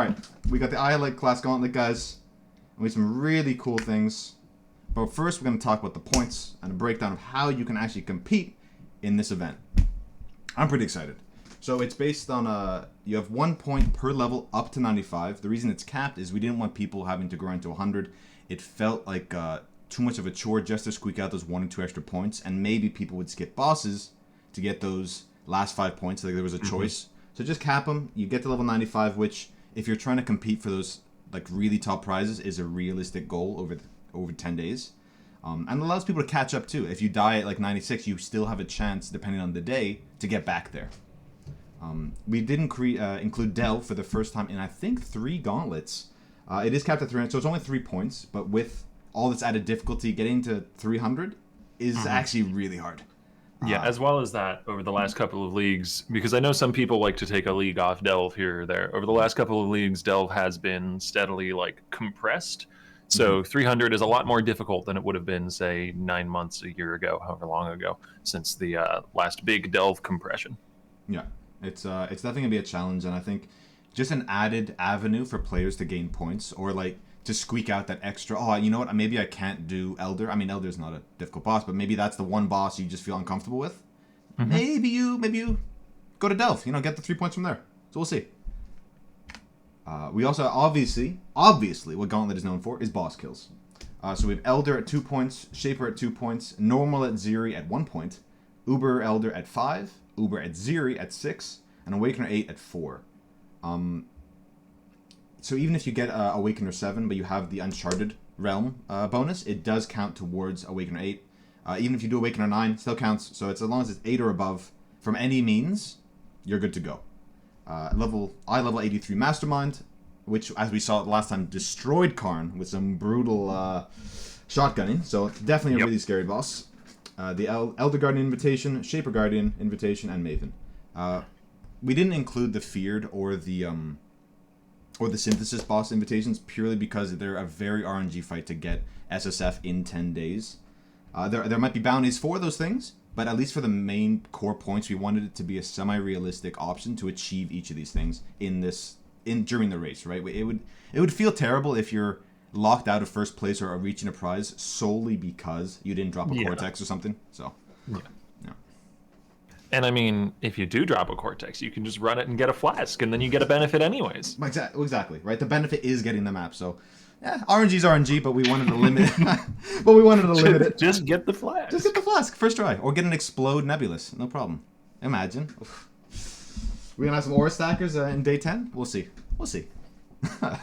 Alright, we got the iolite Class Gauntlet, guys. And we have some really cool things. But first, we're going to talk about the points and a breakdown of how you can actually compete in this event. I'm pretty excited. So it's based on, you have 1 point per level up to 95. The reason it's capped is we didn't want people having to grind to 100. It felt like too much of a chore just to squeak out those 1 or 2 extra points. And maybe people would skip bosses to get those last 5 points. Like there was a choice. So just cap them. You get to level 95, which, if you're trying to compete for those like really top prizes, is a realistic goal over 10 days. And allows people to catch up too. If you die at like 96, you still have a chance, depending on the day, to get back there. We did include Delve for the first time in, I think, 3 gauntlets. It is capped at 300, so it's only 3 points. But with all this added difficulty, getting to 300 is actually really hard. Yeah, as well as that, over the last couple of leagues, because I know some people like to take a league off Delve here or there. Over the last couple of leagues, Delve has been steadily like compressed. So 300 is a lot more difficult than it would have been, say, 9 months, a year ago, however long ago, since the last big Delve compression. Yeah, it's definitely gonna be a challenge, and I think just an added avenue for players to gain points, or like to squeak out that extra, oh, you know what, maybe I can't do Elder. I mean, Elder's not a difficult boss, but maybe that's the one boss you just feel uncomfortable with. Maybe you go to Delve, get the 3 points from there. So we'll see. We also, obviously, what Gauntlet is known for is boss kills. So we have Elder at 2 points, Shaper at 2 points, Normal at Ziri at 1 point, Uber Elder at 5, Uber at Ziri at 6, and Awakener 8 at 4. So even if you get Awakener 7, but you have the Uncharted Realm bonus, it does count towards Awakener 8. Even if you do Awakener 9, it still counts. So it's as long as it's 8 or above from any means, you're good to go. Level 83 Mastermind, which, as we saw last time, destroyed Karn with some brutal shotgunning. So definitely a really scary boss. The Elder Guardian Invitation, Shaper Guardian Invitation, and Maven. We didn't include the Feared or the Synthesis boss invitations purely because they're a very RNG fight to get SSF in 10 days. There might be bounties for those things, but at least for the main core points, we wanted it to be a semi-realistic option to achieve each of these things during the race, right? It would feel terrible if you're locked out of first place or reaching a prize solely because you didn't drop a Cortex or something. So, yeah. And I mean, if you do drop a Cortex, you can just run it and get a flask, and then you get a benefit anyways. Exactly, right? The benefit is getting the map, so yeah, RNG's RNG, but we wanted to limit it. Just get the flask. Just get the flask, first try. Or get an Explode Nebulous, no problem. Imagine. We're going to have some Aura Stackers in day 10? We'll see. But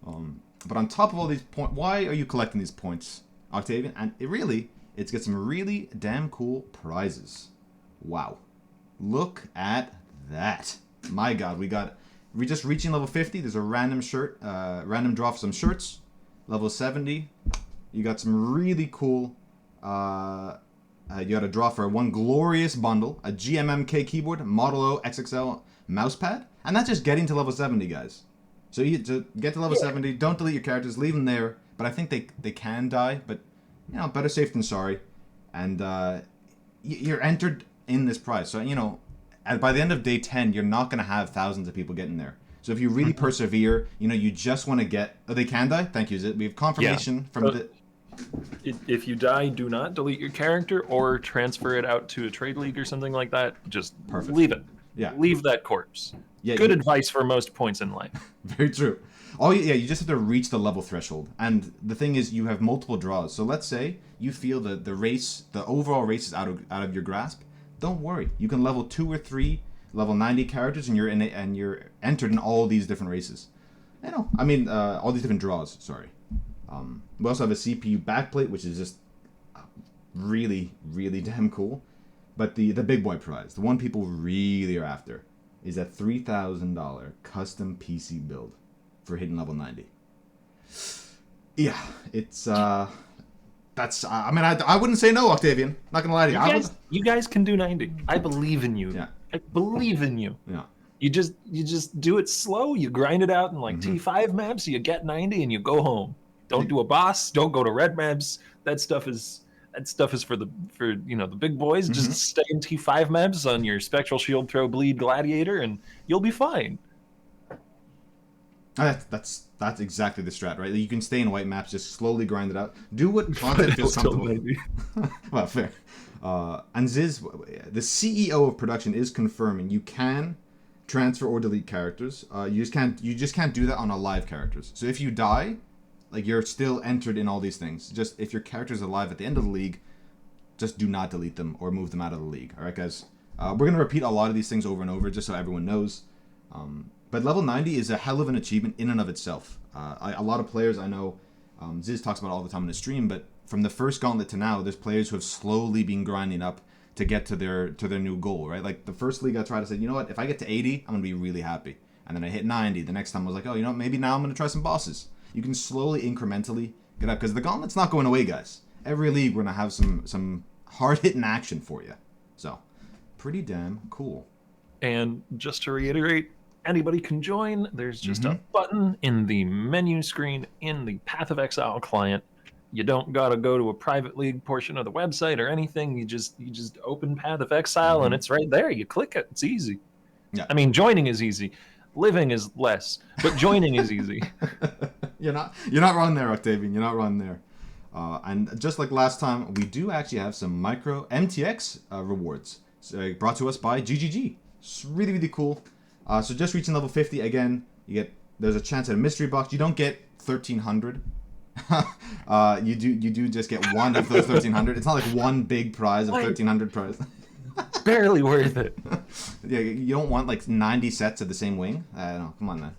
on top of all these points, why are you collecting these points, Octavian? And it's got some really damn cool prizes. Wow. Look at that. My God, we just reaching level 50. There's a random draw for some shirts. Level 70, you got some really cool, you got a draw for one glorious bundle, a GMMK keyboard, Model O XXL mousepad, and that's just getting to level 70, guys. So to get to level 70, don't delete your characters, leave them there, but I think they can die, but, better safe than sorry. And you're entered in this prize. So, by the end of day 10, you're not going to have thousands of people getting there. So if you really persevere, you just want to get... Oh, they can die? Thank you. We have confirmation from the... If you die, do not delete your character or transfer it out to a trade league or something like that. Just leave it. Yeah. Leave that corpse. Yeah, Good advice for most points in life. Very true. You just have to reach the level threshold. And the thing is, you have multiple draws. So let's say you feel that the overall race is out of your grasp. Don't worry. You can level 2 or 3 level 90 characters, and you're entered in all these different races. All these different draws. Sorry. We also have a CPU backplate, which is just really, really damn cool. But the big boy prize, the one people really are after, is a $3,000 custom PC build for hitting level 90. Yeah, it's that's. I wouldn't say no, Octavian. Not gonna lie to you. You guys can do 90. I believe in you. Yeah. I believe in you. Yeah. You just do it slow. You grind it out in like T5 maps. You get 90 and you go home. Don't do a boss. Don't go to red maps. That stuff is for the big boys. Just stay in T5 maps on your Spectral Shield Throw Bleed Gladiator, and you'll be fine. That's exactly the strat, right? You can stay in white maps, just slowly grind it out. Do what content feels comfortable. Well, fair. And Ziz, the CEO of production, is confirming you can transfer or delete characters. You just can't do that on a live characters. So if you die, like, you're still entered in all these things. Just if your character's alive at the end of the league, just do not delete them or move them out of the league. All right, guys. We're gonna repeat a lot of these things over and over, just so everyone knows. But level 90 is a hell of an achievement in and of itself. A lot of players I know, Ziz talks about it all the time in the stream, but from the first gauntlet to now, there's players who have slowly been grinding up to get to their new goal, right? Like, the first league I tried to say, you know what, if I get to 80, I'm going to be really happy. And then I hit 90. The next time I was like, oh, you know, maybe now I'm going to try some bosses. You can slowly, incrementally get up, because the gauntlet's not going away, guys. Every league, we're going to have some hard-hitting action for you. So, pretty damn cool. And just to reiterate, anybody can join. There's just a button in the menu screen in the Path of Exile client. You don't gotta go to a private league portion of the website or anything. You just open Path of Exile and it's right there. You click it. It's easy. Yeah. I mean, joining is easy. Living is less, but joining is easy. You're not wrong there, Octavian. You're not wrong there. And just like last time, we do actually have some micro MTX rewards brought to us by GGG. It's really, really cool. So just reaching level 50 again, there's a chance at a mystery box. You don't get 1,300. You do just get one of those 1,300. It's not like one big prize of 1,300 prize. Barely worth it. Yeah, you don't want like 90 sets of the same wing. No, come on, man.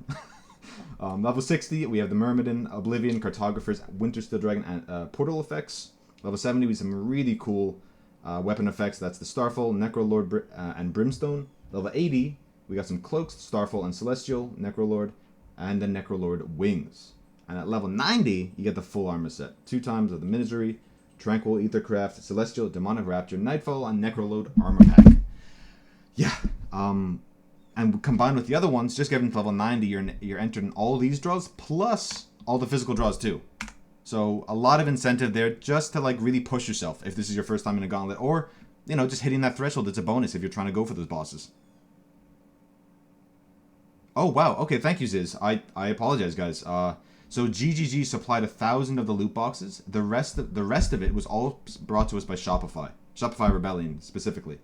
Level 60, we have the Myrmidon, Oblivion, Cartographers, Wintersteel Dragon, and Portal effects. Level 70, we have some really cool weapon effects. That's the Starfall, Necrolord, and Brimstone. Level 80, we got some Cloaks, Starfall, and Celestial, Necrolord, and the Necrolord Wings. And at level 90, you get the full armor set. 2 times of the Misery, Tranquil, Aethercraft, Celestial, Demonic Rapture, Nightfall, and Necrolord armor pack. Yeah. And combined with the other ones, just getting to level 90, you're entered in all these draws, plus all the physical draws too. So a lot of incentive there just to like really push yourself if this is your first time in a gauntlet, or, you know, just hitting that threshold. It's a bonus if you're trying to go for those bosses. Oh, wow. Okay, thank you, Ziz. I apologize, guys. So GGG supplied 1,000 of the loot boxes. The rest of it was all brought to us by Shopify. Shopify Rebellion, specifically.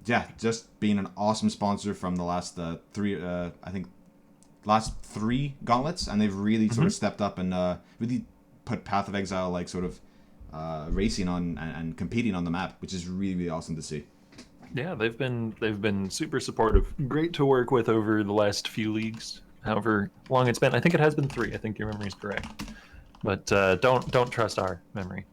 Yeah, just being an awesome sponsor from the last three gauntlets, and they've really sort of stepped up and really put Path of Exile like sort of racing on and competing on the map, which is really, really awesome to see. Yeah, they've been super supportive. Great to work with over the last few leagues. However long it's been. I think it has been 3. I think your memory is correct. But don't trust our memory.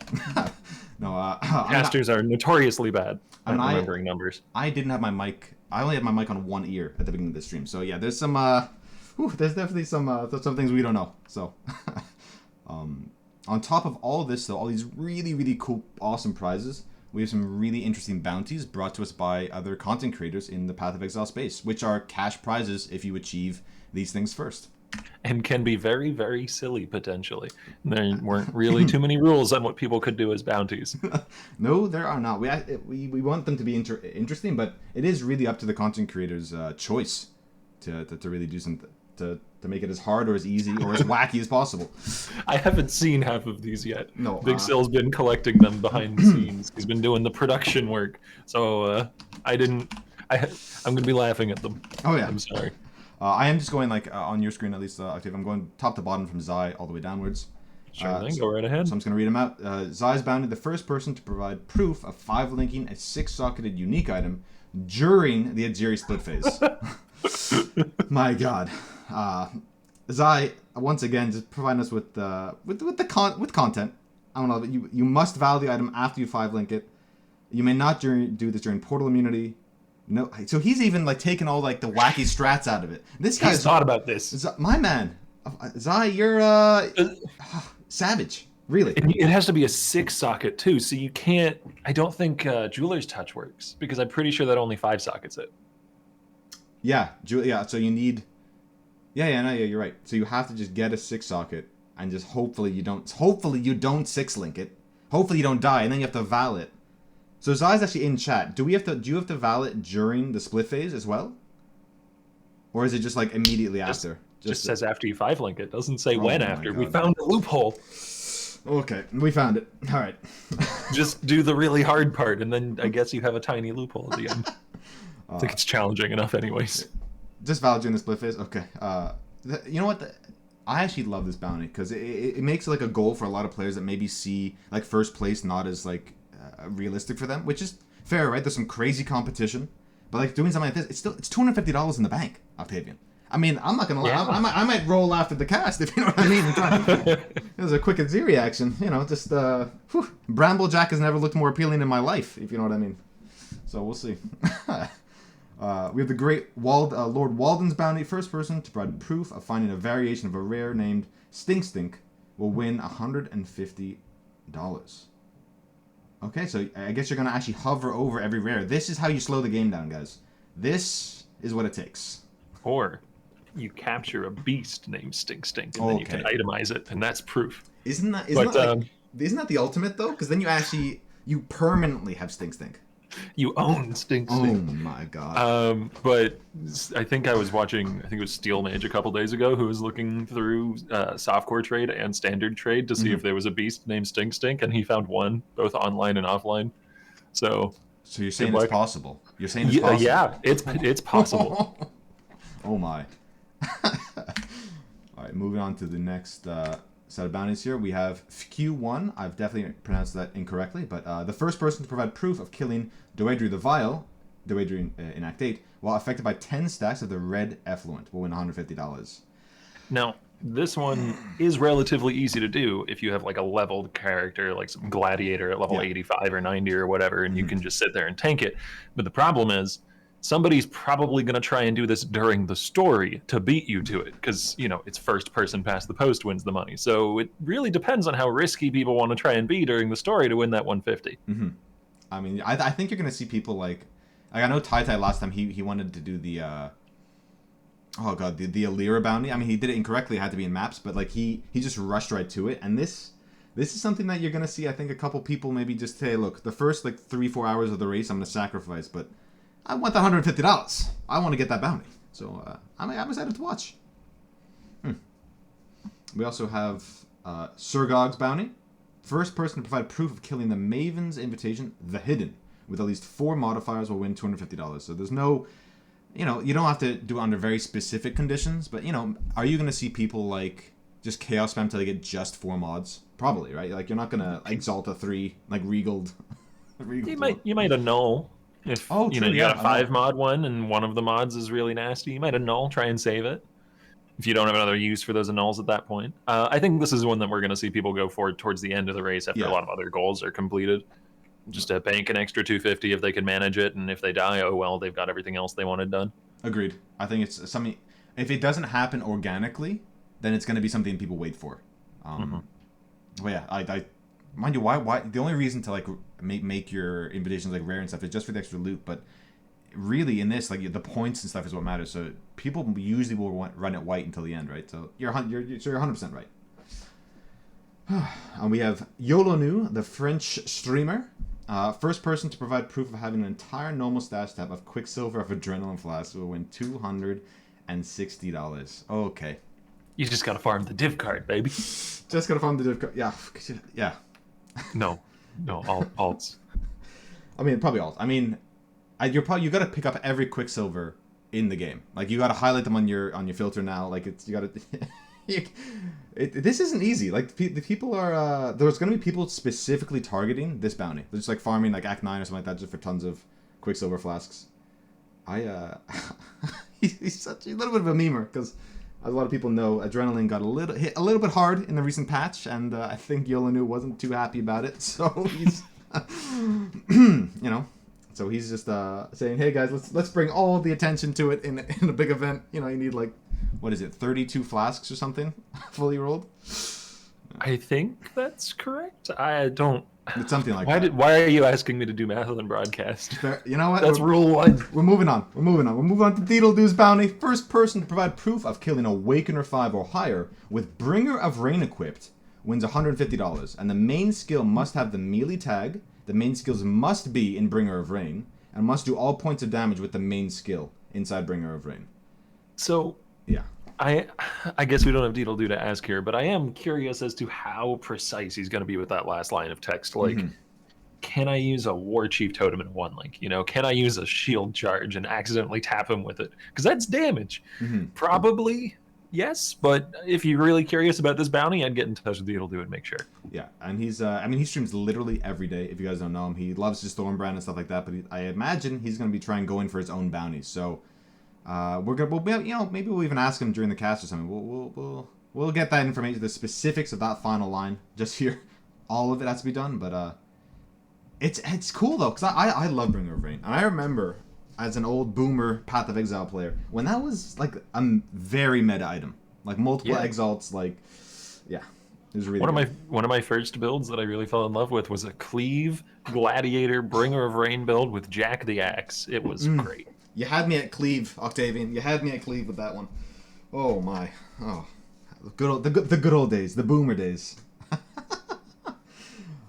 No, casters are notoriously bad at remembering numbers. I didn't have my mic. I only had my mic on one ear at the beginning of the stream. So yeah, there's some there's definitely some things we don't know. So on top of all this, though, all these really, really cool, awesome prizes, we have some really interesting bounties brought to us by other content creators in the Path of Exile space, which are cash prizes if you achieve these things first. And can be very, very silly, potentially. There weren't really too many rules on what people could do as bounties. No, there are not. We want them to be interesting, but it is really up to the content creator's choice to really do something, to make it as hard or as easy or as wacky as possible. I haven't seen half of these yet. No, BigSil's been collecting them behind the scenes. He's been doing the production work, so I'm going to be laughing at them. Oh yeah, I'm sorry. I am just going on your screen at least, Octave. I'm going top to bottom from Zai all the way downwards. Sure thing, go right ahead. So I'm just going to read them out. Zai's bounty, the first person to provide proof of 5-linking a 6-socketed unique item during the Ajiri split phase. My God. Zai, once again, just providing us with content. I don't know, you must value the item after you 5-link it. You may not do this during portal immunity. No, so he's even like taking all like the wacky strats out of it. This guy's thought about this. My man, Zai, you're savage. Really, it has to be a 6-socket too, so you can't. I don't think Jeweler's Touch works because I'm pretty sure that only 5 sockets it. Yeah, so you need. Yeah, you're right. So you have to just get a 6-socket and just hopefully you don't 6-link it. Hopefully you don't die, and then you have to val it. So Zai's actually in chat. Do you have to val it during the split phase as well? Or is it just like immediately Just- after? Just says after you 5-link it. Doesn't say Oh when my after. We God. found a loophole. Okay, we found it. All right. Just do the really hard part, and then I guess you have a tiny loophole at the end. I think it's challenging enough anyways. Just validating the split phase. Okay. You know what? I actually love this bounty because it makes like a goal for a lot of players that maybe see like first place not as like realistic for them, which is fair, right? There's some crazy competition, but like doing something like this, it's $250 in the bank, Octavian. I mean, I'm not gonna lie. Yeah. I might roll after the cast if you know what I mean. It was a quick and Z reaction, you know. Just Bramblejack has never looked more appealing in my life, if you know what I mean. So we'll see. We have the great Lord Walden's bounty. First person to provide proof of finding a variation of a rare named Stink will win $150. Okay, so I guess you're gonna actually hover over every rare. This is how you slow the game down, guys. This is what it takes. Or you capture a beast named Stink, and then you can itemize it, and that's proof. Isn't that the ultimate though? Because then you permanently have Stink. You own Stink. Oh my god. But I think I was watching, I think it was Steel Mage a couple days ago, who was looking through softcore trade and standard trade to see if there was a beast named Stink, and he found one, both online and offline. So you're saying it's possible? You're saying it's possible? Yeah, it's possible. Oh my. Alright, moving on to the next set of bounties here. We have Q1. I've definitely pronounced that incorrectly, but the first person to provide proof of killing Doedri the Vile, Doedri in Act 8, while affected by 10 stacks of the red effluent, will win $150. Now, this one is relatively easy to do if you have like a leveled character, like some gladiator at level 85 or 90 or whatever, and you can just sit there and tank it. But the problem is, somebody's probably going to try and do this during the story to beat you to it, because, you know, it's first person past the post wins the money. So it really depends on how risky people want to try and be during the story to win that 150. I mean, I think you're going to see people like I know Tai last time he wanted to do the the Alira bounty. I mean, he did it incorrectly. It had to be in maps, but like he just rushed right to it. And this is something that you're going to see. I think a couple people maybe just say, look, the first like 3-4 hours of the race I'm going to sacrifice, but I want the $150. I want to get that bounty. So I'm excited to watch. We also have Surgog's bounty. First person to provide proof of killing the Maven's Invitation, the Hidden, with at least 4 modifiers will win $250. So there's no, you know, you don't have to do it under very specific conditions, but, you know, are you going to see people, like, just chaos spam till they get just 4 mods? Probably, right? Like, you're not going to exalt a 3, like, regaled. You might annul. If you got a 5 mod one and one of the mods is really nasty, you might annul, try and save it. If you don't have another use for those annuls at that point. I think this is one that we're going to see people go for towards the end of the race after a lot of other goals are completed. Just to bank an extra 250 if they can manage it, and if they die, oh well, they've got everything else they wanted done. Agreed. I think it's something. If it doesn't happen organically, then it's going to be something people wait for. But yeah, I mind you, why the only reason to like make your invitations like rare and stuff is just for the extra loot, but really in this, like, the points and stuff is what matters. So people usually will run it white until the end, right? So you're 100% right. And we have Yolonu, the French streamer. First person to provide proof of having an entire normal stash tab of Quicksilver of Adrenaline Flask will win $260. Okay. You just gotta farm the div card, baby. Just gotta farm the div card. Yeah. No, alts. I mean, probably alts. I mean, you gotta pick up every Quicksilver in the game. Like, you gotta highlight them on your filter now. Like, you gotta. This isn't easy. Like, the people are. There's gonna be people specifically targeting this bounty. They're just like farming like Act 9 or something like that just for tons of Quicksilver flasks. He's such a little bit of a memer because, as a lot of people know, Adrenaline got hit a little bit hard in the recent patch, and I think Yolanu wasn't too happy about it. So he's, so he's just saying, "Hey guys, let's bring all the attention to it in a big event. You know, you need like, what is it, 32 flasks or something, fully rolled." I think that's correct. I don't. It's something like that. Why are you asking me to do math on broadcast? You know what? That's rule 1. We're moving on. We're moving on to Deedledoo's bounty. First person to provide proof of killing Awakener 5 or higher with Bringer of Rain equipped wins $150. And the main skill must have the melee tag. The main skills must be in Bringer of Rain. And must do all points of damage with the main skill inside Bringer of Rain. So Yeah. I guess we don't have Deedle Do to ask here, but I am curious as to how precise he's going to be with that last line of text. Like, can I use a War Chief Totem in one link? Can I use a shield charge and accidentally tap him with it? Because that's damage. Probably yes, but if you're really curious about this bounty, I'd get in touch with Deedle Do and make sure. Yeah, and he's, I mean, he streams literally every day, if you guys don't know him. He loves his Stormbrand and stuff like that, but I imagine he's going to be trying going for his own bounties. So, maybe we'll even ask him during the cast or something. We'll get that information, the specifics of that final line, just here. All of it has to be done, but, it's cool, though, because I love Bringer of Rain. And I remember, as an old boomer Path of Exile player, when that was, like, a very meta item. Like, multiple exalts, like, yeah. It was really one of my first builds that I really fell in love with was a Cleave Gladiator Bringer of Rain build with Jack the Axe. It was great. You had me at Cleave, Octavian. You had me at Cleave with that one. Oh my. Oh. The good old days. The boomer days.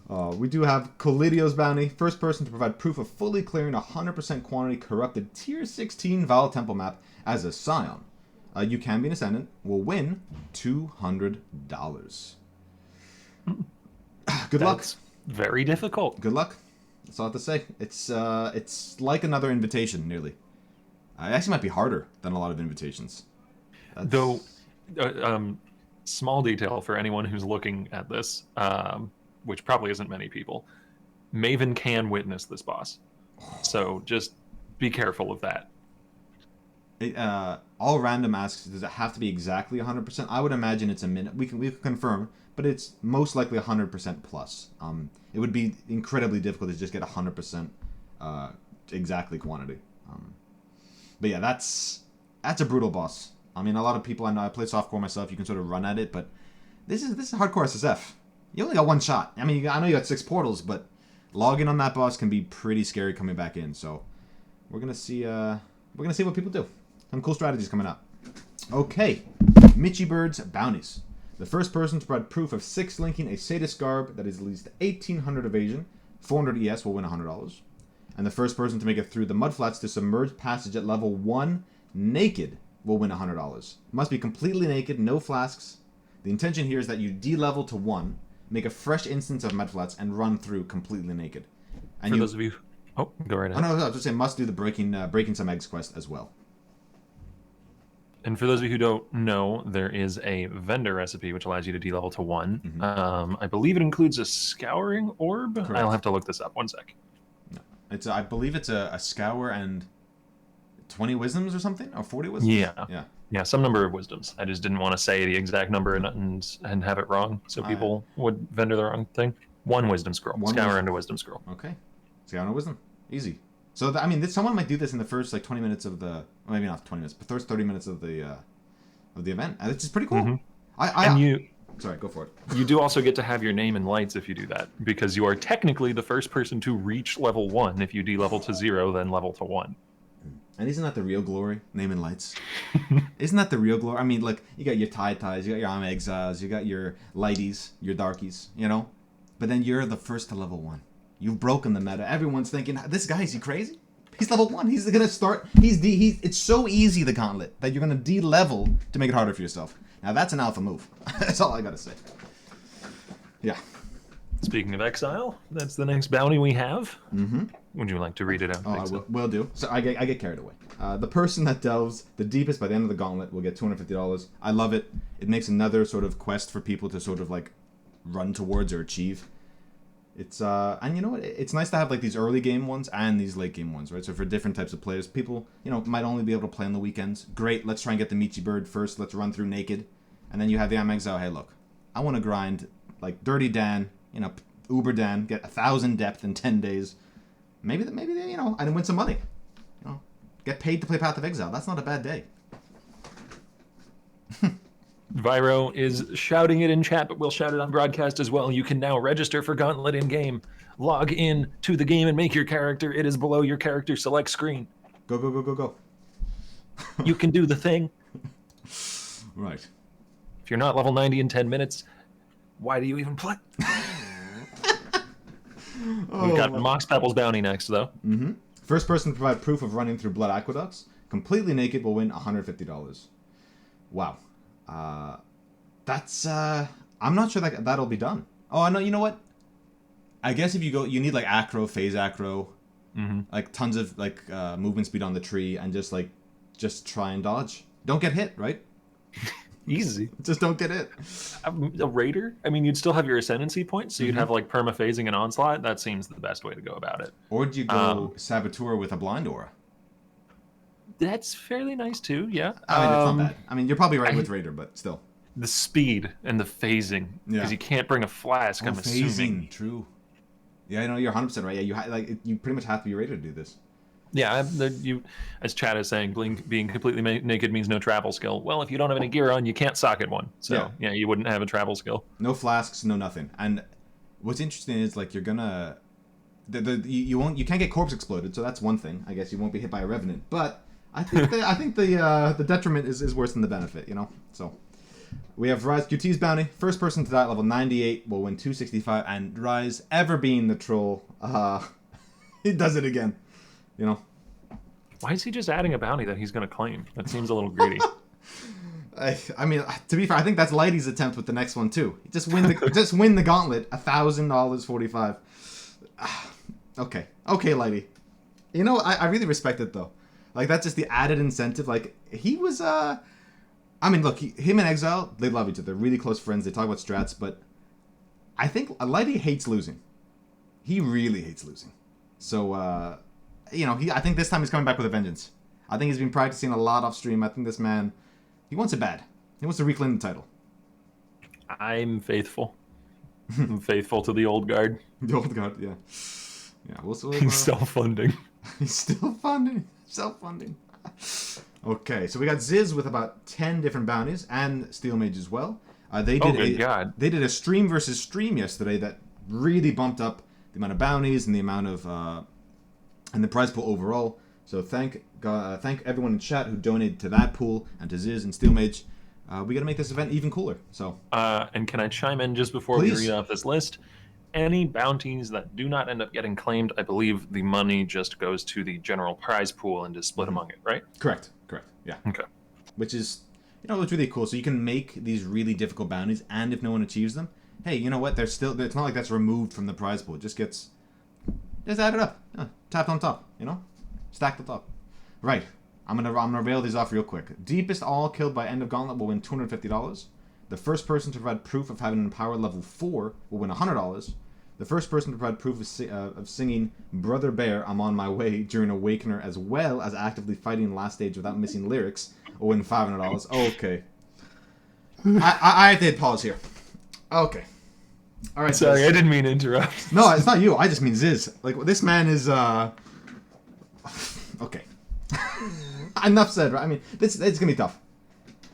We do have Colidio's bounty. First person to provide proof of fully clearing 100% quantity corrupted tier 16 Val Temple map as a Scion. You can be an Ascendant. Will win $200. Good luck. Very difficult. Good luck. That's all I have to say. It's like another invitation, nearly. It actually might be harder than a lot of invitations. Though, small detail for anyone who's looking at this, which probably isn't many people, Maven can witness this boss. So just be careful of that. All random asks, does it have to be exactly 100%? I would imagine it's a minute. We can confirm, but it's most likely 100% plus. It would be incredibly difficult to just get 100% exactly quantity. But yeah, that's a brutal boss. I mean, a lot of people, I know I play softcore myself, you can sort of run at it, but this is hardcore SSF. You only got one shot. I mean, I know you got 6 portals, but logging on that boss can be pretty scary coming back in. So we're gonna see what people do. Some cool strategies coming up. Okay, Mitchy Bird's bounties. The first person to provide proof of 6 linking a Sadist Garb that is at least 1800 evasion, 400 ES will win $100. And the first person to make it through the mudflats to submerged passage at level 1 naked will win $100. Must be completely naked, no flasks. The intention here is that you de-level to 1, make a fresh instance of mudflats, and run through completely naked. And for those of you... Oh, go right ahead. Oh, no, I was just saying, must do the breaking some eggs quest as well. And for those of you who don't know, there is a vendor recipe which allows you to de-level to 1. I believe it includes a scouring orb. Correct. I'll have to look this up. One sec. No. I believe it's a scour and 20 wisdoms or something? Or 40 wisdoms? Yeah, some number of wisdoms. I just didn't want to say the exact number and have it wrong, so people would vendor the wrong thing. 1 wisdom scroll. Scour and a wisdom scroll. Okay. Scour and a wisdom. Easy. So, I mean, someone might do this in the first, 20 minutes of the... Well, maybe not 20 minutes, but first 30 minutes of the event. It's just pretty cool. Sorry, go for it. You do also get to have your name in lights if you do that, because you are technically the first person to reach level 1. If you de-level to 0, then level to 1. And isn't that the real glory? Name and lights. Isn't that the real glory? I mean, look, you got your ties, you got your Arm Exiles, you got your Lighties, your Darkies, But then you're the first to level 1. You've broken the meta. Everyone's thinking, this guy, is he crazy? He's level 1. He's gonna start. It's so easy, the gauntlet, that you're gonna de-level to make it harder for yourself. Now that's an alpha move. That's all I gotta say. Yeah. Speaking of exile, that's the next bounty we have. Would you like to read it out? Oh, I will do. So I get carried away. The person that delves the deepest by the end of the gauntlet will get $250. I love it. It makes another sort of quest for people to sort of run towards or achieve. It's and you know what? It's nice to have these early game ones and these late game ones, right? So for different types of players, people might only be able to play on the weekends. Great, let's try and get the Michi Bird first. Let's run through naked, and then you have the Amexile. Hey, look, I want to grind like Dirty Dan, Uber Dan, get 1,000 depth in 10 days. Maybe and win some money. Get paid to play Path of Exile. That's not a bad day. Viro is shouting it in chat, but we'll shout it on broadcast as well. You can now register for Gauntlet in-game. Log in to the game and make your character. It is below your character select screen. Go, go, go, go, go. You can do the thing. Right. If you're not level 90 in 10 minutes, why do you even play? We've got Mox Pebble's bounty next, though. First person to provide proof of running through blood aqueducts. completely naked will win $150. Wow. That's I'm not sure that that'll be done. Oh, I know. You know what? I guess if you go, you need like acro, phase acro, like tons of like movement speed on the tree, and just try and dodge. Don't get hit, right? Easy. Just don't get hit. A raider? I mean, you'd still have your ascendancy points, so you'd have like perma-phasing and onslaught. That seems the best way to go about it. Or do you go saboteur with a blind aura? That's fairly nice too, yeah. I mean, it's not bad. I mean, you're probably right with raider, but still. The speed and the phasing, because you can't bring a flask. I'm assuming. True. Yeah, I know you're 100% right. Yeah, you pretty much have to be raider to do this. Yeah, as Chad is saying, being completely naked means no travel skill. Well, if you don't have any gear on, you can't socket one. So yeah, you wouldn't have a travel skill. No flasks, no nothing. And what's interesting is like you're gonna, you can't get corpse exploded, so that's one thing. I guess you won't be hit by a revenant. But I think the detriment is worse than the benefit. You know. So we have Rise QT's bounty. First person to die at level 98 will win 265, and Rise, ever being the troll, he does it again. You know, why is he just adding a bounty that he's going to claim? That seems a little greedy. I mean, to be fair, I think that's Lighty's attempt with the next one too. Just win the gauntlet, $1,000.45. Okay, Lighty. You know, I really respect it though. Like that's just the added incentive. Like he was, I mean, look, him and Exile, they love each other. They're really close friends. They talk about strats, but I think Lighty hates losing. He really hates losing. So. You know, I think this time he's coming back with a vengeance. I think he's been practicing a lot off stream. I think this man, he wants it bad. He wants to reclaim the title. I'm faithful. I'm faithful to the old guard. The old guard, yeah. Yeah, he's self-funding. He's still funding. Self-funding. Okay, so we got Ziz with about 10 different bounties and Steel Mage as well. They did a stream versus stream yesterday that really bumped up the amount of bounties and the amount of and the prize pool overall. So thank everyone in chat who donated to that pool and to Ziz and Steel Mage. We got to make this event even cooler. So and can I chime in just before we read off this list? Any bounties that do not end up getting claimed, I believe the money just goes to the general prize pool and is split among it, right? Correct. Yeah. Okay. Which is, you know, it's really cool. So you can make these really difficult bounties, and if no one achieves them, hey, you know what? It's not like that's removed from the prize pool. It just gets. Just add it up. Tapped on top, you know? Stacked on top. Right. I'm gonna rail these off real quick. Deepest all killed by end of gauntlet will win $250. The first person to provide proof of having an empower level 4 will win $100. The first person to provide proof of singing Brother Bear, I'm on my way during Awakener, as well as actively fighting the last stage without missing lyrics, will win $500. Okay. I have to hit pause here. Okay. All right, sorry, I didn't mean to interrupt. No, it's not you. I just mean Ziz. Like, this man is, okay. Enough said, right? I mean, it's going to be tough.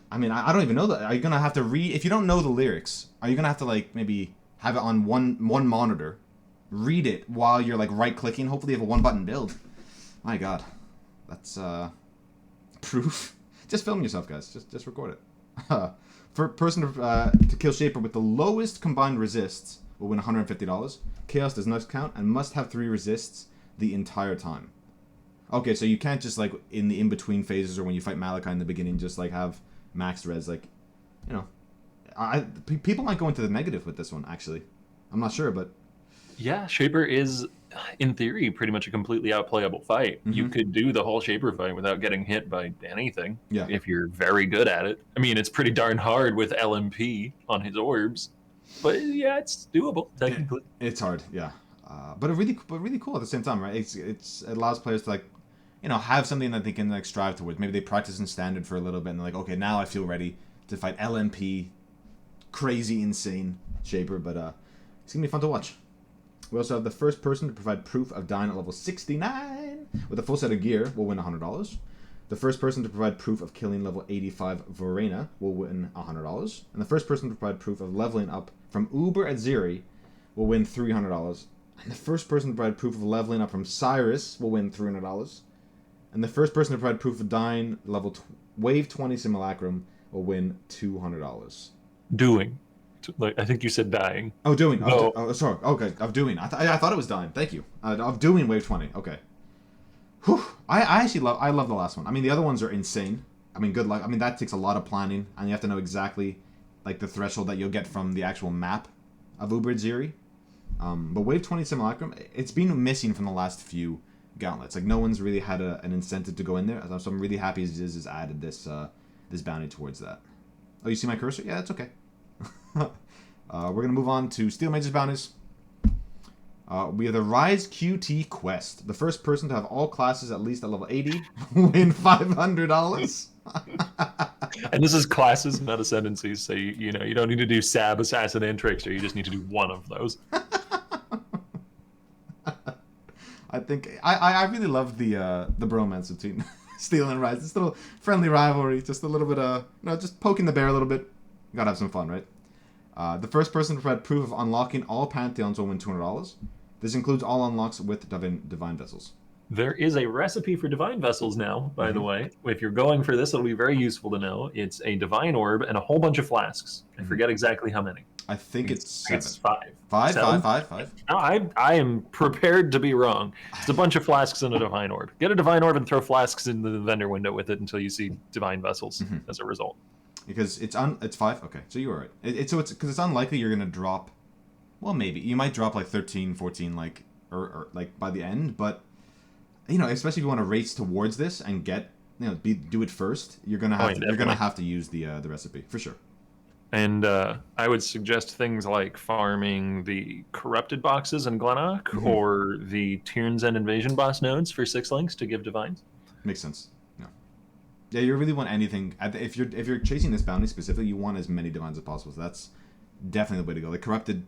I mean, I don't even know that. Are you going to have to read... If you don't know the lyrics, are you going to have to, like, maybe have it on one monitor, read it while you're, like, right-clicking? Hopefully you have a one-button build. My God. That's, proof. Just film yourself, guys. Just record it. For person to kill Shaper with the lowest combined resists will win $150. Chaos does not count and must have 3 resists the entire time. Okay, so you can't just, like, in the in-between phases or when you fight Malachi in the beginning, just, like, have max res. Like, you know, people might go into the negative with this one, actually. I'm not sure, but... Yeah, Shaper is, in theory, pretty much a completely outplayable fight. Mm-hmm. You could do the whole Shaper fight without getting hit by anything, if you're very good at it. I mean, it's pretty darn hard with LMP on his orbs, but yeah, it's doable, technically. It's hard, yeah. But really cool at the same time, right? It allows players to, like, you know, have something that they can, like, strive towards. Maybe they practice in Standard for a little bit and they're like, okay, now I feel ready to fight LMP, crazy, insane Shaper, but it's going to be fun to watch. We also have the first person to provide proof of dying at level 69 with a full set of gear will win $100. The first person to provide proof of killing level 85 Verena will win $100. And the first person to provide proof of leveling up from Uber at Ziri will win $300. And the first person to provide proof of leveling up from Cyrus will win $300. And the first person to provide proof of dying level Wave 20 Simulacrum will win $200. Doing. Like, I think you said dying. Oh, doing. Oh, sorry. Okay, of doing. I thought it was dying. Thank you. Of doing Wave 20. Okay. Whew. I actually love the last one. I mean, the other ones are insane. I mean, good luck. I mean, that takes a lot of planning, and you have to know exactly like the threshold that you'll get from the actual map of Uber Ziri. But Wave 20 Simulacrum, it's been missing from the last few gauntlets. Like, no one's really had an incentive to go in there. So I'm really happy Ziz has added this this bounty towards that. Oh, you see my cursor? Yeah, that's okay. We're going to move on to Steel Mage's bounties. We have the Rise QT Quest. The first person to have all classes at least at level 80 win $500. And this is classes, not ascendancies, so you know you don't need to do Sab, Assassin, and Trickster. You just need to do one of those. I think I really love the bromance between Steel and Rise. This little friendly rivalry, just a little bit just poking the bear a little bit. Gotta have some fun, right? The first person to provide proof of unlocking all Pantheons will win $200. This includes all unlocks with divine vessels. There is a recipe for divine vessels now, by the way. If you're going for this, it'll be very useful to know. It's a divine orb and a whole bunch of flasks. I forget exactly how many. I think it's 7. It's 5. Five. No, I am prepared to be wrong. It's a bunch of flasks and a divine orb. Get a divine orb and throw flasks in the vendor window with it until you see divine vessels as a result. Because it's 5. Okay, so you were right. It's because it's unlikely you're gonna drop. Well, maybe you might drop like 13, 14, like or like by the end, but especially if you want to race towards this and get do it first, you're gonna have to use the recipe for sure. And I would suggest things like farming the corrupted boxes in Glenok or the Tyrn's End Invasion boss nodes for 6 links to give divines. Makes sense. Yeah, you really want anything. If you're chasing this bounty specifically, you want as many divines as possible. So that's definitely the way to go. Like corrupted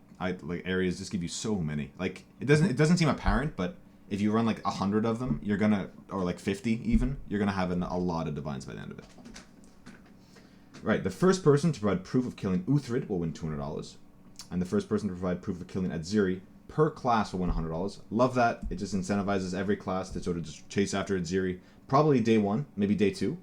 areas just give you so many. Like it doesn't seem apparent, but if you run like 100 of them, you're gonna, or like 50 even, you're gonna have a lot of divines by the end of it. Right, the first person to provide proof of killing Uthrid will win $200, and the first person to provide proof of killing Adziri per class will win $100. Love that. It just incentivizes every class to sort of just chase after Adziri. Probably day 1, maybe day 2.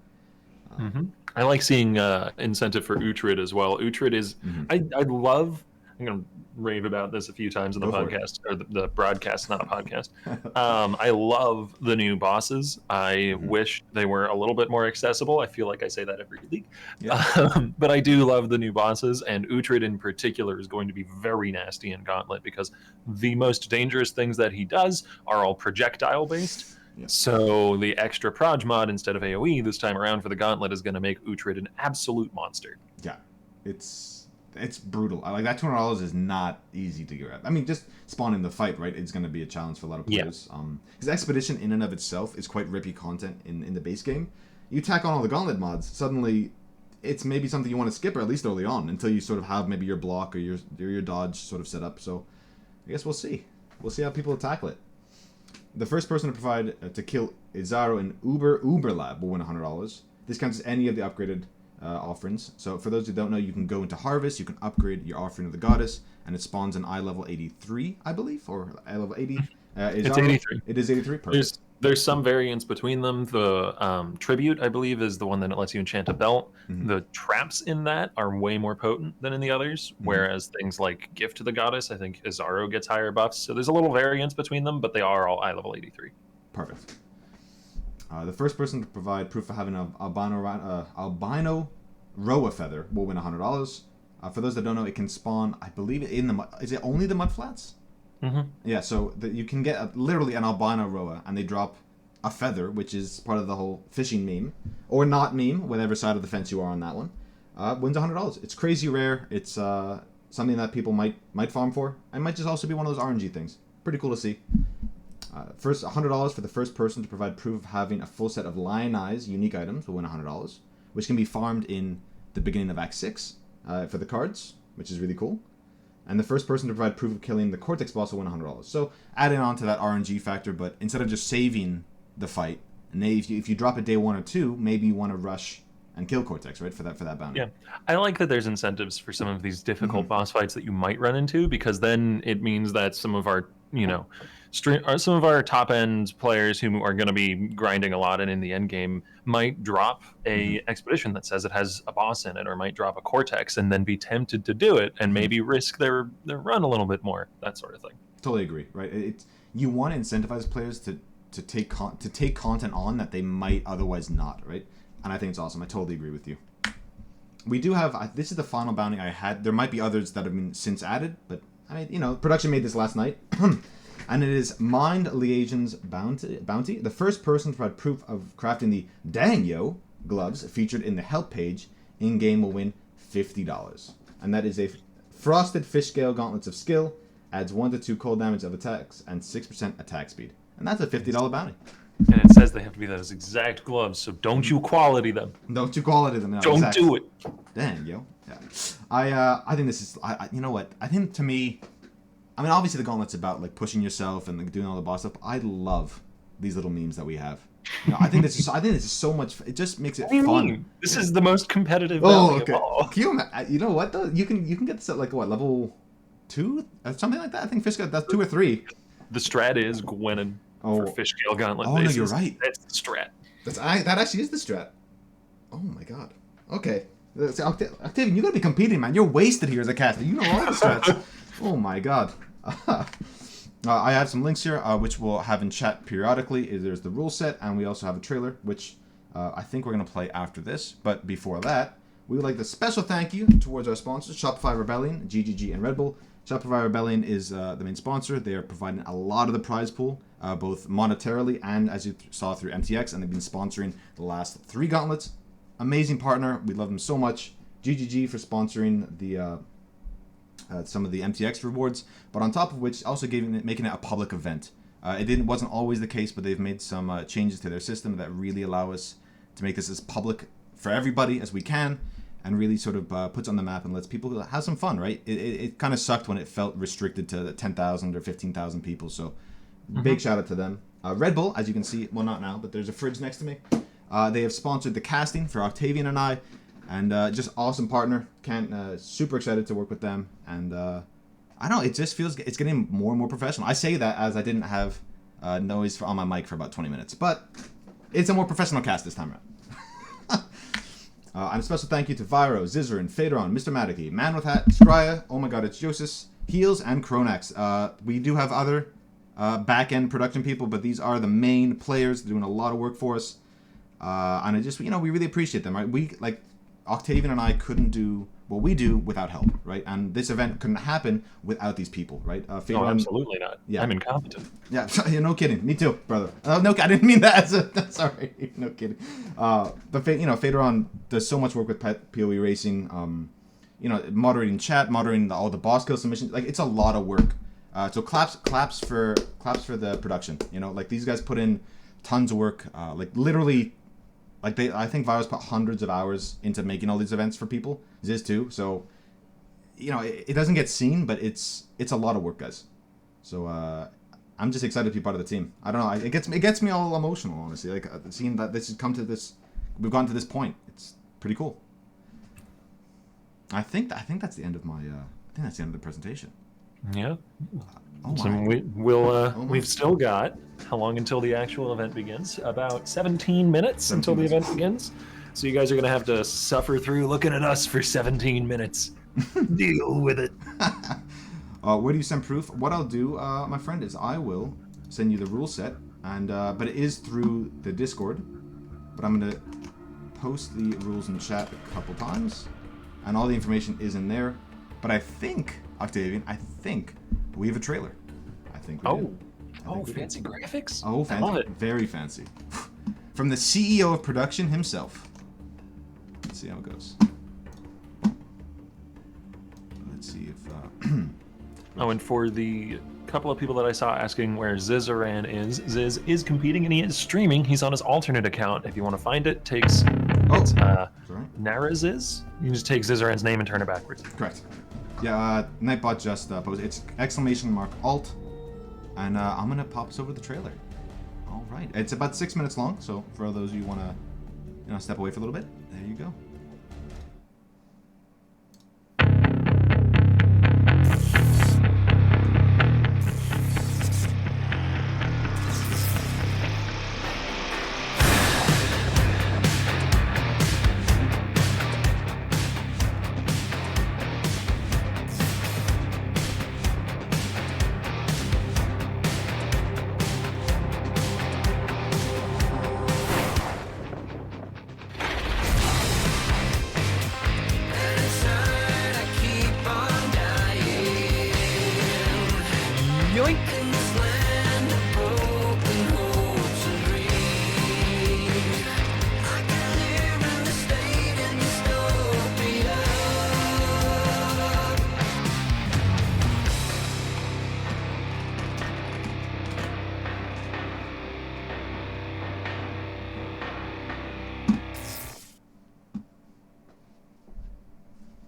I like seeing incentive for Uhtred as well. Uhtred is I love. I'm gonna rave about this a few times in the podcast or the broadcast, not a podcast. I love the new bosses. I wish they were a little bit more accessible. I feel like I say that every week, but I do love the new bosses, and Uhtred in particular is going to be very nasty in Gauntlet because the most dangerous things that he does are all projectile based. Yeah. So the extra proj mod instead of AoE this time around for the Gauntlet is going to make Uhtred an absolute monster. Yeah, it's brutal. Like that $200 is not easy to get. I mean, just spawning the fight, right? It's going to be a challenge for a lot of players. Because Expedition in and of itself is quite rippy content in the base game. You tack on all the Gauntlet mods, suddenly it's maybe something you want to skip, or at least early on, until you sort of have maybe your block or your dodge sort of set up. So I guess we'll see. We'll see how people tackle it. The first person to provide to kill Izaro in Uber Lab will win $100. This counts as any of the upgraded offerings. So for those who don't know, you can go into Harvest, you can upgrade your offering of the goddess, and it spawns an eye level 83, I believe, or eye level 80. It's 83. It is 83. Perfect. There's some variance between them. The tribute, I believe, is the one that lets you enchant a belt. The traps in that are way more potent than in the others, whereas things like Gift to the Goddess, I think Izaro gets higher buffs. So there's a little variance between them, but they are all eye level 83. Perfect. The first person to provide proof of having an albino Roa feather will win $100. For those that don't know, it can spawn, I believe, in the is it only the mud flats? Yeah, so you can get literally an albino Roa, and they drop a feather, which is part of the whole fishing meme, or not meme, whatever side of the fence you are on that one. Wins $100. It's crazy rare. It's something that people might farm for. It might just also be one of those RNG things. Pretty cool to see. First, $100 for the first person to provide proof of having a full set of Lion Eyes unique items will win $100, which can be farmed in the beginning of Act 6 for the cards, which is really cool. And the first person to provide proof of killing the Cortex boss will win $100. So adding on to that RNG factor, but instead of just saving the fight, and if you drop it day 1 or 2, maybe you want to rush and kill Cortex, right, for that bounty. Yeah, I like that there's incentives for some of these difficult boss fights that you might run into, because then it means that some of our some of our top end players who are going to be grinding a lot and in the end game might drop a expedition that says it has a boss in it, or might drop a Cortex and then be tempted to do it and maybe risk their run a little bit more, that sort of thing. Totally agree, right? You want to incentivize players to take content on that they might otherwise not, right? And I think it's awesome. I totally agree with you. We do have this is the final bounty I had. There might be others that have been since added, but I mean, production made this last night. And it is Mind Liaison's bounty. The first person to provide proof of crafting the Danyo gloves featured in the help page in-game will win $50. And that is a frosted fish scale gauntlets of skill, adds 1 to 2 cold damage of attacks, and 6% attack speed. And that's a $50 bounty. And it says they have to be those exact gloves, so don't you quality them. Don't you quality them. No, don't exactly. do it. Damn, yo. Yeah. I think this is... you know what? I think to me... I mean, obviously the gauntlet's about like pushing yourself and like, doing all the boss stuff. I love these little memes that we have. You know, I think this is so much. It just makes it fun. This is the most competitive. Okay. Of all. You know what though? You can get this at like what, level 2 or something like that. I think fish got that's 2 or 3. The strat is Gwenin for fish scale gauntlet. Oh basis. No, you're right. That's the strat. That actually is the strat. Oh my god. Okay, Octavian, you gotta be competing, man. You're wasted here as a caster. You know all the strats. Oh my god. I have some links here, which we'll have in chat periodically. There's the rule set, and we also have a trailer, which I think we're going to play after this. But before that, we would like a special thank you towards our sponsors, Shopify Rebellion, GGG, and Redbull. Shopify Rebellion is the main sponsor. They are providing a lot of the prize pool, both monetarily and, as you saw, through MTX, and they've been sponsoring the last 3 gauntlets. Amazing partner. We love them so much. GGG for sponsoring the... some of the MTX rewards, but on top of which, also making it a public event. It wasn't always the case, but they've made some changes to their system that really allow us to make this as public for everybody as we can, and really sort of puts on the map and lets people have some fun, right? It kind of sucked when it felt restricted to 10,000 or 15,000 people, so big shout out to them. Red Bull, as you can see, well not now, but there's a fridge next to me. They have sponsored the casting for Octavian and I, and just awesome partner. Super excited to work with them, and I don't know, it just feels it's getting more and more professional. I say that as I didn't have noise on my mic for about 20 minutes, but it's a more professional cast this time around. And a special thank you to Vyro, Zizaran, Phaedron, Mr. Madicky, Man with Hat, Scrya, oh my god, it's Josis, Heels, and Kronax. We do have other back-end production people, but these are the main players. They're doing a lot of work for us, and we really appreciate them, right? Octavian and I couldn't do what we do without help, right? And this event couldn't happen without these people, right? No, absolutely not. Yeah. I'm incompetent. Yeah, no kidding. Me too, brother. No, I didn't mean that. Sorry, no kidding. But Phaedron does so much work with PoE racing. Moderating chat, moderating all the boss kill submissions. Like, it's a lot of work. So claps for the production. These guys put in tons of work. Literally. I think Virus put hundreds of hours into making all these events for people. Ziz too. So, it doesn't get seen, but it's a lot of work, guys. So I'm just excited to be part of the team. I don't know. It gets me all emotional, honestly. Seeing that this has come to this, we've gotten to this point. It's pretty cool. I think that's the end of my. I think that's the end of the presentation. Yeah. We've still got how long until the actual event begins? About 17 minutes until the event begins. So you guys are going to have to suffer through looking at us for 17 minutes. Deal with it. Where do you send proof? What I'll do, my friend, is I will send you the rule set, and but it is through the Discord. But I'm going to post the rules in chat a couple times, and all the information is in there. But I think, Octavian, we have a trailer. I think we do. Fancy graphics? Oh, fancy. I love it. Very fancy. From the CEO of production himself. Let's see how it goes. Let's see if... and for the couple of people that I saw asking where Zizaran is, Ziz is competing and he is streaming. He's on his alternate account. If you want to find it, it's Naraziz. You can just take Zizaran's name and turn it backwards. Correct. Yeah, Nightbot just posted. It's !alt. And I'm going to pop us over the trailer. All right. It's about 6 minutes long, so for those of you who want to step away for a little bit, there you go.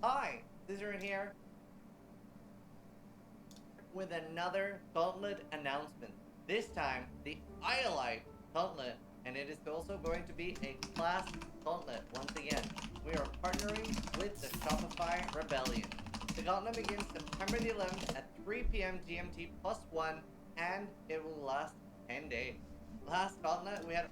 Hi, Zizaran here with another Gauntlet announcement. This time, the iolite Gauntlet, and it is also going to be a Class Gauntlet once again. We are partnering with the Shopify Rebellion. The Gauntlet begins September the 11th at 3 p.m. GMT +1, and it will last 10 days. Last Gauntlet, we had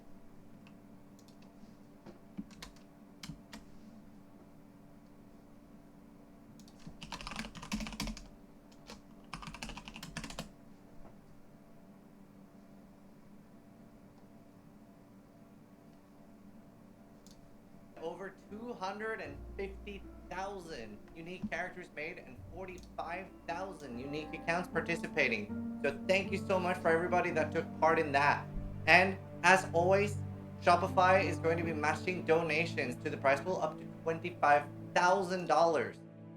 over 250,000 unique characters made and 45,000 unique accounts participating. So thank you so much for everybody that took part in that. And as always, Shopify is going to be matching donations to the prize pool up to $25,000.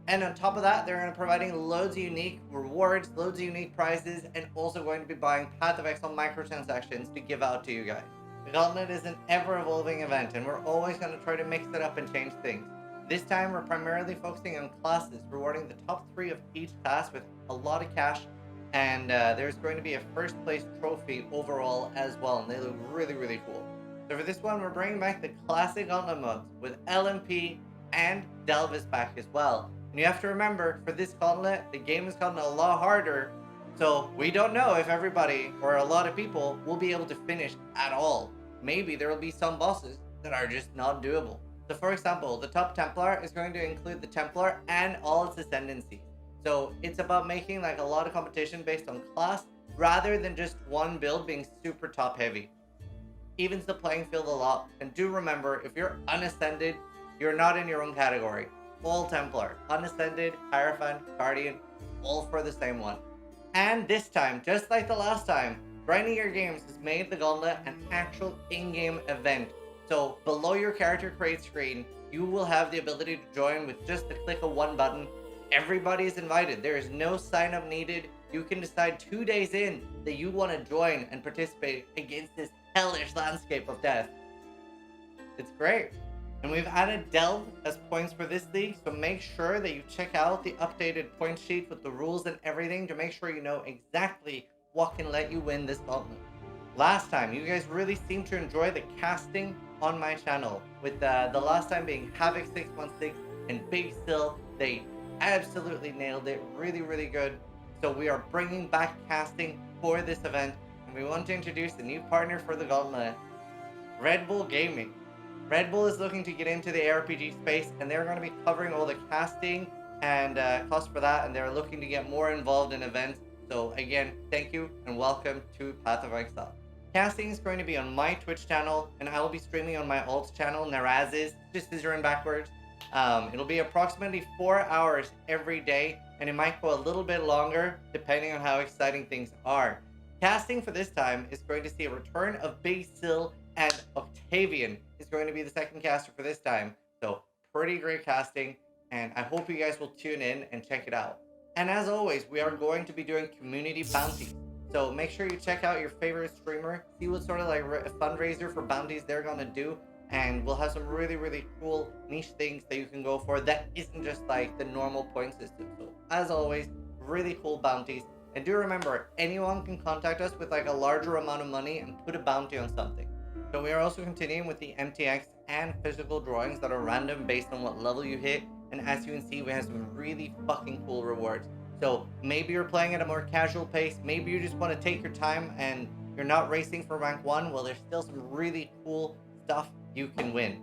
And on top of that, they're going to be providing loads of unique rewards, loads of unique prizes, and also going to be buying Path of Exile microtransactions to give out to you guys. The Gauntlet is an ever-evolving event, and we're always going to try to mix it up and change things. This time, we're primarily focusing on classes, rewarding the top 3 of each class with a lot of cash, and there's going to be a first place trophy overall as well, and they look really, really cool. So for this one, we're bringing back the classic Gauntlet modes with LMP and Delve is back as well. And you have to remember, for this Gauntlet, the game has gotten a lot harder, so we don't know if everybody or a lot of people will be able to finish at all. Maybe there will be some bosses that are just not doable. So for example, the top Templar is going to include the Templar and all its ascendancies. So it's about making like a lot of competition based on class rather than just one build being super top heavy. Evens the playing field a lot. And do remember, if you're unascended, you're not in your own category. All Templar, unascended, Hierophant, Guardian, all for the same one. And this time, just like the last time, Grinding Your Games has made the Gauntlet an actual in-game event. So below your character create screen, you will have the ability to join with just the click of one button. Everybody is invited. There is no sign up needed. You can decide 2 days in that you want to join and participate against this hellish landscape of death. It's great. And we've added Delve as points for this league, so make sure that you check out the updated point sheet with the rules and everything to make sure you know exactly what can let you win this gauntlet. Last time, you guys really seemed to enjoy the casting on my channel, with the last time being Havoc616 and BigSil. They absolutely nailed it, really, really good. So we are bringing back casting for this event, and we want to introduce a new partner for the gauntlet, Redbull Gaming. Redbull is looking to get into the ARPG space, and they're going to be covering all the casting and costs for that, and they're looking to get more involved in events. So again, thank you and welcome to Path of Exile. Casting is going to be on my Twitch channel, and I will be streaming on my alt channel, Naraz's, just Zizaran backwards. It'll be approximately 4 hours every day, and it might go a little bit longer depending on how exciting things are. Casting for this time is going to see a return of BigSil and Octavian is going to be the second caster for this time. So pretty great casting, and I hope you guys will tune in and check it out. And as always, we are going to be doing community bounties. So make sure you check out your favorite streamer, see what sort of like a fundraiser for bounties they're gonna do, and we'll have some really, really cool niche things that you can go for that isn't just like the normal point system. So as always, really cool bounties. And do remember, anyone can contact us with like a larger amount of money and put a bounty on something. So we are also continuing with the MTX and physical drawings that are random based on what level you hit. And as you can see, we have some really fucking cool rewards. So maybe you're playing at a more casual pace. Maybe you just want to take your time and you're not racing for rank 1. Well, there's still some really cool stuff you can win.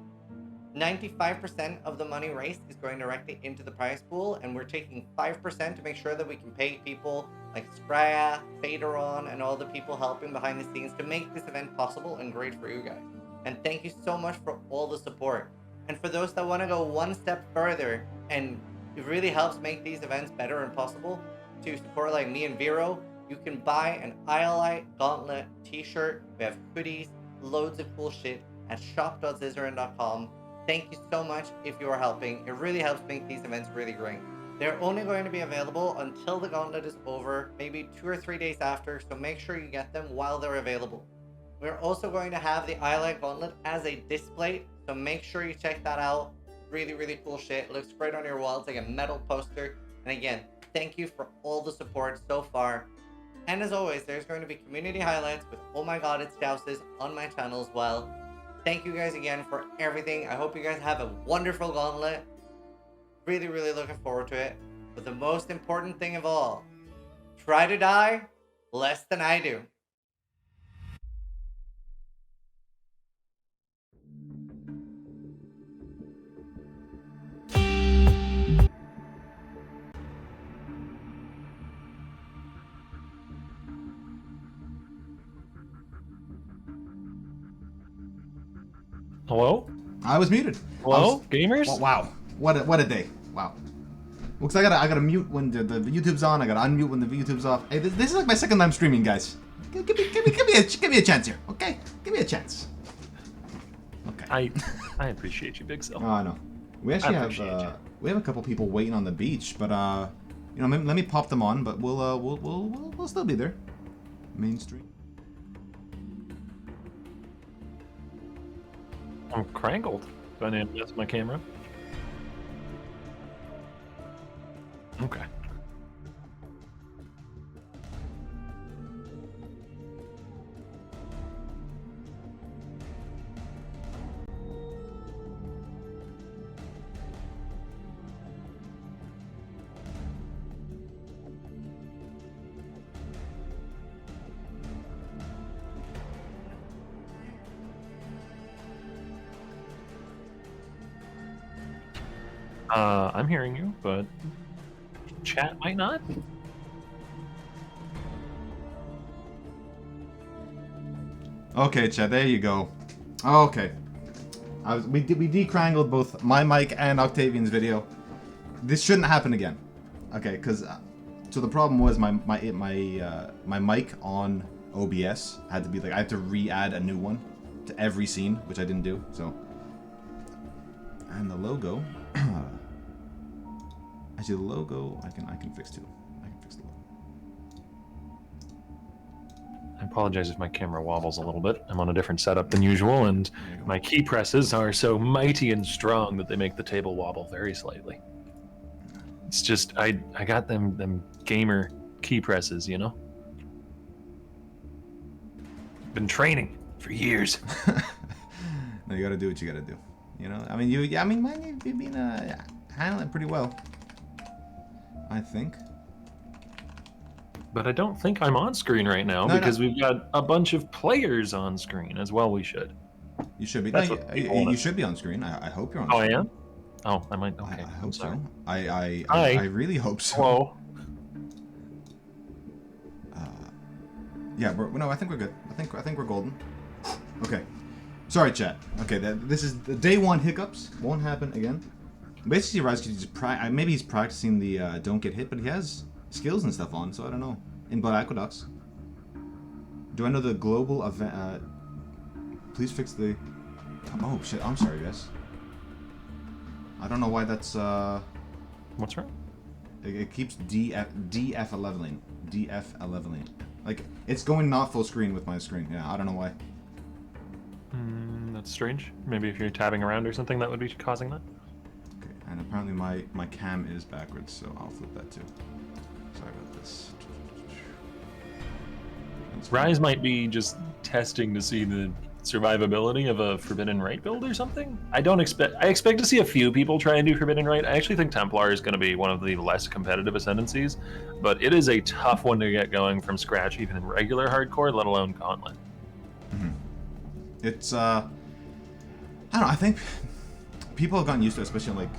95% of the money raised is going directly into the prize pool, and we're taking 5% to make sure that we can pay people like Spraya, Faderon, and all the people helping behind the scenes to make this event possible and great for you guys. And thank you so much for all the support. And for those that want to go one step further, and it really helps make these events better and possible, to support like me and Vero, you can buy an iolite Gauntlet t-shirt. We have hoodies, loads of cool shit at shop.zizaran.com. Thank you so much if you are helping. It really helps make these events really great. They're only going to be available until the gauntlet is over, maybe 2 or 3 days after, so make sure you get them while they're available. We're also going to have the iolite Gauntlet as a display, so make sure you check that out. really, really cool shit. It looks great on your wall. It's like a metal poster. And again, thank you for all the support so far. And as always, there's going to be community highlights with Oh My God, It's Jouses on my channel as well. Thank you guys again for everything. I hope you guys have a wonderful gauntlet. Really, really looking forward to it. But the most important thing of all, try to die less than I do. Hello? I was muted. Hello, gamers? Wow. What a day. Wow. Looks like I gotta mute when the YouTube's on. I gotta unmute when the YouTube's off. Hey, this is like my second time streaming, guys. Give me a chance here, okay? Give me a chance. Okay. I appreciate you, BigSil. Oh, I know. We actually have a couple people waiting on the beach, but you know, let me pop them on. But we'll still be there. Mainstream. I'm crankled. Do I need to adjust my camera? Okay. I'm hearing you, but chat might not. Okay, chat. There you go. Okay. We decrangled both my mic and Octavian's video. This shouldn't happen again. Okay, because so the problem was my mic on OBS had to be like I had to re-add a new one to every scene, which I didn't do. So, and the logo. Actually, the logo I can fix too. I can fix the logo. I apologize if my camera wobbles a little bit. I'm on a different setup than usual, and my key presses are so mighty and strong that they make the table wobble very slightly. It's just I got them gamer key presses, you know. Been training for years. No, you gotta do what you gotta do. You know, I mean, you've been handling it pretty well, I think. But I don't think I'm on screen right now because we've got a bunch of players on screen as well. We should. You should be. That's No, you should be on screen. I hope you're on screen. I am? Oh, I might. Okay. I hope sorry. so. I really hope so. Hello. Yeah, no, I think we're good. I think we're golden. Okay. Sorry, chat. Okay, this is the day one hiccups. Won't happen again. Basically, Rise could just maybe he's practicing the don't get hit, but he has skills and stuff on, so I don't know. In Blood Aqueducts. Do I know the global event? Please fix the. Oh shit! I'm sorry, guys. I don't know why that's. What's wrong? It keeps DF leveling. DF leveling. Like it's going not full screen with my screen. Yeah, I don't know why. That's strange. Maybe if you're tabbing around or something, that would be causing that. Okay, and apparently my cam is backwards, so I'll flip that too. Sorry about this. Rise might be just testing to see the survivability of a Forbidden Right build or something. I expect to see a few people try and do Forbidden Right. I actually think Templar is going to be one of the less competitive ascendancies, but it is a tough one to get going from scratch, even in regular hardcore, let alone Gauntlet. Mm-hmm. It's I don't know. I think people have gotten used to it, especially like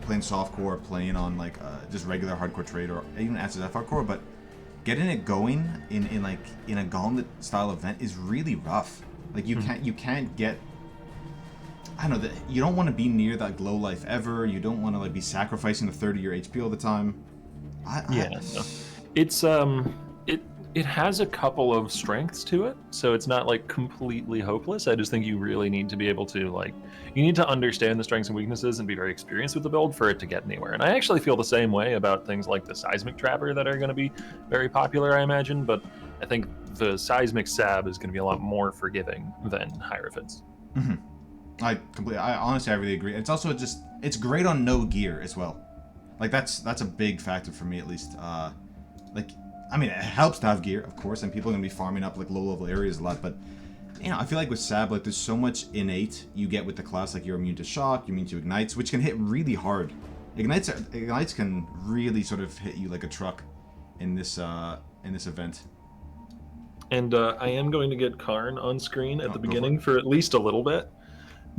playing softcore, playing on like just regular hardcore trade or even SSF hardcore, but getting it going in a Gauntlet style event is really rough. Like you can't get. I don't know that you don't want to be near that glow life ever. You don't want to like be sacrificing the 30-year HP all the time. No. It's it has a couple of strengths to it, so it's not like completely hopeless. I just think you really need to be able to you need to understand the strengths and weaknesses and be very experienced with the build for it to get anywhere. And I actually feel the same way about things like the Seismic Trapper that are going to be very popular, I imagine, but I think the Seismic Sab is going to be a lot more forgiving than Hierophants. Mm-hmm. I honestly, I really agree. It's also just, it's great on no gear as well. Like, that's a big factor for me, at least. Like, I mean, it helps to have gear, of course, and people are going to be farming up, like, low-level areas a lot, but, you know, I feel like with Sab, like, there's so much innate you get with the class, like, you're immune to shock, you're immune to ignites, which can hit really hard. Ignites can really sort of hit you like a truck in this event. And I am going to get Karn on screen at the beginning for at least a little bit,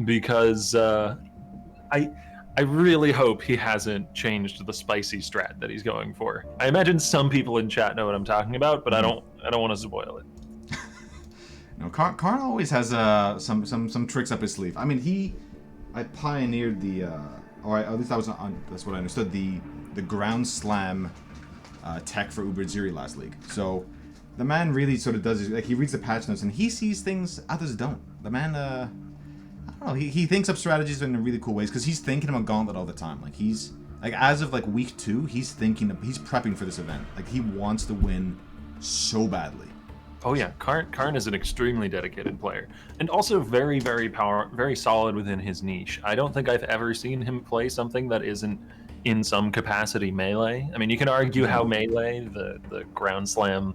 because I really hope he hasn't changed the spicy strat that he's going for. I imagine some people in chat know what I'm talking about, but I don't want to spoil it. No, Karn always has some tricks up his sleeve. I mean, I pioneered the, or at least that's what I understood, the ground slam tech for Uber Ziri last league. So the man really sort of does, like, he reads the patch notes and he sees things others don't. The man, I don't know, he thinks up strategies in really cool ways because he's thinking about Gauntlet all the time. Like, he's, like, as of like week 2, he's prepping for this event. Like, he wants to win so badly. Oh yeah, Karn is an extremely dedicated player, and also very, very solid within his niche. I don't think I've ever seen him play something that isn't in some capacity melee. I mean, you can argue how melee the ground slam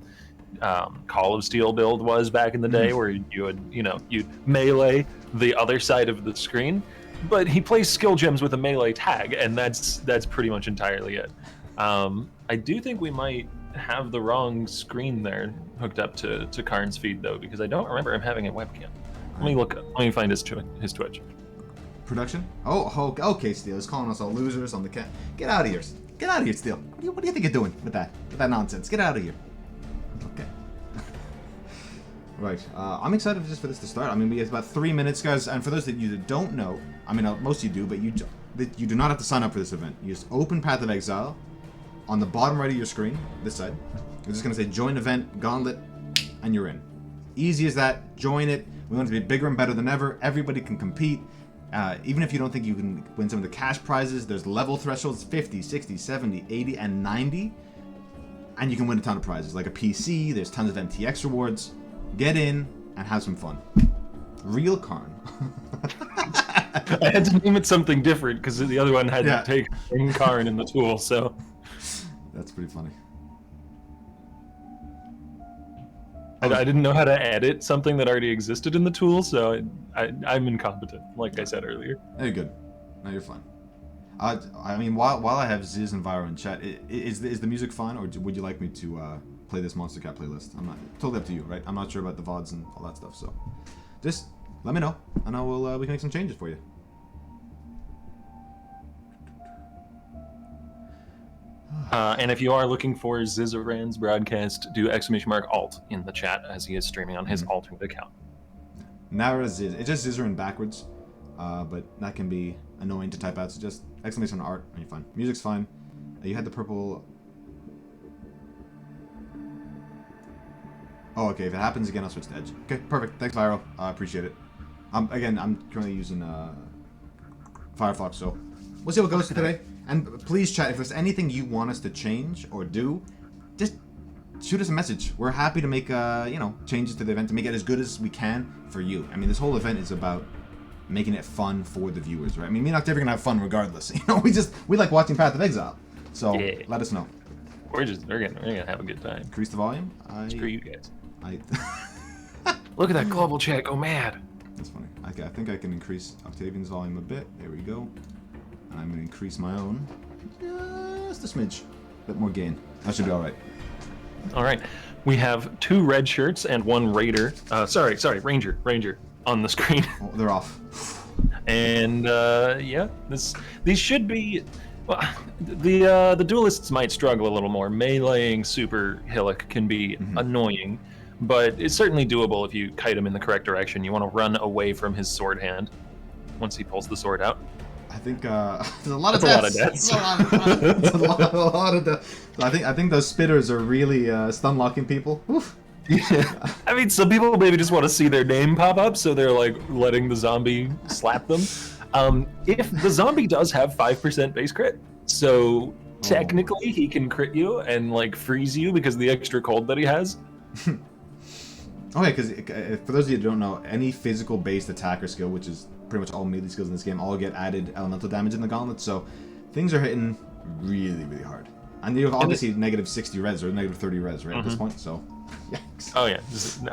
Call of Steel build was back in the day, where you'd melee the other side of the screen, but he plays skill gems with a melee tag, and that's pretty much entirely it. I do think we might have the wrong screen there hooked up to Karn's feed though, because I don't remember him having a webcam. Let me find his Twitch. Production? Oh, okay, Steel. He's calling us all losers on the cat. Get out of here. Get out of here, Steel. What do you think you're doing with that nonsense? Get out of here. Okay. Right. I'm excited just for this to start. I mean, we have about 3 minutes, guys. And for those of you that don't know, I mean, most of you do, but you do not have to sign up for this event. You just open Path of Exile on the bottom right of your screen, this side. You're just going to say join event, Gauntlet, and you're in. Easy as that. Join it. We want it to be bigger and better than ever. Everybody can compete. Even if you don't think you can win some of the cash prizes, there's level thresholds 50, 60, 70, 80, and 90. And you can win a ton of prizes, like a PC. There's tons of MTX rewards. Get in and have some fun. Real Karn. I had to name it something different because the other one had to take Karn in the tool, so. That's pretty funny. I didn't know how to edit something that already existed in the tool, so I'm incompetent, like I said earlier. You're good. No, you're fine. I mean, while I have Ziz and Viro in chat, is the music fine, or would you like me to play this Monster Cat playlist? I'm not totally up to you, right? I'm not sure about the VODs and all that stuff, so just let me know, and we can make some changes for you. And if you are looking for Zizaran's broadcast, do !alt in the chat as he is streaming on his alternate account. Nara Ziz. It's just Zizaran backwards, but that can be annoying to type out, so just !art and you're fine. Music's fine. You had the purple... Oh, okay. If it happens again, I'll switch to Edge. Okay, perfect. Thanks, Viro. I appreciate it. Again, I'm currently using Firefox, so we'll see what goes today. And please, chat, if there's anything you want us to change or do, just shoot us a message. We're happy to make, changes to the event to make it as good as we can for you. I mean, this whole event is about making it fun for the viewers, right? I mean, me and Octavian are gonna have fun regardless. We like watching Path of Exile. So let us know. We're gonna have a good time. Increase the volume. Screw you guys. Look at that global chat go mad. That's funny. Okay, I think I can increase Octavian's volume a bit. There we go. And I'm gonna increase my own just a smidge. A bit more gain. That should be all right. All right. We have 2 red shirts and 1 raider. Sorry, ranger on the screen. Oh, they're off. And these should be. Well, the duelists might struggle a little more. Meleeing Super Hillock can be annoying, but it's certainly doable if you kite him in the correct direction. You want to run away from his sword hand once he pulls the sword out. I think there's a lot of deaths. A lot of deaths. I think those spitters are really stun locking people. Oof. Yeah. I mean, some people maybe just want to see their name pop up, so they're like letting the zombie slap them. If the zombie does have 5% base crit, so technically he can crit you and like freeze you because of the extra cold that he has. Okay, because for those of you who don't know, any physical based attacker skill, which is pretty much all melee skills in this game all get added elemental damage in the gauntlet, so things are hitting really, really hard. And you have obviously negative 60 res or negative 30 res, right, at this point, so yikes. Oh yeah,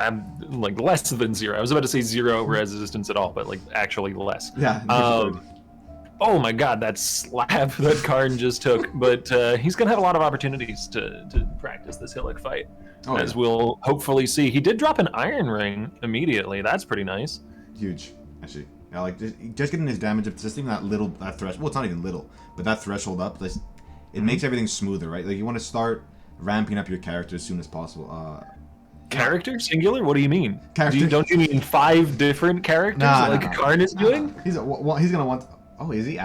I'm like less than 0. I was about to say 0 resistance at all, but like actually less. Yeah. Oh my god, that slap that Karn just took. But he's going to have a lot of opportunities to practice this Hillock fight, as we'll hopefully see. He did drop an Iron Ring immediately. That's pretty nice. Huge, actually. Yeah, like just getting his damage up, just even that threshold. Well, it's not even little, but that threshold up, it makes everything smoother, right? Like you want to start ramping up your character as soon as possible. Character singular? What do you mean? Character. Don't you mean 5 different characters like Karn is doing? He's gonna want. Oh, is he?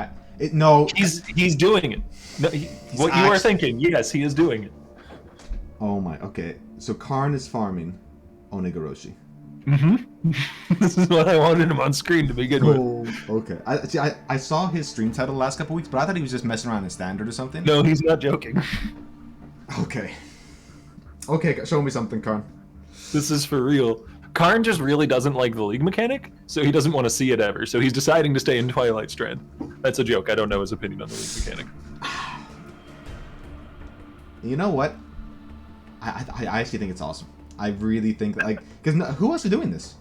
No. He's doing it. No, what you are thinking? Yes, he is doing it. Oh my. Okay, so Karn is farming Onigoroshi. This is what I wanted him on screen to begin with. Okay. I saw his stream title the last couple weeks, but I thought he was just messing around in standard or something. No, he's not joking. Okay. Okay, show me something, Karn. This is for real. Karn just really doesn't like the League mechanic, so he doesn't want to see it ever. So he's deciding to stay in Twilight Strand. That's a joke. I don't know his opinion on the League mechanic. You know what? I actually think it's awesome. I really think that, like, because who else is doing this?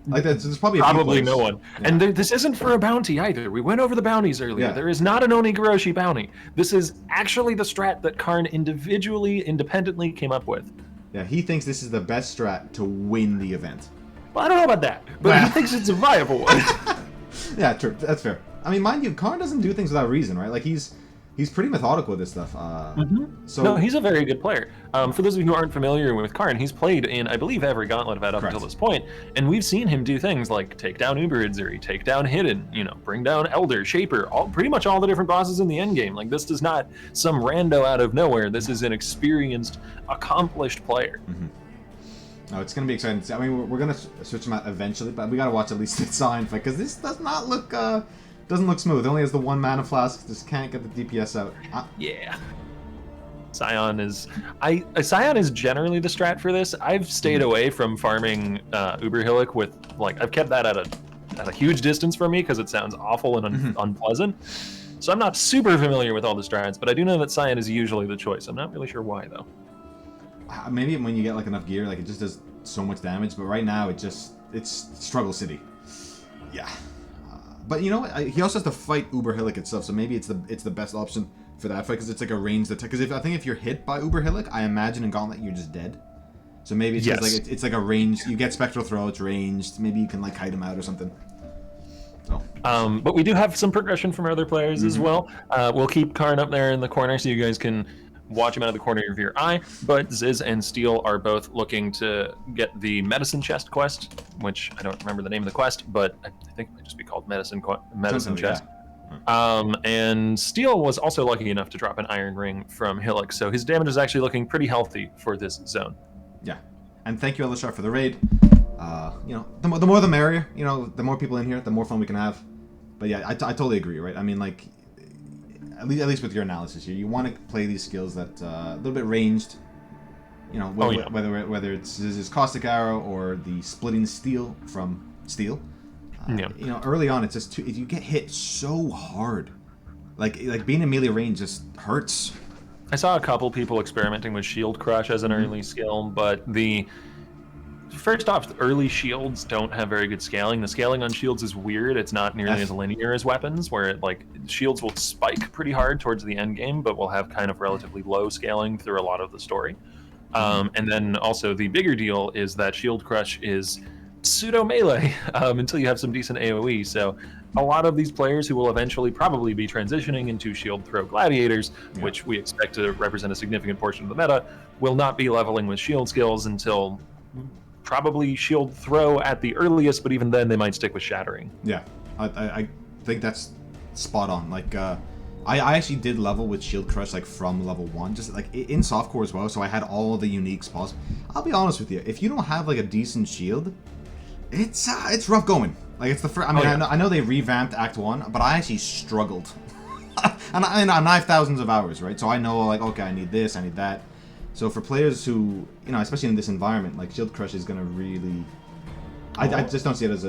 Like, there's probably no one. Yeah. And this isn't for a bounty either. We went over the bounties earlier. Yeah. There is not an Onigoroshi bounty. This is actually the strat that Karn independently came up with. Yeah, he thinks this is the best strat to win the event. Well, I don't know about that, but he thinks it's a viable one. Yeah, true. That's fair. I mean, mind you, Karn doesn't do things without reason, right? Like, he's pretty methodical with this stuff. So no, he's a very good player. For those of you who aren't familiar with Karn, he's played in, I believe, every Gauntlet event up until this point, and we've seen him do things like take down Uberizuri, take down Hidden, bring down Elder, Shaper, pretty much all the different bosses in the endgame. Like, this is not some rando out of nowhere. This is an experienced, accomplished player. Oh, it's going to be exciting. I mean, we're going to switch him out eventually, but we got to watch at least the sign fight, because this does not look... doesn't look smooth. It only has the 1 mana flask. Just can't get the DPS out. Yeah. Scion is... Scion is generally the strat for this. I've stayed away from farming Uberhillock with... Like, I've kept that at a huge distance from me because it sounds awful and unpleasant. So I'm not super familiar with all the strats, but I do know that Scion is usually the choice. I'm not really sure why, though. Maybe when you get, like, enough gear, like, it just does so much damage. But right now, it's Struggle City. Yeah. But you know what? He also has to fight Uberhillock itself, so maybe it's the best option for that fight because it's like a ranged attack. Because I think if you're hit by Uberhillock, I imagine in Gauntlet you're just dead. So maybe it's just like it's like a ranged. You get Spectral Throw, it's ranged. Maybe you can like kite him out or something. So. But we do have some progression from other players as well. We'll keep Karn up there in the corner so you guys can watch him out of the corner of your eye, but Ziz and Steel are both looking to get the Medicine Chest quest, which I don't remember the name of the quest, but I think it might just be called Medicine Chest. Yeah. And Steel was also lucky enough to drop an Iron Ring from Hillock, so his damage is actually looking pretty healthy for this zone. Yeah, and thank you, Elishar, for the raid. The more the merrier. The more people in here, the more fun we can have. But yeah, I totally agree, right? I mean, like, at least with your analysis here, you want to play these skills that a little bit ranged. Whether it's his Caustic Arrow or the Splitting Steel from Steel. Early on, it's just if you get hit so hard, like being in melee range just hurts. I saw a couple people experimenting with Shield Crush as an early skill, but first off, early shields don't have very good scaling. The scaling on shields is weird. It's not nearly as linear as weapons, where shields will spike pretty hard towards the end game, but will have kind of relatively low scaling through a lot of the story. And then also the bigger deal is that Shield Crush is pseudo melee until you have some decent AoE. So a lot of these players who will eventually probably be transitioning into Shield Throw Gladiators, which we expect to represent a significant portion of the meta, will not be leveling with shield skills until probably Shield Throw at the earliest, but even then they might stick with Shattering. Yeah, I think that's spot on. Like, I actually did level with Shield Crush from level 1, just like in softcore as well, so I had all the unique spots. I'll be honest with you, if you don't have like a decent shield, it's rough going. Like, it's the first. I mean, I know they revamped Act 1, but I actually struggled. and I have thousands of hours, right? So I know, like, okay, I need this, I need that. So for players who, especially in this environment, like, Shield Crush is going to really I just don't see it as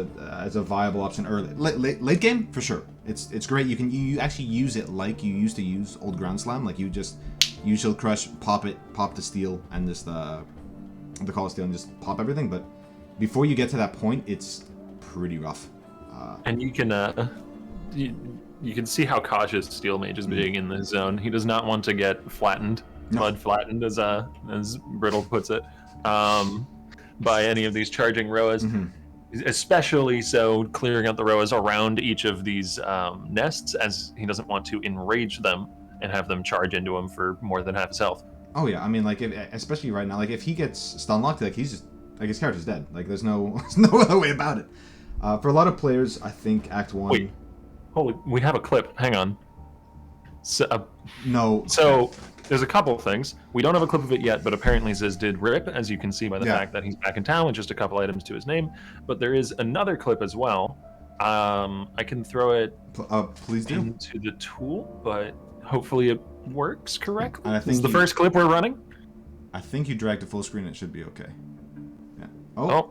a viable option early. Late game for sure. It's great. You actually use it like you used to use old Ground Slam. Like you just use Shield Crush, pop the steel, and just the Call of Steel, and just pop everything. But before you get to that point, it's pretty rough. And you can you can see how cautious Steel Mage is being in this zone. He does not want to get flattened, mud flattened, as Brittle puts it, by any of these charging Roas. Especially so clearing out the Roas around each of these nests, as he doesn't want to enrage them and have them charge into him for more than half his health. Oh yeah, I mean, like, especially right now, like, if he gets stun locked, like, he's just, like, his character's dead. Like, there's no other way about it. For a lot of players, I think Act 1... Wait. Holy, we have a clip. Hang on. So, no. So, there's a couple of things. We don't have a clip of it yet, but apparently Ziz did rip, as you can see by the fact that he's back in town with just a couple items to his name. But there is another clip as well. I can throw it please do. into the tool, but hopefully it works correctly. And I think this is the first clip we're running. I think you dragged to full screen. It should be okay. Yeah.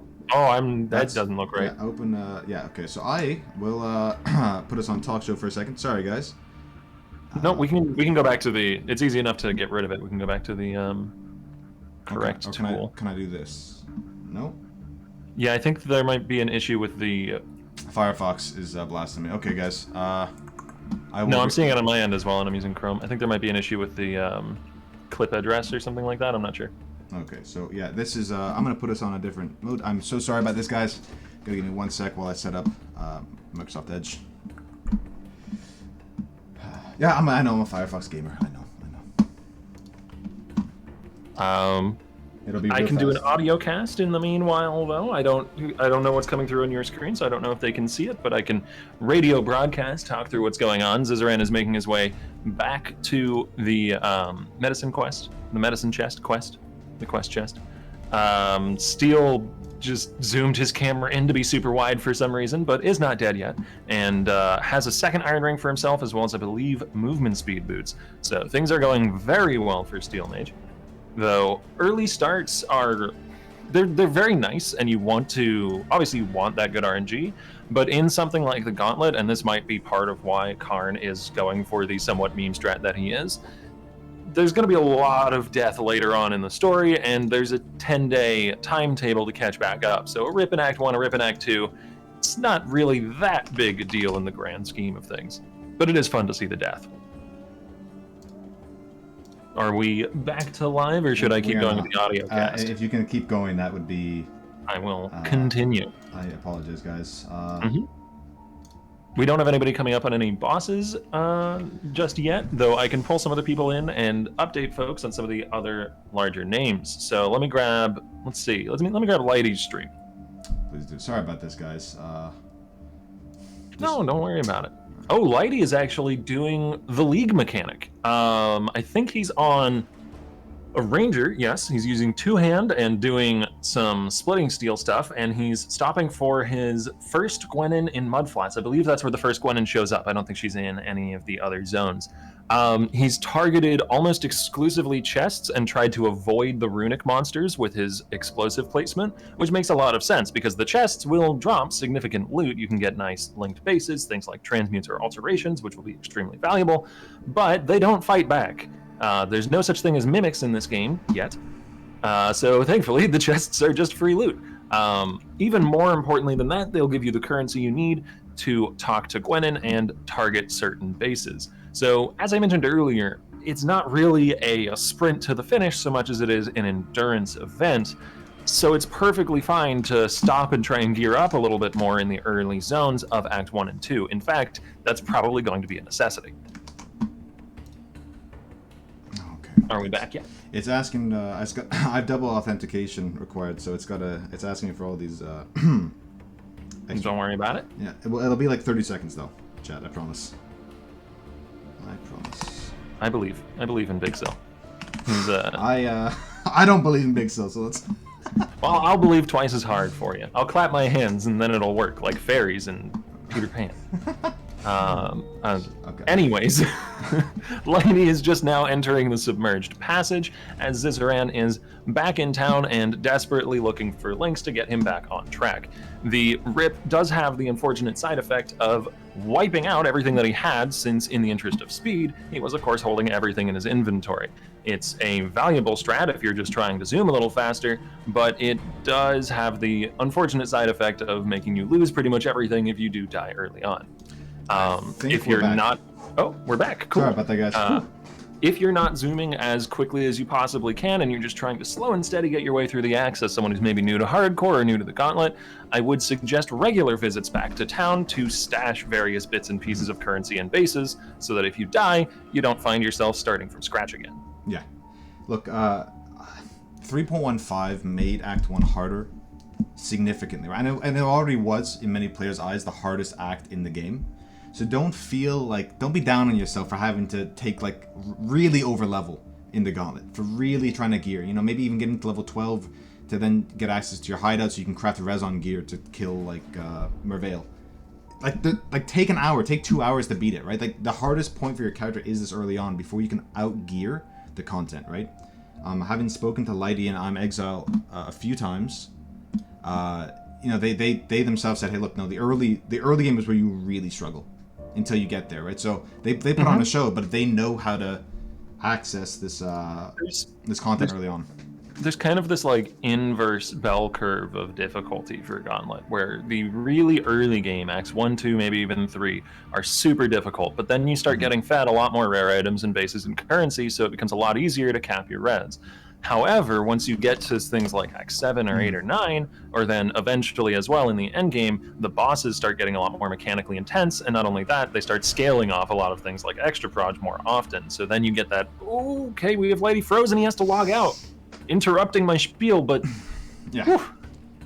That doesn't look right. Yeah, open. Yeah. Okay. So I will put us on talk show for a second. Sorry, guys. No, we can go back to the. It's easy enough to get rid of it. We can go back to the correct tool. Can I do this? No. Yeah, I think there might be an issue with the. Firefox is blasting me. Okay, guys. I'm seeing it on my end as well, and I'm using Chrome. I think there might be an issue with the clip address or something like that. I'm not sure. Okay, so yeah, this is. I'm gonna put us on a different mode. I'm so sorry about this, guys. Gotta give me 1 sec while I set up Microsoft Edge. Yeah, I know I'm a Firefox gamer. I know. It'll be. I can do an audio cast in the meanwhile, though. I don't know what's coming through on your screen, so I don't know if they can see it. But I can radio broadcast, talk through what's going on. Zizaran is making his way back to the medicine quest, the medicine chest quest, the quest chest. Steel just zoomed his camera in to be super wide for some reason, but is not dead yet, and has a second iron ring for himself, as well as, I believe, movement speed boots. So things are going very well for Steel Mage. Though early starts are they're very nice, and you want that good RNG, but in something like the Gauntlet, and this might be part of why Karn is going for the somewhat meme strat that he is, there's going to be a lot of death later on in the story, and there's a 10-day timetable to catch back up. So a rip in Act 1, a rip in Act 2, it's not really that big a deal in the grand scheme of things, but it is fun to see the death. Are we back to live, or should I keep going with the audio cast? If you can keep going, that would be... I will continue. I apologize, guys. We don't have anybody coming up on any bosses just yet, though I can pull some other people in and update folks on some of the other larger names. So let me grab... Let's see. Let me grab Lighty's stream. Please do. Sorry about this, guys. No, don't worry about it. Oh, Lighty is actually doing the League mechanic. I think he's on a Ranger, yes. He's using two-hand and doing some splitting steel stuff, and he's stopping for his first Gwenin in Mudflats. I believe that's where the first Gwenin shows up. I don't think she's in any of the other zones. He's targeted almost exclusively chests and tried to avoid the runic monsters with his explosive placement, which makes a lot of sense because the chests will drop significant loot. You can get nice linked bases, things like transmutes or alterations, which will be extremely valuable, but they don't fight back. There's no such thing as mimics in this game yet, so thankfully the chests are just free loot. Even more importantly than that, they'll give you the currency you need to talk to Gwenin and target certain bases. So, as I mentioned earlier, it's not really a sprint to the finish so much as it is an endurance event, so it's perfectly fine to stop and try and gear up a little bit more in the early zones of Act 1 and 2. In fact, that's probably going to be a necessity. Okay. Are we back yet? It's asking, I have double authentication required, so it's asking for all these, Don't worry about it. Yeah, it'll be like 30 seconds though, chat, I promise. I promise. I believe in BigSil. I don't believe in BigSil, so let's... Well, I'll believe twice as hard for you. I'll clap my hands and then it'll work, like fairies and Peter Pan. Okay. Anyways, Lighty is just now entering the submerged passage as Zizaran is back in town and desperately looking for links to get him back on track. The rip does have the unfortunate side effect of wiping out everything that he had, since in the interest of speed, he was of course holding everything in his inventory. It's a valuable strat if you're just trying to zoom a little faster, but it does have the unfortunate side effect of making you lose pretty much everything if you do die early on. If you're not... Oh, we're back. Cool. Sorry about that, guys. If you're not zooming as quickly as you possibly can and you're just trying to slow and steady get your way through the acts as someone who's maybe new to hardcore or new to the gauntlet, I would suggest regular visits back to town to stash various bits and pieces of currency and bases so that if you die, you don't find yourself starting from scratch again. Yeah. Look, 3.15 made Act 1 harder significantly. And it already was, in many players' eyes, the hardest act in the game. So don't be down on yourself for having to take really over level in the gauntlet, for really trying to gear, maybe even getting to level 12 to then get access to your hideout so you can craft a res on gear to kill Merveil. Take an hour, take 2 hours to beat it, right? The hardest point for your character is this early on before you can out gear the content, right? Having spoken to Lighty and I'm Exile a few times, they themselves said, hey, look, no, the early game is where you really struggle until you get there, right? So they put on a show, but they know how to access this content early on. There's kind of this inverse bell curve of difficulty for Gauntlet, where the really early game, acts 1, 2, maybe even 3, are super difficult, but then you start getting fed a lot more rare items and bases and currency, so it becomes a lot easier to cap your res. However, once you get to things like Act 7 or 8 or 9, or then eventually as well in the end game, the bosses start getting a lot more mechanically intense, and not only that, they start scaling off a lot of things like extra proj more often. So then you get that, okay, we have Lighty frozen, he has to log out, interrupting my spiel, but yeah,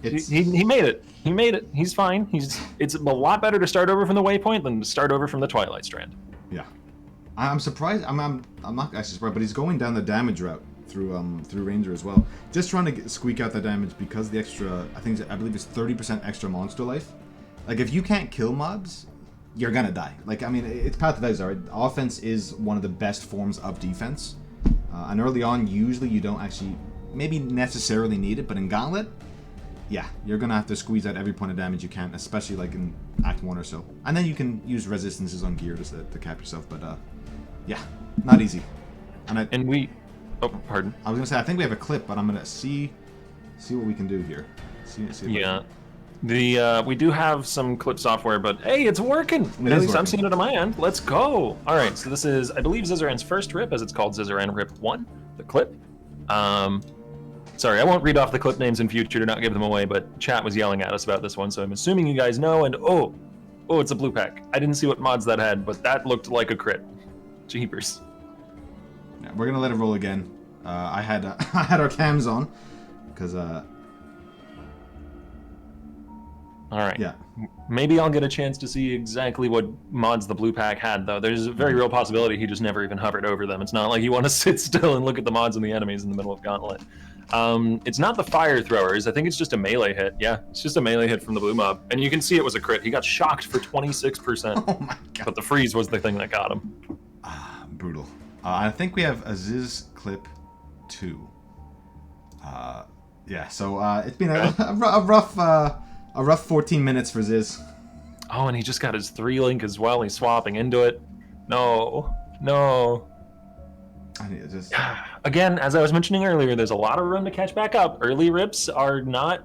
he made it. He made it. He's fine. It's a lot better to start over from the waypoint than to start over from the Twilight Strand. Yeah, I'm surprised. I'm not actually surprised, but he's going down the damage route through Ranger as well, just trying to squeak out that damage because the extra, I believe it's 30% extra monster life. If you can't kill mobs, you're gonna die. It's Path of Exile, right? Offense is one of the best forms of defense, and early on, usually you don't actually maybe necessarily need it, but in Gauntlet, yeah, you're gonna have to squeeze out every point of damage you can, especially in Act 1 or so, and then you can use resistances on gear to cap yourself. But yeah, not easy. Oh, pardon. I was gonna say I think we have a clip, but I'm gonna see what we can do here. Yeah, we do have some clip software, but hey, it's working. At least I'm seeing it on my end. Let's go. All right, so this is, I believe, Zizaran's first rip, as it's called, Zizaran Rip 1, the clip. Sorry, I won't read off the clip names in future to not give them away, but chat was yelling at us about this one, so I'm assuming you guys know. And oh, it's a blue pack. I didn't see what mods that had, but that looked like a crit. Jeepers. Yeah, we're gonna let it roll again. I had our cams on because all right. Yeah. Maybe I'll get a chance to see exactly what mods the blue pack had, though. There's a very real possibility he just never even hovered over them. It's not like you want to sit still and look at the mods and the enemies in the middle of Gauntlet. It's not the fire throwers. I think it's just a melee hit. Yeah, it's just a melee hit from the blue mob. And you can see it was a crit. He got shocked for 26%. Oh my god. But the freeze was the thing that got him. Brutal. I think we have a Ziz clip 2. Yeah, so it's been a rough 14 minutes for Ziz. Oh, and he just got his 3 link as well. He's swapping into it. No. I need to just... Again, as I was mentioning earlier, there's a lot of room to catch back up. Early rips are not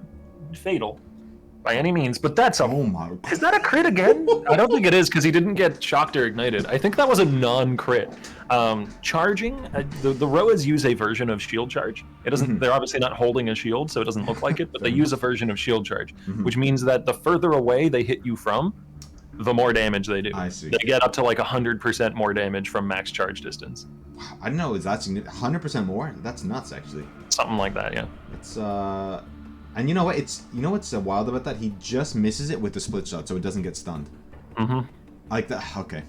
fatal by any means, but that's a... Oh my god. Is that a crit again? I don't think it is, because he didn't get shocked or ignited. I think that was a non-crit. Charging, the Roas use a version of shield charge. It doesn't. They're obviously not holding a shield, so it doesn't look like it, but they use a version of shield charge, which means that the further away they hit you from, the more damage they do. I see. They get up to 100% more damage from max charge distance. Wow, I didn't know it's that 100% more. That's nuts, actually. Something like that, yeah. It's and you know what? What's wild about that? He just misses it with the split shot, so it doesn't get stunned. Like that. Okay.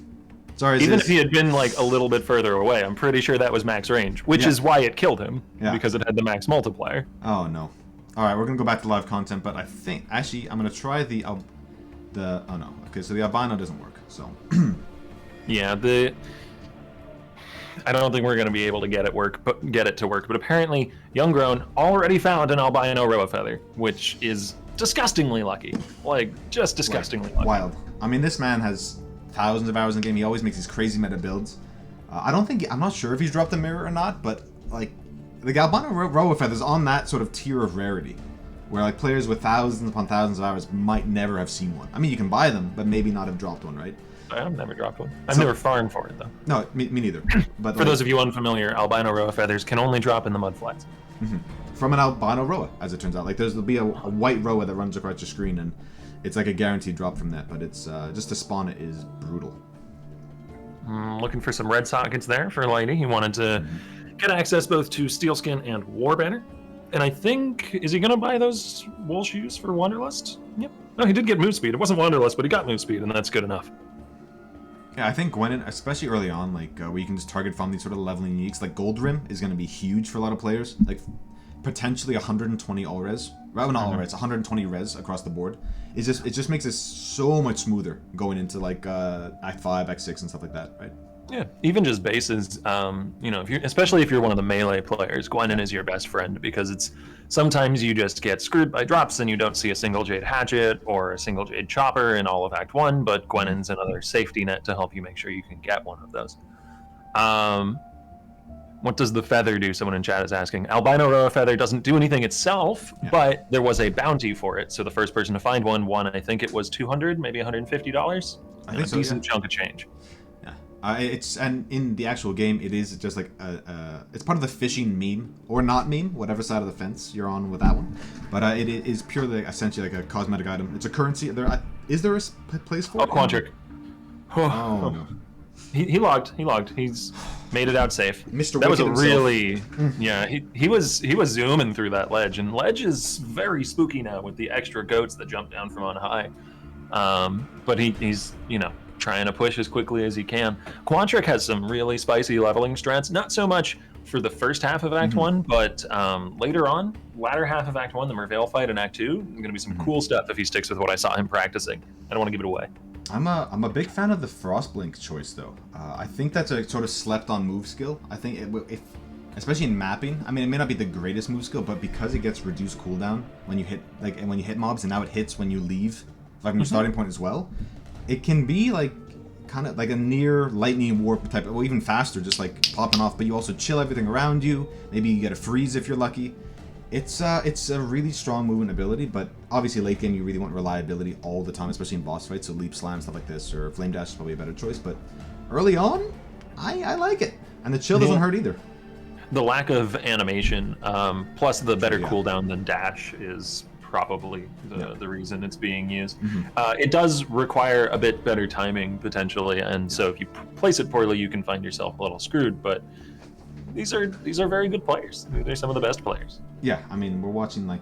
Sorry. Even if he had been a little bit further away, I'm pretty sure that was max range, which is why it killed him, because it had the max multiplier. Oh no. All right, we're gonna go back to live content, but I think actually I'm gonna try the oh no. Okay, so the albino doesn't work. So. Yeah, I don't think we're going to be able to get it to work. But apparently, Young Grown already found an albino roa feather, which is disgustingly lucky. Like, just disgustingly lucky. Wild. I mean, this man has thousands of hours in the game. He always makes these crazy meta builds. I'm not sure if he's dropped a mirror or not, but like the albino roa feathers on that sort of tier of rarity, where like players with thousands upon thousands of hours might never have seen one. I mean, you can buy them, but maybe not have dropped one, right? I've never dropped one. I've never farmed for it, though. No, me neither. But for those of you unfamiliar, albino roa feathers can only drop in the mudflats. Mm-hmm. From an albino roa, as it turns out. Like, there'll be a white roa that runs across your screen, and it's like a guaranteed drop from that, but it's just to spawn it is brutal. Looking for some red sockets there for Lighty. He wanted to get access both to Steelskin and Warbanner. And I think, is he going to buy those wool shoes for Wanderlust? Yep. No, he did get move speed. It wasn't Wanderlust, but he got move speed, and that's good enough. Yeah, I think Gwenin, especially early on, like where you can just target from these sort of leveling uniques, like Gold Rim is going to be huge for a lot of players. Like potentially 120 all res, well, not all res, 120 res across the board. It just makes it so much smoother going into like Act 5, Act 6, and stuff like that, right? Yeah, even just bases, especially if you're one of the melee players, Gwenin is your best friend, because sometimes you just get screwed by drops and you don't see a single Jade Hatchet or a single Jade Chopper in all of Act 1, but Gwenin's another safety net to help you make sure you can get one of those. What does the feather do? Someone in chat is asking. Albino roa feather doesn't do anything itself, but there was a bounty for it, so the first person to find one won, I think it was $200, maybe $150. I think a decent chunk of change. And in the actual game, it is just like it's part of the fishing meme or not meme, whatever side of the fence you're on with that one. But it is purely essentially like a cosmetic item. It's a currency. Is there a place for it? Quantric. Oh no. He logged. He's made it out safe. Mr. That was a himself. really he was zooming through that ledge, and ledge is very spooky now with the extra goats that jump down from on high. But he's trying to push as quickly as he can. Quantric has some really spicy leveling strats, not so much for the first half of Act 1, but later on, latter half of Act 1, the Merveil fight in Act 2, going to be some cool stuff if he sticks with what I saw him practicing. I don't want to give it away. I'm a big fan of the Frostblink choice, though. I think that's a sort of slept-on move skill. I think if especially in mapping, I mean, it may not be the greatest move skill, but because it gets reduced cooldown when you hit mobs, and now it hits when you leave, like from your starting point as well, it can be like kind of like a near lightning warp type, or even faster, just like popping off. But you also chill everything around you. Maybe you get a freeze if you're lucky. It's a really strong movement ability, but obviously late game you really want reliability all the time, especially in boss fights. So leap slam, stuff like this, or flame dash is probably a better choice. But early on, I like it, and the chill doesn't hurt either. The lack of animation, plus the better cooldown than dash, is probably the reason it's being used. It does require a bit better timing potentially, and so if you place it poorly, you can find yourself a little screwed. But these are very good players. They're some of the best players. Yeah, I mean, we're watching like,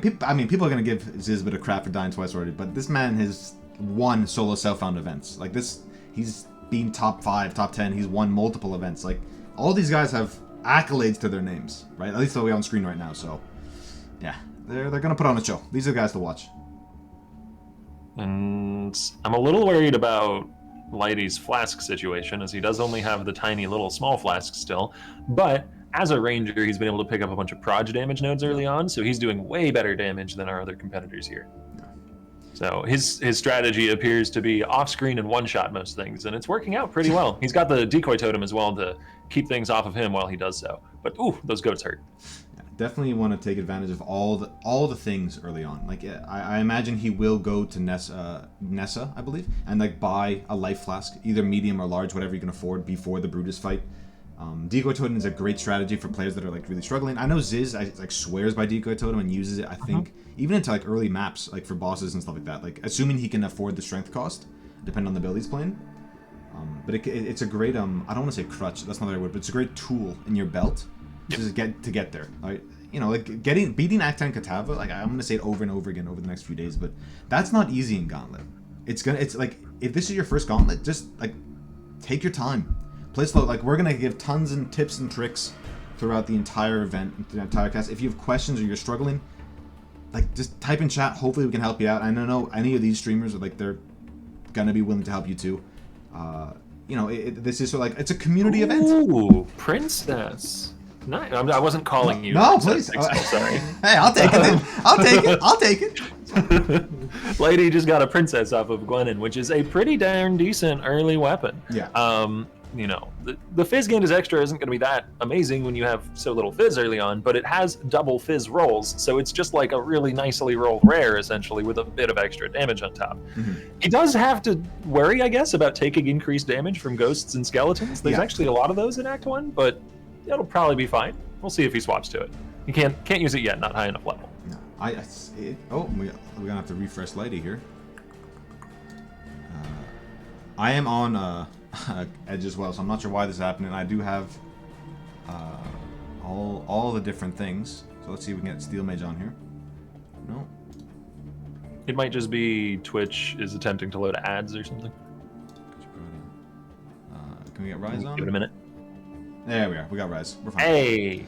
people are gonna give Ziz a bit of crap for dying twice already, but this man has won solo self-found events. Like this, he's been top 5, top 10. He's won multiple events. Like all these guys have accolades to their names, right? At least the way on screen right now. So, yeah. They're gonna put on a show. These are the guys to watch. And I'm a little worried about Lighty's flask situation, as he does only have the tiny little small flask still. But as a ranger, he's been able to pick up a bunch of proj damage nodes early on, so he's doing way better damage than our other competitors here. So his strategy appears to be off-screen and one-shot most things, and it's working out pretty well. He's got the decoy totem as well to keep things off of him while he does so. But ooh, those goats hurt. Definitely want to take advantage of all the things early on. Like I imagine he will go to Nessa, I believe, and like buy a life flask, either medium or large, whatever you can afford, before the Brutus fight. Decoy totem is a great strategy for players that are like really struggling. I know Ziz like swears by decoy totem and uses it. I think even into like early maps, like for bosses and stuff like that. Like assuming he can afford the strength cost, depending on the build he's playing. But it's a great I don't want to say crutch. That's not the right word, but it's a great tool in your belt. Just get there, right? Like beating Act 10 Katava, like I'm gonna say it over and over again over the next few days, but that's not easy in Gauntlet. It's like if this is your first Gauntlet, just like take your time, play slow. Like we're gonna give tons and tips and tricks throughout the entire event, the entire cast. If you have questions or you're struggling, like just type in chat. Hopefully we can help you out. I don't know any of these streamers are like they're gonna be willing to help you too. You know, this is sort of like, it's a community event. Ooh, princess. Nice. I wasn't calling you. No, princess, please. BigSil, sorry. Hey, I'll take it. Then. I'll take it. Lady just got a princess off of Glennon, which is a pretty darn decent early weapon. Yeah. You know, the fizz gained as extra isn't going to be that amazing when you have so little fizz early on, but it has double fizz rolls, so it's just like a really nicely rolled rare, essentially, with a bit of extra damage on top. He does have to worry, I guess, about taking increased damage from ghosts and skeletons. There's actually a lot of those in Act 1, but it'll probably be fine. We'll see if he swaps to it. He can't use it yet, not high enough level. No, we're gonna have to refresh Lady here. I am on Edge as well, so I'm not sure why this is happening. I do have all the different things. So let's see if we can get Steel Mage on here. No. It might just be Twitch is attempting to load ads or something. Can we get Rise on? Give it a minute. There we are. We got Rise. We're fine. Hey,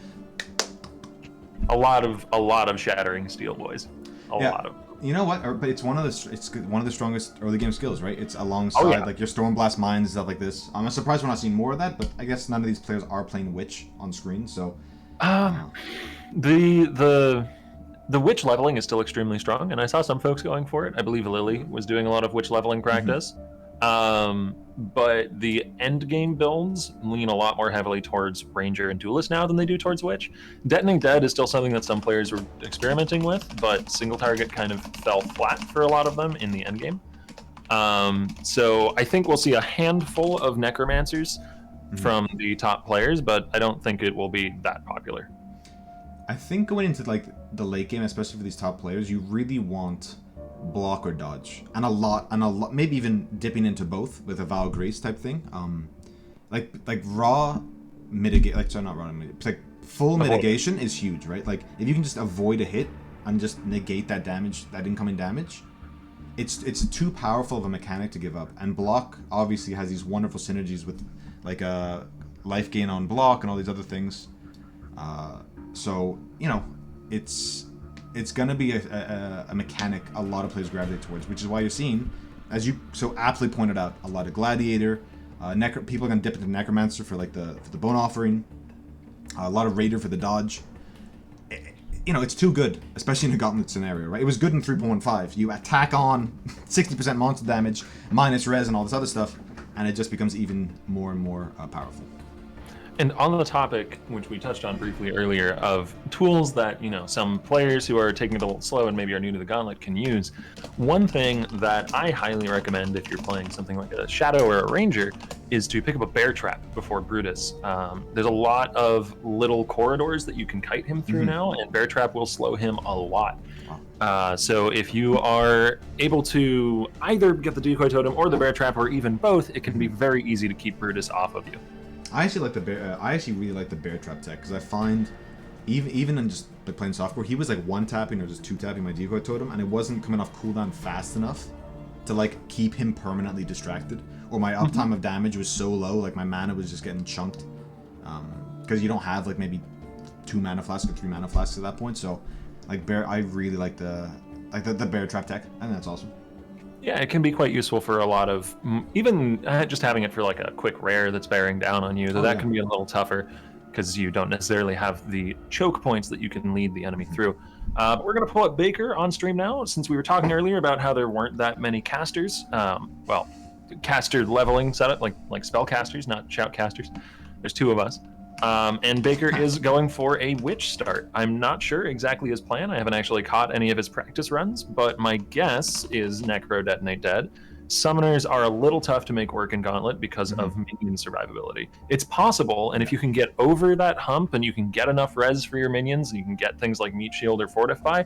a lot of shattering steel, boys. A lot of. You know what? But it's one of the strongest early game skills, right? It's alongside like your Stormblast mines and stuff like this. I'm surprised we're not seeing more of that, but I guess none of these players are playing Witch on screen, so. The Witch leveling is still extremely strong, and I saw some folks going for it. I believe Lily was doing a lot of Witch leveling practice. But the end game builds lean a lot more heavily towards Ranger and Duelist now than they do towards Witch. Detonate Dead is still something that some players were experimenting with, but single target kind of fell flat for a lot of them in the end game. So I think we'll see a handful of Necromancers from the top players, but I don't think it will be that popular. I think going into like the late game, especially for these top players, you really want block or dodge, and a lot, maybe even dipping into both with a Vow of Grace type thing. Like raw mitigate, like sorry, not raw mitigate, like full mitigation is huge, right? Like if you can just avoid a hit and just negate that damage, that incoming damage, it's too powerful of a mechanic to give up. And block obviously has these wonderful synergies with like a life gain on block and all these other things. So you know, it's going to be a mechanic a lot of players gravitate towards, which is why you're seeing, as you so aptly pointed out, a lot of Gladiator, people are going to dip into Necromancer for like the Bone Offering, a lot of Raider for the dodge. You know, it's too good, especially in a Gauntlet scenario, right? It was good in 3.15. You attack on 60% monster damage, minus res and all this other stuff, and it just becomes even more and more powerful. And on the topic, which we touched on briefly earlier, of tools that, you know, some players who are taking it a little slow and maybe are new to the Gauntlet can use, one thing that I highly recommend if you're playing something like a Shadow or a Ranger is to pick up a Bear Trap before Brutus. There's a lot of little corridors that you can kite him through now, and Bear Trap will slow him a lot. So if you are able to either get the Decoy Totem or the Bear Trap, or even both, it can be very easy to keep Brutus off of you. I actually really like the Bear Trap tech, because I find even in just like playing software, he was like one tapping or just two tapping my Decoy Totem, and it wasn't coming off cooldown fast enough to like keep him permanently distracted, or my uptime of damage was so low, like my mana was just getting chunked, because you don't have like maybe 2 mana flasks or 3 mana flasks at that point. So like I really like the Bear Trap tech, and that's awesome. Yeah, it can be quite useful for a lot of, even just having it for like a quick rare that's bearing down on you, that can be a little tougher because you don't necessarily have the choke points that you can lead the enemy through. But we're going to pull up Baker on stream now, since we were talking earlier about how there weren't that many casters. Well, caster leveling setup, like spellcasters, not shoutcasters. There's 2 of us. And Baker is going for a Witch start. I'm not sure exactly his plan. I haven't actually caught any of his practice runs, but my guess is Necro Detonate Dead. Summoners are a little tough to make work in Gauntlet because of minion survivability. It's possible, and if you can get over that hump and you can get enough res for your minions, and you can get things like Meat Shield or Fortify,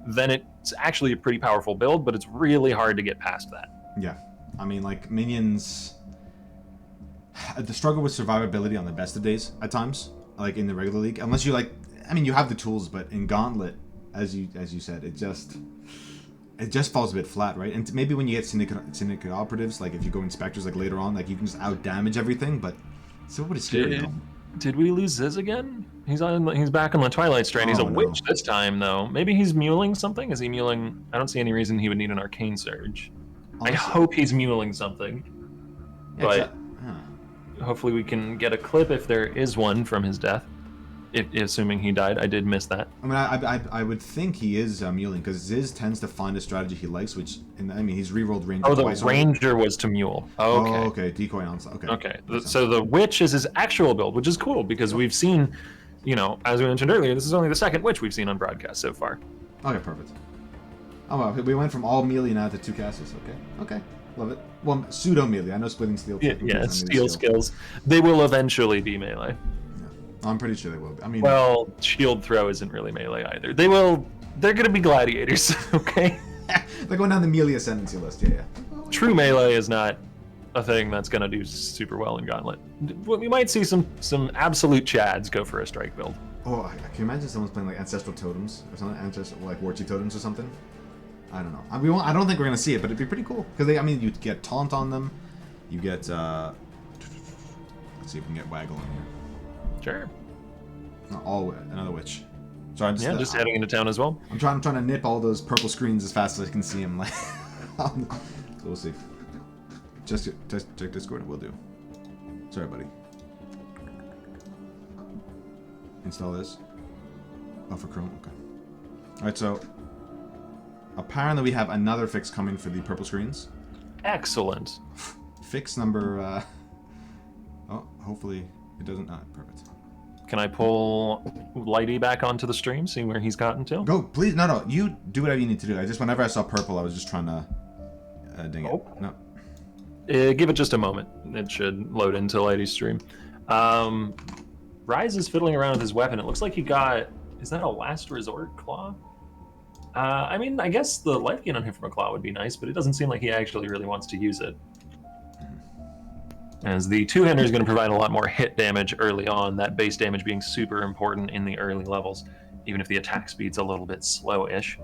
then it's actually a pretty powerful build, but it's really hard to get past that. Yeah. I mean, like, minions... The struggle with survivability on the best of days at times, like in the regular league, unless you like, I mean, you have the tools, but in Gauntlet, as you said, it just falls a bit flat, right? And maybe when you get syndicate operatives, like if you go inspectors like later on, like you can just out damage everything, but it's what is scary. Did we lose Ziz again? He's back on the Twilight Strain. He's a witch this time though. Maybe he's muling something. Is he muling? I don't see any reason he would need an Arcane Surge. I hope he's muling something. Yeah, But hopefully we can get a clip if there is one from his death. Assuming he died. I did miss that. I mean, I would think he is muling, because Ziz tends to find a strategy he likes, which, I mean, he's rerolled Ranger twice. The Ranger was to mule. Oh, okay. Oh, okay. Decoy onslaught. Okay. Okay. So the Witch is his actual build, which is cool, because we've seen, as we mentioned earlier, this is only the second Witch we've seen on broadcast so far. Okay, perfect. Oh, well, we went from all melee now to 2 casters. Okay. Love it. Well, pseudo melee. I know splitting steel. Yeah, steel skills. They will eventually be melee. I'm pretty sure they will be. I mean, well, shield throw isn't really melee either. They're gonna be gladiators, okay? They're going down the melee ascendancy list, yeah. True melee is not a thing that's gonna do super well in Gauntlet. We might see some absolute chads go for a strike build. Oh, can you imagine someone's playing like ancestral totems or something? Like warchi totems or something? I don't know. I don't think we're gonna see it, but it'd be pretty cool. Because you get taunt on them. You get let's see if we can get waggle in here. Sure. Another witch. So I'm just heading into town as well. I'm trying to nip all those purple screens as fast as I can see them. Like, so we'll see. Just check Discord. We'll do. Sorry, buddy. Install this. Oh, for Chrome. Okay. All right. So apparently we have another fix coming for the purple screens. Excellent. Fix number. Oh, hopefully it doesn't. Perfect. Can I pull Lighty back onto the stream, see where he's gotten to? Go, please. No. You do whatever you need to do. Whenever I saw purple, I was just trying to ding it. No. Give it just a moment. It should load into Lighty's stream. Rise is fiddling around with his weapon. It looks like he got... Is that a last resort claw? I mean, I guess the life gain on him from a claw would be nice, but it doesn't seem like he actually really wants to use it. As the two-hander is going to provide a lot more hit damage early on, that base damage being super important in the early levels, even if the attack speed's a little bit slow-ish.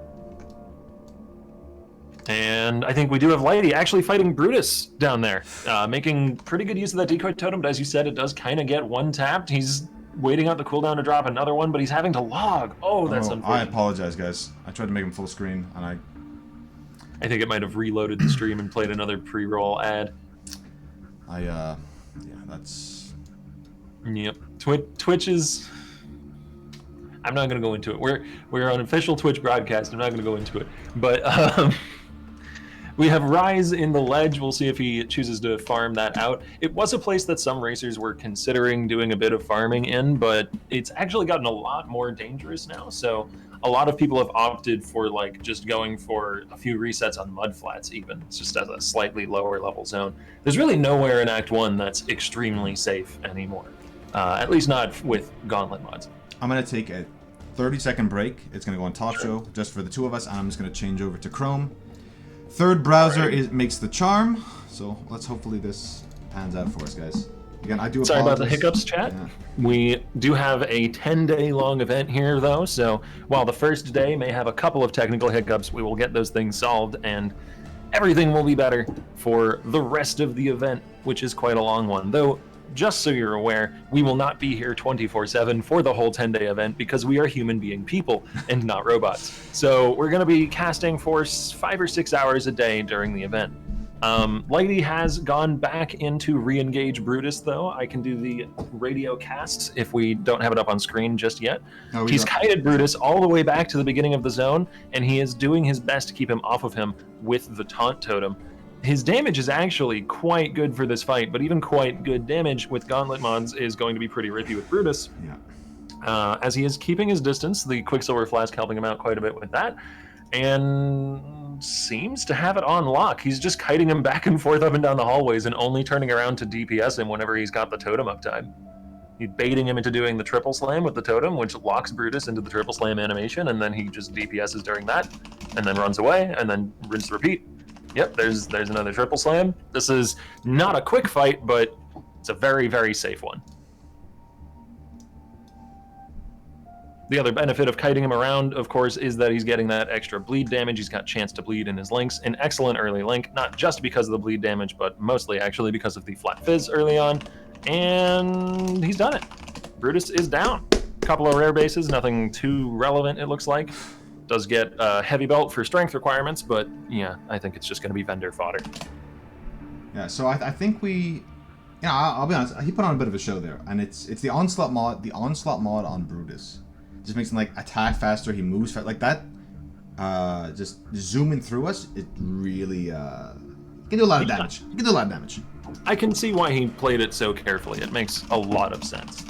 And I think we do have Lighty actually fighting Brutus down there, making pretty good use of that decoy totem, but as you said, it does kind of get one-tapped. He's waiting out the cooldown to drop another one, but he's having to log. Oh, that's unfortunate. I apologize, guys. I tried to make him full screen, and I think it might have reloaded the stream and played another pre-roll ad. Yeah, that's... Yep. Twitch is... I'm not going to go into it. We're on official Twitch broadcast. I'm not going to go into it. But we have Rise in the ledge. We'll see if he chooses to farm that out. It was a place that some racers were considering doing a bit of farming in, but it's actually gotten a lot more dangerous now. So a lot of people have opted for just going for a few resets on mud flats even. It's just as a slightly lower level zone. There's really nowhere in Act 1 that's extremely safe anymore. At least not with Gauntlet mods. I'm going to take a 30-second break. It's going to go on Top Show just for the two of us, and I'm just going to change over to Chrome. Third browser makes the charm, so let's hopefully this pans out for us, guys. Again, I do apologize. Sorry about the hiccups, chat. Yeah. We do have a 10-day long event here, though, so while the first day may have a couple of technical hiccups, we will get those things solved, and everything will be better for the rest of the event, which is quite a long one. Though, just so you're aware, we will not be here 24/7 for the whole 10-day event because we are human being people and not robots. So we're going to be casting for 5 or 6 hours a day during the event. Lighty has gone back into re-engage Brutus, though. I can do the radio casts if we don't have it up on screen just yet. No, he's kited Brutus all the way back to the beginning of the zone, and he is doing his best to keep him off of him with the taunt totem. His damage is actually quite good for this fight, but even quite good damage with Gauntlet mods is going to be pretty rippy with Brutus. Yeah. As he is keeping his distance, the Quicksilver Flask helping him out quite a bit with that, and seems to have it on lock. He's just kiting him back and forth up and down the hallways and only turning around to DPS him whenever he's got the totem uptime. He's baiting him into doing the triple slam with the totem, which locks Brutus into the triple slam animation, and then he just DPSs during that, and then runs away, and then rinse repeat. Yep, there's another triple slam. This is not a quick fight, but it's a very, very safe one. The other benefit of kiting him around, of course, is that he's getting that extra bleed damage. He's got a chance to bleed in his links. An excellent early link, not just because of the bleed damage, but mostly actually because of the flat fizz early on. And he's done it. Brutus is down. A couple of rare bases, nothing too relevant, it looks like. Does get a heavy belt for strength requirements, but yeah, I think it's just going to be vendor fodder. Yeah, so I think we... Yeah, I'll be honest. He put on a bit of a show there, and it's the onslaught mod. The onslaught mod on Brutus just makes him like attack faster. He moves fast, like that. Just zooming through us, it really he can do a lot of damage. He can do a lot of damage. I can see why he played it so carefully. It makes a lot of sense.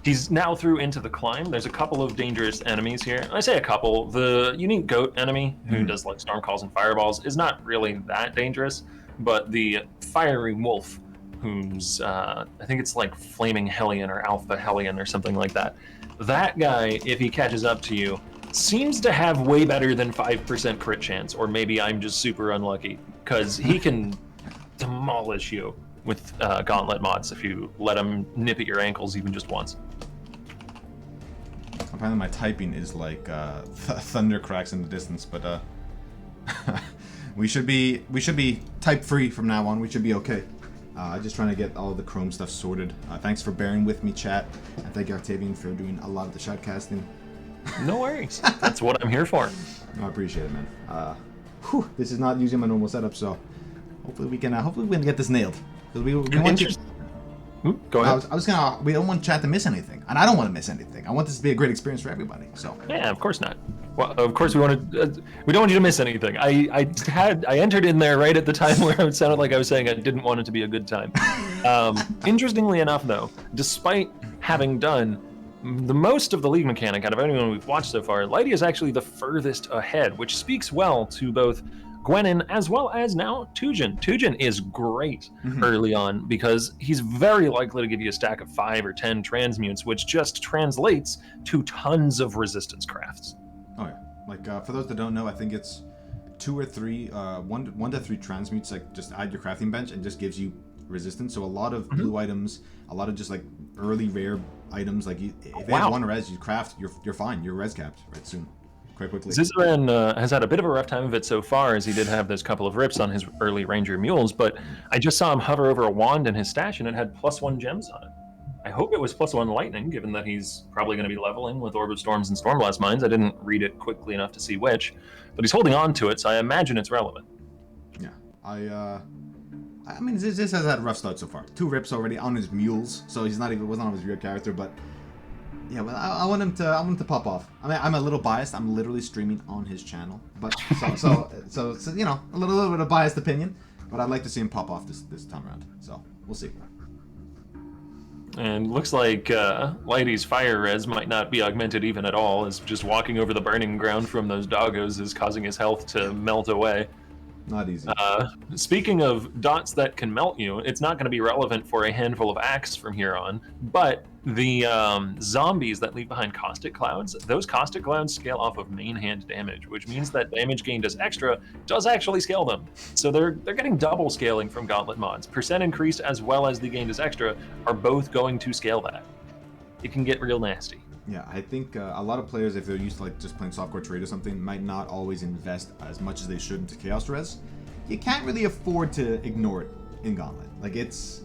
He's now through into the climb. There's a couple of dangerous enemies here. I say a couple. The unique goat enemy, who does like storm calls and fireballs, is not really that dangerous. But the fiery wolf, who's I think it's like Flaming Hellion or Alpha Hellion or something like that. That guy, if he catches up to you, seems to have way better than 5% crit chance, or maybe I'm just super unlucky, because he can demolish you with Gauntlet mods if you let him nip at your ankles even just once. Apparently my typing is like thunder cracks in the distance, but we should be type free from now on. We should be okay. Just trying to get all the Chrome stuff sorted. Thanks for bearing with me, chat, and thank you, Octavian, for doing a lot of the shoutcasting. No worries. That's what I'm here for. I appreciate it, man. This is not using my normal setup, so hopefully we can get this nailed. We want you. Go ahead. We don't want chat to miss anything, and I don't want to miss anything. I want this to be a great experience for everybody. So yeah, of course not. Well, of course we want to. We don't want you to miss anything. I entered in there right at the time where it sounded like I was saying I didn't want it to be a good time. Interestingly enough, though, despite having done the most of the league mechanic out of anyone we've watched so far, Lighty is actually the furthest ahead, which speaks well to both Gwenin as well as now Tujin. Tujin is great early on because he's very likely to give you a stack of 5 or 10 transmutes, which just translates to tons of resistance crafts. Oh yeah, like for those that don't know, I think it's 2 or 3, 1 to 3 transmutes. Like just add your crafting bench and just gives you resistance. So a lot of blue items, a lot of just like early rare items. Like if they have 1 res, you craft, you're fine. You're res capped right soon. Quite quickly. Zizaran has had a bit of a rough time of it so far, as he did have those couple of rips on his early ranger mules, but I just saw him hover over a wand in his stash and it had +1 gems on it. I hope it was +1 lightning, given that he's probably going to be leveling with Orb of Storms and Stormblast Mines. I didn't read it quickly enough to see which, but he's holding on to it, so I imagine it's relevant. Yeah, I mean, Ziz has had a rough start so far. 2 rips already on his mules, so he's wasn't on his real character, but yeah, well, I want him to pop off. I mean, I'm a little biased. I'm literally streaming on his channel, but so you know, a little bit of biased opinion, but I'd like to see him pop off this time around. So we'll see. And looks like Lighty's fire res might not be augmented even at all, as just walking over the burning ground from those doggos is causing his health to melt away. Not easy. Speaking of dots that can melt you, it's not going to be relevant for a handful of acts from here on, but the zombies that leave behind caustic clouds, those caustic clouds scale off of main hand damage, which means that damage gained as extra does actually scale them. So they're getting double scaling from Gauntlet mods. Percent increased as well as the gained as extra are both going to scale that. It can get real nasty. Yeah, I think a lot of players, if they're used to like just playing softcore trade or something, might not always invest as much as they should into Chaos Res. You can't really afford to ignore it in Gauntlet. Like it's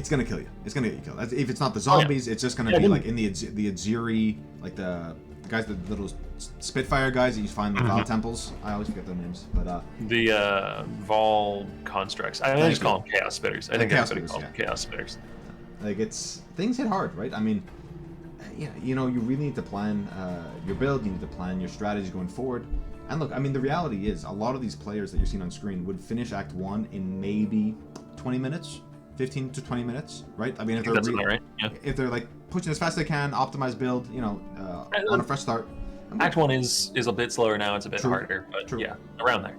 gonna kill you. It's gonna get you killed. If it's not the zombies, it's just gonna be like in the Aziri, like the guys, the little Spitfire guys that you find in the Val temples. I always forget their names, but the Vol constructs. I just call them Chaos Spitters. I think everybody calls them Chaos Spitters. Like things hit hard, right? I mean, you know, you really need to plan your build. You need to plan your strategy going forward. And look, I mean, the reality is a lot of these players that you're seeing on screen would finish Act 1 in maybe 20 minutes, 15 to 20 minutes, right? I mean, if they're right. Yeah. If they're like pushing as fast as they can, optimise build, you know, on a fresh start. Act 1 is a bit slower now. It's a bit harder, but yeah, around there.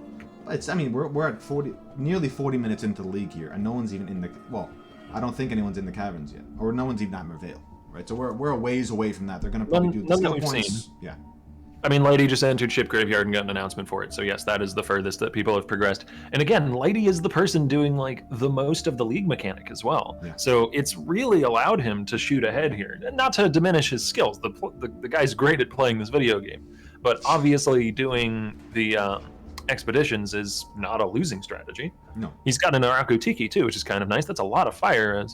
I mean, we're at nearly 40 minutes into the league here, and no one's even in the, well, I don't think anyone's in the caverns yet, or no one's even at Mervale. Right, so we're a ways away from that. They're going to probably do the skill points. Yeah. I mean, Lighty just entered Ship Graveyard and got an announcement for it. So yes, that is the furthest that people have progressed. And again, Lighty is the person doing like the most of the league mechanic as well. Yeah. So it's really allowed him to shoot ahead here. And not to diminish his skills. The guy's great at playing this video game. But obviously doing the expeditions is not a losing strategy. No. He's got an Araku Tiki too, which is kind of nice. That's a lot of fire,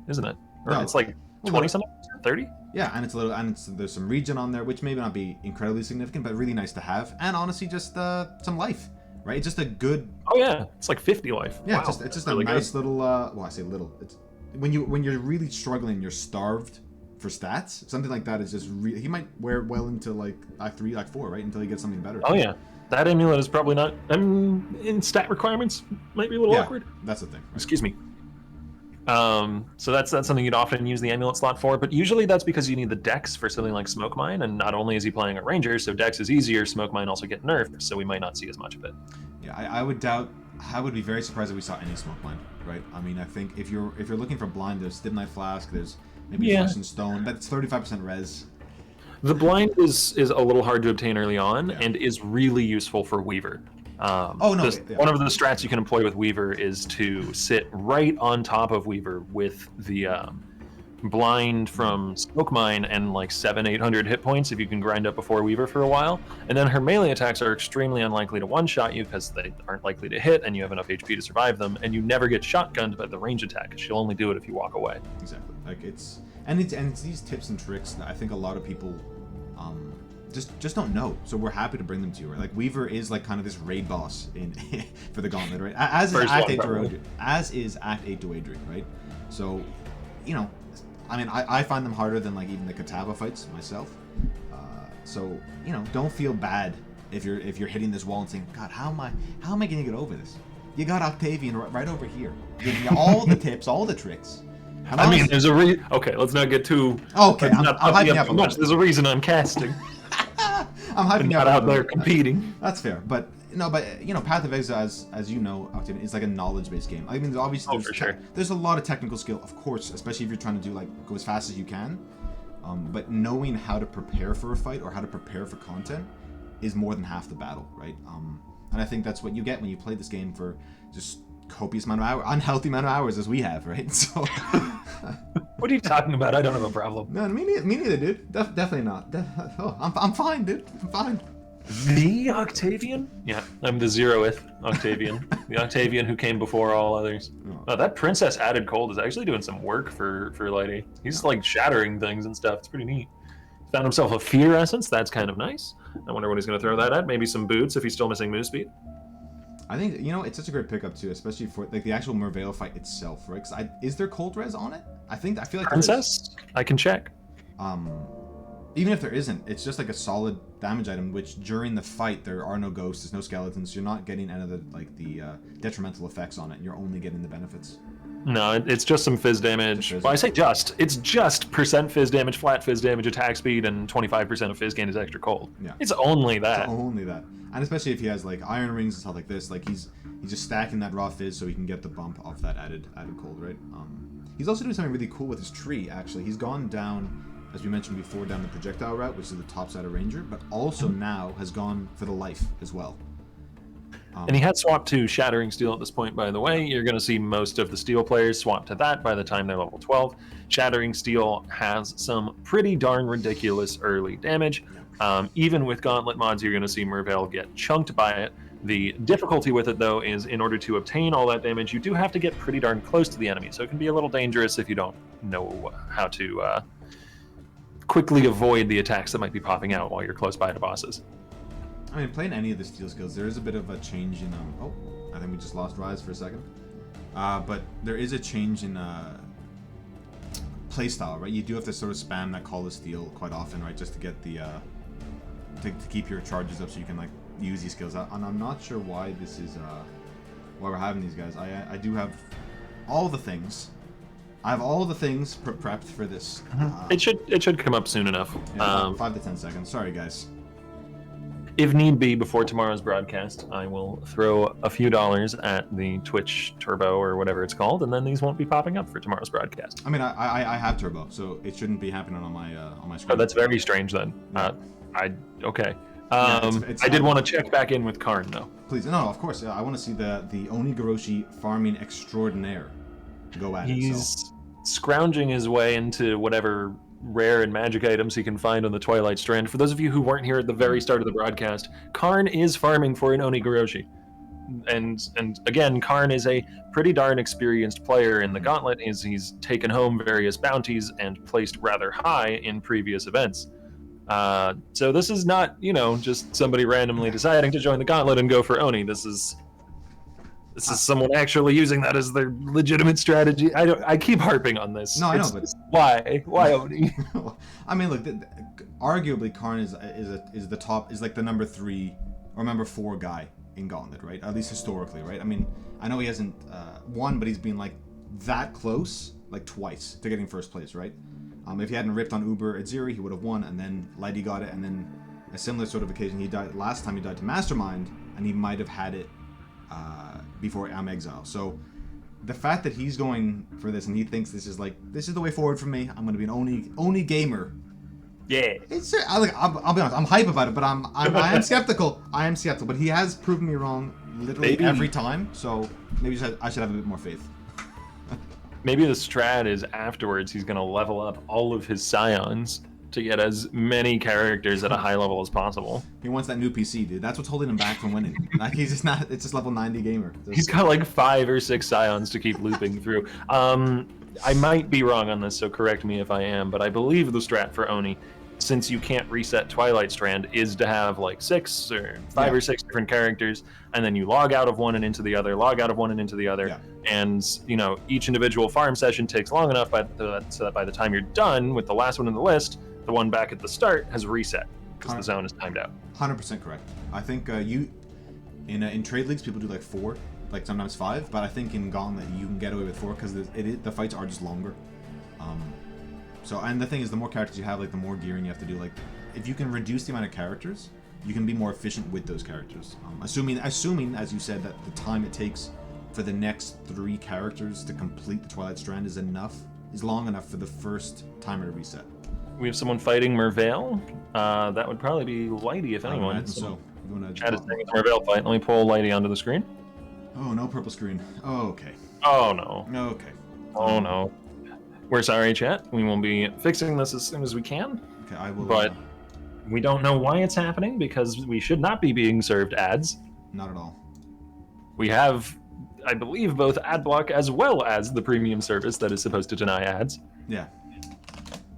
isn't it? Or no. It's like 20 something? 30? Yeah, and it's a little, and there's some regen on there, which may not be incredibly significant, but really nice to have, and honestly, just some life, right? It's just a good. Oh yeah, it's like 50 life. Yeah, Wow, it's just really a nice good. little. Well, I say little. It's when you're really struggling, you're starved for stats. Something like that is just he might wear it well into like Act 3, Act 4, right? Until he gets something better. Oh yeah, that amulet is probably not. In stat requirements, might be a little awkward. That's the thing. Right? Excuse me. So that's something you'd often use the amulet slot for, but usually that's because you need the dex for something like Smoke Mine, and not only is he playing a ranger, so dex is easier, Smoke Mine also get nerfed, so we might not see as much of it. Yeah, I would be very surprised if we saw any Smoke Mine, right? I mean, I think if you're looking for blind, there's Dim Knight Flask, there's maybe Flesh and Stone, but it's 35% res. The blind is a little hard to obtain early on, and is really useful for Weaver. One of the strats you can employ with Weaver is to sit right on top of Weaver with the blind from Smoke Mine and like 700-800 hit points if you can grind up before Weaver for a while. And then her melee attacks are extremely unlikely to one-shot you because they aren't likely to hit and you have enough HP to survive them, and you never get shotgunned by the range attack. She'll only do it if you walk away. Exactly. Like it's these tips and tricks that I think a lot of people just don't know, so we're happy to bring them to you. Right? Like Weaver is like kind of this raid boss in for the Gauntlet, right? As is Act 8 to Adrian, right? So, you know, I mean, I find them harder than like even the Kataba fights myself. So you know, don't feel bad if you're hitting this wall and saying, God, how am I gonna get over this? You got Octavian right over here, giving you all the tips, all the tricks. I mean, there's a okay. Let's not get too. Okay, I'm hyping up too much. There's a reason I'm casting. I'm hyping not out there competing. That's fair, but you know, Path of Exile, as you know, Octavian, is like a knowledge-based game. I mean, obviously, there's a lot of technical skill, of course, especially if you're trying to do like go as fast as you can. But knowing how to prepare for a fight or how to prepare for content is more than half the battle, right? And I think that's what you get when you play this game for just copious amount of hours, unhealthy amount of hours as we have, right? So. What are you talking about? I don't have a problem. No, me neither, dude. Definitely not. I'm fine, dude. I'm fine. The Octavian? Yeah, I'm the 0th Octavian. The Octavian who came before all others. Oh, that Princess Added Cold is actually doing some work for Lighty. He's like shattering things and stuff. It's pretty neat. Found himself a Fear Essence. That's kind of nice. I wonder what he's going to throw that at. Maybe some boots if he's still missing move speed. I think, you know, it's such a great pickup too, especially for like the actual Merveil fight itself, right? Is there cold res on it? I feel like Princess? I can check. Even if there isn't, it's just like a solid damage item, which during the fight there are no ghosts, there's no skeletons, you're not getting any of the detrimental effects on it, you're only getting the benefits. No, it's just some fizz damage. Well, I say just. It's just % fizz damage, flat fizz damage, attack speed, and 25% of fizz gain is extra cold. Yeah. It's only that. It's only that. And especially if he has like iron rings and stuff like this, like he's just stacking that raw fizz so he can get the bump off that added cold, right? He's also doing something really cool with his tree, actually. He's gone down, as we mentioned before, down the projectile route, which is the top side of Ranger, but also now has gone for the life as well. And he had swapped to Shattering Steel at this point, by the way. You're going to see most of the Steel players swap to that by the time they're level 12. Shattering Steel has some pretty darn ridiculous early damage. Even with Gauntlet mods, you're going to see Merveil get chunked by it. The difficulty with it, though, is in order to obtain all that damage, you do have to get pretty darn close to the enemy. So it can be a little dangerous if you don't know how to quickly avoid the attacks that might be popping out while you're close by to bosses. I mean, playing any of the steel skills, there is a bit of a change in... oh, I think we just lost Rise for a second. But there is a change in playstyle, right? You do have to sort of spam that Call of Steel quite often, right? Just to get the... to keep your charges up so you can, like, use these skills. And I'm not sure why this is... why we're having these guys. I do have all the things. I have all the things prepped for this. It should come up soon enough. Yeah, 5 to 10 seconds. Sorry, guys. If need be, before tomorrow's broadcast, I will throw a few dollars at the Twitch Turbo or whatever it's called, and then these won't be popping up for tomorrow's broadcast. I mean, I have Turbo, so it shouldn't be happening on my screen. Oh, that's very strange then. Yeah. Okay. It's I did want to check back in with Karn though. Please, no, of course. I want to see the Onigoroshi farming extraordinaire go at it. He's scrounging his way into whatever rare and magic items he can find on the Twilight Strand. For those of you who weren't here at the very start of the broadcast, Karn is farming for an Onigoroshi. and again, Karn is a pretty darn experienced player in the Gauntlet. He's taken home various bounties and placed rather high in previous events. So this is not, just somebody randomly deciding to join the Gauntlet and go for Oni. This is someone actually using that as their legitimate strategy. I keep harping on this. No, I know, but why Oni? I mean, look, arguably Karn is the top, is like the number 3 or number 4 guy in Gauntlet, right? At least historically, right? I mean, I know he hasn't won, but he's been like that close, like twice, to getting first place, right? If he hadn't ripped on Uber at Zeri, he would have won, and then Lighty got it, and then a similar sort of occasion, he died last time he died to Mastermind, and he might have had it before Exile. So the fact that he's going for this and he thinks this is the way forward for me, I'm going to be an Oni gamer. Yeah. I'll be honest, I'm hype about it, but I am skeptical. I am skeptical, but he has proven me wrong literally every time. So maybe I should have a bit more faith. Maybe the strat is afterwards he's going to level up all of his scions to get as many characters at a high level as possible. He wants that new PC, dude. That's what's holding him back from winning. Like, he's just not. It's just level 90 gamer. He's got like 5 or 6 scions to keep looping through. I might be wrong on this, so correct me if I am, but I believe the strat for Oni, since you can't reset Twilight Strand, is to have like 6 or 5 or 6 different characters, and then you log out of one and into the other, log out of one and into the other, and each individual farm session takes long enough so that by the time you're done with the last one in the list, the one back at the start has reset because the zone is timed out. 100% correct. I think in trade leagues people do like 4, like sometimes 5, but I think in Gauntlet you can get away with 4 because the fights are just longer. So, and the thing is, the more characters you have, like the more gearing you have to do. Like, if you can reduce the amount of characters, you can be more efficient with those characters. Assuming, as you said, that the time it takes for the next 3 characters to complete the Twilight Strand is long enough for the first timer to reset. We have someone fighting Mervale. That would probably be Lighty, if anyone. So, you want to chat is saying the Mervale fight. Let me pull Lighty onto the screen. Oh, no purple screen. Oh, okay. Oh, no. Okay. Oh, no. We're sorry, chat. We will be fixing this as soon as we can. Okay, I will. But we don't know why it's happening because we should not be being served ads. Not at all. We have, I believe, both ad block as well as the premium service that is supposed to deny ads. Yeah.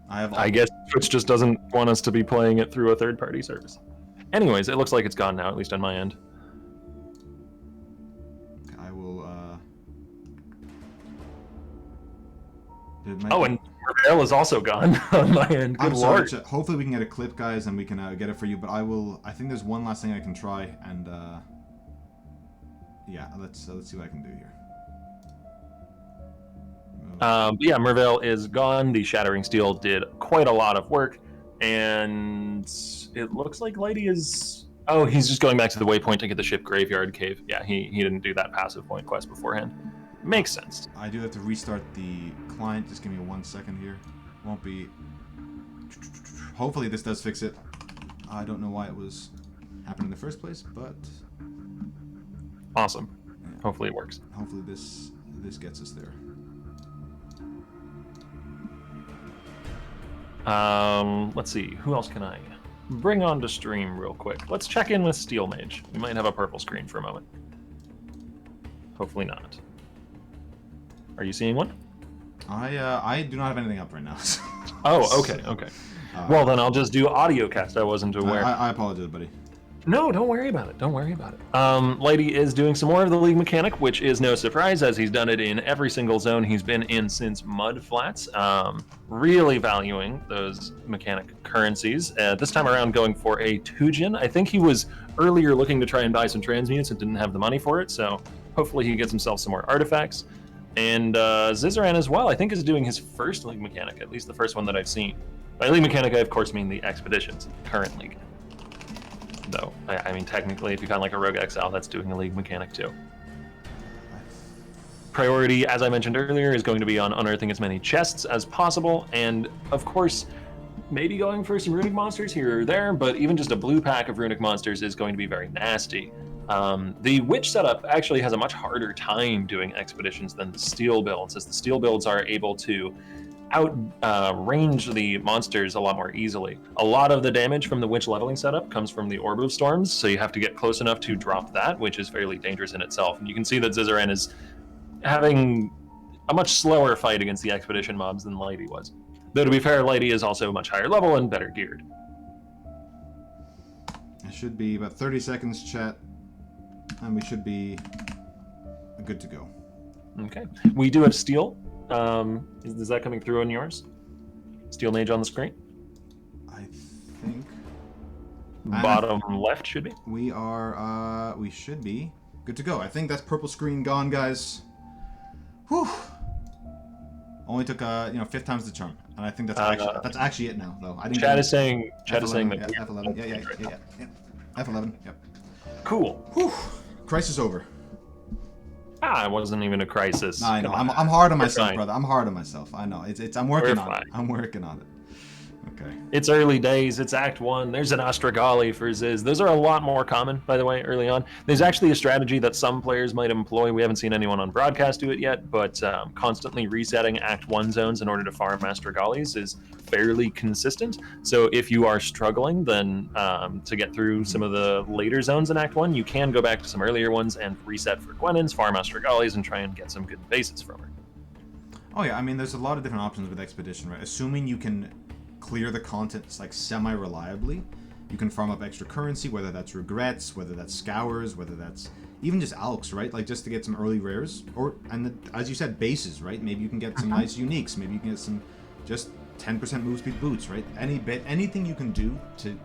I guess Twitch just doesn't want us to be playing it through a third-party service. Anyways, it looks like it's gone now, at least on my end. I will. And Mervale is also gone on my end. Good lord. Sorry, hopefully we can get a clip, guys, and we can get it for you. But I think there's one last thing I can try, and yeah, let's see what I can do here. Yeah, Mervale is gone. The Shattering Steel did quite a lot of work, and it looks like Lighty is... Oh, he's just going back to the waypoint to get the ship graveyard cave. Yeah, he didn't do that passive point quest beforehand. Makes sense. I do have to restart the client. Just give me 1 second here. Won't be... Hopefully this does fix it. I don't know why it was happening in the first place, but... Awesome. Yeah. Hopefully it works. Hopefully this gets us there. Let's see. Who else can I bring on to stream real quick? Let's check in with Steel Mage. We might have a purple screen for a moment. Hopefully not. Are you seeing one? I do not have anything up right now. Oh, okay. Well, then I'll just do audio cast. I wasn't aware. I apologize, buddy. No, don't worry about it. Lighty is doing some more of the league mechanic, which is no surprise, as he's done it in every single zone he's been in since Mud Flats. Really valuing those mechanic currencies. This time around going for a Tujin. I think he was earlier looking to try and buy some transmutes and didn't have the money for it, so hopefully he gets himself some more artifacts. And Zizaran as well, I think, is doing his first league mechanic, at least the first one that I've seen. By league mechanic, I of course mean the expeditions, current league. Though, I mean, technically, if you count like a Rogue Exile, that's doing a league mechanic too. Priority, as I mentioned earlier, is going to be on unearthing as many chests as possible, and of course, maybe going for some runic monsters here or there, but even just a blue pack of runic monsters is going to be very nasty. The Witch setup actually has a much harder time doing expeditions than the Steel builds, as the Steel builds are able to range the monsters a lot more easily. A lot of the damage from the witch leveling setup comes from the Orb of Storms, so you have to get close enough to drop that, which is fairly dangerous in itself. And you can see that Zizaran is having a much slower fight against the expedition mobs than Lighty was. Though to be fair, Lighty is also much higher level and better geared. It should be about 30 seconds, chat, and we should be good to go. Okay. We do have Steel. Is that coming through on yours? Steel Mage on the screen? I think... Bottom left should be. We are, we should be good to go. I think that's purple screen gone, guys. Whew. Only took, 5 times the charm. And I think that's actually it now, though. I didn't Chat is saying that F11. Yeah. F11. Yep. Cool. Whew. Crisis over. It wasn't even a crisis. I know. I'm hard on myself, brother. I'm hard on myself. I know. I'm working on it. I'm working on it. Okay. It's early days. It's Act 1. There's an Ostragali for Ziz. Those are a lot more common, by the way, early on. There's actually a strategy that some players might employ. We haven't seen anyone on broadcast do it yet, but constantly resetting Act 1 zones in order to farm Ostragalis is fairly consistent. So if you are struggling, then to get through some of the later zones in Act 1, you can go back to some earlier ones and reset for Gwennons, farm Ostragalis, and try and get some good bases from her. Oh, yeah. I mean, there's a lot of different options with Expedition, right? Assuming you can clear the content like semi-reliably, you can farm up extra currency, whether that's regrets, whether that's scours, whether that's even just alks, right? Like just to get some early rares, as you said, bases, right? Maybe you can get some nice uniques. Maybe you can get some just 10% move speed boots, right? Anything you can do to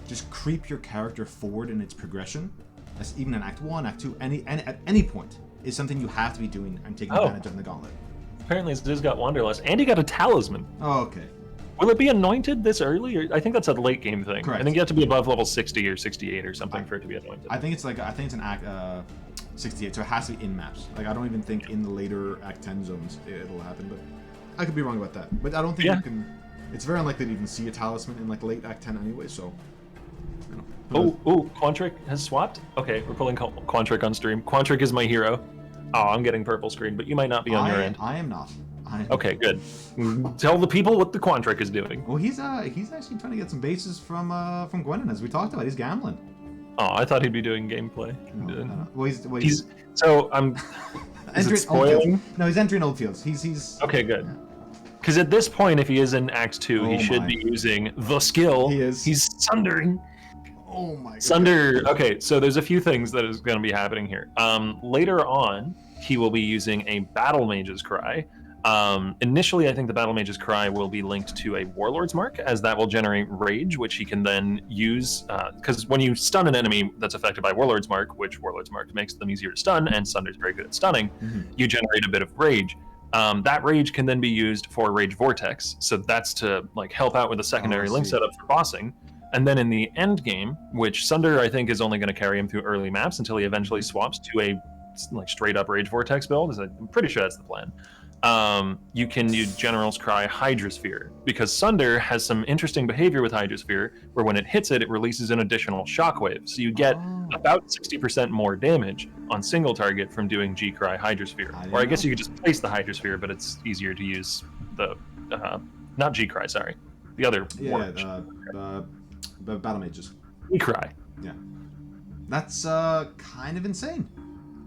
just creep your character forward in its progression, that's even in Act 1, Act 2, at any point, is something you have to be doing and taking advantage of in the Gauntlet. Apparently, Ziz got Wanderlust, and he got a talisman. Oh, okay. Will it be anointed this early? Or I think that's a late game thing. Correct. I think you have to be above level 60 or 68 or something for it to be anointed. I think it's an Act 68, so it has to be in maps. Like I don't even think in the later Act 10 zones it'll happen, but I could be wrong about that. But I don't think you can. It's very unlikely to even see a talisman in like late Act 10 anyway. So. Quantric has swapped. Okay, we're pulling Quantric on stream. Quantric is my hero. Oh, I'm getting purple screen, but you might not be on your end. I am not. Okay, good. Tell the people what the Quantric is doing. Well, he's actually trying to get some bases from Gwennon, as we talked about. He's gambling. Oh, I thought he'd be doing gameplay. No. Well, he's so I'm. Is it spoiling? No, he's entering old fields. He's okay. Good. Because at this point, if he is in Act 2, he should be using the skill. He is. He's sundering. Oh my god. Sunder. Okay, so there's a few things that is going to be happening here. Later on, he will be using a Battle Mage's Cry. Initially, I think the Battle Mage's Cry will be linked to a Warlord's Mark, as that will generate rage, which he can then use. Because when you stun an enemy that's affected by Warlord's Mark, which Warlord's Mark makes them easier to stun, and Sunder's very good at stunning, you generate a bit of rage. That rage can then be used for Rage Vortex, so that's to like help out with a secondary link setup for bossing. And then in the end game, which Sunder I think is only going to carry him through early maps until he eventually swaps to a like straight up Rage Vortex build. I'm pretty sure that's the plan. You can use General's Cry Hydrosphere, because Sunder has some interesting behavior with Hydrosphere, where when it hits it, it releases an additional shockwave. So you get about 60% more damage on single target from doing G-Cry Hydrosphere. Or I guess you could just place the Hydrosphere, but it's easier to use the, not G-Cry, sorry. The other the Battle Mages. G-Cry. Yeah. That's kind of insane.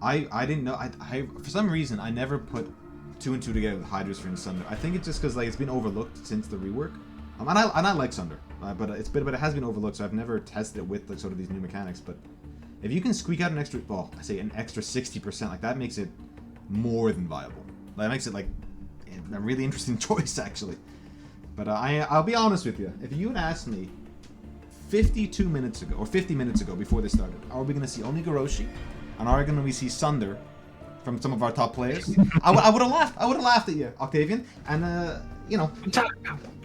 I didn't know, I for some reason, I never put 2 and 2 together with Hydrosphere and Sunder. I think it's just because like it's been overlooked since the rework. And I like Sunder, but it has been overlooked, so I've never tested it with like sort of these new mechanics. But if you can squeak out an extra, an extra 60%, like that makes it more than viable. That makes it like a really interesting choice actually. But I'll be honest with you. If you had asked me 52 minutes ago or 50 minutes ago before this started, are we going to see only Goroshi, and are we going to see Sunder from some of our top players? I would have laughed. I would have laughed at you, Octavian. And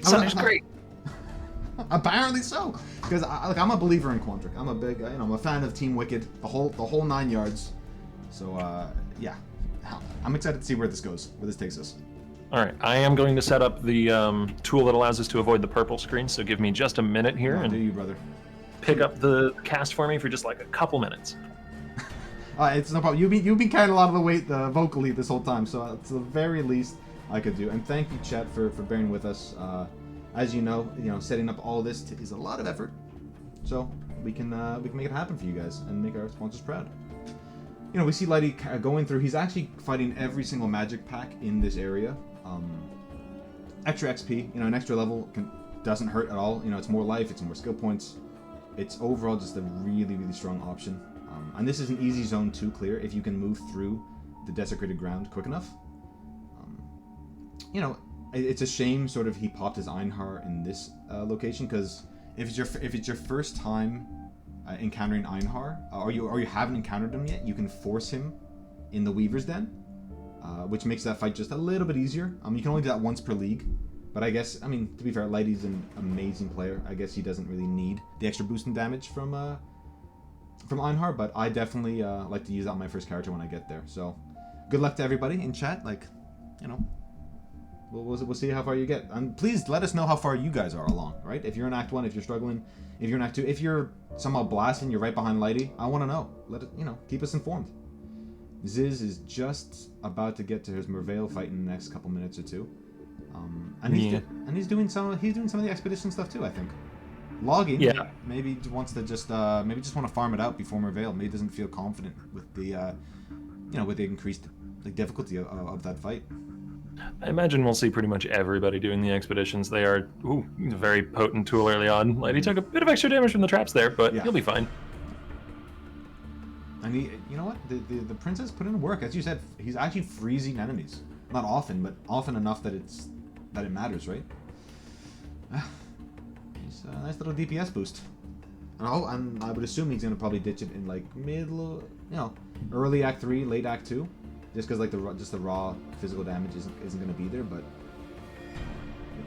Sunder's great. Apparently so, because I'm a believer in Quantric. I'm a big, I'm a fan of Team Wicked, the whole 9 yards. So yeah, I'm excited to see where this goes, where this takes us. All right, I am going to set up the tool that allows us to avoid the purple screen. So give me just a minute here and do you, brother? Pick up the cast for me for just like a couple minutes. It's no problem. You've been carrying a lot of the weight vocally this whole time, so at the very least, I could do. And thank you, chat, for bearing with us. As you know, setting up all this is a lot of effort. So we can make it happen for you guys and make our sponsors proud. We see Lighty going through. He's actually fighting every single magic pack in this area. Extra XP, an extra level doesn't hurt at all. It's more life, it's more skill points. It's overall just a really, really strong option. And this is an easy zone to clear if you can move through the desecrated ground quick enough. It's a shame sort of he popped his Einhar in this location, because if it's your first time encountering Einhar, or you haven't encountered him yet, you can force him in the Weaver's Den, which makes that fight just a little bit easier. You can only do that once per league, but I guess, to be fair, Lighty's an amazing player. I guess he doesn't really need the extra boost in damage from Einhar, but I definitely like to use that on my first character when I get there. So, good luck to everybody in chat. We'll see how far you get. And please let us know how far you guys are along, right? If you're in Act 1, if you're struggling, if you're in Act 2, if you're somehow blasting, you're right behind Lighty, I want to know. Keep us informed. Ziz is just about to get to his Merveil fight in the next couple minutes or two. And he's doing some of the expedition stuff too, I think. Logging, yeah. Maybe wants to just want to farm it out before Merveil. Maybe doesn't feel confident with the with the increased difficulty of that fight. I imagine we'll see pretty much everybody doing the expeditions. They are a very potent tool early on. Lighty took a bit of extra damage from the traps there, but he'll be fine. And you know what? The princess put in work. As you said, he's actually freezing enemies. Not often, but often enough that it matters, right? It's a nice little DPS boost. And I would assume he's gonna probably ditch it in middle, early Act 3, late Act 2. Just because the raw physical damage isn't going to be there, but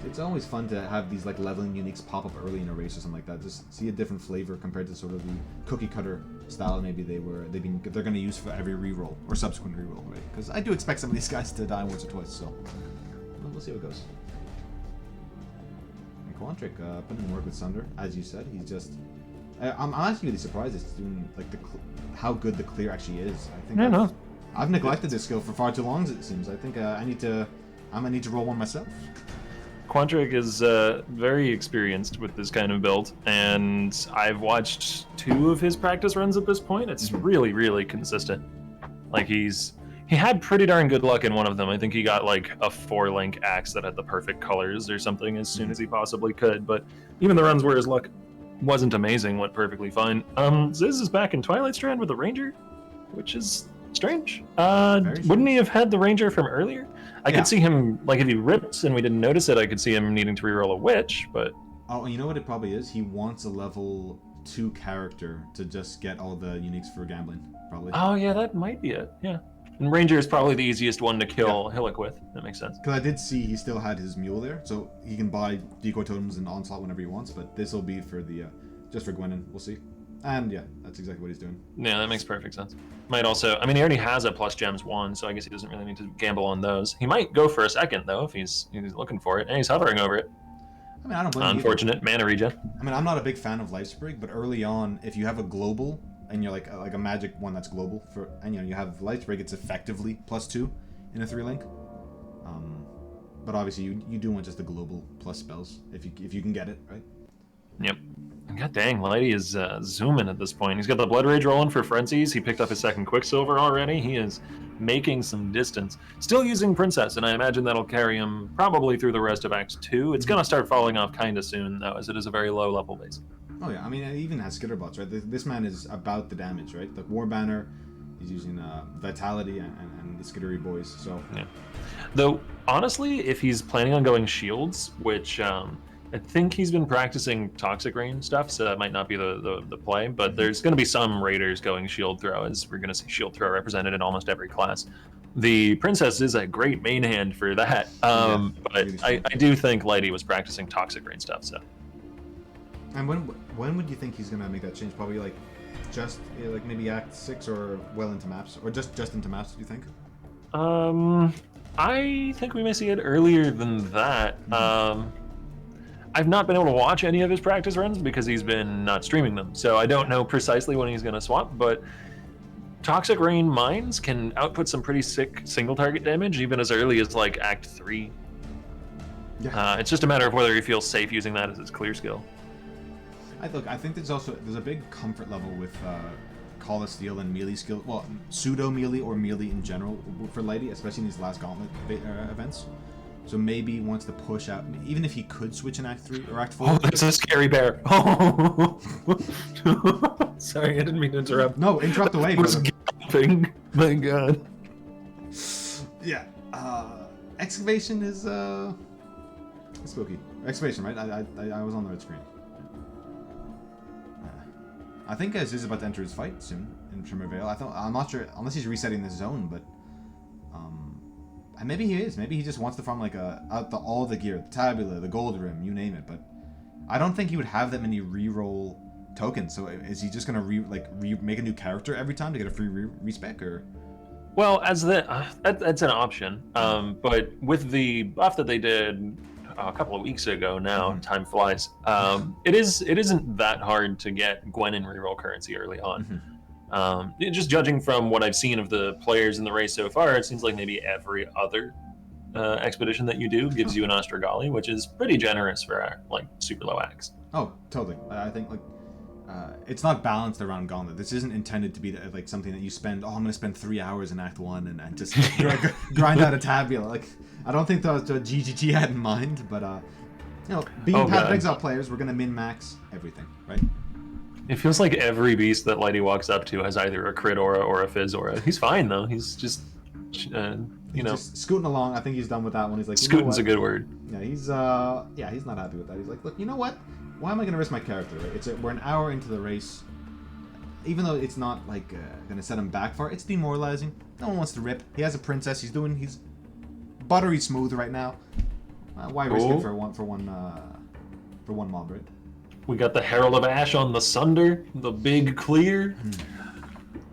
it's always fun to have these leveling uniques pop up early in a race or something like that. Just see a different flavor compared to sort of the cookie cutter style maybe they're going to use for every reroll or subsequent reroll, right? Because I do expect some of these guys to die once or twice, so we'll see how it goes. And Quantric putting in work with Sunder, as you said. He's just I'm actually really surprised it's doing how good the clear actually is. I think. I've neglected this skill for far too long, it seems. I think I might need to roll one myself. Quantric is very experienced with this kind of build, and I've watched 2 of his practice runs at this point. It's really, really consistent. He had pretty darn good luck in one of them. I think he got a 4-link axe that had the perfect colors or something as soon as he possibly could, but even the runs where his luck wasn't amazing went perfectly fine. Ziz is back in Twilight Strand with the Ranger, which is strange. Wouldn't he have had the Ranger from earlier? I could see him, if he ripped and we didn't notice it, I could see him needing to reroll a Witch, but... Oh, you know what it probably is? He wants a level 2 character to just get all the uniques for gambling, probably. Oh, yeah, that might be it, yeah. And Ranger is probably the easiest one to kill Hillock with. That makes sense. Because I did see he still had his mule there, so he can buy decoy totems and onslaught whenever he wants, but this will be for the, just for Gwenin, we'll see. And yeah, that's exactly what he's doing. Yeah, that makes perfect sense. Might also, he already has a plus gems 1, so I guess he doesn't really need to gamble on those. He might go for a second though if he's looking for it, and he's hovering over it. I don't blame him. Unfortunate mana regen. I'm not a big fan of Lifesprig, but early on, if you have a global and you're like a magic one that's global and you have Lifesprig, it's effectively +2 in a 3-link. But obviously you do want just the global plus spells if you can get it, right? Yep. God dang, Lighty is zooming at this point. He's got the Blood Rage rolling for Frenzies. He picked up his 2nd Quicksilver already. He is making some distance. Still using Princess, and I imagine that'll carry him probably through the rest of Act 2. It's going to start falling off kind of soon, though, as it is a very low level base. Oh yeah, it even has Skitterbots, right? This man is about the damage, right? The War Banner, he's using Vitality and the Skittery boys, so... Yeah. Though, honestly, if he's planning on going Shields, which... I think he's been practicing Toxic Rain stuff, so that might not be the play, but there's going to be some Raiders going Shield Throw, as we're going to see Shield Throw represented in almost every class. The Princess is a great main hand for that, but I do think Lighty was practicing Toxic Rain stuff, so. And when would you think he's going to make that change? Probably just maybe Act 6 or well into maps, or just into maps, do you think? I think we may see it earlier than that. I've not been able to watch any of his practice runs because he's been not streaming them, so I don't know precisely when he's going to swap, but Toxic Rain Mines can output some pretty sick single target damage even as early as like Act 3. Yeah. It's just a matter of whether he feels safe using that as his clear skill. I think there's a big comfort level with Call of Steel and melee skill. Well, pseudo melee or melee in general for Lighty, especially in these last Gauntlet events. So maybe he wants to push out, even if he could switch in Act 3 or Act 4. Oh, that's a scary bear. Oh. Sorry, I didn't mean to interrupt. No, interrupt away, I was brother. galloping. My god. Yeah. Excavation is spooky. Excavation, right? I was on the right screen. I think Ziz is about to enter his fight soon in Shimmervale. I'm not sure unless he's resetting this zone, but and maybe he is. Maybe he just wants to farm like all the gear, the tabula, the gold rim, you name it. But I don't think he would have that many reroll tokens. So is he just gonna make a new character every time to get a free respec or? Well, as that's an option. But with the buff that they did a couple of weeks ago now, time flies. It isn't that hard to get Gwen in reroll currency early on. Just judging from what I've seen of the players in the race so far, it seems like maybe every other expedition that you do gives you an Ostrogali, which is pretty generous for like super low axe. Oh, totally. I think it's not balanced around Gauntlet. This isn't intended to be like something that you spend. Oh, I'm gonna spend 3 hours in Act 1 and just grind out a tabula. Like I don't think that's what GGG had in mind, but being Path of Exile players, we're gonna min max everything, right? It feels like every beast that Lighty walks up to has either a crit aura or a fizz aura. He's fine though. He's just, just scooting along. I think he's done with that one. He's like, scooting's a good word. Yeah, he's not happy with that. He's like, look, you know what? Why am I gonna risk my character? Right? We're an hour into the race. Even though it's not like gonna set him back far, it's demoralizing. No one wants to rip. He has a princess. He's buttery smooth right now. Why risk it for one mob, right? We got the Herald of Ash on the Sunder, the big clear,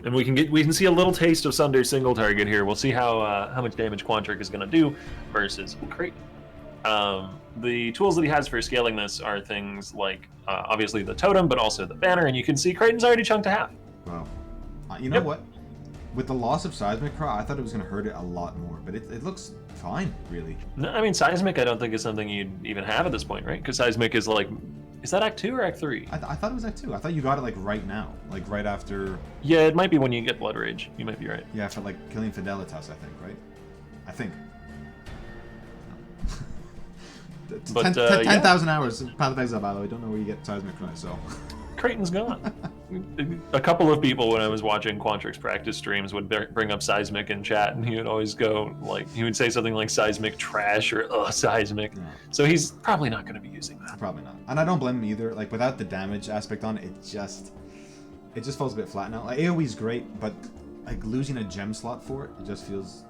and we can see a little taste of Sunder's single target here. We'll see how much damage Quantric is going to do versus Creighton. The tools that he has for scaling this are things like obviously the totem, but also the banner, and you can see Creighton's already chunked to half. Wow. You know what? With the loss of Seismic Craw, I thought it was going to hurt it a lot more, but it looks fine, really. No, I mean, Seismic I don't think is something you'd even have at this point, right? Because Seismic is like... Is that Act 2 or Act 3? I thought it was Act 2. I thought you got it like right now, like right after. Yeah, it might be when you get Blood Rage. You might be right. Yeah, for like killing Fidelitas, I think, right? I think. But 10,000 hours Path of Exile, by the way. Don't know where you get Seismic Cry, so. Creighton's gone. A couple of people when I was watching Quantric's practice streams would bring up Seismic in chat, and he would always go like, he would say something like Seismic trash or Seismic. Yeah. So he's probably not going to be using that. Probably not. And I don't blame him either. Like without the damage aspect on it, it just falls a bit flat now. Like AoE's great, but like losing a gem slot for it just feels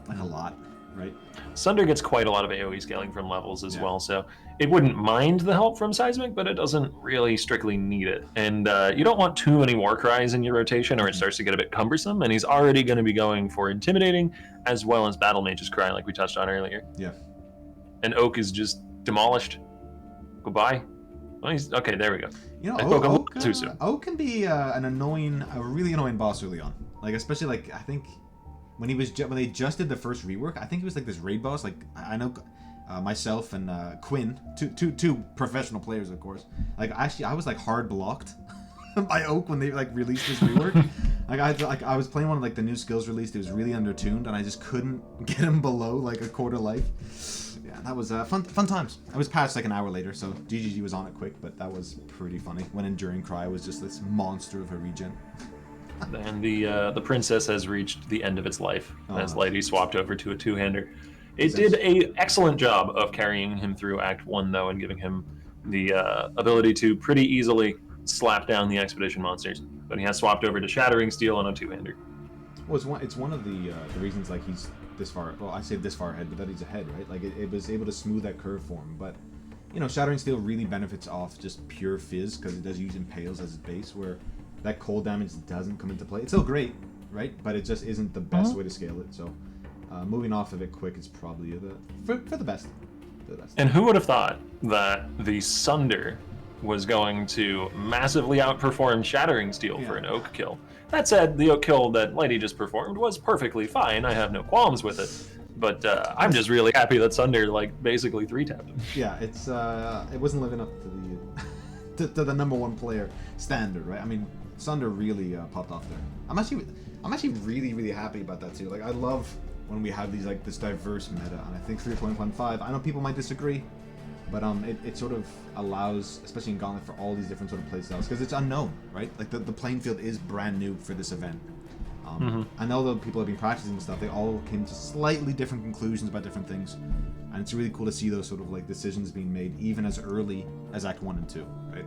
like a lot, right? Sunder gets quite a lot of AoE scaling from levels as well, so it wouldn't mind the help from Seismic, but it doesn't really strictly need it. And you don't want too many War Cries in your rotation or it starts to get a bit cumbersome, and he's already going to be going for Intimidating as well as Battle Mage's Cry like we touched on earlier. Yeah. And Oak is just demolished. Goodbye. Oh, okay, there we go. You know, Oak can be a really annoying boss early on. Like, especially, like, I think when they just did the first rework, I think it was like this raid boss. Like, I know myself and Quinn, two professional players, of course. Like, actually, I was like hard blocked by Oak when they like released this rework. I was playing one of like the new skills released. It was really undertuned, and I just couldn't get him below like a quarter life. Yeah, that was fun times. I was patched like an hour later, so GGG was on it quick, but that was pretty funny. When Enduring Cry was just this monster of a regen. And the princess has reached the end of its life as Lighty swapped over to a two-hander. It did an excellent job of carrying him through Act 1, though, and giving him the ability to pretty easily slap down the expedition monsters. But he has swapped over to Shattering Steel on a two-hander. Well, it's one of the reasons like he's this far. Well, I say this far ahead, but that he's ahead, right? Like it was able to smooth that curve for him. But you know, Shattering Steel really benefits off just pure fizz because it does use impales as its base, where that cold damage doesn't come into play. It's still great, right? But it just isn't the best way to scale it. So moving off of it quick is probably for the best. And who would have thought that the Sunder was going to massively outperform Shattering Steel for Yeah. an Oak kill. That said, the Oak kill that Lady just performed was perfectly fine. I have no qualms with it. But I'm just really happy that Sunder like basically 3-tapped him. Yeah, it's it wasn't living up to the to the number one player standard, right? I mean, Sunder really popped off there. I'm actually really happy about that too. Like, I love when we have these like this diverse meta, and I think 3.15. I know people might disagree, but it sort of allows, especially in Gauntlet, for all these different sort of playstyles because it's unknown, right? Like the playing field is brand new for this event. I know that people have been practicing and stuff. They all came to slightly different conclusions about different things, and it's really cool to see those sort of like decisions being made even as early as Act 1 and 2, right?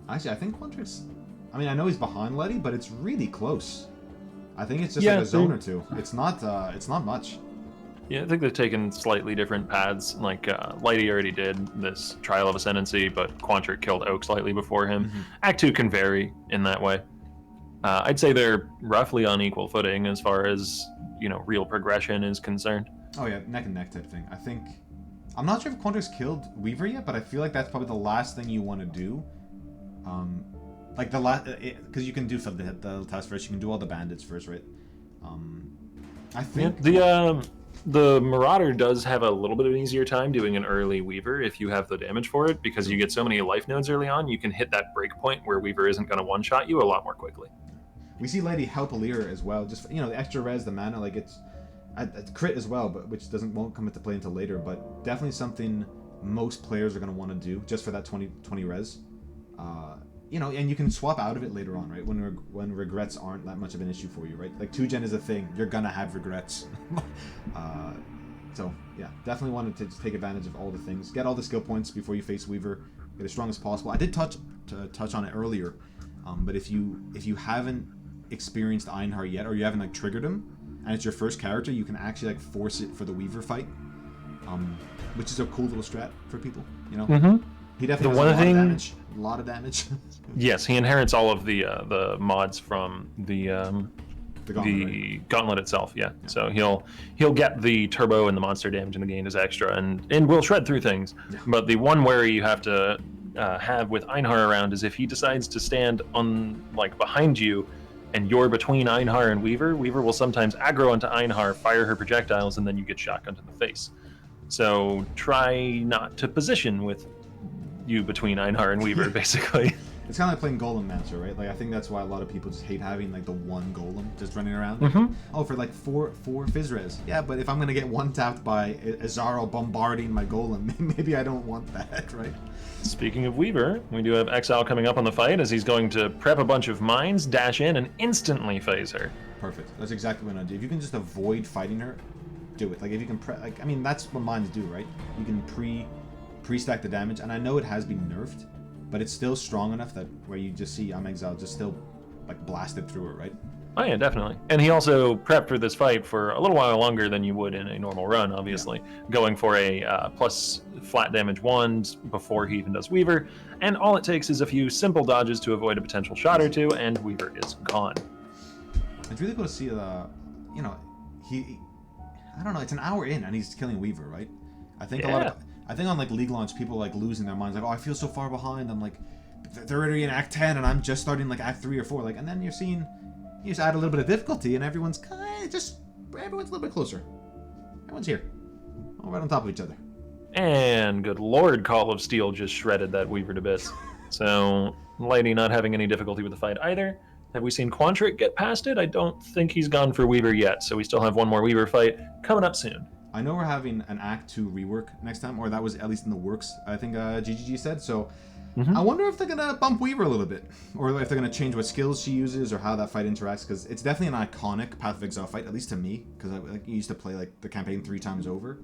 Actually, I think Quantrix. I mean, I know he's behind Letty, but it's really close. I think it's just like a zone or two. It's not much. Yeah, I think they've taken slightly different paths. Like, Lighty already did this Trial of Ascendancy, but Quantric killed Oak slightly before him. Act 2 can vary in that way. I'd say they're roughly on equal footing as far as, real progression is concerned. Oh yeah, neck and neck type thing. I think... I'm not sure if Quantrix killed Weaver yet, but I feel like that's probably the last thing you want to do. Like the last... Because you can do the task first, you can do all the bandits first, right? I think... Yeah, the Marauder does have a little bit of an easier time doing an early Weaver if you have the damage for it, because you get so many life nodes early on, you can hit that break point where Weaver isn't going to one-shot you a lot more quickly. We see Lady help Alir as well, just, the extra res, the mana, like it's crit as well, but which won't come into play until later, but definitely something most players are going to want to do just for that 20 res. And you can swap out of it later on, right? When regrets aren't that much of an issue for you, right? Like 2-gen is a thing. You're gonna have regrets. So yeah, definitely wanted to just take advantage of all the things. Get all the skill points before you face Weaver. Get as strong as possible. I did touch on it earlier, but if you haven't experienced Einhar yet, or you haven't like triggered him, and it's your first character, you can actually like force it for the Weaver fight, which is a cool little strat for people. He definitely has a lot of damage. Yes, he inherits all of the mods from the Gauntlet itself. Yeah. So he'll get the turbo and the monster damage in the game as extra, and will shred through things. Yeah. But the one worry you have to have with Einhar around is if he decides to stand on behind you, and you're between Einhar and Weaver will sometimes aggro onto Einhar, fire her projectiles, and then you get shotgunned to the face. So try not to position with you between Einhar and Weaver, basically. It's kind of like playing Golem Mancer, right? Like, I think that's why a lot of people just hate having the one Golem just running around. Oh, for four Fizz res. Yeah, but if I'm gonna get one tapped by Azaro bombarding my Golem, maybe I don't want that, right? Speaking of Weaver, we do have Exile coming up on the fight as he's going to prep a bunch of mines, dash in, and instantly phase her. Perfect. That's exactly what I do. If you can just avoid fighting her, do it. Like, if you can that's what mines do, right? You can pre-stack the damage, and I know it has been nerfed, but it's still strong enough that where you just see Exile just still blasted through it, right? Oh yeah, definitely. And he also prepped for this fight for a little while longer than you would in a normal run, obviously. Yeah. Going for a plus flat damage 1 before he even does Weaver, and all it takes is a few simple dodges to avoid a potential shot or two, and Weaver is gone. It's really cool to see he I don't know, it's an hour in and he's killing Weaver, right? I think I think on League launch, people losing their minds, oh, I feel so far behind. I'm they're already in Act 10 and I'm just starting Act 3 or 4. And then you're seeing, you just add a little bit of difficulty and everyone's a little bit closer. Everyone's here, all right on top of each other. And good lord, Call of Steel just shredded that Weaver to bits. So Lady not having any difficulty with the fight either. Have we seen Quantric get past it? I don't think he's gone for Weaver yet, so we still have one more Weaver fight coming up soon. I know we're having an Act 2 rework next time, or that was at least in the works, I think GGG said, so I wonder if they're going to bump Weaver a little bit, or if they're going to change what skills she uses, or how that fight interacts, because it's definitely an iconic Path of Exile fight, at least to me, because I used to play the campaign 3 times over,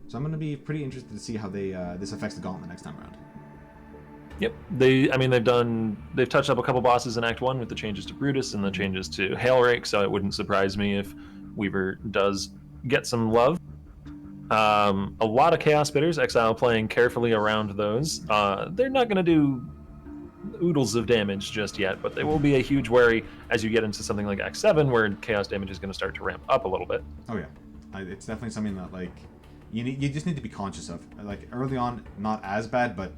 so I'm going to be pretty interested to see how this affects the Gauntlet next time around. Yep, they've touched up a couple bosses in Act 1 with the changes to Brutus and the changes to Hailrake, so it wouldn't surprise me if Weaver does get some love. A lot of Chaos Bitters, Exile playing carefully around those. They're not going to do oodles of damage just yet, but they will be a huge worry as you get into something like Act 7, where Chaos damage is going to start to ramp up a little bit. Oh yeah, it's definitely something that you just need to be conscious of. Like early on, not as bad, but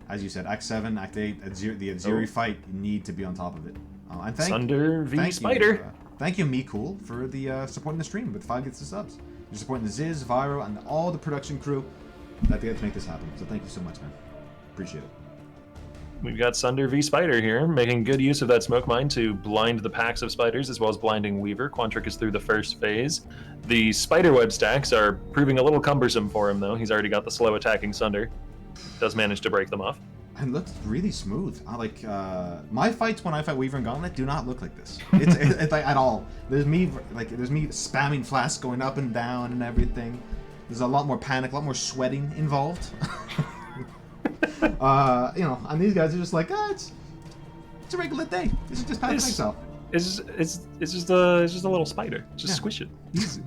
as you said, Act 7, Act 8, the Aziri fight, you need to be on top of it. And Sunder v Spider. Thank you, Me Cool, for the supporting the stream with 5 gifts of subs. You're supporting the Ziz, Viro, and all the production crew that get to make this happen. So thank you so much, man. Appreciate it. We've got Sunder v Spider here, making good use of that smoke mine to blind the packs of spiders, as well as blinding Weaver. Quantric is through the first phase. The spiderweb stacks are proving a little cumbersome for him, though. He's already got the slow attacking Sunder. Does manage to break them off. And looks really smooth. My fights when I fight Weaver and Gauntlet do not look like this. It's like at all. There's me spamming flasks going up and down and everything. There's a lot more panic, a lot more sweating involved. And these guys are just like, it's a regular day. This is just Path of Exile. It's just a little spider. Just squish it. Easy.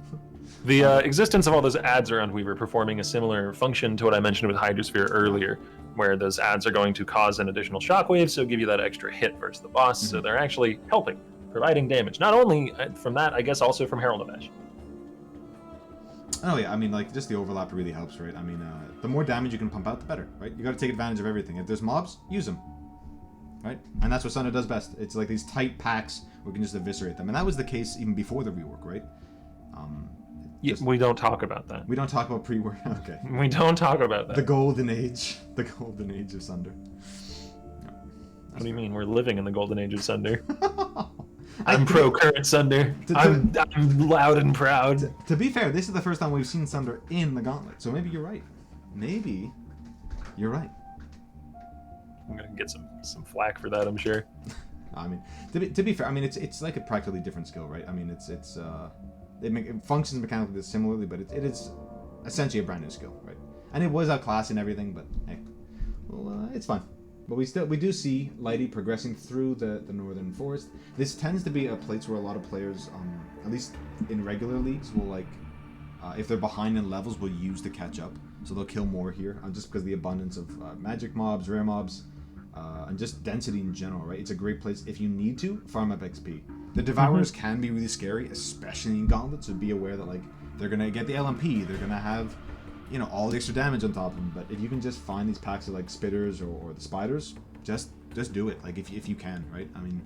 The existence of all those ads around Weaver performing a similar function to what I mentioned with Hydrosphere earlier, where those ads are going to cause an additional shockwave, so give you that extra hit versus the boss. So they're actually helping, providing damage. Not only from that, I guess also from Herald of Ash. Oh yeah, I mean, like, just the overlap really helps, right? I mean, the more damage you can pump out, the better, right? You got to take advantage of everything. If there's mobs, use them, right? And that's what Sunder does best. It's like these tight packs where we can just eviscerate them, and that was the case even before the rework, right? We don't talk about that. We don't talk about pre-work. Okay. We don't talk about that. The golden age of Sunder. What do you mean? We're living in the golden age of Sunder. I'm pro current Sunder. I'm loud and proud. To be fair, this is the first time we've seen Sunder in the Gauntlet, so maybe you're right. Maybe you're right. I'm gonna get some flack for that, I'm sure. I mean, to be fair, I mean it's like a practically different skill, right? I mean it functions mechanically similarly, but it is essentially a brand new skill, right? And it was outclassed and everything, but hey, well, it's fun. But we do see Lighty progressing through the northern forest. This tends to be a place where a lot of players, at least in regular leagues, will if they're behind in levels, will use to catch up. So they'll kill more here, just because of the abundance of magic mobs, rare mobs, and just density in general, right? It's a great place if you need to farm up XP. The Devourers can be really scary, especially in Gauntlet, so be aware that they're gonna get the LMP, they're gonna have all the extra damage on top of them. But if you can just find these packs of spitters or the spiders, just do it. If you can, right? I mean,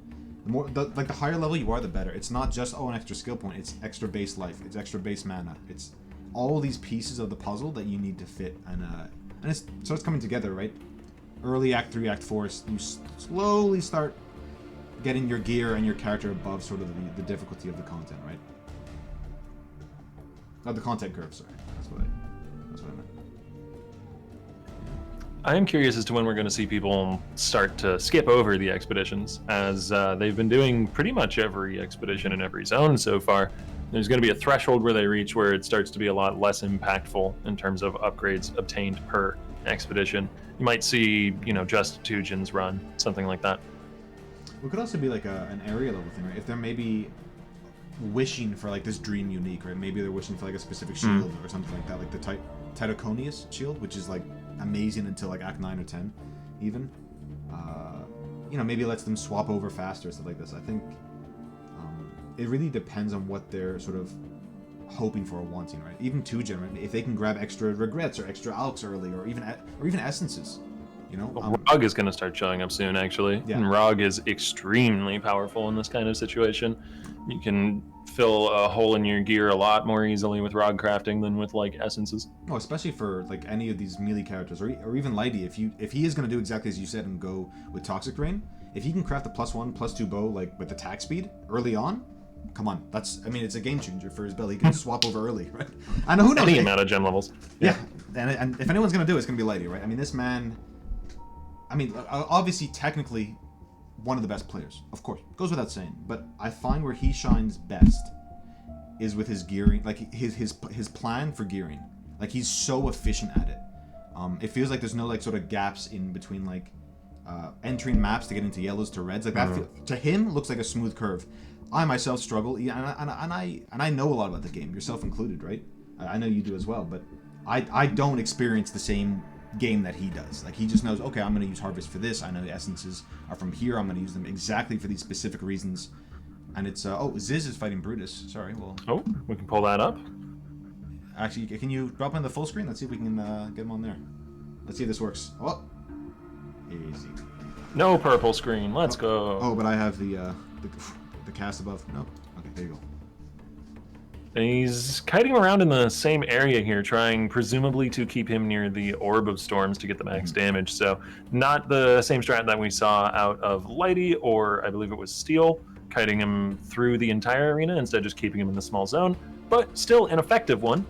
the higher level you are, the better. It's not just an extra skill point. It's extra base life. It's extra base mana. It's all these pieces of the puzzle that you need to fit, and it starts coming together, right? Early Act 3, Act 4, you slowly start getting your gear and your character above sort of the difficulty of the content, right? Not the content curve, sorry. That's what I meant. I am curious as to when we're going to see people start to skip over the expeditions, as they've been doing pretty much every expedition in every zone so far. There's going to be a threshold where they reach where it starts to be a lot less impactful in terms of upgrades obtained per expedition. You might see, just 2 gens run, something like that. It could also be like an area level thing, right? If they're maybe wishing for this dream unique, right? Maybe they're wishing for a specific shield or something like that, like the Titoconius shield, which is amazing until Act 9 or 10, even. Maybe it lets them swap over faster, stuff like this. I think it really depends on what they're sort of hoping for or wanting, right? Even 2-gen, right? If they can grab extra regrets or extra alks early, or even essences. Rog is going to start showing up soon, actually. Yeah. And Rog is extremely powerful in this kind of situation. You can fill a hole in your gear a lot more easily with Rog crafting than with essences. Oh, especially for any of these melee characters, or even Lighty. If he is going to do exactly as you said and go with Toxic Rain, if he can craft a +1, +2 bow with attack speed early on, come on, it's a game changer for his build. He can swap over early, right? I know who knows. Any amount of gem levels. Yeah, and if anyone's going to do it, it's going to be Lighty, right? I mean, this man. Obviously, technically, one of the best players, of course, goes without saying. But I find where he shines best is with his gearing, his plan for gearing. He's so efficient at it. It feels like there's no sort of gaps in between entering maps to get into yellows to reds. That to him looks like a smooth curve. I myself struggle, and I know a lot about the game, yourself included, right? I know you do as well, but I don't experience the same game that he does. He just knows, okay, I'm going to use Harvest for this. I know the essences are from here. I'm going to use them exactly for these specific reasons. And it's Ziz is fighting Brutus. Sorry, well. Oh, we can pull that up. Actually, can you drop in the full screen? Let's see if we can get him on there. Let's see if this works. Oh, easy. No purple screen. Let's go. Oh, but I have the cast above. No. Okay, there you go. And he's kiting around in the same area here, trying presumably to keep him near the Orb of Storms to get the max damage. So not the same strat that we saw out of Lighty, or I believe it was Steel, kiting him through the entire arena, instead just keeping him in the small zone. But still an effective one.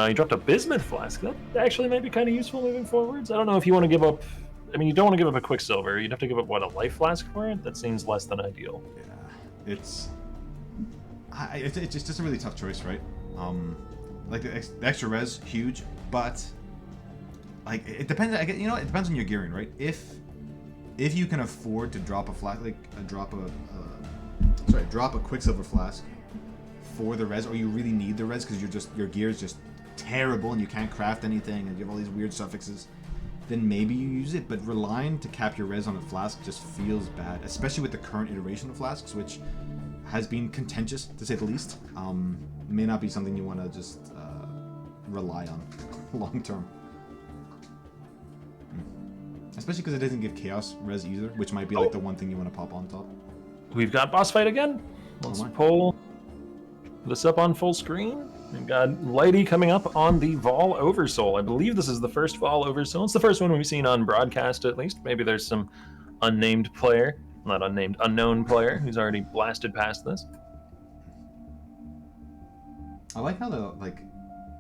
He dropped a Bismuth Flask. That actually might be kind of useful moving forwards. I don't know if you want to give up... I mean, you don't want to give up a Quicksilver. You'd have to give up, what, a Life Flask for it? That seems less than ideal. Yeah, it's just a really tough choice, right? Like the extra res, huge, but like it depends. You know, it depends on your gearing, right? If you can afford to drop a flask, like drop a Quicksilver Flask for the res, or you really need the res because your gear is just terrible and you can't craft anything and you have all these weird suffixes, then maybe you use it. But relying to cap your res on a flask just feels bad, especially with the current iteration of flasks, which has been contentious to say the least. May not be something you want to just rely on long term. Especially because it doesn't give chaos res either, which might be like the one thing you want to pop on top. We've got boss fight again. Let's pull this up on full screen. We've got Lighty coming up on the Vol Oversoul. I believe this is the first Vol Oversoul. It's the first one we've seen on broadcast, at least. Maybe there's some unnamed player, not unnamed, unknown player who's already blasted past this. I like how the like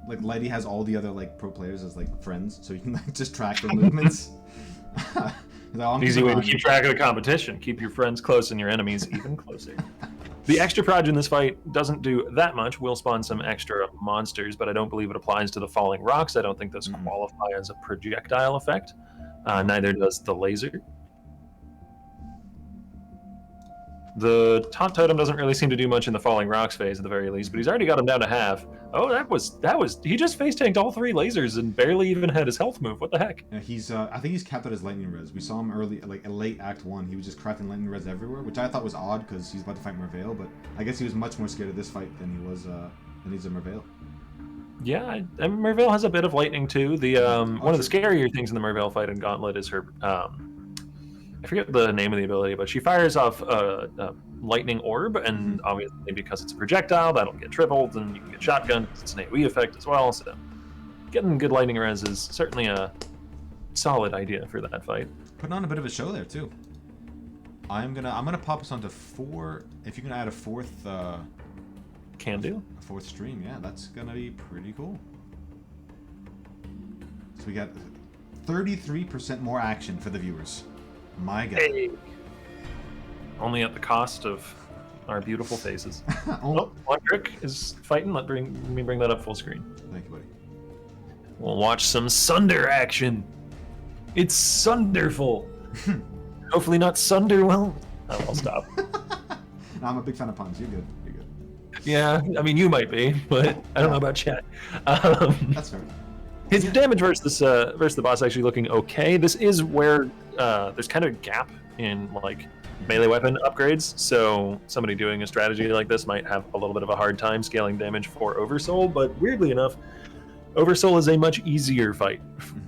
Lighty has all the other like pro players as like friends, so you can like just track their movements. Easy way to keep track of the competition. Keep your friends close and your enemies even closer. The extra proj in this fight doesn't do that much. We'll spawn some extra monsters, but I don't believe it applies to the falling rocks. I don't think those qualify as a projectile effect. Neither does the laser. The taunt totem doesn't really seem to do much in the falling rocks phase at the very least, but he's already got him down to half. Oh, that was he just face tanked all 3 lasers and barely even had his health move. What the heck? Yeah, he's I think he's capped at his lightning res. We saw him early, like late Act 1. He was just crafting lightning res everywhere, which I thought was odd because he's about to fight Merveil, but I guess he was much more scared of this fight than he was than he's a Merveil. Yeah, and Merveil has a bit of lightning too. The one of the scarier things in the Merveil fight in Gauntlet is her I forget the name of the ability, but she fires off a lightning orb, and obviously because it's a projectile, that'll get tripled, and you can get shotgun. It's an AoE effect as well, so getting good lightning res is certainly a solid idea for that fight. Putting on a bit of a show there too. I'm gonna pop us onto 4. If you can add a 4th, can do a 4th stream, yeah, that's gonna be pretty cool. So we got 33% more action for the viewers. My God. Hey. Only at the cost of our beautiful faces. Oh, Electric is fighting. Let me bring that up full screen. Thank you, buddy. We'll watch some Sunder action. It's Sunderful. Hopefully not Sunderwell. Oh, I'll stop. No, I'm a big fan of puns. You're good. You're good. Yeah, I mean, you might be, but I don't know about chat. That's fair. His damage versus the boss actually looking okay. This is where there's kind of a gap in like melee weapon upgrades, so somebody doing a strategy like this might have a little bit of a hard time scaling damage for Oversoul, but weirdly enough, Oversoul is a much easier fight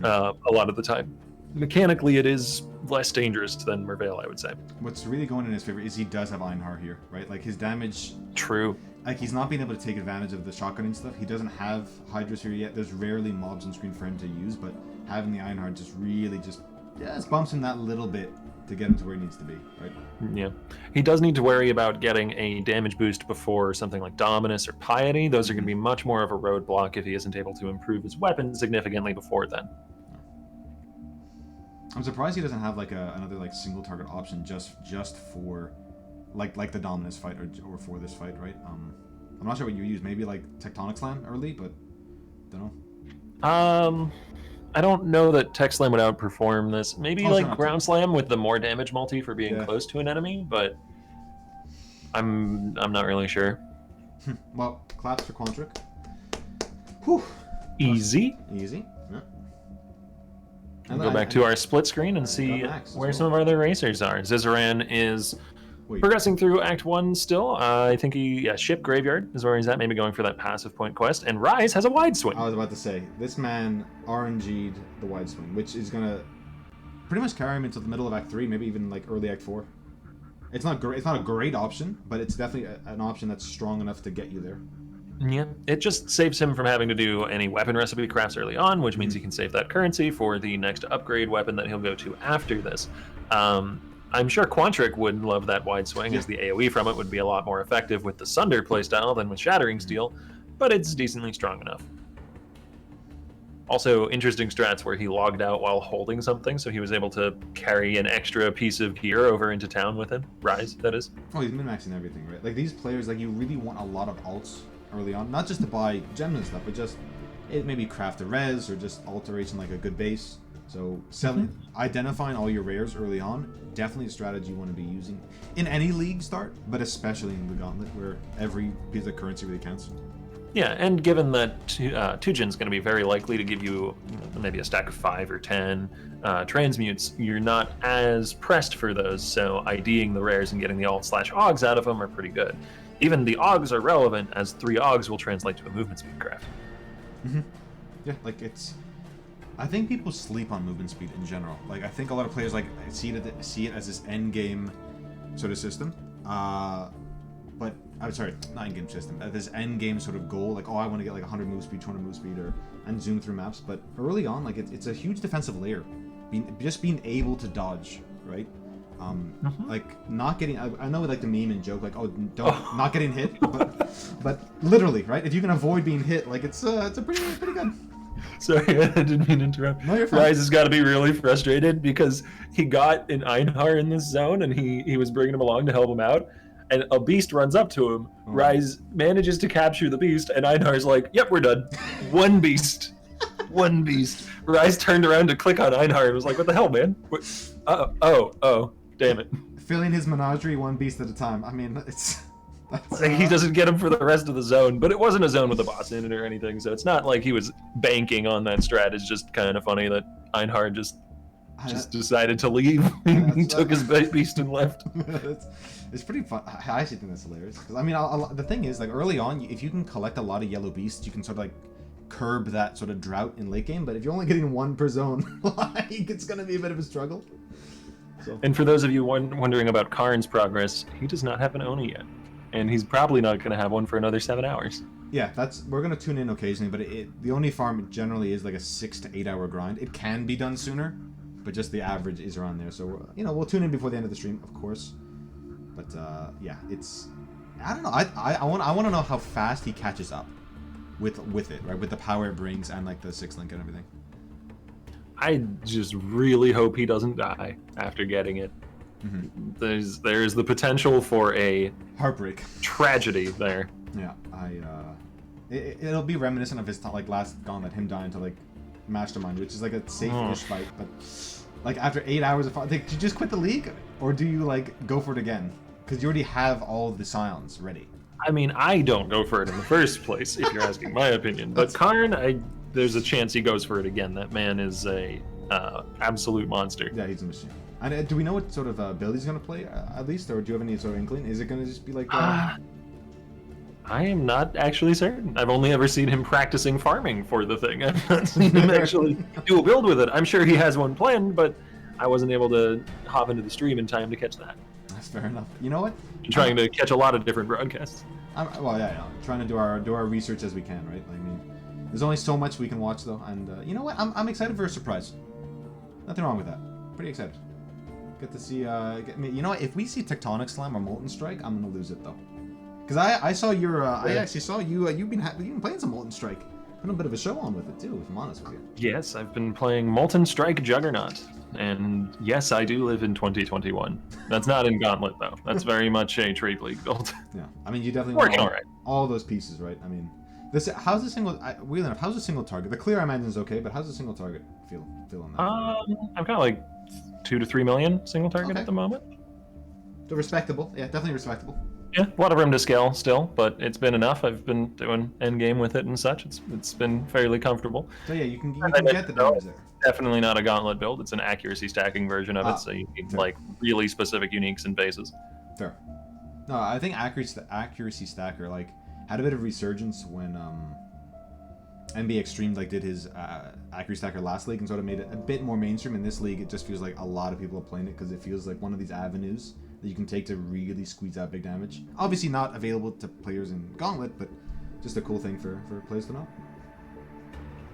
a lot of the time. Mechanically, it is less dangerous than Merveil, I would say. What's really going in his favor is he does have Einhar here, right? Like his damage... True. Like he's not being able to take advantage of the shotgunning stuff. He doesn't have Hydras here yet. There's rarely mobs on screen for him to use, but having the Einhar just really just bumps him that little bit to get him to where he needs to be, right? Yeah. He does need to worry about getting a damage boost before something like Dominus or Piety. Those are going to be much more of a roadblock if he isn't able to improve his weapon significantly before then. I'm surprised he doesn't have like another like single target option just for like the Dominus fight or for this fight, right? I'm not sure what you use. Maybe like Tectonic Slam early, but don't know. I don't know that Tech Slam would outperform this. Maybe like sure, Ground Slam with the more damage multi for being close to an enemy, but I'm not really sure. Well, claps for Quantric. Whew. Easy. Easy. Yeah. We'll go back to our split screen and see where some of our other racers are. Zizaran is Wait. Progressing through Act 1 still, I think Ship Graveyard is where he's at, maybe going for that passive point quest, and Rise has a wide swing. I was about to say, this man RNG'd the wide swing, which is going to pretty much carry him into the middle of Act 3, maybe even like early Act 4. It's not great. It's not a great option, but it's definitely an option that's strong enough to get you there. Yeah, it just saves him from having to do any weapon recipe crafts early on, which means he can save that currency for the next upgrade weapon that he'll go to after this. I'm sure Quantric would love that wide swing, as the AoE from it would be a lot more effective with the Sunder playstyle than with Shattering Steel, but it's decently strong enough. Also, interesting strats where he logged out while holding something, so he was able to carry an extra piece of gear over into town with him. Rise, that is. Oh, he's min-maxing everything, right? Like, these players, like, you really want a lot of alts early on. Not just to buy gems and stuff, but just maybe craft a res or just alteration like a good base. So identifying all your rares early on, definitely a strategy you want to be using in any league start, but especially in the Gauntlet where every piece of currency really counts. Yeah, and given that Tujin's going to be very likely to give you maybe a stack of 5 or 10 transmutes, you're not as pressed for those, so IDing the rares and getting the alt/Augs out of them are pretty good. Even the Augs are relevant, as 3 Augs will translate to a movement speed craft. Yeah, like I think people sleep on movement speed in general. Like, I think a lot of players like see it as this end game sort of system. But I'm sorry, not end game system. This end game sort of goal, like, oh, I want to get like 100 move speed, 200 move speed, and zoom through maps. But early on, like, it's a huge defensive layer. Being able to dodge, right? Like not getting. I know like the meme and joke, like, oh, not getting hit, but literally, right? If you can avoid being hit, like it's a pretty good. Sorry, I didn't mean to interrupt. No, you're fine. Rise has got to be really frustrated because he got an Einhar in this zone and he was bringing him along to help him out. And a beast runs up to him. Oh. Rise manages to capture the beast, and Einhar's like, yep, we're done. One beast. One beast. Rise turned around to click on Einhar and was like, what the hell, man? Oh, damn it. Filling his menagerie one beast at a time. I mean, that's Like, he doesn't get him for the rest of the zone, but it wasn't a zone with a boss in it or anything, so it's not like he was banking on that strat. It's just kind of funny that Einhar just decided to leave. He took his beast and left. It's pretty fun. I actually think that's hilarious. Because I mean, the thing is, like, early on, if you can collect a lot of yellow beasts, you can sort of like curb that sort of drought in late game. But if you're only getting one per zone, like, it's gonna be a bit of a struggle. So. And for those of you wondering about Karn's progress, he does not have an Oni yet, and he's probably not going to have one for another 7 hours. Yeah, we're gonna tune in occasionally, but the Oni farm generally is like a 6 to 8 hour grind. It can be done sooner, but just the average is around there. So we'll tune in before the end of the stream, of course. But yeah, I don't know. I want to know how fast he catches up with it, right? With the power it brings and like the 6 link and everything. I just really hope he doesn't die after getting it. Mm-hmm. There's the potential for a heartbreak tragedy there. Yeah, it'll be reminiscent of his like last Gauntlet, him dying to like Mastermind, which is like a safe-ish fight, but like after 8 hours of fight, like, do you just quit the league or do you like go for it again? Because you already have all of the scions ready. I mean, I don't go for it in the first place, if you're asking my opinion. But Karn, there's a chance he goes for it again. That man is a absolute monster. Yeah, he's a machine. And do we know what sort of build he's going to play, at least? Or do you have any sort of inkling? Is it going to just be like... I am not actually certain. I've only ever seen him practicing farming for the thing. I've not seen him actually do a build with it. I'm sure he has one planned, but I wasn't able to hop into the stream in time to catch that. That's fair enough. You know what? I'm trying to catch a lot of different broadcasts. Well, yeah, trying to do our research as we can, right? I mean, there's only so much we can watch, though. And you know what? I'm excited for a surprise. Nothing wrong with that. Pretty excited. Get to see... you know what? If we see Tectonic Slam or Molten Strike, I'm going to lose it, though. Because I saw your... I actually saw you... You've been playing some Molten Strike. Put a bit of a show on with it, too, if I'm honest with you. Yes, I've been playing Molten Strike Juggernaut. And yes, I do live in 2021. That's not in Gauntlet, though. That's very much a Trade League build. Yeah, I mean, you definitely want all those pieces, right? I mean, how's the single... Weirdly enough, how's the single target? The clear, I imagine, is okay, but how's the single target feel on that? I've got like 2 to 3 million single target at the moment. So respectable. Yeah, definitely respectable. Yeah, a lot of room to scale still, but it's been enough. I've been doing endgame with it and such. It's been fairly comfortable. So yeah, you can get the damage there. Definitely not a Gauntlet build. It's an accuracy stacking version of it, so you need like really specific uniques and bases. Fair. No, I think accuracy stacker like had a bit of resurgence when NBA Extreme like did his accuracy stacker last league and sort of made it a bit more mainstream. In this league, it just feels like a lot of people are playing it because it feels like one of these avenues that you can take to really squeeze out big damage. Obviously not available to players in Gauntlet, but just a cool thing for players to know.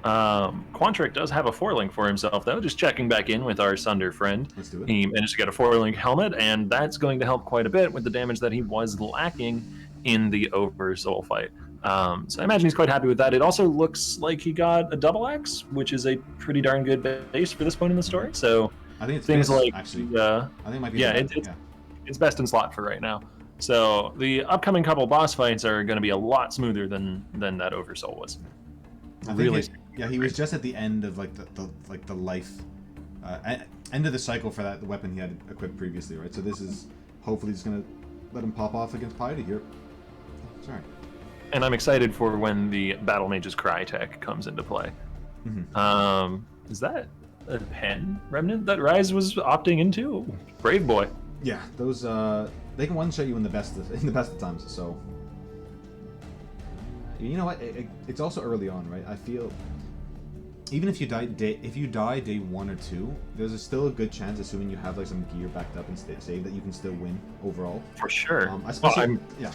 Quantric does have a 4-link for himself, though. Just checking back in with our Sunder friend. Let's do it. He managed to get a 4-link helmet, and that's going to help quite a bit with the damage that he was lacking in the Oversoul fight. So I imagine he's quite happy with that. It also looks like he got a double axe, which is a pretty darn good base for this point in the story. So I think it's things best, like actually. I think it might be it's best in slot for right now. So the upcoming couple boss fights are going to be a lot smoother than that Oversoul was. Really. He was just at the end of like the life, end of the cycle for the weapon he had equipped previously, right? So this is hopefully just gonna let him pop off against Piety here. Sorry. And I'm excited for when the Battle Mage's Cry tech comes into play. Mm-hmm. Is that a pen remnant that Rise was opting into? Brave boy. Yeah, those they can one-shot you in the best of times. So you know what? It's also early on, right? I feel even if you die day 1 or 2, there's still a good chance, assuming you have like some gear backed up and save, that you can still win overall. For sure. Especially, yeah.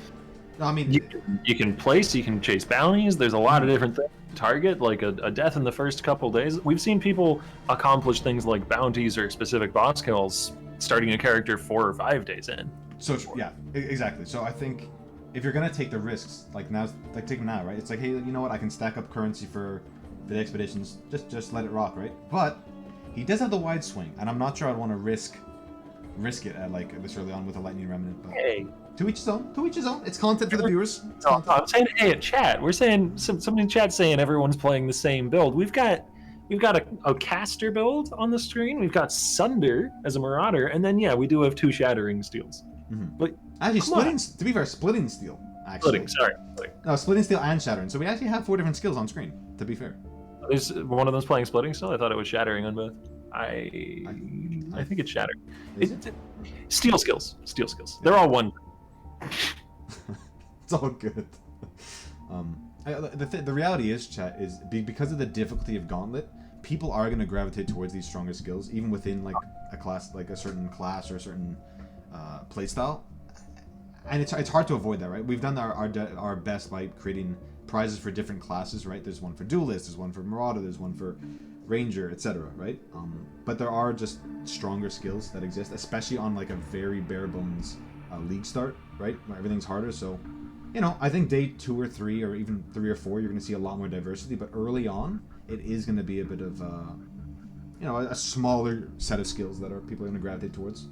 No, I mean, you can place, you can chase bounties. There's a lot of different things to target, like a death in the first couple days. We've seen people accomplish things like bounties or specific boss kills starting a character 4 or 5 days in. So yeah, exactly. So I think if you're gonna take the risks, like now, like take them now, right? It's like, hey, you know what? I can stack up currency for the expeditions. Just let it rock, right? But he does have the wide swing, and I'm not sure I'd want to risk it at like this early on with a lightning remnant. But hey, to each his own. To each his own. It's content for the viewers. No, I'm saying hey at chat. We're saying somebody in chat saying everyone's playing the same build. We've got a caster build on the screen. We've got Sunder as a marauder, and then we do have 2 shattering steals. Mm-hmm. But actually, to be fair, splitting steel. Actually. Splitting. No, splitting steel and shattering. So we actually have 4 different skills on screen. To be fair. Is one of them's playing splitting still? I thought it was shattering on both. I think it's shattering. Steel skills. They're all one. It's all good. The reality is, chat, is because of the difficulty of Gauntlet, people are going to gravitate towards these stronger skills, even within like a class, like a certain class or a certain playstyle. And it's hard to avoid that, right? We've done our best by creating prizes for different classes, right? There's one for Duelist, there's one for Marauder, there's one for Ranger, etc., right? But there are just stronger skills that exist, especially on like a very bare bones league start, right? Where everything's harder. So, I think day 2 or 3 or even 3 or 4, you're going to see a lot more diversity. But early on, it is going to be a bit of, a smaller set of skills that people are going to gravitate towards.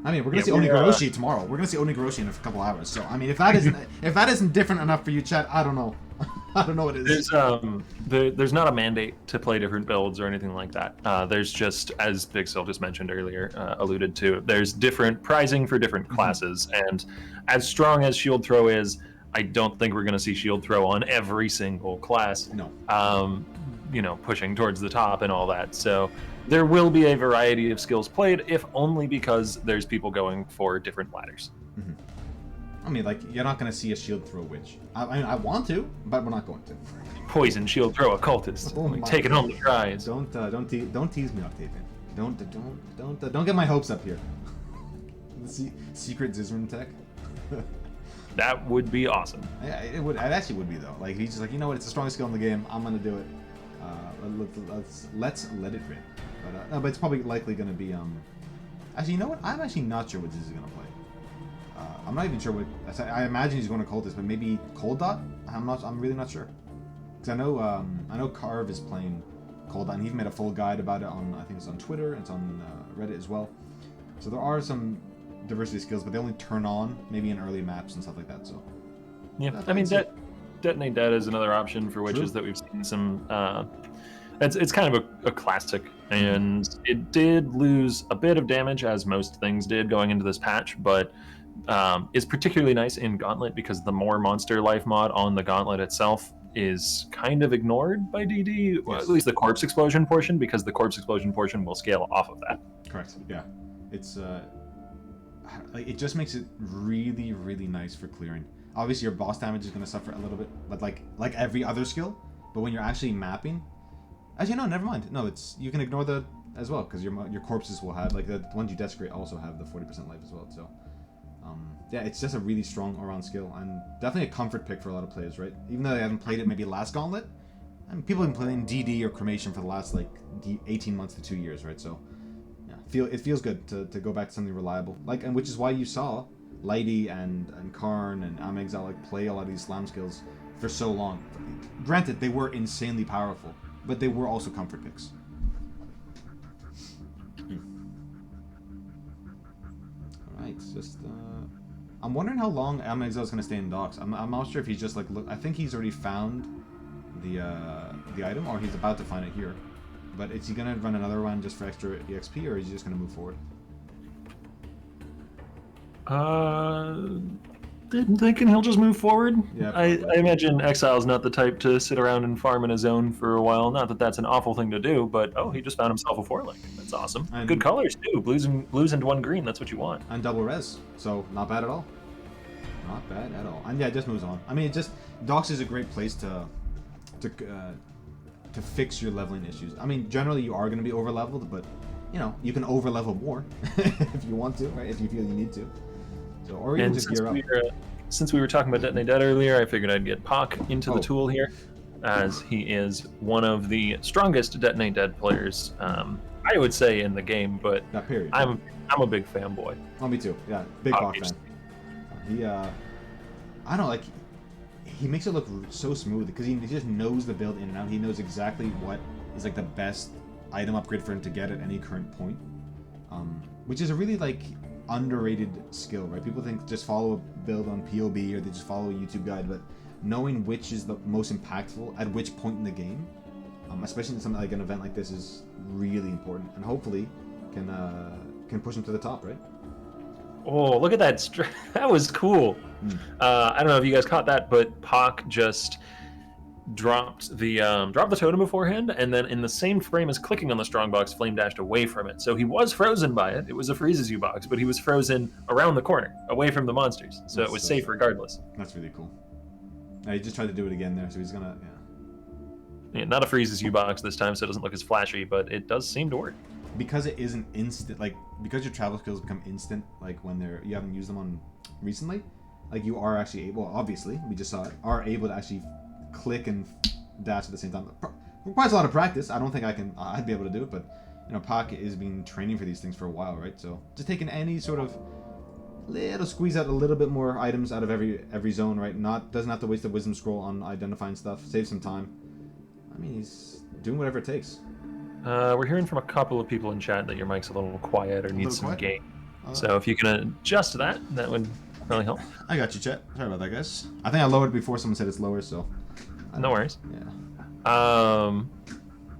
I mean, we're going to see Onigoroshi tomorrow. We're going to see Onigoroshi in a couple hours. So, I mean, if that isn't different enough for you, chat, I don't know. I don't know what it is. There's not a mandate to play different builds or anything like that. There's just, as BigSil just mentioned earlier, alluded to, there's different pricing for different classes. And as strong as Shield Throw is, I don't think we're going to see Shield Throw on every single class. No. Pushing towards the top and all that. So there will be a variety of skills played, if only because there's people going for different ladders. Mm-hmm. I mean, like, you're not going to see a Shield Throw witch. I mean, I want to, but we're not going to. Poison Shield Throw occultist. Take it home the prize. Don't tease me, Octavian. Don't get my hopes up here. Secret Zizaran tech. That would be awesome. Yeah, it actually would be though. Like, he's just like, you know what? It's the strongest skill in the game. I'm gonna do it. Let's let it rip. But but it's probably likely gonna be Actually, you know what? I'm actually not sure what Ziz is gonna play. I'm not even sure what. I imagine he's going to Cultist, but maybe Cold Dot. I'm really not sure. Because I know Carve is playing Cold Dot, and he even made a full guide about it on. I think it's on Twitter. It's on Reddit as well. So there are some diversity skills, but they only turn on maybe in early maps and stuff like that. So yeah, I mean Detonate Dead is another option for witches that we've seen some. It's kind of a classic, and it did lose a bit of damage, as most things did going into this patch, but is particularly nice in Gauntlet because the more monster life mod on the Gauntlet itself is kind of ignored by DD, or at least the corpse explosion portion, because the corpse explosion portion will scale off of that. Correct. Yeah, it's like it just makes it really, really nice for clearing. Obviously, your boss damage is going to suffer a little bit, but like every other skill. But when you're actually mapping, actually no, never mind. No, you can ignore the as well because your corpses will have like the ones you desecrate also have the 40% life as well. So yeah, it's just a really strong all-around skill and definitely a comfort pick for a lot of players, right? Even though they haven't played it maybe last Gauntlet, and people have been playing DD or Cremation for the last like 18 months to 2 years, right? So yeah, it feels good to go back to something reliable, like, and which is why you saw Lighty and Karn and Amexal like play a lot of these slam skills for so long. Granted, they were insanely powerful, but they were also comfort picks. Alright, just I'm wondering how long Amexal is gonna stay in docks. I'm not sure if he's just like look. I think he's already found the item, or he's about to find it here. But is he gonna run another one just for extra EXP, or is he just gonna move forward? I'm thinking he'll just move forward. Yeah, I imagine Exile's not the type to sit around and farm in his own for a while. Not that that's an awful thing to do, but he just found himself a 4-link. That's awesome. And good colors too. Blues and 1 green. That's what you want. And double res, so not bad at all. Not bad at all. And yeah, it just moves on. I mean, docks is a great place to fix your leveling issues. I mean, generally you are going to be over leveled, but you know you can over level more if you want to, right? If you feel you need to. So, or you can just gear up. Since we were talking about Detonate Dead earlier, I figured I'd get Pak into the tool here, as he is one of the strongest Detonate Dead players, I would say, in the game. But I'm a big fanboy. Oh, me too. Yeah, big Pak fan. He, I don't know, like, he makes it look so smooth because he just knows the build in and out. He knows exactly what is like the best item upgrade for him to get at any current point, which is a really like underrated skill, right? People think just follow a build on POB or they just follow a YouTube guide, but knowing which is the most impactful at which point in the game, especially in something like an event like this, is really important, and hopefully can push him to the top, right? Oh, look at that! That was cool. I don't know if you guys caught that, but Pak just dropped the totem beforehand, and then in the same frame as clicking on the strong box, flame dashed away from it. So he was frozen by it. It was a freezes you box, but he was frozen around the corner, away from the monsters. So it was safe regardless. That's really cool. He just tried to do it again there, so he's gonna Yeah, not a freezes you box this time, so it doesn't look as flashy, but it does seem to work. Because it isn't instant, like because your travel skills become instant, like when you haven't used them on recently, like you are actually able. Obviously, we just saw it. Are able to actually click and dash at the same time. Requires a lot of practice. I don't think I'd be able to do it, but you know, Pak has been training for these things for a while, right? So just taking any sort of little squeeze out a little bit more items out of every zone, right? Doesn't have to waste a wisdom scroll on identifying stuff. Save some time. I mean, he's doing whatever it takes. We're hearing from a couple of people in chat that your mic's a little quiet or needs some gain. So if you can adjust that would really help. I got you, chat. Sorry about that, guys. I think I lowered it before someone said it's lower, so. No worries. Yeah.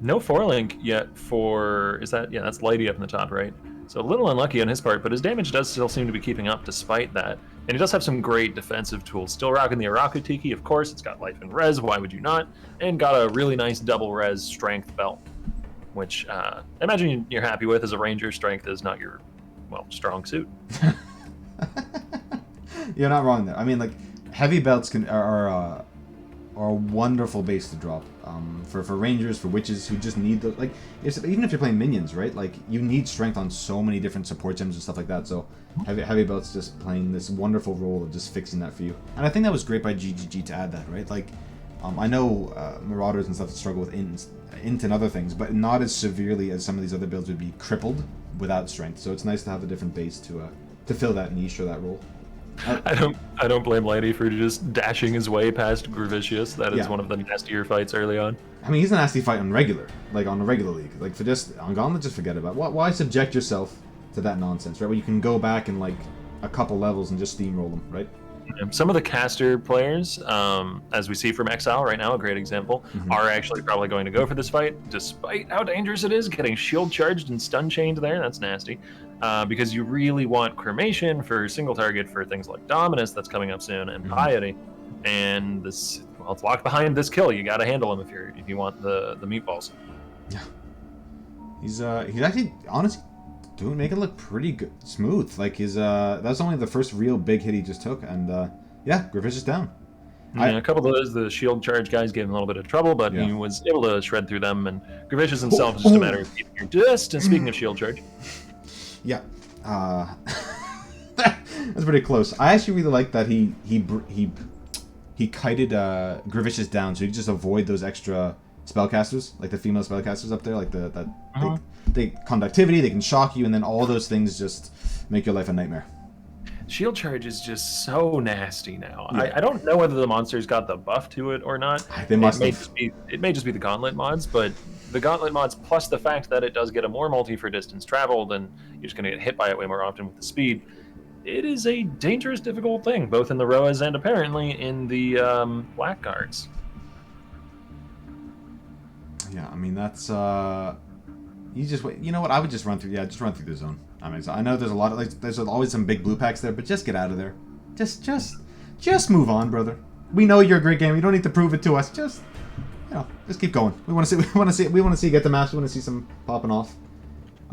No 4-link yet for... Is that... Yeah, that's Lighty up in the top, right? So a little unlucky on his part, but his damage does still seem to be keeping up despite that. And he does have some great defensive tools. Still rocking the Araku Tiki, of course. It's got life and res, why would you not? And got a really nice double res strength belt, which I imagine you're happy with. As a ranger, strength is not your, strong suit. You're not wrong there. I mean, like, heavy belts are a wonderful base to drop for rangers, for witches who just need those. Like, even if you're playing minions, right? Like, you need strength on so many different support gems and stuff like that. So heavy belts just playing this wonderful role of just fixing that for you. And I think that was great by GGG to add that, right? Like, I know Marauders and stuff struggle with int and other things, but not as severely as some of these other builds would be crippled without strength. So it's nice to have a different base to fill that niche or that role. I don't blame Lighty for just dashing his way past Gravicious. That is one of the nastier fights early on. I mean, he's a nasty fight on a regular league. Like, for just on Gauntlet, just forget about it. Why subject yourself to that nonsense, right? Where you can go back in like a couple levels and just steamroll them, right? Some of the caster players, as we see from Exile right now, a great example, are actually probably going to go for this fight, despite how dangerous it is, getting shield charged and stun chained there. That's nasty. Because you really want Cremation for single target for things like Dominus that's coming up soon, and Piety. And this, it's locked behind this kill. You got to handle him if you want the meatballs. Yeah. He's actually, honestly, make it look pretty good, smooth. Like his that's only the first real big hit he just took, and yeah, Griffiths is down. Yeah, a couple of those, the shield charge guys gave him a little bit of trouble, but he was able to shred through them, and Gravicious himself is just a matter of keeping your distance. Speaking of shield charge. Yeah. That's pretty close. I actually really like that he kited Gravicious down, so you just avoid those extra spellcasters, like the female spellcasters up there, like they conductivity, they can shock you, and then all those things just make your life a nightmare. Shield charge is just so nasty now. Yeah. I don't know whether the monsters got the buff to it or not. They must It may just be the Gauntlet mods, but the Gauntlet mods plus the fact that it does get a more multi for distance traveled, and you're just going to get hit by it way more often with the speed. It is a dangerous, difficult thing, both in the Roas and apparently in the Blackguards. Yeah, I mean that's you just wait. You know what? I would just run through. Yeah, just run through the zone. I mean, I know there's a lot of there's always some big blue packs there, but just get out of there. Just move on, brother. We know you're a great gamer. You don't need to prove it to us. Just keep going. We want to see you get the match. We want to see some popping off.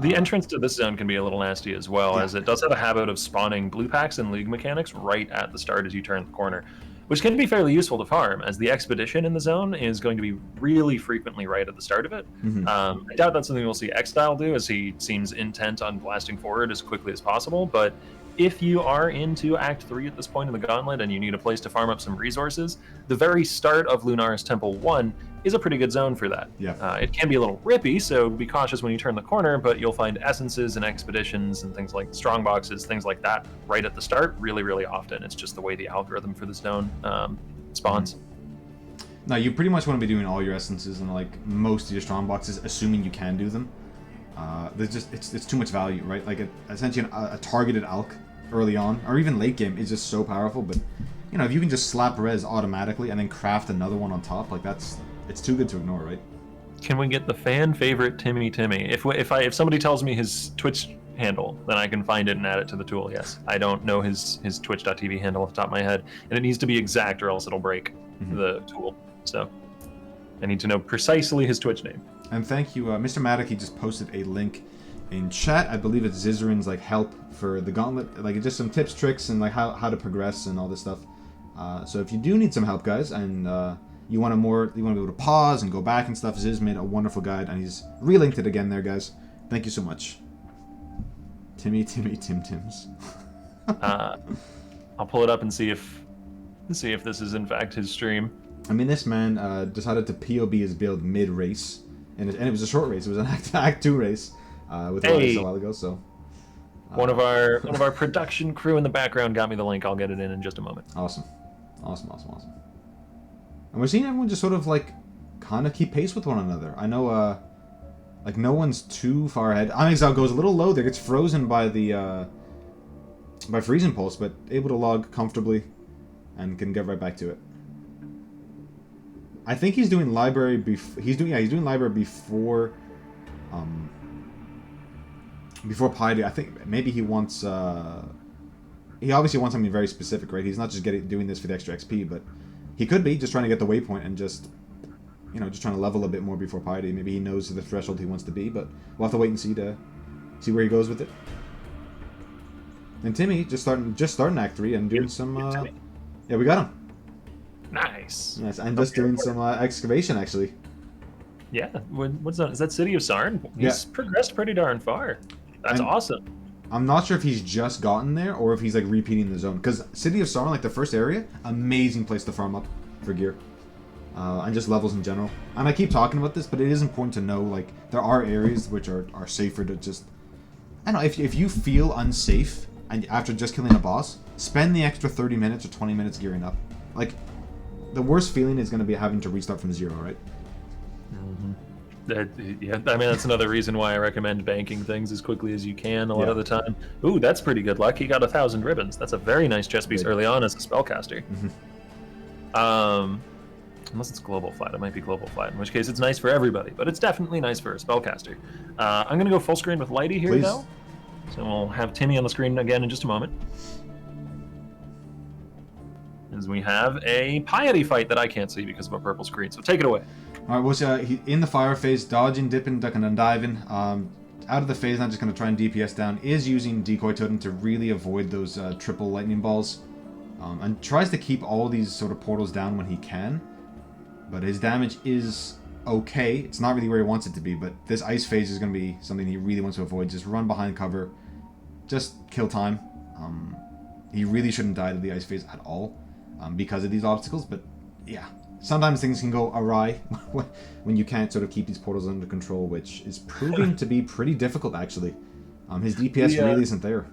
The entrance to this zone can be a little nasty as well, as it does have a habit of spawning blue packs and league mechanics right at the start as you turn the corner, which can be fairly useful to farm, as the expedition in the zone is going to be really frequently right at the start of it. Mm-hmm. I doubt that's something we'll see X-Style do, as he seems intent on blasting forward as quickly as possible, but if you are into Act 3 at this point in the Gauntlet and you need a place to farm up some resources, the very start of Lunaris Temple 1 is a pretty good zone for that. Yeah. It can be a little rippy, so be cautious when you turn the corner, but you'll find essences and expeditions and things like strong boxes, things like that, right at the start really, really often. It's just the way the algorithm for the zone spawns. Now, you pretty much want to be doing all your essences and like most of your strong boxes, assuming you can do them. There's just it's too much value, right? Like essentially a targeted alch early on, or even late game, is just so powerful. But if you can just slap res automatically and then craft another one on top, like it's too good to ignore, right? Can we get the fan favorite Timmy? If somebody tells me his Twitch handle, then I can find it and add it to the tool. Yes, I don't know his Twitch.tv handle off the top of my head, and it needs to be exact or else it'll break the tool. So I need to know precisely his Twitch name. And thank you, Mr. Maddock. He just posted a link in chat. I believe it's Zizaran's help for the Gauntlet, just some tips, tricks, and how to progress and all this stuff. So if you do need some help, guys, and you want to be able to pause and go back and stuff, Ziz made a wonderful guide, and he's relinked it again there, guys. Thank you so much. Tims. I'll pull it up and see if this is in fact his stream. I mean, this man decided to POB his build mid-race, and it was a short race. It was an Act 2 race with Elias a while ago. So one of our production crew in the background got me the link. I'll get it in just a moment. Awesome. And we're seeing everyone just sort of kind of keep pace with one another. I know no one's too far ahead. Amixal goes a little low there, gets frozen by the by freezing pulse, but able to log comfortably and can get right back to it. I think he's doing library he's doing library before Piety. I think maybe he wants he obviously wants something very specific, right? He's not just doing this for the extra XP, but he could be just trying to get the waypoint and just trying to level a bit more before Piety. Maybe he knows the threshold he wants to be, but we'll have to wait and see where he goes with it. And Timmy just starting Act 3 and doing some yeah, we got him. Nice. And just doing some excavation, actually. Yeah. What's that? Is that City of Sarn? He's progressed pretty darn far. That's awesome. I'm not sure if he's just gotten there or if he's repeating the zone. Because City of Sarn, the first area, amazing place to farm up for gear. And just levels in general. And I keep talking about this, but it is important to know, there are areas which are safer to just... I don't know, if you feel unsafe and after just killing a boss, spend the extra 30 minutes or 20 minutes gearing up. The worst feeling is going to be having to restart from zero, right? Yeah, I mean, that's another reason why I recommend banking things as quickly as you can a lot of the time. Ooh, that's pretty good luck. He got 1,000 ribbons. That's a very nice chess piece early on as a spellcaster. Unless it's global flat. It might be global flat, in which case it's nice for everybody, but it's definitely nice for a spellcaster. I'm going to go full screen with Lighty here, though. So we'll have Timmy on the screen again in just a moment. As we have a Piety fight that I can't see because of a purple screen, so take it away. Alright, he in the fire phase, dodging, dipping, ducking, and diving. out of the phase, not just going to try and DPS down, is using Decoy Totem to really avoid those triple lightning balls. And tries to keep all these sort of portals down when he can. But his damage is okay. It's not really where he wants it to be, but this ice phase is going to be something he really wants to avoid. Just run behind cover. Just kill time. He really shouldn't die to the ice phase at all because of these obstacles, but yeah. Sometimes things can go awry when you can't sort of keep these portals under control, which is proving to be pretty difficult, actually. His DPS really isn't there.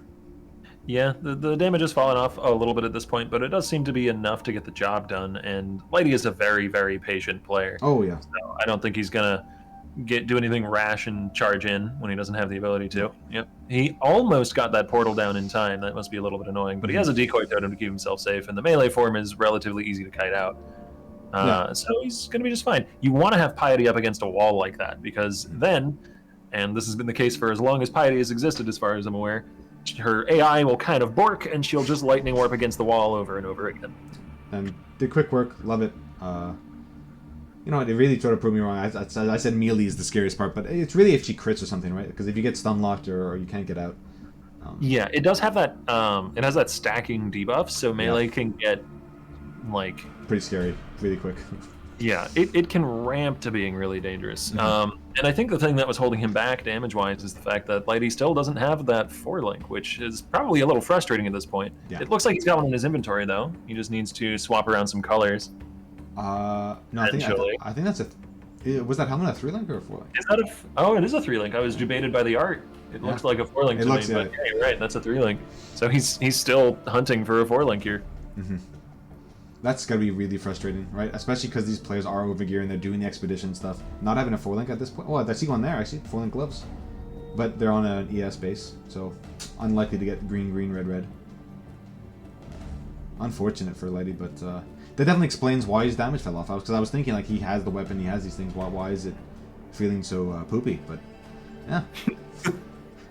Yeah, the damage has fallen off a little bit at this point, but it does seem to be enough to get the job done, and Lighty is a very, very patient player. Oh, yeah. So I don't think he's going to do anything rash and charge in when he doesn't have the ability to. Yep. He almost got that portal down in time. That must be a little bit annoying, but he has a decoy totem to keep himself safe, and the melee form is relatively easy to kite out. So he's going to be just fine. You want to have Piety up against a wall like that, because then, and this has been the case for as long as Piety has existed as far as I'm aware, her AI will kind of bork and she'll just lightning warp against the wall over and over again. And did quick work, love it. You know, it really sort of proved me wrong. I said melee is the scariest part, but it's really if she crits or something, right? Because if you get stun locked or you can't get out. Yeah, it does have that, it has that stacking debuff, so melee can get, like... pretty scary, really quick. Yeah, it can ramp to being really dangerous. And I think the thing that was holding him back damage-wise is the fact that Lighty still doesn't have that 4-link, which is probably a little frustrating at this point. Yeah. It looks like he's got one in his inventory, though. He just needs to swap around some colors. No, I think that's a... Was that helmet a 3-link or a 4-link? Is that a... Oh, it is a 3-link. I was debated by the art. It looks like a 4-link to me, but yeah, you're right, that's a 3-link. So he's still hunting for a 4-link here. That's gotta be really frustrating, right? Especially because these players are overgearing, and they're doing the expedition stuff. Not having a 4-link at this point. Oh, I see one there, actually. 4-link gloves. But they're on an ES base, so unlikely to get green, green, red, red. Unfortunate for Lighty, but that definitely explains why his damage fell off. Because I was thinking, like, he has the weapon, he has these things. Why is it feeling so poopy? But yeah.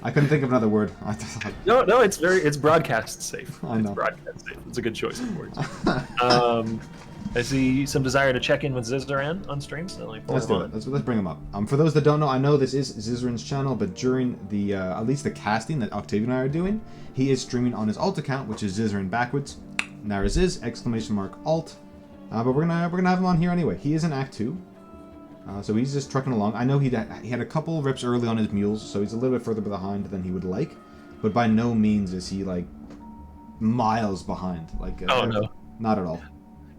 I couldn't think of another word. No, it's broadcast safe. I know. It's broadcast safe. It's a good choice of words. I see some desire to check in with Zizaran on stream. So let's do it. Let's bring him up. For those that don't know, I know this is Zizaran's channel, but during the at least the casting that Octavian and I are doing, he is streaming on his alt account, which is Zizaran backwards. Naraziz !alt. But we're gonna have him on here anyway. He is in Act 2. So he's just trucking along. I know he had a couple rips early on his mules, so he's a little bit further behind than he would like. But by no means is he, like, miles behind. Like, no. Not at all.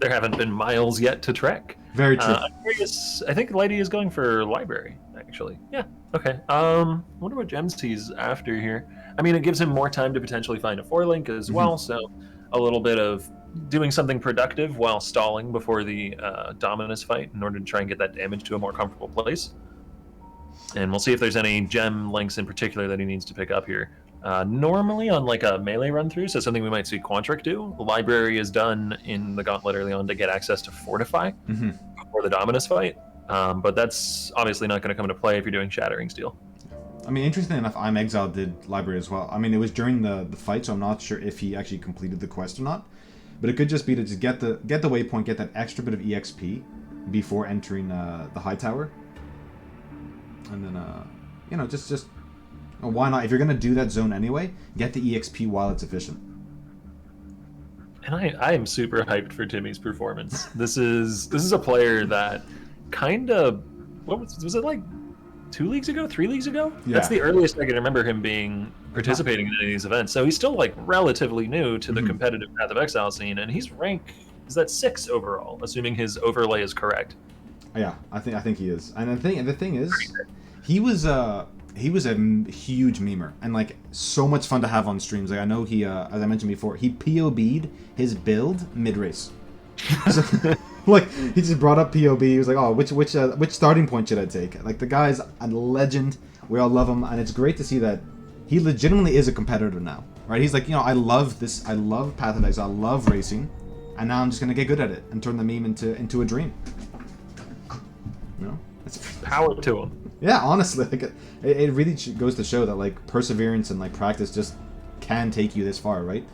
There haven't been miles yet to trek. Very true. I think Lighty is going for library, actually. Yeah, okay. Wonder what gems he's after here. I mean, it gives him more time to potentially find a 4-link as well, so a little bit of doing something productive while stalling before the Dominus fight in order to try and get that damage to a more comfortable place. And we'll see if there's any gem links in particular that he needs to pick up here. Normally on like a melee run through, so something we might see Quantric do, the library is done in the Gauntlet early on to get access to Fortify before the Dominus fight. But that's obviously not going to come into play if you're doing Shattering Steel. I mean, interestingly enough, I'm Exiled did library as well. I mean, it was during the fight, so I'm not sure if he actually completed the quest or not. But it could just be to just get the waypoint, get that extra bit of EXP before entering the high tower, and then you know, just why not? If you're gonna do that zone anyway, get the EXP while it's efficient. And I am super hyped for Timmy's performance. This is a player that kind of was it like 2 leagues ago, 3 leagues ago? Yeah. That's the earliest I can remember him being participating in any of these events. So he's still like relatively new to the competitive Path of Exile scene, and he's is that 6 overall, assuming his overlay is correct. Yeah, I think he is. And the thing is, he was a huge memer and like so much fun to have on streams. Like I know he as I mentioned before, he POB'd his build mid-race. So, like he just brought up POB. He was like, "Oh, which starting point should I take?" Like the guy's a legend. We all love him, and it's great to see that he legitimately is a competitor now, right? He's like, you know, I love this. I love Path of Exile. I love racing, and now I'm just gonna get good at it and turn the meme into a dream. You know, it's power to him. Yeah, honestly, like it really goes to show that like perseverance and like practice just can take you this far, right?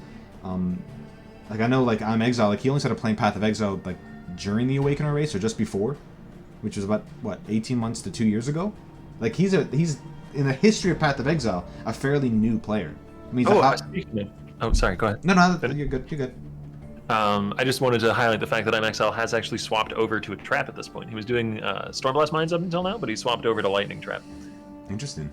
Like I know, like I'm Exile. Like he only started playing Path of Exile like during the Awakener race or just before, which was about what 18 months to 2 years ago. Like he's in the history of Path of Exile, a fairly new player. I mean, sorry, go ahead. No, you're good. You're good. I just wanted to highlight the fact that IMXL has actually swapped over to a trap at this point. He was doing Stormblast Mines up until now, but he swapped over to Lightning Trap. Interesting.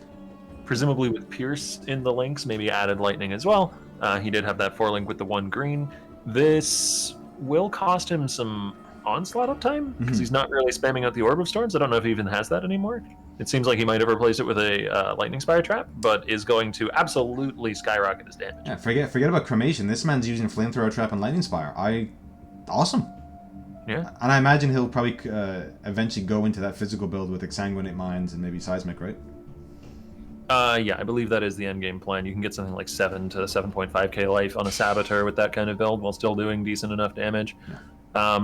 Presumably with Pierce in the links, maybe added Lightning as well. He did have that 4-link with the 1 green. This will cost him some onslaught uptime, because he's not really spamming out the Orb of Storms. I don't know if he even has that anymore. It seems like he might have replaced it with a Lightning Spire trap, but is going to absolutely skyrocket his damage. Yeah, forget about Cremation. This man's using Flamethrower Trap and Lightning Spire. Awesome. Yeah. And I imagine he'll probably eventually go into that physical build with Exsanguinate Mines and maybe Seismic, right? Yeah, I believe that is the end game plan. You can get something like 7 to 7.5k life on a Saboteur with that kind of build while still doing decent enough damage. Yeah.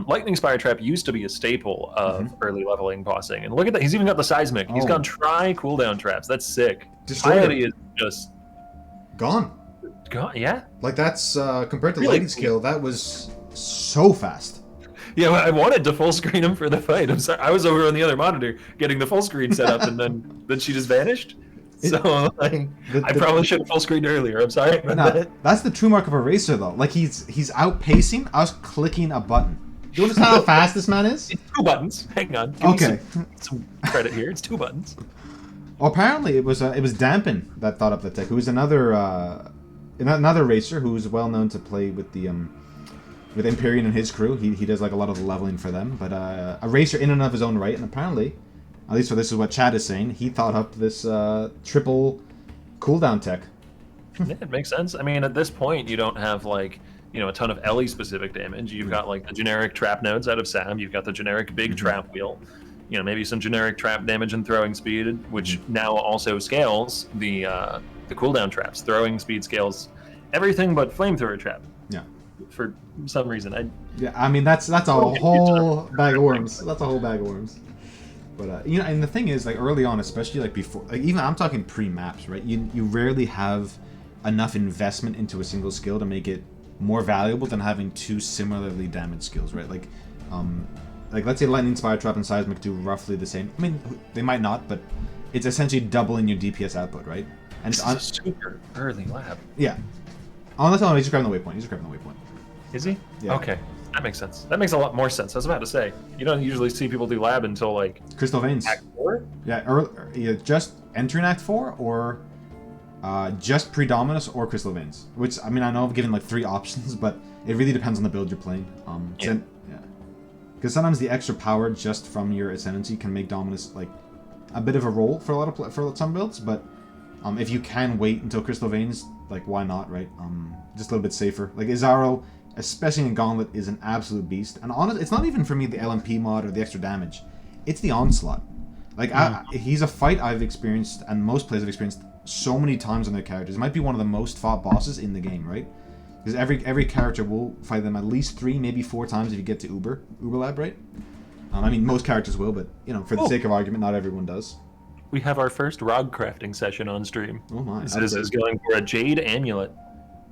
Lightning Spire Trap used to be a staple of early leveling bossing, and look at that, he's even got the Seismic. He's gone cooldown traps. That's sick. Piety is just gone. Yeah. Like that's compared to Lightning Skill, that was so fast. Yeah, I wanted to full screen him for the fight. I'm sorry, I was over on the other monitor getting the full screen set up, and then she just vanished. So I probably should have full screened earlier. I'm sorry. That's the true mark of a racer, though. Like he's outpacing us clicking a button. Do you understand how fast this man is? It's 2 buttons. Hang on. Okay. Some credit here. It's 2 buttons. Well, apparently it was Dampen that thought up the tech. Who's another racer who's well known to play with the with Empyrean and his crew. He does like a lot of the leveling for them. But a racer in and of his own right, and apparently, at least this is what Chad is saying, he thought up this triple cooldown tech. Yeah, it makes sense. I mean, at this point, you don't have like, a ton of Ellie specific damage. You've got like the generic trap nodes out of Sam. You've got the generic big trap wheel. Maybe some generic trap damage and throwing speed, which now also scales the cooldown traps. Throwing speed scales everything but flamethrower trap. Yeah. For some reason, I mean that's a whole bag of worms. That's a whole bag of worms. But and the thing is, like early on, especially like before, like even I'm talking pre-maps, right? You rarely have enough investment into a single skill to make it more valuable than having 2 similarly damaged skills, right? Like let's say Lightning Spire Trap and Seismic do roughly the same. I mean, they might not, but it's essentially doubling your DPS output, right? And it's a super early lab. Yeah. Unless he's just grabbing the waypoint. Is he? Yeah. Okay. That makes sense. That makes a lot more sense. I was about to say, you don't usually see people do lab until like Crystal Veins. Act 4? Yeah, just entering Act 4 or just Predominus or Crystal Veins. Which, I mean, I know I've given like 3 options, but it really depends on the build you're playing. Because sometimes the extra power just from your Ascendancy can make Dominus like a bit of a role for some builds, but if you can wait until Crystal Veins, like why not, right? Just a little bit safer. Like Izaro, especially in Gauntlet, is an absolute beast. And honestly, it's not even for me the LMP mod or the extra damage. It's the Onslaught. Like, he's a fight I've experienced, and most players have experienced so many times on their characters. It might be one of the most fought bosses in the game, right? Because every character will fight them at least 3, maybe 4 times if you get to Uber Lab, right? I mean, most characters will, but, for the sake of argument, not everyone does. We have our first ROG crafting session on stream. Oh my. This is going for a Jade Amulet.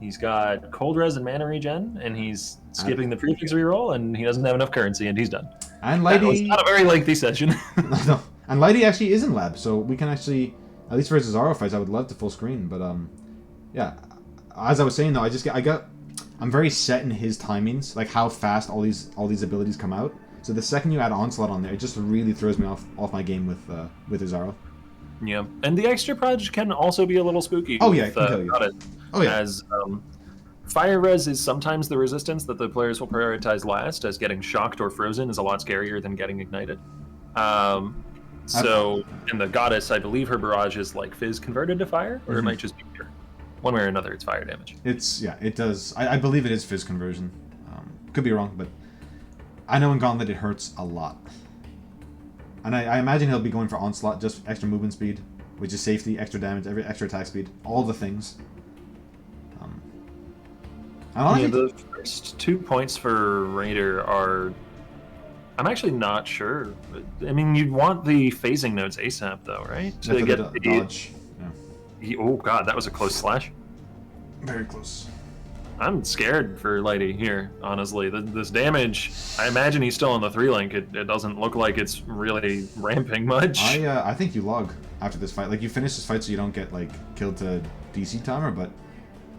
He's got Cold Res and Mana Regen, and he's skipping the prefix reroll, and he doesn't have enough currency, and he's done. And Lighty... That was not a very lengthy session. No. And Lighty actually is in lab, so we can actually, at least for his Zaro fights, I would love to full screen, but yeah. As I was saying though, I'm very set in his timings, like how fast all these abilities come out. So the second you add Onslaught on there, it just really throws me off my game with Izaro. Yeah, and the extra proj can also be a little spooky. Oh yeah, I can tell you. Oh yeah. As Fire Res is sometimes the resistance that the players will prioritize last, as getting shocked or frozen is a lot scarier than getting ignited. So in the Goddess, I believe her barrage is like Fizz converted to fire, or it might just be pure. One way or another, it's fire damage. It does. I believe it is Fizz conversion. Could be wrong, but I know in Gauntlet it hurts a lot. And I imagine he'll be going for Onslaught, just extra movement speed, which is safety, extra damage, extra attack speed, all the things. The first 2 points for Raider are... I'm actually not sure. I mean, you'd want the phasing nodes ASAP, though, right? To get the dodge. Oh god, that was a close slash. Very close. I'm scared for Lighty here, honestly. This damage, I imagine he's still on the 3-link. It doesn't look like it's really ramping much. I think you log after this fight. Like, you finish this fight so you don't get, like, killed to DC timer, but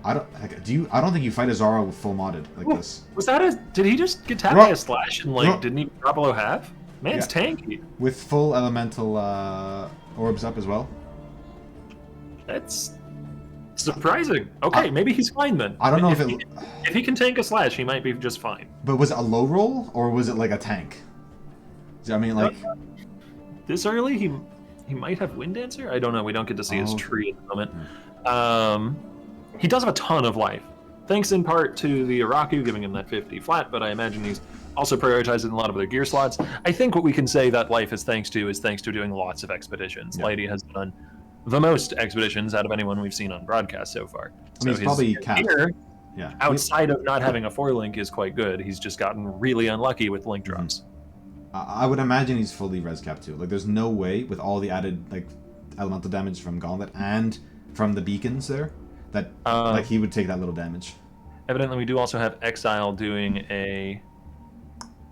I don't think you fight a Zara with full modded like this. Was that did he just get tapped by a slash and, like, didn't he drop below half? Man's tanky. With full elemental orbs up as well. That's surprising. Okay, maybe he's fine then. I don't know if he can tank a slash, he might be just fine. But was it a low roll or was it like a tank? I mean, like this early, he might have Wind Dancer. I don't know. We don't get to see his tree at the moment. He does have a ton of life, thanks in part to the Iraku giving him that 50 flat. But I imagine he's also prioritizing a lot of other gear slots. I think what we can say that life is thanks to doing lots of expeditions. Lighty has done the most expeditions out of anyone we've seen on broadcast so far. I mean, so he's probably capped. Outside of not having a 4-link is quite good. He's just gotten really unlucky with link drops. I would imagine he's fully res capped too. Like, there's no way with all the added like elemental damage from Gauntlet and from the beacons there that like he would take that little damage. Evidently, we do also have Exile doing a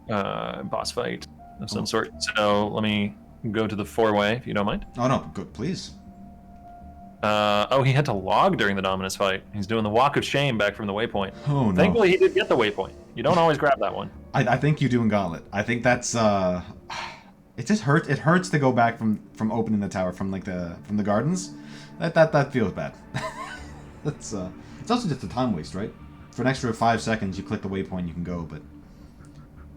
boss fight of some sort. So let me go to the 4-way if you don't mind. Oh no, good, please. He had to log during the Dominus fight. He's doing the Walk of Shame back from the waypoint. Oh no. Thankfully, he did get the waypoint. You don't always grab that one. I think you do in Gauntlet. I think that's it just hurts. It hurts to go back from opening the tower from like the gardens. That feels bad. It's also just a time waste, right? For an extra 5 seconds, you click the waypoint, you can go, but.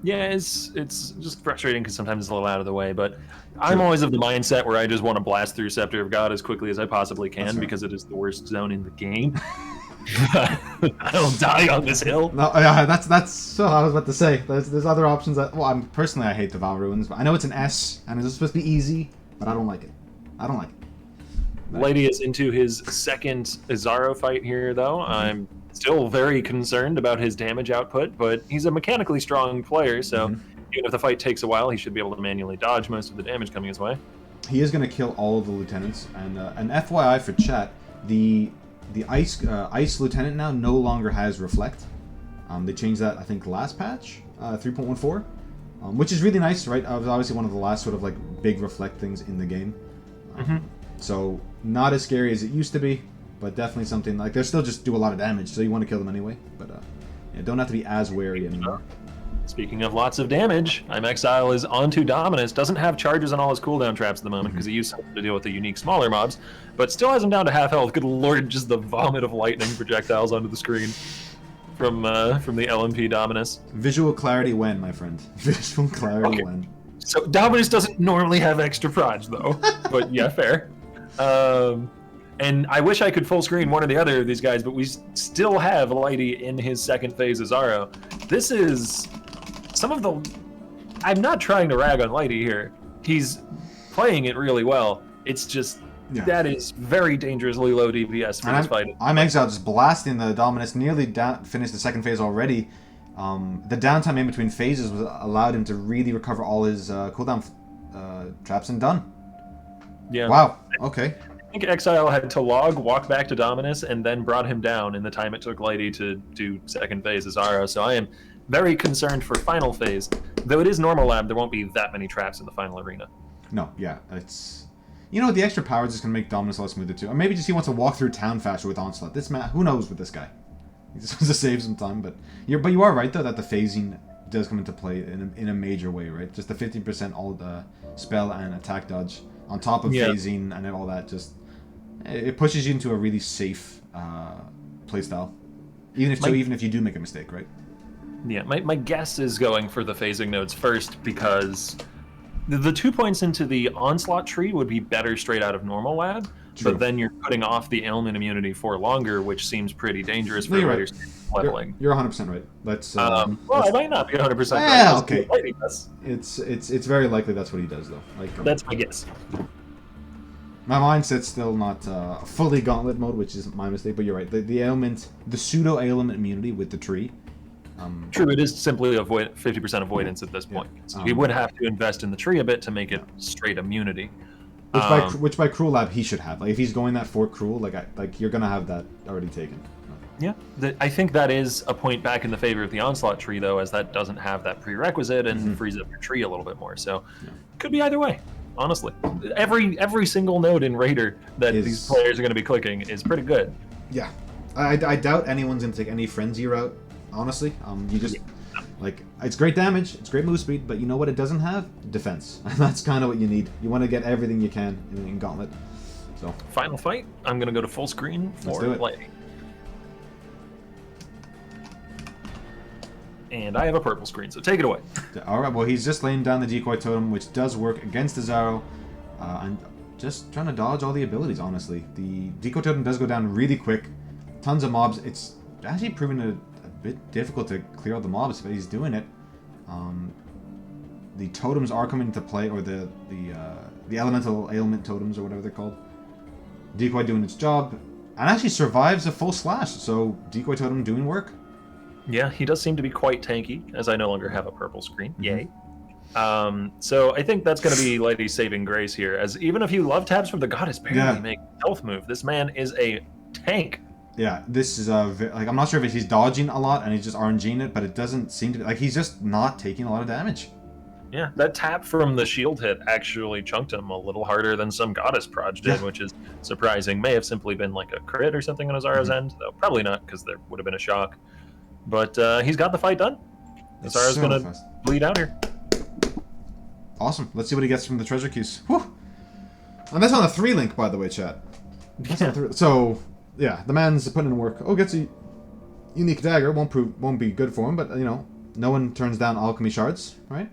Yeah, it's just frustrating because sometimes it's a little out of the way, but I'm always of the mindset where I just want to blast through Scepter of God as quickly as I possibly can because it is the worst zone in the game. I'll die on this hill. No, yeah, that's so I was about to say. There's other options that. Well, I hate the Val Ruins, but I know it's an S and it's supposed to be easy, but I don't like it. I don't like it. Lady is into his second Izaro fight here, though. I'm still very concerned about his damage output, but he's a mechanically strong player, so even if the fight takes a while, he should be able to manually dodge most of the damage coming his way. He is going to kill all of the lieutenants, and an FYI for chat, the ice lieutenant now no longer has reflect. They changed that, I think, last patch, 3.14, which is really nice, right? It was obviously one of the last sort of like big reflect things in the game. So not as scary as it used to be, but definitely something like they still just do a lot of damage, so you want to kill them anyway. But yeah, don't have to be as wary anymore. Speaking of lots of damage, I'm Exile is onto Dominus. Doesn't have charges on all his cooldown traps at the moment because he used something to deal with the unique smaller mobs, but still has him down to half health. Good lord, just the vomit of lightning projectiles onto the screen from the LMP Dominus. Visual clarity when, my friend. Visual clarity when. So Dominus doesn't normally have extra proj though, but yeah, fair. And I wish I could full screen one or the other of these guys, but we still have Lighty in his second phase of Zaro. This is some of the... I'm not trying to rag on Lighty here. He's playing it really well. It's just... Yeah. That is very dangerously low DPS for this fight. I'm Exile just blasting the Dominus, nearly finished the second phase already. The downtime in between phases allowed him to really recover all his cooldown traps and done. Yeah. Wow. Okay. I think Exile had to log, walk back to Dominus, and then brought him down in the time it took Lighty to do second phase as Zaro. So I am very concerned for final phase. Though it is normal lab, there won't be that many traps in the final arena. No, yeah, it's... You know, the extra power is just going to make Dominus a lot smoother too. Or maybe just he wants to walk through town faster with Onslaught. This man, who knows with this guy? He just wants to save some time, but you are right though that the phasing does come into play in a major way, right? Just the 50% all the spell and attack dodge on top of phasing and all that, just it pushes you into a really safe playstyle. Even if you do make a mistake, right? Yeah, my guess is going for the phasing nodes first because the 2 points into the Onslaught tree would be better straight out of normal lab. True. But then you're putting off the ailment immunity for longer, which seems pretty dangerous for right. leveling. You're 100% right. Let's. Well, I might not be 100% right. Yeah, okay. It's very likely that's what he does, though. Like, that's my guess. My mindset's still not fully Gauntlet mode, which is my mistake. But you're right. The ailment, the pseudo ailment immunity with the tree. True, it is simply 50% avoidance at this point. So he would have to invest in the tree a bit to make it straight immunity. Which by Cruel Lab he should have. Like if he's going that for Cruel, like you're gonna have that already taken. Yeah, I think that is a point back in the favor of the Onslaught tree, though, as that doesn't have that prerequisite and frees up your tree a little bit more. So, could be either way. Honestly, every single node in Raider that these players are going to be clicking is pretty good. Yeah, I doubt anyone's going to take any frenzy route. Honestly, you just like it's great damage, it's great move speed, but you know what it doesn't have? Defense. And that's kind of what you need. You want to get everything you can in Gauntlet. So final fight. I'm going to go to full screen for Lady. And I have a purple screen, so take it away. Alright, well, he's just laying down the decoy totem, which does work against the Zaro. I'm just trying to dodge all the abilities, honestly. The decoy totem does go down really quick. Tons of mobs. It's actually proven a bit difficult to clear out the mobs, but he's doing it. The totems are coming into play, or the elemental ailment totems, or whatever they're called. Decoy doing its job, and actually survives a full slash, so decoy totem doing work. Yeah, he does seem to be quite tanky, as I no longer have a purple screen. Yay. So I think that's going to be Lady's saving grace here, as even a few love tabs from the goddess barely make health move. This man is a tank. Yeah, this is like, I'm not sure if he's dodging a lot and he's just RNGing it, but it doesn't seem to be, like, he's just not taking a lot of damage. Yeah, that tap from the shield hit actually chunked him a little harder than some goddess proj did, which is surprising. May have simply been like a crit or something on his Zara's end, though probably not, because there would have been a shock. But he's got the fight done. Zara's so going to bleed out here. Awesome. Let's see what he gets from the treasure keys. Whew. And that's on a 3 link, by the way, chat. So, yeah, the man's putting in work. Oh, gets a unique dagger. Won't be good for him, but, you know, no one turns down alchemy shards, right?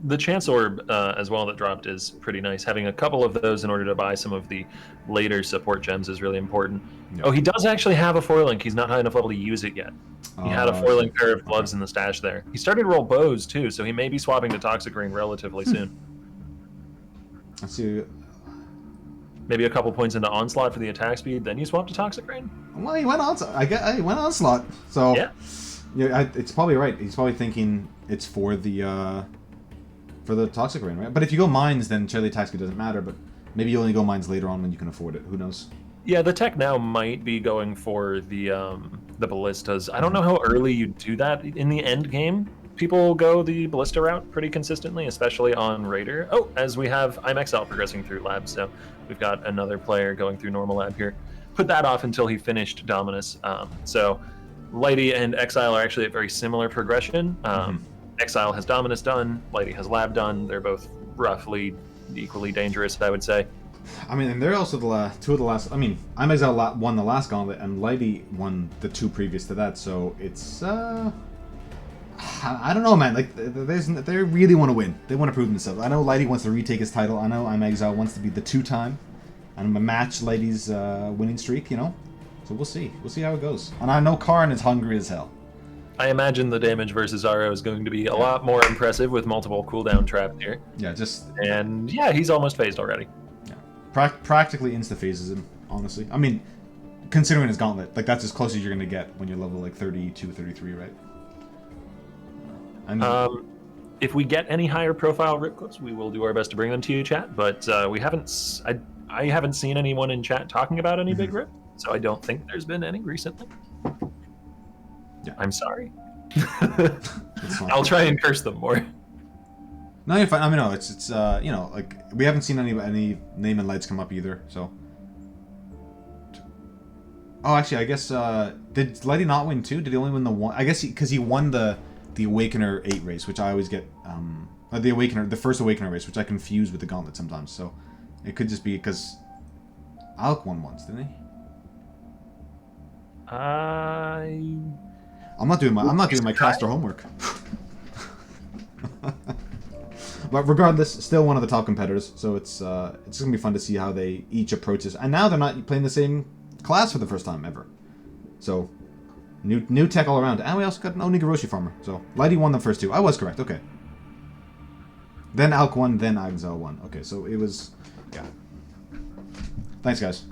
The chance orb as well that dropped is pretty nice. Having a couple of those in order to buy some of the later support gems is really important. Oh, he does actually have a 4 link. He's not high enough level to use it yet. He had a 4 link pair of gloves in the stash there. He started to roll bows too, so he may be swapping to Toxic Ring relatively soon. Let's see. Maybe a couple points into Onslaught for the attack speed, then you swap to Toxic Ring? Well, he went Onslaught. So yeah, it's probably right. He's probably thinking it's for the Toxic Ring, right? But if you go mines, then Charlie attack speed doesn't matter, but maybe you only go mines later on when you can afford it. Who knows? Yeah, the tech now might be going for the ballistas. I don't know how early you do that in the end game. People go the ballista route pretty consistently, especially on Raider. Oh, as we have I'm Exile progressing through lab, so we've got another player going through normal lab here. Put that off until he finished Dominus. So Lighty and Exile are actually at very similar progression. Exile has Dominus done, Lighty has lab done. They're both roughly equally dangerous, I would say. I mean, and they're also two of the last. I mean, I'm Exile won the last gauntlet, and Lighty won the 2 previous to that. So it's I don't know, man. Like, they really want to win. They want to prove themselves. I know Lighty wants to retake his title. I know I'm Exile wants to be the 2-time, and I'm gonna match Lighty's winning streak. You know, so we'll see. We'll see how it goes. And I know Karn is hungry as hell. I imagine the damage versus Zaro is going to be a lot more impressive with multiple cooldown trapped here. Yeah, and yeah, he's almost phased already. Practically insta-phases him, honestly. I mean, considering his gauntlet, like, that's as close as you're going to get when you're level, like, 32, 33, right? And if we get any higher profile rip clips, we will do our best to bring them to you, chat, but we haven't... I haven't seen anyone in chat talking about any big rip, so I don't think there's been any recently. Yeah. I'm sorry. I'll try and curse them more. No, you're fine. I mean, no, it's you know, like, we haven't seen any name and lights come up either, so. Oh, actually, I guess, did Lighty not win too? Did he only win the 1? I guess because he won the Awakener 8 race, which I always get, the first Awakener race, which I confuse with the Gauntlet sometimes, so it could just be because Alk won once, didn't he? I'm not doing my caster homework. But regardless, still one of the top competitors, so it's gonna be fun to see how they each approach this. And now they're not playing the same class for the first time ever, so new tech all around. And we also got an Onigoroshi farmer. So Lighty won the first 2. I was correct. Okay. Then Alk won. Then Exile won. Okay, so it was, yeah. Thanks, guys.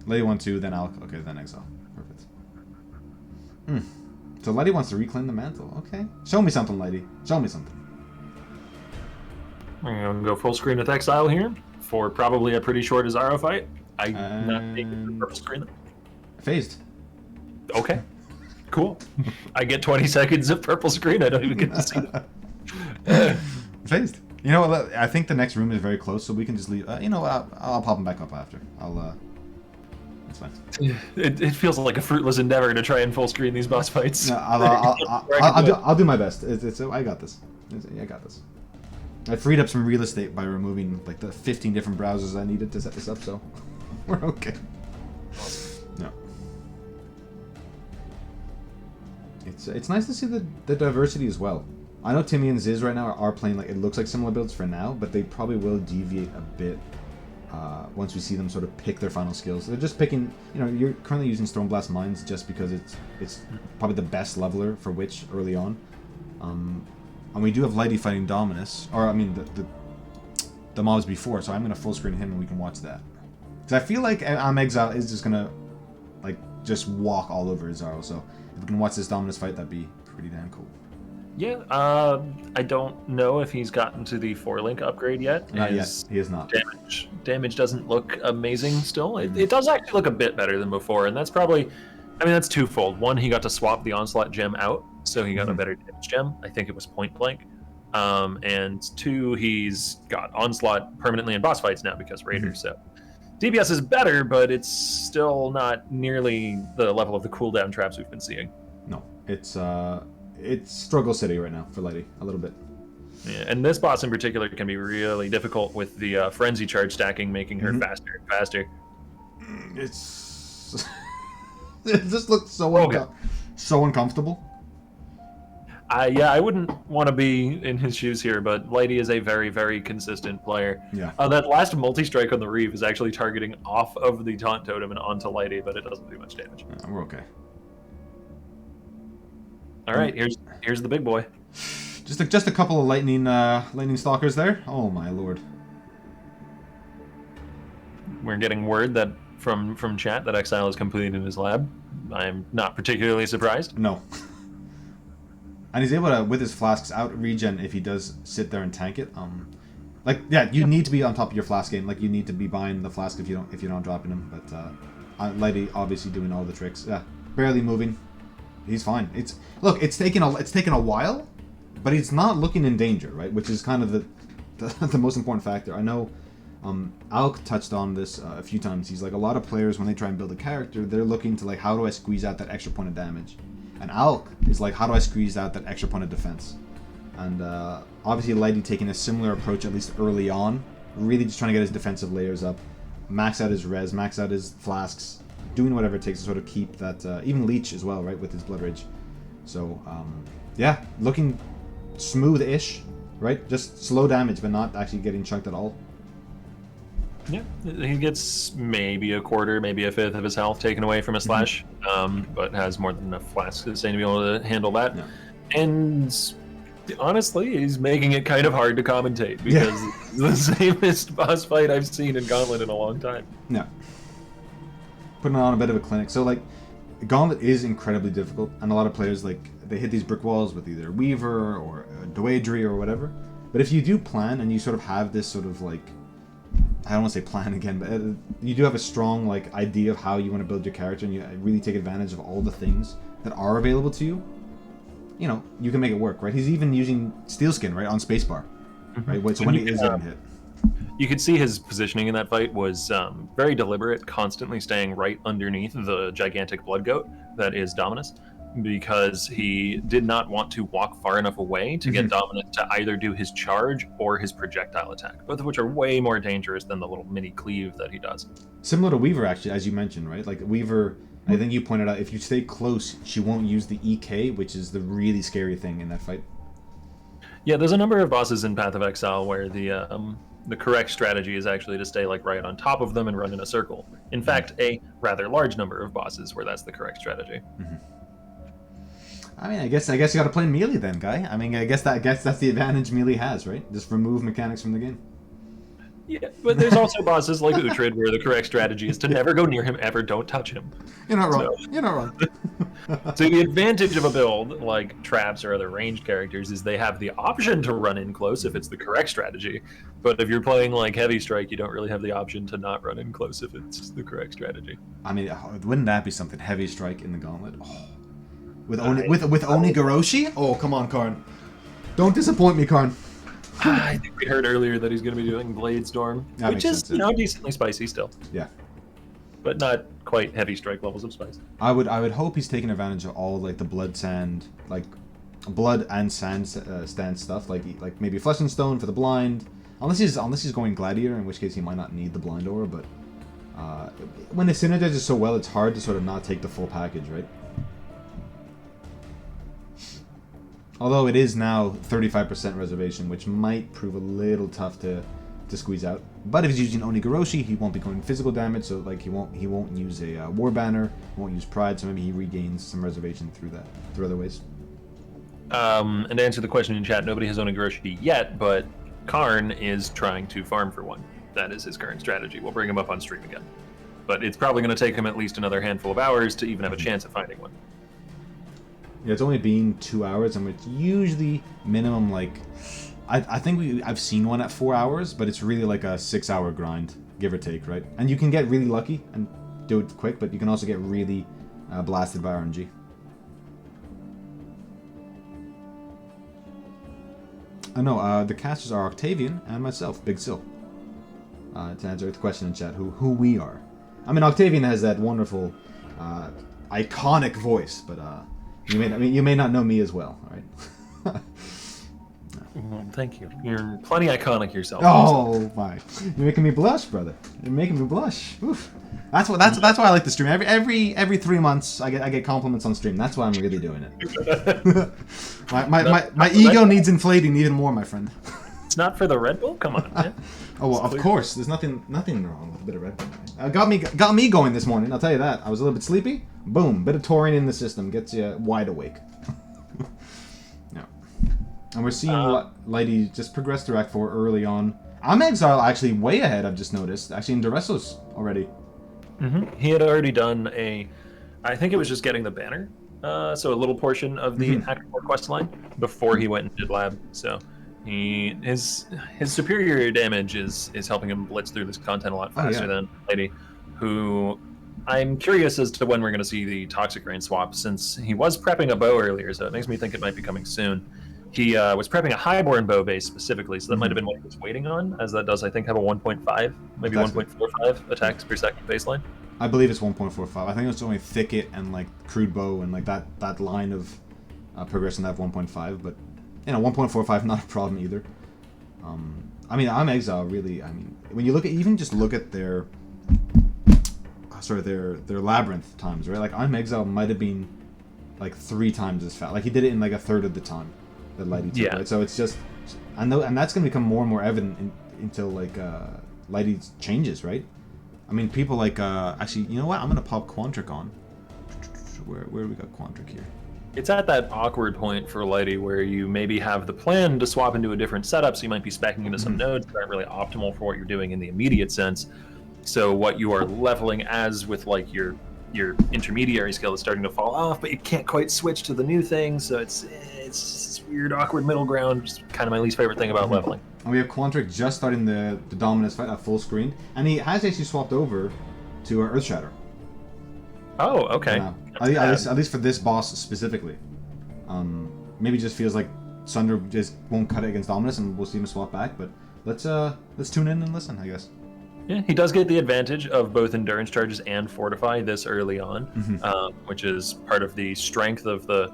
Lighty won 2. Then Alk. Okay, then Exile. Perfect. So Lighty wants to reclaim the mantle. Okay. Show me something, Lighty. Show me something. I'm going to go full screen with Exile here for probably a pretty short Zaro fight. I'm not taking the purple screen. Phased. Okay. Cool. I get 20 seconds of purple screen. I don't even get to see it. Phased. You know what? I think the next room is very close, so we can just leave. You know, I'll pop them back up after. It's fine. It feels like a fruitless endeavor to try and full screen these boss fights. No, I'll do my best. I got this. I got this. I freed up some real estate by removing like the 15 different browsers I needed to set this up, so we're okay. No. It's nice to see the diversity as well. I know Timmy and Ziz right now are playing like it looks like similar builds for now, but they probably will deviate a bit once we see them sort of pick their final skills. They're just picking, you know, you're currently using Stormblast Mines just because it's probably the best leveler for Witch early on. And we do have Lighty fighting Dominus, or I mean the mobs before, so I'm gonna full screen him and we can watch that. Because I feel like Exile is just gonna like just walk all over Izaro, so if we can watch this Dominus fight, that'd be pretty damn cool. Yeah, I don't know if he's gotten to the 4-link upgrade yet. Not yet. He is not. Damage doesn't look amazing still. It does actually look a bit better than before, and that's probably, I mean, that's twofold. One, he got to swap the Onslaught gem out, so he got a better damage gem. I think it was point blank. And two, he's got Onslaught permanently in boss fights now because Raiders. So DPS is better, but it's still not nearly the level of the cooldown traps we've been seeing. No, it's struggle city right now for Lighty, a little bit. Yeah, and this boss in particular can be really difficult with the frenzy charge stacking, making her faster and faster. It's it just looks so so uncomfortable. Yeah, I wouldn't want to be in his shoes here, but Lighty is a very, very consistent player. Yeah. That last multi-strike on the Reeve is actually targeting off of the taunt totem and onto Lighty, but it doesn't do much damage. Yeah, we're okay. All right, here's the big boy. Just a couple of lightning stalkers there. Oh my lord. We're getting word that from chat that Exile is completed in his lab. I'm not particularly surprised. No. And he's able to, with his flasks, out regen if he does sit there and tank it. Like yeah, you need to be on top of your flask game. Like you need to be buying the flask if you're not dropping them. But Lighty obviously doing all the tricks. Yeah, barely moving. He's fine. It's taken a while, but he's not looking in danger, right? Which is kind of the most important factor. I know Alk touched on this a few times. He's like, a lot of players when they try and build a character, they're looking to like, how do I squeeze out that extra point of damage? And Alk is like, how do I squeeze out that extra point of defense? And obviously Lighty taking a similar approach at least early on, really just trying to get his defensive layers up, max out his res, max out his flasks, doing whatever it takes to sort of keep that, even Leech as well, right, with his Blood Rage. So, yeah, looking smooth-ish, right? Just slow damage, but not actually getting chunked at all. Yeah, he gets maybe a quarter, maybe a fifth of his health taken away from a slash, but has more than enough flasks to be able to handle that. Yeah. And honestly, he's making it kind of hard to commentate because it's the samest boss fight I've seen in Gauntlet in a long time. Yeah. Putting on a bit of a clinic. So, like, Gauntlet is incredibly difficult, and a lot of players, like, they hit these brick walls with either Weaver or Doedry or whatever. But if you do plan and you sort of have this sort of, like, I don't want to say plan again, but you do have a strong like idea of how you want to build your character, and you really take advantage of all the things that are available to you. You know, you can make it work, right? He's even using Steel Skin, right, on spacebar, right? So when he is getting hit, you could see his positioning in that fight was very deliberate, constantly staying right underneath the gigantic blood goat that is Dominus, because he did not want to walk far enough away to get Dominus to either do his charge or his projectile attack, both of which are way more dangerous than the little mini cleave that he does. Similar to Weaver, actually, as you mentioned, right? Like Weaver, I think you pointed out, if you stay close, she won't use the EK, which is the really scary thing in that fight. Yeah, there's a number of bosses in Path of Exile where the correct strategy is actually to stay like right on top of them and run in a circle. In fact, a rather large number of bosses where that's the correct strategy. I mean, I guess you got to play melee then, guy. I mean, I guess that's the advantage melee has, right? Just remove mechanics from the game. Yeah, but there's also bosses like Uhtred where the correct strategy is to never go near him ever, don't touch him. You're not wrong. So- You're not wrong. So the advantage of a build like traps or other ranged characters is they have the option to run in close if it's the correct strategy. But if you're playing like Heavy Strike, you don't really have the option to not run in close if it's the correct strategy. I mean, wouldn't that be something? Heavy Strike in the Gauntlet. Oh. With Onigoroshi? Oh, come on, Karn. Don't disappoint me, Karn. I think we heard earlier that he's going to be doing Blade Storm, That which makes is, sense, yeah. decently spicy still, Yeah. but not quite Heavy Strike levels of spice. I would hope he's taking advantage of all like the blood and sand stand stuff, like maybe Flesh and Stone for the blind. Unless he's going Gladiator, in which case he might not need the blind aura. But when it synergizes so well, it's hard to sort of not take the full package, right? Although it is now 35% reservation, which might prove a little tough to squeeze out. But if he's using Onigoroshi, he won't be going physical damage, so like he won't use a War Banner, he won't use Pride, so maybe he regains some reservation through other ways. And to answer the question in chat, nobody has Onigoroshi yet, but Karn is trying to farm for one. That is his current strategy. We'll bring him up on stream again. But it's probably going to take him at least another handful of hours to even have a chance at finding one. Yeah, it's only been 2 hours, and it's usually minimum like... I think I've seen one at 4 hours, but it's really like a 6-hour grind, give or take, right? And you can get really lucky and do it quick, but you can also get really blasted by RNG. No, the casters are Octavian and myself, BigSil. To answer the question in chat, who we are. I mean, Octavian has that wonderful, iconic voice, but you may not know me as well, all right? Well, thank you. You're plenty iconic yourself. Oh my! You're making me blush, brother. You're making me blush. Oof. That's why I like the stream. Every 3 months I get compliments on stream. That's why I'm really doing it. my ego needs inflating even more, my friend. It's not for the Red Bull? Come on, man. Oh well, of course. There's nothing wrong with a bit of Red Bull. Got me going this morning. I'll tell you that. I was a little bit sleepy. Boom, bit of taurine in the system gets you wide awake. Yeah. And we're seeing Lighty just progress through Act 4 early on. I'm Exile actually way ahead. I've just noticed. Actually, in Duressos already. Mm-hmm. He had already done I think it was just getting the banner. So a little portion of the Act 4 quest line before he went and did lab. So his superior damage is helping him blitz through this content a lot faster than Lady, who I'm curious as to when we're going to see the Toxic Rain swap, since he was prepping a bow earlier, so it makes me think it might be coming soon. He was prepping a Highborn bow base specifically, so that might have been what he was waiting on, as that does, I think, have a 1.5, maybe 1.45 attacks per second baseline. I believe it's 1.45. I think it's only Thicket and like Crude Bow and like that line of progression that have 1.5, but 1.45 not a problem either. I mean, I'm Exile really. I mean, when you look at their labyrinth times, right? Like I'm Exile might have been like 3 times as fast. Like he did it in like a third of the time that Lighty took. Right? So it's just, and that's going to become more and more evident until like Lighty changes, right? I mean, people like actually, you know what? I'm going to pop Quantric on. Where do we got Quantric here? It's at that awkward point for Lighty where you maybe have the plan to swap into a different setup, so you might be speccing into some nodes that aren't really optimal for what you're doing in the immediate sense. So what you are leveling as with like your intermediary skill is starting to fall off, but you can't quite switch to the new thing, so it's this weird, awkward middle ground, which is kind of my least favorite thing about leveling. And we have Quantric just starting the Dominus fight at full screen, and he has actually swapped over to Earthshatter. Oh, okay. At least for this boss specifically. Maybe just feels like Sunder just won't cut it against Dominus, and we'll see him swap back. But let's tune in and listen, I guess. Yeah, he does get the advantage of both endurance charges and fortify this early on, which is part of the strength of the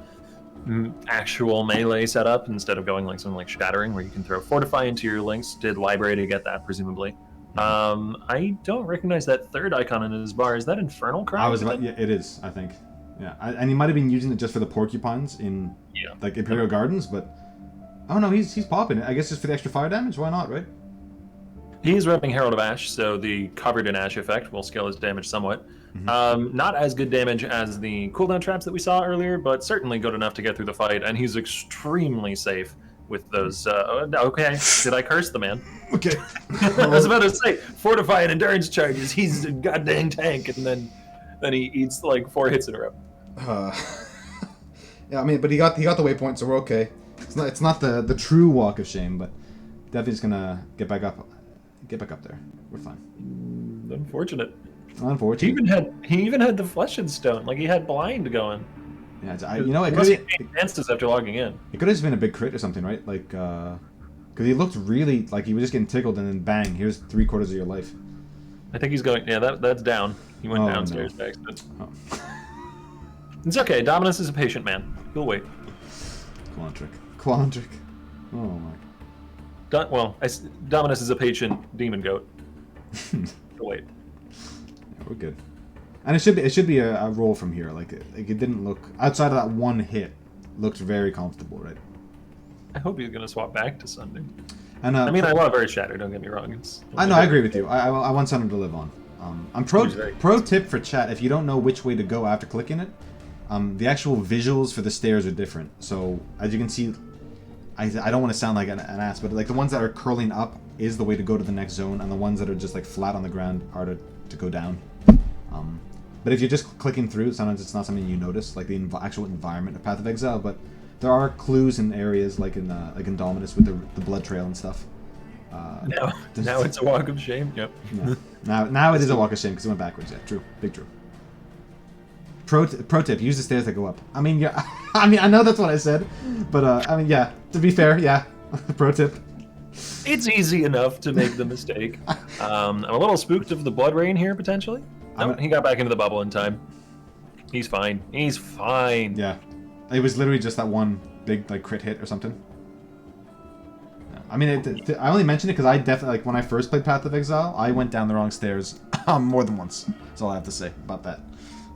actual melee setup instead of going like something like Shattering, where you can throw fortify into your links. Did Library to get that, presumably. I don't recognize that third icon in his bar. Is that Infernal Cry? Yeah, it is, I think. Yeah, and he might have been using it just for the porcupines in like Imperial Gardens, but oh no, he's popping it. I guess just for the extra fire damage. Why not, right? He's repping Herald of Ash, so the covered in ash effect will scale his damage somewhat. Not as good damage as the cooldown traps that we saw earlier, but certainly good enough to get through the fight, and he's extremely safe with those. Okay, did I curse the man? Okay. I was about to say, fortify and endurance charges. He's a goddamn tank, and then he eats like 4 hits in a row. Yeah, I mean, but he got the waypoint, so we're okay. It's not the true walk of shame, but definitely just gonna get back up there. We're fine. Unfortunate. Unfortunate. He even had the flesh and stone. Like he had blind going. Yeah, it Unless could he advances after logging in. It could have just been a big crit or something, right? Like, because he looked really like he was just getting tickled, and then bang, here's 3/4 of your life. I think he's going. Yeah, that's down. He went Oh, downstairs no. by accident. Oh. It's okay. Dominus is a patient man. He'll wait. Quantric. Oh my. Dominus is a patient demon goat. He'll wait. Yeah, we're good. And it should be a roll from here. Like it didn't look outside of that one hit, looked very comfortable, right? I hope he's gonna swap back to Sunday. And I mean, I love Earth Shatter. Don't get me wrong. I know, I agree with you. I want something to live on. I'm pro tip for chat. If you don't know which way to go after clicking it, the actual visuals for the stairs are different. So as you can see, I don't want to sound like an ass, but like the ones that are curling up is the way to go to the next zone, and the ones that are just like flat on the ground are to go down. But if you're just clicking through, sometimes it's not something you notice, like the actual environment of Path of Exile. But there are clues in areas like in Dominus with the blood trail and stuff. Now it's a walk of shame. Yep. Yeah. Now it is a walk of shame because it went backwards. Yeah, true, big true. Pro tip: use the stairs that go up. I mean, yeah. I mean, I know that's what I said, but I mean, yeah. To be fair, yeah. Pro tip. It's easy enough to make the mistake. I'm a little spooked of the blood rain here potentially. No, he got back into the bubble in time. He's fine. He's fine. Yeah, it was literally just that one big like crit hit or something. I mean, I only mentioned it because I definitely, like, when I first played Path of Exile, I went down the wrong stairs more than once. That's all I have to say about that.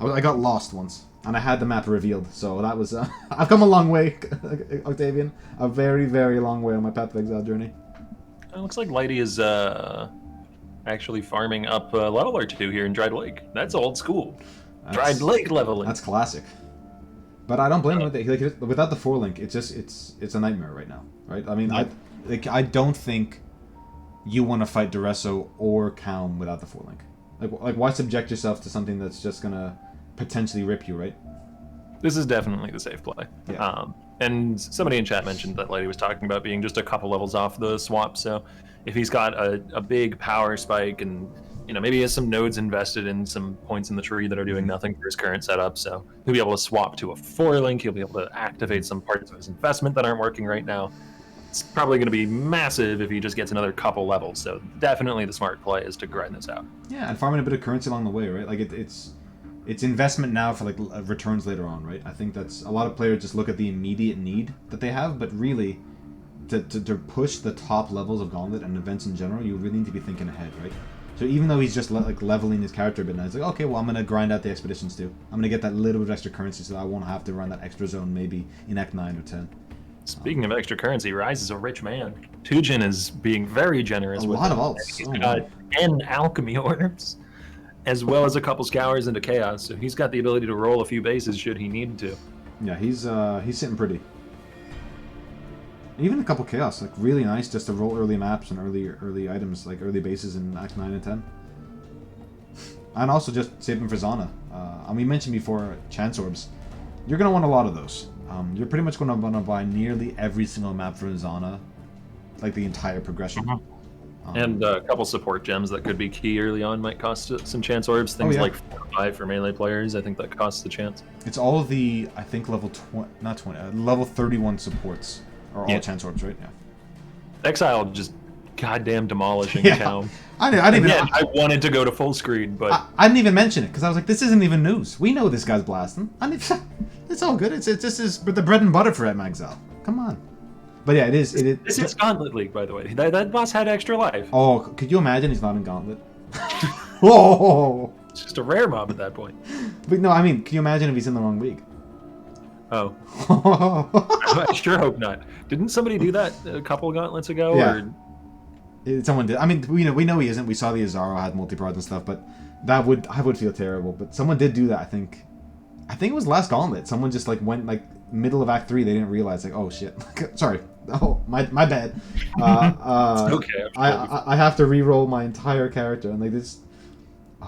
I got lost once, and I had the map revealed, so that was... I've come a long way, Octavian. A very, very long way on my Path of Exile journey. It looks like Lighty is actually farming up a level or 2 here in Dried Lake. That's old school. Dried Lake leveling. That's classic. But I don't blame him with it. Like, without the 4-link, it's a nightmare right now, right? I mean, yeah. I don't think you want to fight Duresso or Calm without the 4-link. Like, why subject yourself to something that's just gonna potentially rip you, right? This is definitely the safe play. Yeah. And somebody in chat mentioned that Lighty was talking about being just a couple levels off the swap. So if he's got a big power spike and maybe he has some nodes invested in some points in the tree that are doing nothing for his current setup, so he'll be able to swap to a 4-link. He'll be able to activate some parts of his investment that aren't working right now. It's probably going to be massive if he just gets another couple levels. So definitely the smart play is to grind this out. Yeah, and farming a bit of currency along the way, right? Like it's investment now for like returns later on, right? I think that's a lot of players just look at the immediate need that they have, but really to push the top levels of Gauntlet and events in general, you really need to be thinking ahead, right? So even though he's just like leveling his character a bit now, he's like, okay, well, I'm going to grind out the expeditions too. I'm going to get that little bit of extra currency so that I won't have to run that extra zone maybe in Act 9 or 10. Speaking of extra currency, Rise is a rich man. Tujin is being very generous with a lot of alts. He's got 10 alchemy orbs, as well as a couple scours into chaos. So he's got the ability to roll a few bases should he need to. Yeah, he's sitting pretty. Even a couple chaos, like really nice, just to roll early maps and early items, like early bases in Act 9 and 10. And also just saving for Zana. And we mentioned before chance orbs. You're gonna want a lot of those. You're pretty much going to want to buy nearly every single map for Zana, like the entire progression. And a couple support gems that could be key early on might cost some chance orbs. Things like 4 or 5 for melee players, I think that costs the chance. It's all of the, I think, level 31 supports are all chance orbs, right? Yeah. Exile just goddamn demolishing town. I wanted to go to full screen, but I didn't even mention it because I was like, this isn't even news. We know this guy's blasting. It's all good. This is the bread and butter for Exile. Come on. But yeah, it is. This is Gauntlet League, by the way. That boss had extra life. Oh, could you imagine he's not in Gauntlet? Whoa! It's just a rare mob at that point. But no, I mean, can you imagine if he's in the wrong league? Oh. I sure hope not. Didn't somebody do that a couple of gauntlets ago? Yeah. Someone did. I mean, we know he isn't. We saw the Azaro had multi-prods and stuff, but I would feel terrible. But someone did do that, I think I think it was last Gauntlet. Someone just like went like middle of Act 3. They didn't realize like, oh shit, sorry, oh my bad. Okay. I have to re-roll my entire character, and like this,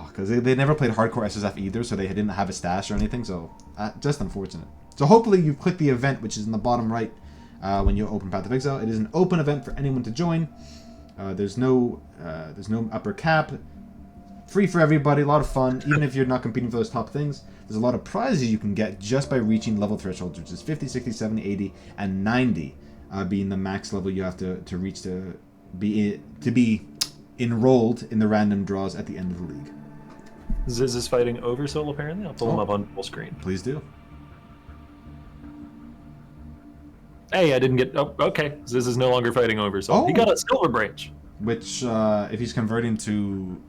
because they never played hardcore SSF either, so they didn't have a stash or anything. So just unfortunate. So hopefully you click the event, which is in the bottom right when you open Path of Exile. It is an open event for anyone to join. There's no upper cap. Free for everybody, a lot of fun, even if you're not competing for those top things. There's a lot of prizes you can get just by reaching level thresholds, which is 50, 60, 70, 80, and 90 being the max level you have to reach to be enrolled in the random draws at the end of the league. Ziz is fighting Oversoul, apparently. I'll pull him up on full screen. Please do. Hey, I didn't get... Oh, okay. Ziz is no longer fighting Oversoul. Oh. He got a Silver Branch. Which, if he's converting to...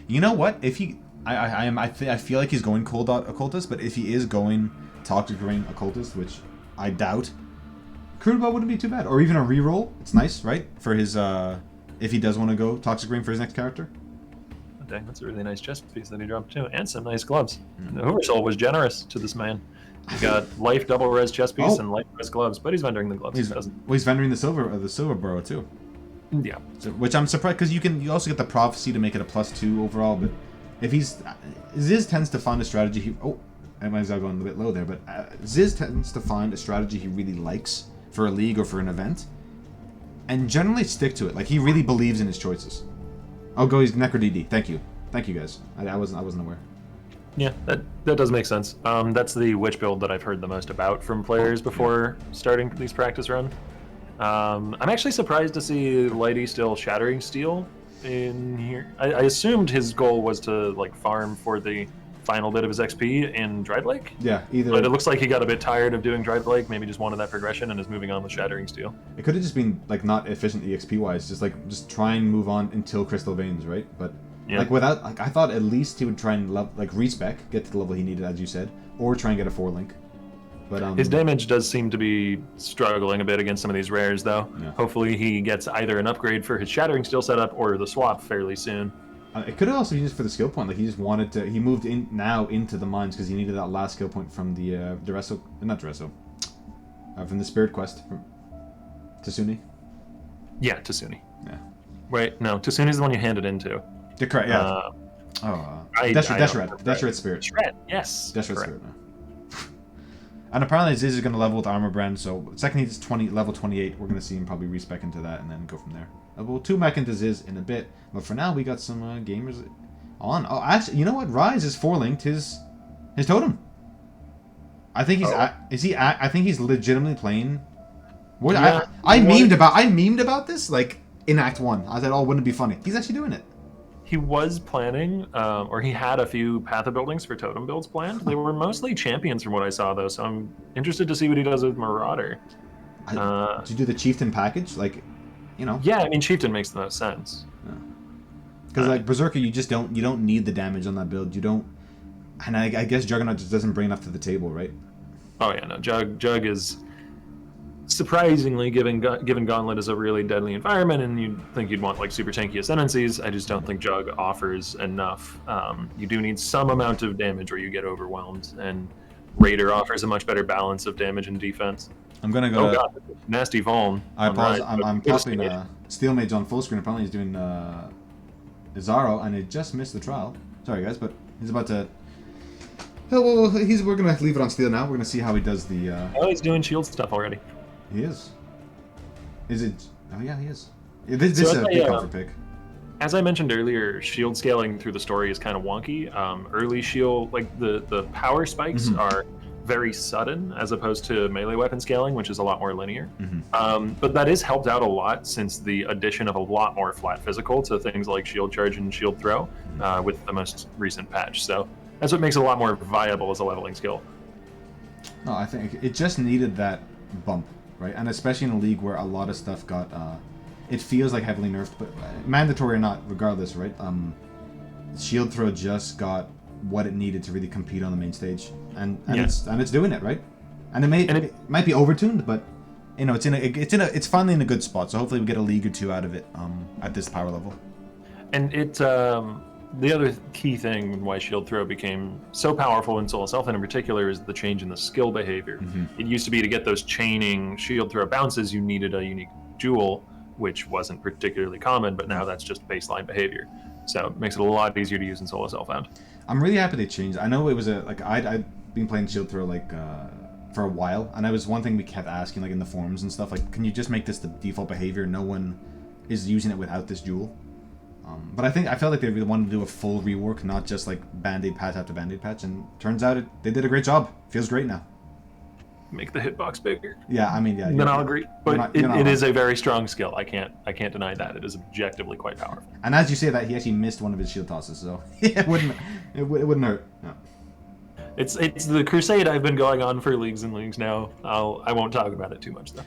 You know what? If he... I feel like he's going Cold Occultist, but if he is going Toxic Rain Occultist, which I doubt, Crude Bow wouldn't be too bad. Or even a reroll. It's nice, right? For his, if he does want to go Toxic Rain for his next character. Oh, dang, that's a really nice chest piece that he dropped too. And some nice gloves. Oversoul was generous to this man. He got life double res chest piece and life res gloves, but he's vendoring the gloves. He's vendoring the silver burrow too. Yeah. So, which I'm surprised, because you also get the prophecy to make it a +2 overall, but if Ziz tends to find a strategy I might as well go a bit low there, but Ziz tends to find a strategy he really likes for a league or for an event, and generally stick to it. Like, he really believes in his choices. I'll go, he's Necro DD. Thank you guys. I wasn't aware. Yeah, that does make sense. That's the witch build that I've heard the most about from players before starting these practice run. I'm actually surprised to see Lighty still Shattering Steel in here. I assumed his goal was to like farm for the final bit of his XP in Dried Lake. Yeah, either. But it looks like he got a bit tired of doing Dried Lake, maybe just wanted that progression and is moving on with Shattering Steel. It could have just been like not efficient EXP wise, just try and move on until Crystal Veins, right? But yeah. like without, like I thought at least he would try and respec, get to the level he needed, as you said, or try and get a 4-link. But his damage does seem to be struggling a bit against some of these rares, though. Yeah. Hopefully he gets either an upgrade for his Shattering Steel setup or the swap fairly soon. It could have also been just for the skill point. Like, he just wanted to... He moved in now into the mines because he needed that last skill point from the from the Spirit Quest from Tasuni. Yeah, Tasuni. Yeah. Wait, no, Tasuni's the one you handed into. Correct, yeah. Deshret Spirit. Deshret, yes. Deshret Spirit, no. And apparently Ziz is going to level with Armor Brand, so second he's level 28, we're going to see him probably respec into that and then go from there. We'll 2-mech into Ziz in a bit, but for now we got some gamers on. Oh, actually, you know what? Rise is 4-linked his totem. I think he's I think he's legitimately playing. What yeah, I memed about this like in Act 1. I said, "Oh, wouldn't it be funny?" He's actually doing it. He was planning, or he had a few Patha buildings for totem builds planned. They were mostly champions from what I saw, though, so I'm interested to see what he does with Marauder. Did you do the Chieftain package? Like, you know? Yeah, I mean, Chieftain makes the most sense. Because, like, Berserker, you don't need the damage on that build. You don't... And I guess Juggernaut just doesn't bring enough to the table, right? Oh, yeah, no. Jug is... surprisingly, given Gauntlet is a really deadly environment, and you'd think you'd want like super tanky ascendancies, I just don't think Jug offers enough. You do need some amount of damage or you get overwhelmed, and Raider offers a much better balance of damage and defense. I'm gonna go. Oh god, nasty Vuln. I pause. I'm popping Steel Mage on full screen. Apparently he's doing Zaro, and it just missed the trial. Sorry guys, but he's about to. Oh, well, we're gonna leave it on Steel now. We're gonna see how he does the. Oh, he's doing shield stuff already. He is. Is it? Oh yeah, he is. This is a pick off for pick. As I mentioned earlier, shield scaling through the story is kind of wonky. Early shield, like the power spikes are very sudden as opposed to melee weapon scaling, which is a lot more linear. But that is helped out a lot since the addition of a lot more flat physical to things like shield charge and shield throw with the most recent patch. So that's what makes it a lot more viable as a leveling skill. No, I think it just needed that bump. Right, and especially in a league where a lot of stuff got, it feels like heavily nerfed, but mandatory or not, regardless, right? Shield throw just got what it needed to really compete on the main stage, and it's doing it, right? And it might be overtuned, but you know it's finally in a good spot. So hopefully we get a league or two out of it at this power level. And the other key thing why shield throw became so powerful in Soul Self, and in particular, is the change in the skill behavior. It used to be to get those chaining shield throw bounces, you needed a unique jewel, which wasn't particularly common, but now that's just baseline behavior. So it makes it a lot easier to use in Soul Self-Found. I'm really happy they changed. I know it was I'd been playing shield throw for a while, and it was one thing we kept asking in the forums and stuff, can you just make this the default behavior? No one is using it without this jewel. But I felt like they really wanted to do a full rework, not just band-aid patch after band-aid patch, and turns out they did a great job. Feels great now. Make the hitbox bigger. Yeah, I mean, yeah. Then I'll agree. But it is a very strong skill. I can't deny that. It is objectively quite powerful. And as you say that, he actually missed one of his shield tosses, so it wouldn't hurt. No. It's the crusade I've been going on for leagues and leagues now. I won't talk about it too much though.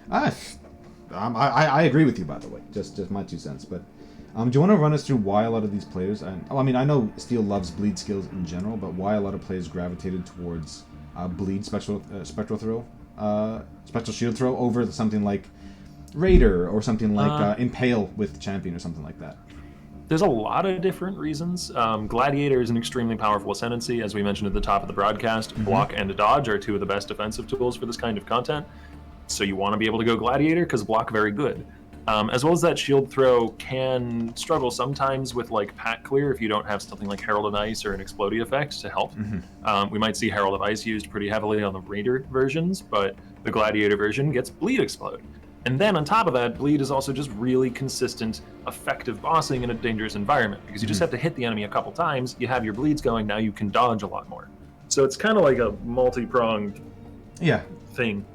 I agree with you, by the way. Just my 2 cents. But do you want to run us through why a lot of these players? I know Steel loves bleed skills in general, but why a lot of players gravitated towards bleed spectral shield throw over something like Raider or something like Impale with Champion or something like that? There's a lot of different reasons. Gladiator is an extremely powerful ascendancy, as we mentioned at the top of the broadcast. Block and dodge are 2 of the best defensive tools for this kind of content. So you want to be able to go Gladiator because block very good. As well as that shield throw can struggle sometimes with pack clear if you don't have something like Herald of Ice or an Explodey effect to help. We might see Herald of Ice used pretty heavily on the Raider versions, but the Gladiator version gets Bleed Explode. And then on top of that, Bleed is also just really consistent, effective bossing in a dangerous environment, because you just have to hit the enemy a couple times, you have your bleeds going, now you can dodge a lot more. So it's kind of like a multi-pronged thing.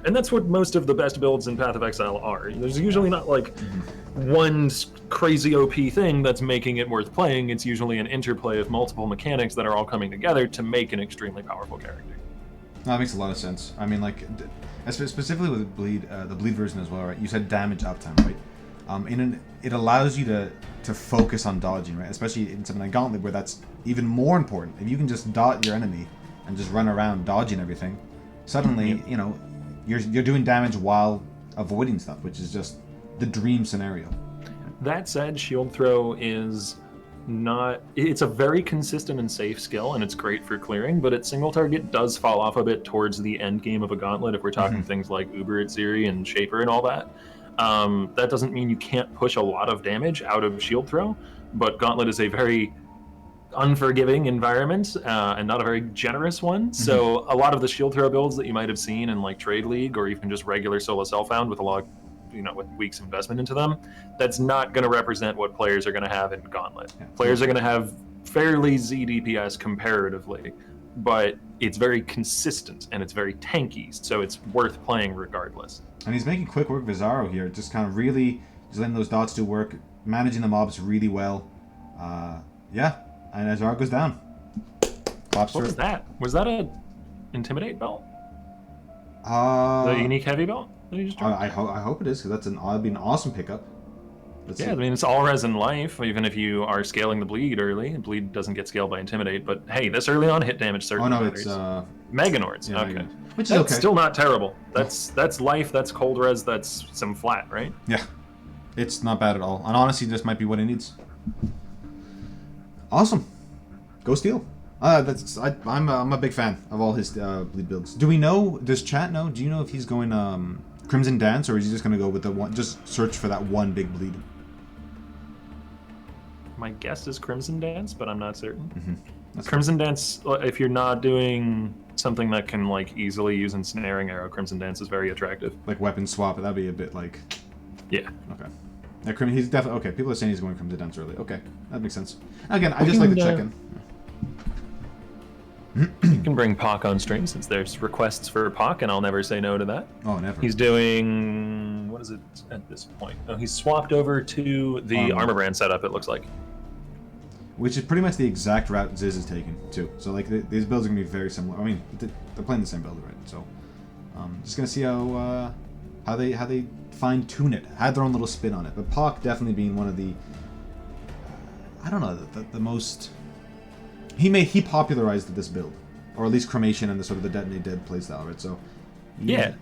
And that's what most of the best builds in Path of Exile are. There's usually not one crazy OP thing that's making it worth playing. It's usually an interplay of multiple mechanics that are all coming together to make an extremely powerful character. That makes a lot of sense. I mean, specifically with Bleed, the Bleed version as well, right? You said damage uptime, right? It allows you to focus on dodging, right? Especially in something like Gauntlet, where that's even more important. If you can just dot your enemy and just run around dodging everything, suddenly, you're doing damage while avoiding stuff, which is just the dream scenario. That said, shield throw is it's a very consistent and safe skill, and it's great for clearing, but its single target does fall off a bit towards the end game of a Gauntlet if we're talking things like Uber at Ziri and Shaper and all that. That doesn't mean you can't push a lot of damage out of shield throw, but Gauntlet is a very unforgiving environment and not a very generous one. So a lot of the shield throw builds that you might have seen in Trade League or even just regular solo self-found with a lot with weeks investment into them, that's not going to represent what players are going to have in Gauntlet. Players are going to have fairly Z DPS comparatively, but it's very consistent and it's very tanky, so it's worth playing regardless. And he's making quick work of Zaro here, just kind of really just letting those dots do work, managing the mobs really well. And Zaro goes down. What was that? Was that a Intimidate belt? The unique heavy belt that he just dropped? I hope it is, because that'd be an awesome pickup. Let's see. I mean, it's all res in life, even if you are scaling the bleed early. Bleed doesn't get scaled by Intimidate, but hey, this early on hit damage certainly matters. It's Meganords. Yeah, okay. Meganords. Which is that's still not terrible. That's life, that's cold res, that's some flat, right? Yeah. It's not bad at all. And honestly, this might be what he needs. Awesome. Go Steel. I'm a big fan of all his bleed builds. Does chat know? Do you know if he's going Crimson Dance, or is he just going to go with the one, just search for that one big bleed? My guess is Crimson Dance, but I'm not certain. Crimson Dance, if you're not doing something that can easily use Ensnaring Arrow, Crimson Dance is very attractive. Like weapon swap, that'd be a bit Yeah. Okay. Yeah, he's definitely okay. People are saying he's going Crimson Dance early. Okay, that makes sense. Again, I just like to check in. You can bring Pac on stream since there's requests for Pac, and I'll never say no to that. Oh, never. He's doing, what is it at this point? Oh, he's swapped over to the Armor Brand setup, it looks like. Which is pretty much the exact route Ziz is taking, too. So, these builds are going to be very similar. I mean, they're playing the same build, right? So, just going to see how they fine-tune it, had their own little spin on it. But Pac definitely being one of the, I don't know, the most... He popularized this build, or at least Cremation and the sort of the Detonate Dead playstyle, right? So yeah.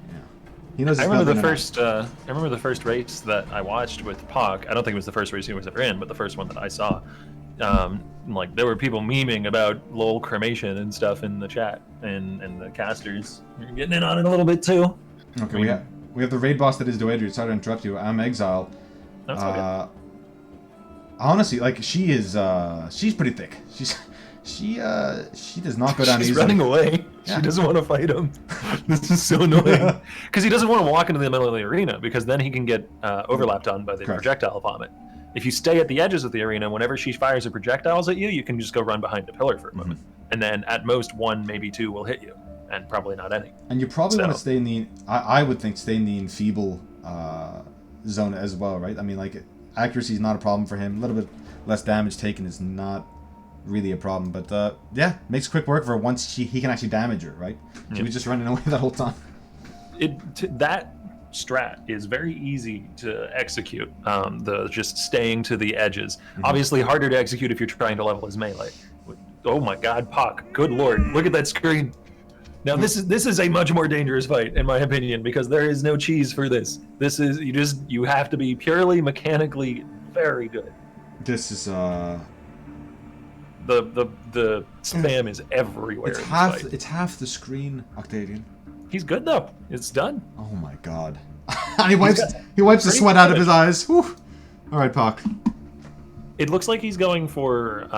He knows. I remember the first race that I watched with Pac. I don't think it was the first race he was ever in, but the first one that I saw. Like there were people memeing about lol cremation and stuff in the chat, and the casters are getting in on it a little bit too. Okay, we have the raid boss that is Doedri. Sorry to interrupt you. I'm Exile. That's okay. Honestly, like she's pretty thick. She does not go down She's easily. running away. Yeah. She doesn't want to fight him. This is so annoying. Because he doesn't want to walk into the middle of the arena, because then he can get overlapped on by the Correct. projectile vomit. If you stay at the edges of the arena, whenever she fires her projectiles at you, you can just go run behind a pillar for a moment. And then at most 1, maybe 2 will hit you, and probably not any. And you probably want to stay in the, I would think, stay in the enfeeble zone as well, right? I mean, like, accuracy is not a problem for him. A little bit less damage taken is not really a problem. But, yeah, makes quick work for once he can actually damage her, right? She was just running away that whole time. That strat is very easy to execute. The just staying to the edges. Obviously harder to execute if you're trying to level his melee. Oh my god, Pock. Good lord. Look at that screen. Now this is a much more dangerous fight, in my opinion, because there is no cheese for this. This is you have to be purely mechanically very good. This is the spam is everywhere. It's half the screen, Octavian. He's good though. It's done. Oh my god. And he wipes the sweat out of his eyes. Whew. All right, Pock. It looks like he's going for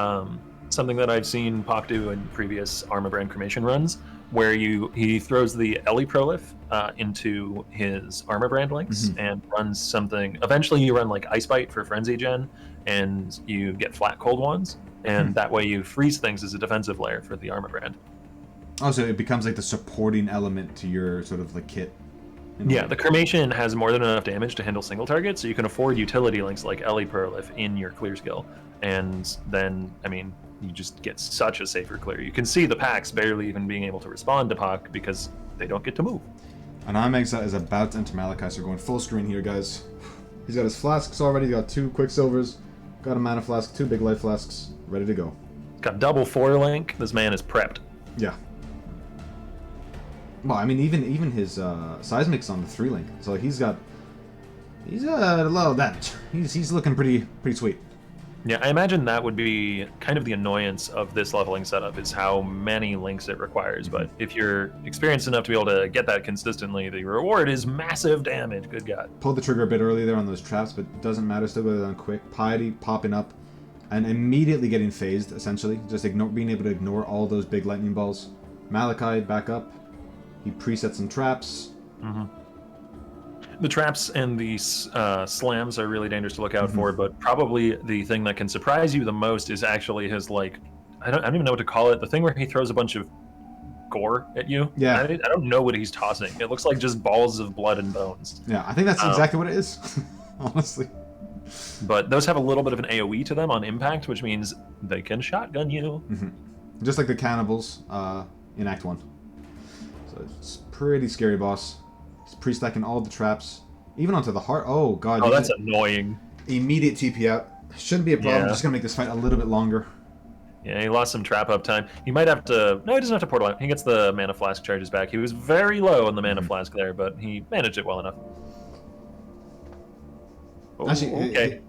something that I've seen Pock do in previous Armor Brand cremation runs, where he throws the Ellie Prolif into his Armor Brand links and runs something. Eventually, you run like Ice Bite for Frenzy Gen, and you get flat cold ones, and that way you freeze things as a defensive layer for the Armor Brand. Oh, so it becomes like the supporting element to your sort of like kit. Yeah, the cremation has more than enough damage to handle single targets, so you can afford utility links like Ellie Prolif in your clear skill. And then, I mean, you just get such a safer clear. You can see the packs barely even being able to respond to Pock because they don't get to move. And Amexa is about to enter Malachi, so we're going full screen here, guys. He's got his flasks already. He's got 2 Quicksilvers, got a mana flask, 2 big life flasks, ready to go. Got double 4 link. This man is prepped. Yeah. Well, I mean, even his seismic's on the 3 link, so he's got a lot of damage. He's looking pretty sweet. Yeah, I imagine that would be kind of the annoyance of this leveling setup, is how many links it requires. But if you're experienced enough to be able to get that consistently, the reward is massive damage. Good God. Pulled the trigger a bit early there on those traps, but it doesn't matter. Still got it on quick. Piety popping up and immediately getting phased, essentially. Just being able to ignore all those big lightning balls. Malachi back up. He presets some traps. The traps and the slams are really dangerous to look out for, but probably the thing that can surprise you the most is actually his, like, I don't even know what to call it, the thing where he throws a bunch of gore at you. Yeah. I don't know what he's tossing. It looks like just balls of blood and bones. Yeah, I think that's exactly what it is, honestly. But those have a little bit of an AoE to them on impact, which means they can shotgun you. Just like the cannibals in Act 1. So it's pretty scary, boss. He's pre-stacking all the traps, even onto the heart. Oh god. Oh, that's annoying. Immediate TP out. Shouldn't be a problem. Yeah. Just gonna make this fight a little bit longer. Yeah, he lost some trap up time. He might have to... No, he doesn't have to portal out. He gets the mana flask charges back. He was very low on the mana flask there, but he managed it well enough. Oh, Actually,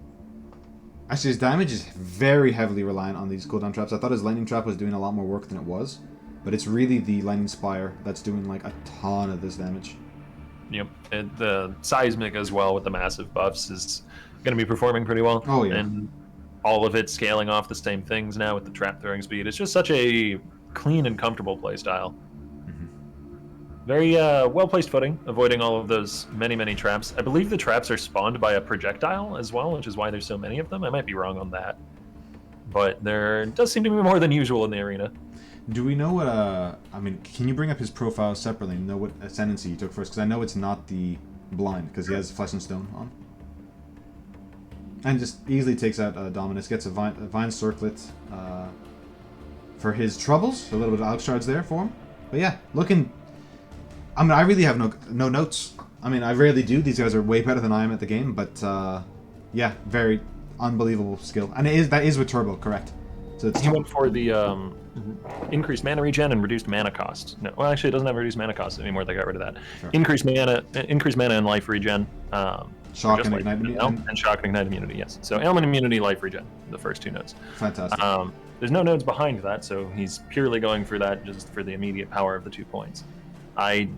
his damage is very heavily reliant on these cooldown traps. I thought his lightning trap was doing a lot more work than it was, but it's really the lightning spire that's doing like a ton of this damage. Yep, and the seismic as well with the massive buffs is going to be performing pretty well. Oh yeah, and all of it scaling off the same things now with the trap throwing speed. It's just such a clean and comfortable playstyle. Very well-placed footing, avoiding all of those many traps. I believe the traps are spawned by a projectile as well, which is why there's so many of them. I might be wrong on that. But there does seem to be more than usual in the arena. Do we know what, I mean, can you bring up his profile separately and know what ascendancy he took first? Because I know it's not the blind, because he has Flesh and Stone on. And just easily takes out Dominus, gets a Vine Circlet for his troubles. A little bit of Alch Shards there for him. But yeah, looking... I mean, I really have no notes. I mean, I rarely do. These guys are way better than I am at the game, but yeah, very unbelievable skill. And that is with Turbo, correct? So it's He went for the increased mana regen and reduced mana cost. No, well, actually, it doesn't have reduced mana cost anymore. They got rid of that. Sure. Increased mana and life regen. Shock just and like ignite immunity. and shock and ignite immunity. Yes. So ailment immunity, life regen, the first 2 nodes. Fantastic. There's no nodes behind that, so he's purely going for that just for the immediate power of the 2 points. I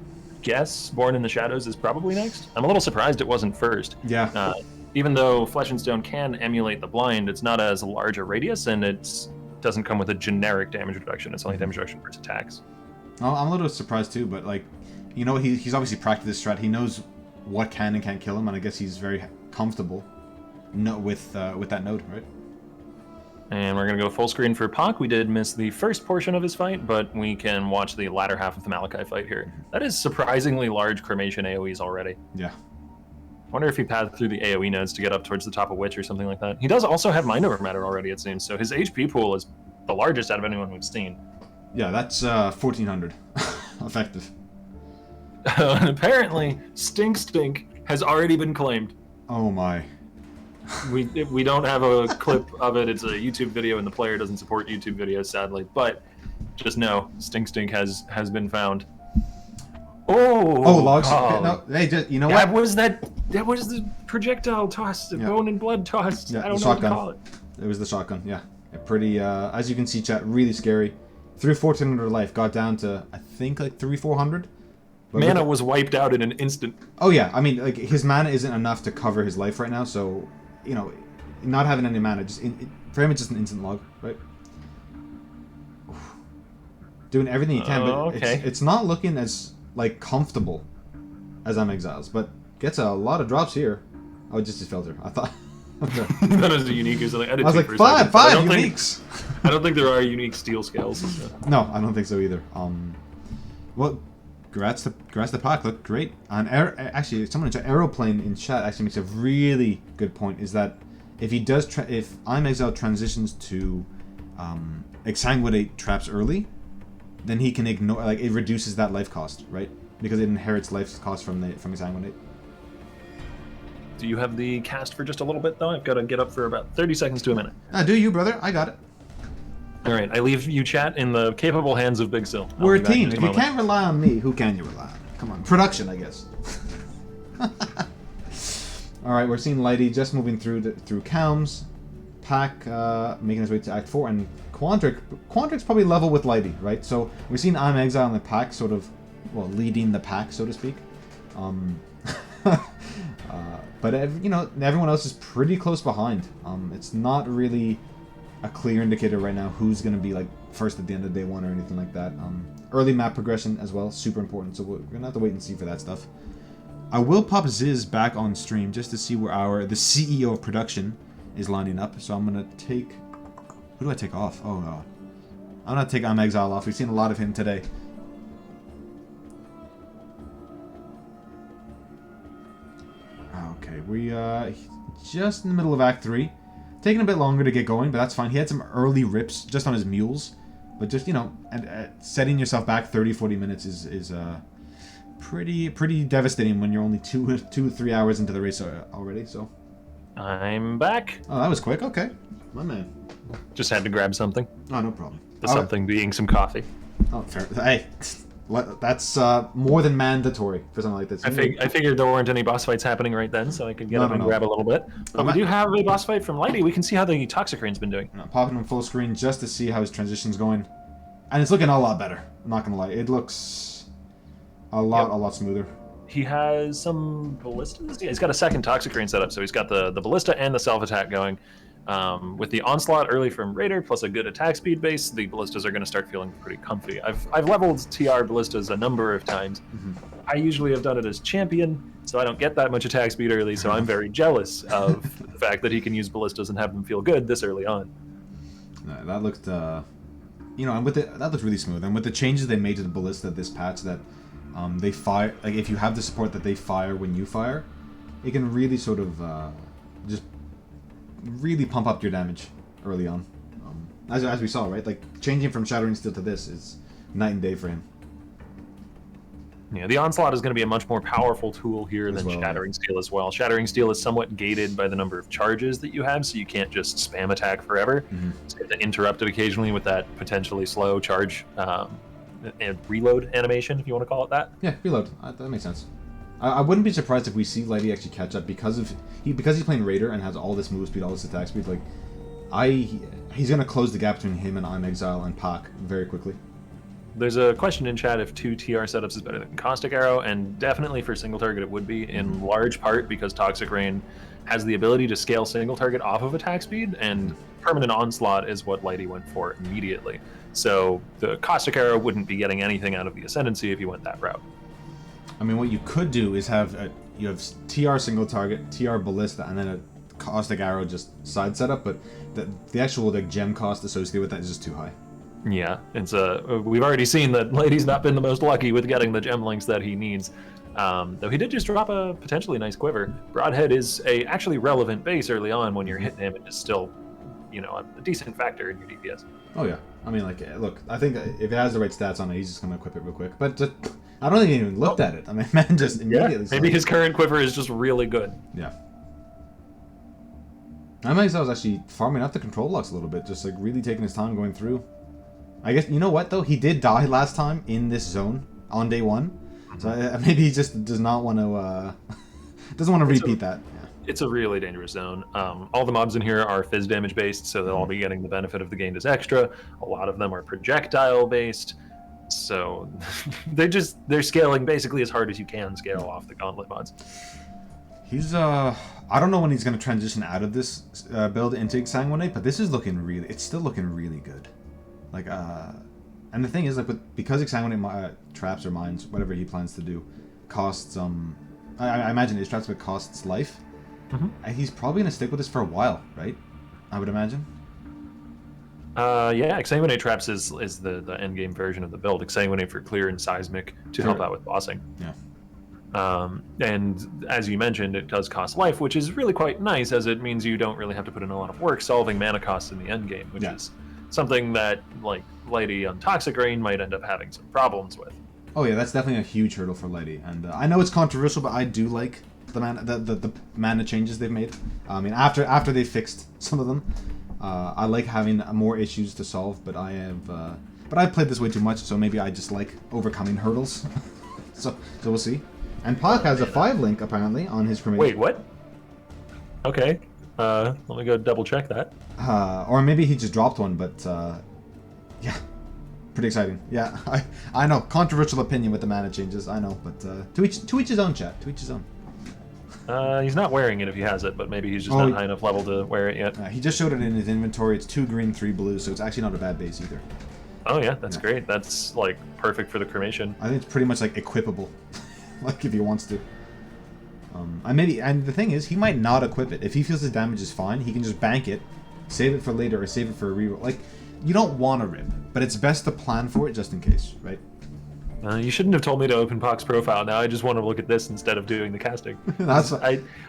guess Born in the Shadows is probably next. I'm a little surprised it wasn't first. Yeah. Even though Flesh and Stone can emulate the blind, it's not as large a radius, and it doesn't come with a generic damage reduction. It's only damage reduction for its attacks. I'm a little surprised too, but like, you know, he's obviously practiced this strat. He knows what can and can't kill him, and I guess he's very comfortable with that node, right? And we're going to go full screen for Pak. We did miss the first portion of his fight, but we can watch the latter half of the Malachi fight here. That is surprisingly large cremation AoEs already. Yeah. I wonder if he passed through the AoE nodes to get up towards the top of Witch or something like that. He does also have Mind Over Matter already, it seems, so his HP pool is the largest out of anyone we've seen. Yeah, that's 1400 effective. And apparently, Stink has already been claimed. Oh my. We don't have a clip of it. It's a YouTube video, and the player doesn't support YouTube videos, sadly. But just know, Stink has been found. Oh, logs. Okay, no, hey, just, you know that what? was the projectile toss, the bone and blood toss. Yeah, I don't the know what to shotgun. call it. It was the shotgun. Yeah, pretty. As you can see, chat, really scary. Through 1400 life, got down to I think like 300-400. Mana was wiped out in an instant. Oh yeah, I mean like his mana isn't enough to cover his life right now, so you know, not having any mana just for him it's just an instant log, right? Doing everything he can, but okay. it's not looking as like comfortable as Exiles, but gets a lot of drops here. Oh, just his filter. I thought that was a unique or something. I was like five uniques. I don't think there are unique steel scales. So. No, I don't think so either. Well, congrats to Pak. Look great. And actually, someone in chat, Aeroplane in chat actually makes a really good point. Is that if he does, if I'm Exile transitions to exsanguinate traps early, then he can ignore. Like it reduces that life cost, right? Because it inherits life cost from exsanguinate. Do you have the cast for just a little bit though? I've got to get up for about 30 seconds to a minute. Do you, brother? I got it. All right, I leave you chat in the capable hands of BigSil. We're a team. If you can't rely on me, who can you rely on? Come on, production, I guess. All right, we're seeing Lighty just moving through Calms, Pak making his way to Act 4, and Quantric's probably level with Lighty, right? So we're seeing I'm Exile and the Pak sort of, well, leading the pack, so to speak. But you know, everyone else is pretty close behind. It's not really a clear indicator right now who's going to be like first at the end of day one or anything like that. Early map progression as well, super important. So we're gonna have to wait and see for that stuff. I will pop Ziz back on stream just to see where the CEO of production is lining up. So I'm gonna take, who do I take off? Oh no, I'm gonna take Exile off. We've seen a lot of him today. Okay, we just in the middle of Act 3. Taking a bit longer to get going, but that's fine. He had some early rips just on his mules. But just, you know, and setting yourself back 30-40 minutes is pretty devastating when you're only 2-3 hours into the race already, so. I'm back. Oh, that was quick. Okay. My man. Just had to grab something. Oh, no problem. The something being some coffee. Oh, fair. Hey. That's more than mandatory for something like this. I figured there weren't any boss fights happening right then, so I could get up and grab a little bit. But we do have a boss fight from Lighty. We can see how the Toxicrane's been doing. I'm popping him full screen just to see how his transition's going. And it's looking a lot better. I'm not going to lie. It looks a lot smoother. He has some ballistas? Yeah, he's got a second Toxicrane set up, so he's got the ballista and the self-attack going. With the onslaught early from Raider plus a good attack speed base, the ballistas are going to start feeling pretty comfy. I've leveled TR ballistas a number of times. Mm-hmm. I usually have done it as champion, so I don't get that much attack speed early, so I'm very jealous of the fact that he can use ballistas and have them feel good this early on. That looked, you know, and that looked really smooth. And with the changes they made to the ballista this patch, that they fire, like if you have the support that they fire when you fire, it can really sort of just really pump up your damage early on. As we saw, right? Like changing from Shattering Steel to this is night and day for him. Yeah, the Onslaught is going to be a much more powerful tool here than well, Shattering Steel as well. Shattering Steel is somewhat gated by the number of charges that you have, so you can't just spam attack forever. So you have to interrupt it occasionally with that potentially slow charge and reload animation, if you want to call it that. Yeah, reload. That makes sense. I wouldn't be surprised if we see Lady actually catch up because he's playing Raider and has all this move speed, all this attack speed. Like, he's gonna close the gap between him and I'm Exile and Pac very quickly. There's a question in chat if 2 TR setups is better than Caustic Arrow, and definitely for single target it would be, in large part because Toxic Rain has the ability to scale single target off of attack speed, and Permanent Onslaught is what Lighty went for immediately. So the Caustic Arrow wouldn't be getting anything out of the Ascendancy if you went that route. I mean, what you could do is you have TR single target, TR Ballista, and then a Caustic Arrow just side setup, but the actual like gem cost associated with that is just too high. Yeah, it's we've already seen that Lady's not been the most lucky with getting the gem links that he needs. Though he did just drop a potentially nice quiver. Broadhead is a actually relevant base early on when your hit damage is still, a decent factor in your DPS. Oh yeah, I mean, like, look, I think if it has the right stats on it, he's just gonna equip it real quick. But I don't think he even looked at it. I mean, man, just immediately. Maybe his current quiver is just really good. Yeah. I might say I was actually farming up the control blocks a little bit, just like really taking his time going through. I guess, you know what though? He did die last time in this zone on day 1. So maybe he just does not want to, doesn't want to repeat that. Yeah. It's a really dangerous zone. All the mobs in here are phys damage based, so they'll all be getting the benefit of the gained as extra. A lot of them are projectile based, so they're scaling basically as hard as you can scale off the Gauntlet mods. He's, I don't know when he's going to transition out of this build into Exsanguinate, but this is looking it's still looking really good. Like, and the thing is, like, because Exsanguinate traps or mines, whatever he plans to do, costs, I imagine his traps costs life. He's probably going to stick with this for a while, right? I would imagine. Yeah, Exsanguinate traps is the endgame version of the build. Exsanguinate for clear and seismic to help out with bossing. Yeah. And as you mentioned, it does cost life, which is really quite nice, as it means you don't really have to put in a lot of work solving mana costs in the endgame, which is something that, like, Lighty on Toxic Rain might end up having some problems with. Oh yeah, that's definitely a huge hurdle for Lighty, and I know it's controversial, but I do like the mana changes they've made. I mean, after they fixed some of them, I like having more issues to solve, but I've played this way too much, so maybe I just like overcoming hurdles. so we'll see. And Pac has a 5 link apparently on his cremation. Wait, what? Okay. Let me go double check that. Or maybe he just dropped one, but yeah, pretty exciting. Yeah, I know, controversial opinion with the mana changes. I know, but to each his own, chat. To each his own. He's not wearing it if he has it, but maybe he's just not high enough level to wear it yet. He just showed it in his inventory. It's 2 green, 3 blue, so it's actually not a bad base either. Oh yeah, that's great. That's like perfect for the cremation. I think it's pretty much like equipable, like if he wants to. And the thing is, he might not equip it. If he feels his damage is fine, he can just bank it, save it for later, or save it for a reroll. Like, you don't want to rip, but it's best to plan for it just in case, right? You shouldn't have told me to open Pac's profile. Now I just want to look at this instead of doing the casting.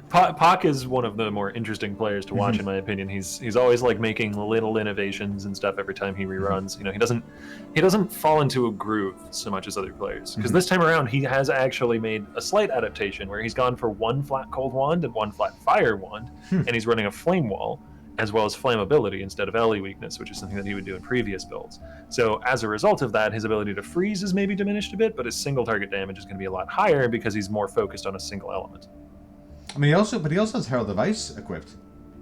Pac is one of the more interesting players to watch, in my opinion. He's always like making little innovations and stuff every time he reruns. You know, he doesn't fall into a groove so much as other players. Because this time around, he has actually made a slight adaptation where he's gone for 1 flat cold wand and 1 flat fire wand, and he's running a flame wall, as well as flammability instead of LE weakness, which is something that he would do in previous builds. So as a result of that, his ability to freeze is maybe diminished a bit, but his single target damage is going to be a lot higher because he's more focused on a single element. I mean, he also has Herald of Ice equipped.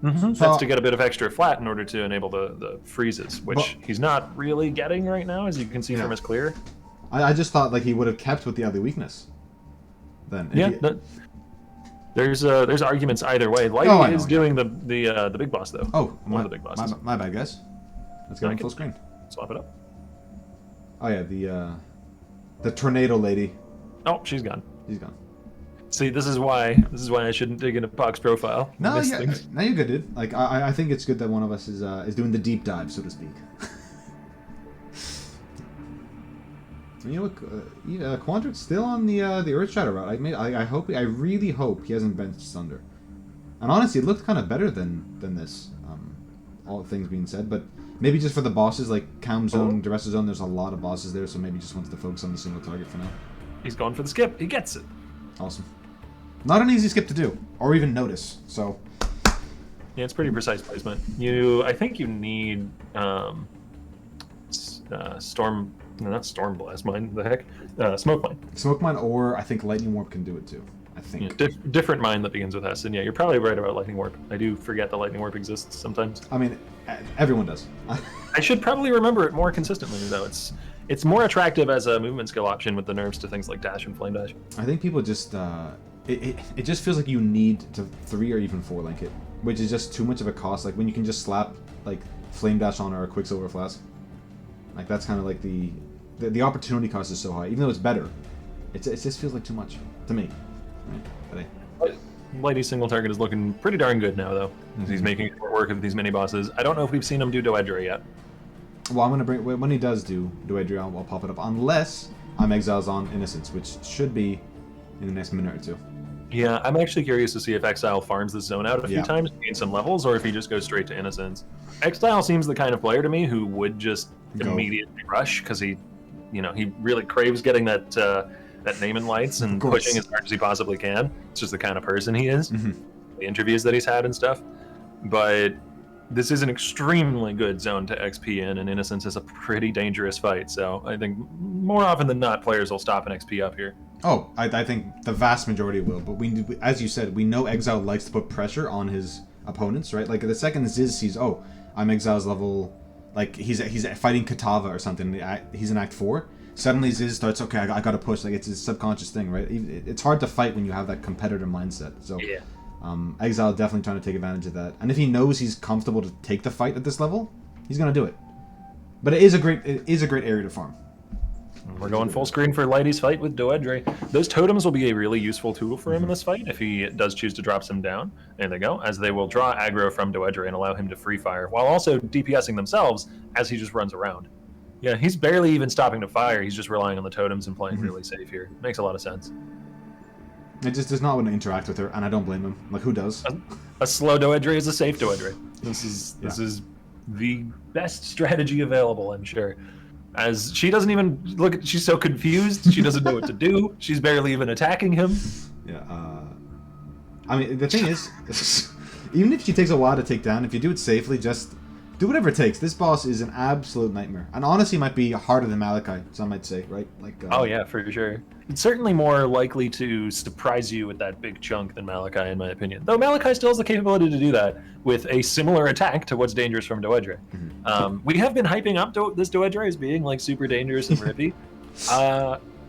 So that's to get a bit of extra flat in order to enable the freezes, which he's not really getting right now, as you can see from his clear. I just thought like he would have kept with the LE weakness. Then there's arguments either way. Lighty is doing the big boss though. Oh, one of the big bosses. My bad, guys. Let's get on full screen. Swap it up. Oh yeah, the tornado lady. Oh, she's gone. She's gone. See, this is why I shouldn't dig into Pac's profile. No, yeah, now you're good, dude. Like I think it's good that one of us is doing the deep dive, so to speak. You know what? Quantric's still on the Earth Shadow route. I really hope he hasn't benched Sunder. And honestly, it looked kind of better than this. All things being said, but maybe just for the bosses like Calm Zone, Duressa Zone. There's a lot of bosses there, so maybe just wants to focus on the single target for now. He's going for the skip. He gets it. Awesome. Not an easy skip to do, or even notice. So. Yeah, it's pretty precise placement. I think you need storm. No, not storm blast mine. The heck, smoke mine. Smoke mine, or I think lightning warp can do it too. I think. Yeah, different mine that begins with S. And yeah, you're probably right about lightning warp. I do forget that lightning warp exists sometimes. I mean, everyone does. I should probably remember it more consistently though. It's more attractive as a movement skill option with the nerfs to things like dash and flame dash. I think people just it just feels like you need to 3 or even 4 link it, which is just too much of a cost. Like when you can just slap like flame dash on or a quicksilver flask. Like that's kind of like the opportunity cost is so high, even though it's better. It just feels like too much to me. Right? But Lighty single target is looking pretty darn good now though. He's making short work of these mini bosses. I don't know if we've seen him do Doedre yet. Well, I'm gonna bring when he does do Doedre, I'll pop it up unless I'm Exiles on Innocence, which should be in the next minute or two. Yeah, I'm actually curious to see if Exile farms this zone out a few times to gain some levels, or if he just goes straight to Innocence. Exile seems the kind of player to me who would just immediately rush because he really craves getting that name in lights and pushing as hard as he possibly can. It's just the kind of person he is. The interviews that he's had and stuff. But this is an extremely good zone to XP in, and Innocence is a pretty dangerous fight. So I think more often than not, players will stop an XP up here. Oh, I think the vast majority will. But as you said, we know Exile likes to put pressure on his opponents, right? Like the second Ziz sees, oh, I'm Exile's level, like he's fighting Katava or something. He's in Act 4. Suddenly Ziz starts, okay, I gotta push. Like it's his subconscious thing, right? It's hard to fight when you have that competitor mindset. So. Yeah. Exile definitely trying to take advantage of that, and if he knows he's comfortable to take the fight at this level, he's gonna do it. But it is a great area to farm. We're going full screen for Lighty's fight with Doedre. Those totems will be a really useful tool for him in this fight if he does choose to drop some down. There they go, as they will draw aggro from Doedre and allow him to free fire, while also DPSing themselves as he just runs around. Yeah, he's barely even stopping to fire. He's just relying on the totems and playing really safe here. Makes a lot of sense. It just does not want to interact with her, and I don't blame him. Like, who does? A slow Doedre is a safe Doedre. This is the best strategy available, I'm sure. As she doesn't even look, she's so confused. She doesn't know what to do. She's barely even attacking him. Yeah. I mean, the thing is, even if she takes a while to take down, if you do it safely, just do whatever it takes. This boss is an absolute nightmare, and honestly, might be harder than Malachi. Some might say, right? Like. Oh yeah, for sure. It's certainly more likely to surprise you with that big chunk than Malachi, in my opinion. Though Malachi still has the capability to do that with a similar attack to what's dangerous from Doedre. We have been hyping up this Doedre as being like super dangerous and rippy.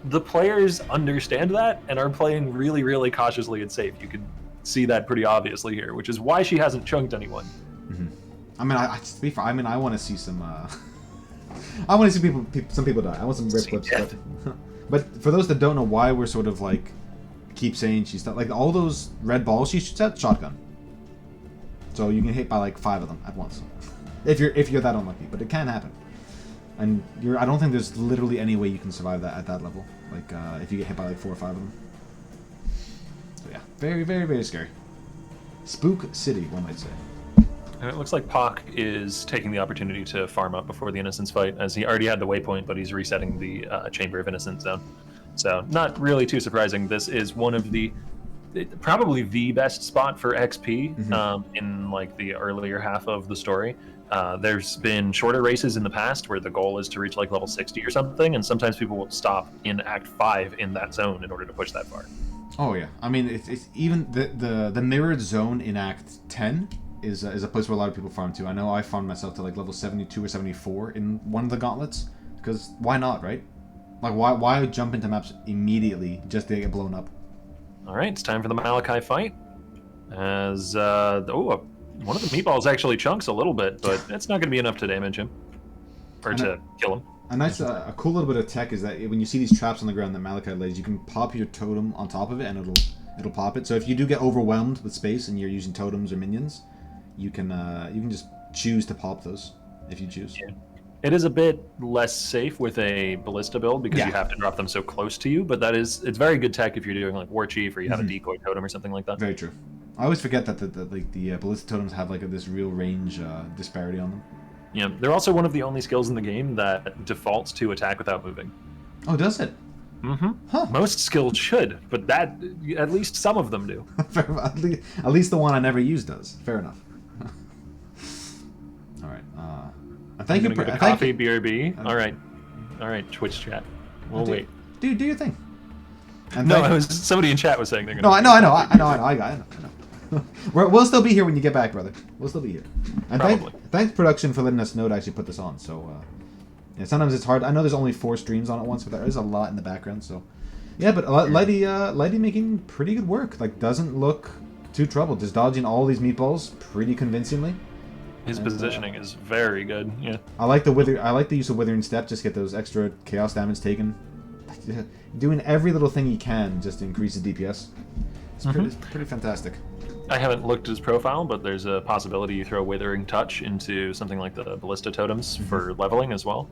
The players understand that and are playing really, really cautiously and safe. You can see that pretty obviously here, which is why she hasn't chunked anyone. I mean, to be fair, I mean, I want to see some. I want to see some people die. I want some rip clips. But for those that don't know why we're sort of like keep saying she's like all those red balls she shoots at, shotgun. So you can hit by like 5 of them at once, if you're that unlucky. But it can happen, and I don't think there's literally any way you can survive that at that level. Like if you get hit by like 4 or 5 of them. So yeah, very, very, very scary. Spook City, one might say. And it looks like Pak is taking the opportunity to farm up before the Innocence fight, as he already had the waypoint, but he's resetting the Chamber of Innocence zone. So not really too surprising. This is one of probably the best spot for XP in like the earlier half of the story. There's been shorter races in the past where the goal is to reach like level 60 or something, and sometimes people will stop in Act 5 in that zone in order to push that far. Oh yeah, I mean it's even the mirrored zone in Act 10 is a place where a lot of people farm to. I know I farmed myself to like level 72 or 74 in one of the gauntlets, because why not, right? Like why jump into maps immediately just to get blown up? All right, it's time for the Malachi fight. As one of the meatballs actually chunks a little bit, but it's not going to be enough to damage him or to kill him. A nice, a cool little bit of tech is that when you see these traps on the ground that Malachi lays, you can pop your totem on top of it, and it'll pop it. So if you do get overwhelmed with space and you're using totems or minions, you can just choose to pop those if you choose. Yeah. It is a bit less safe with a ballista build because you have to drop them so close to you, but it's very good tech if you're doing like War Chief or you have a decoy totem or something like that. Very true. I always forget that the ballista totems have like this real range disparity on them. Yeah, they're also one of the only skills in the game that defaults to attack without moving. Oh, does it? Huh. Most skills should, but that at least some of them do. At least the one I never used does. Fair enough. All right. Thank you. Get a coffee, BRB. All right. Twitch chat. We'll wait. Do your thing. And No, somebody in chat was saying they're gonna. No, I know. I got it. We'll still be here when you get back, brother. We'll still be here. And thanks production for letting us know to actually put this on. So yeah, sometimes it's hard. I know there's only 4 streams on at once, but there is a lot in the background. So yeah, but Lighty making pretty good work. Like, doesn't look too troubled. Just dodging all these meatballs pretty convincingly. His positioning is very good. Yeah. I like the use of Withering Step. Just get those extra chaos damage taken. Doing every little thing he can just to increase his DPS. It's pretty fantastic. I haven't looked at his profile, but there's a possibility you throw Withering Touch into something like the Ballista Totems for leveling as well.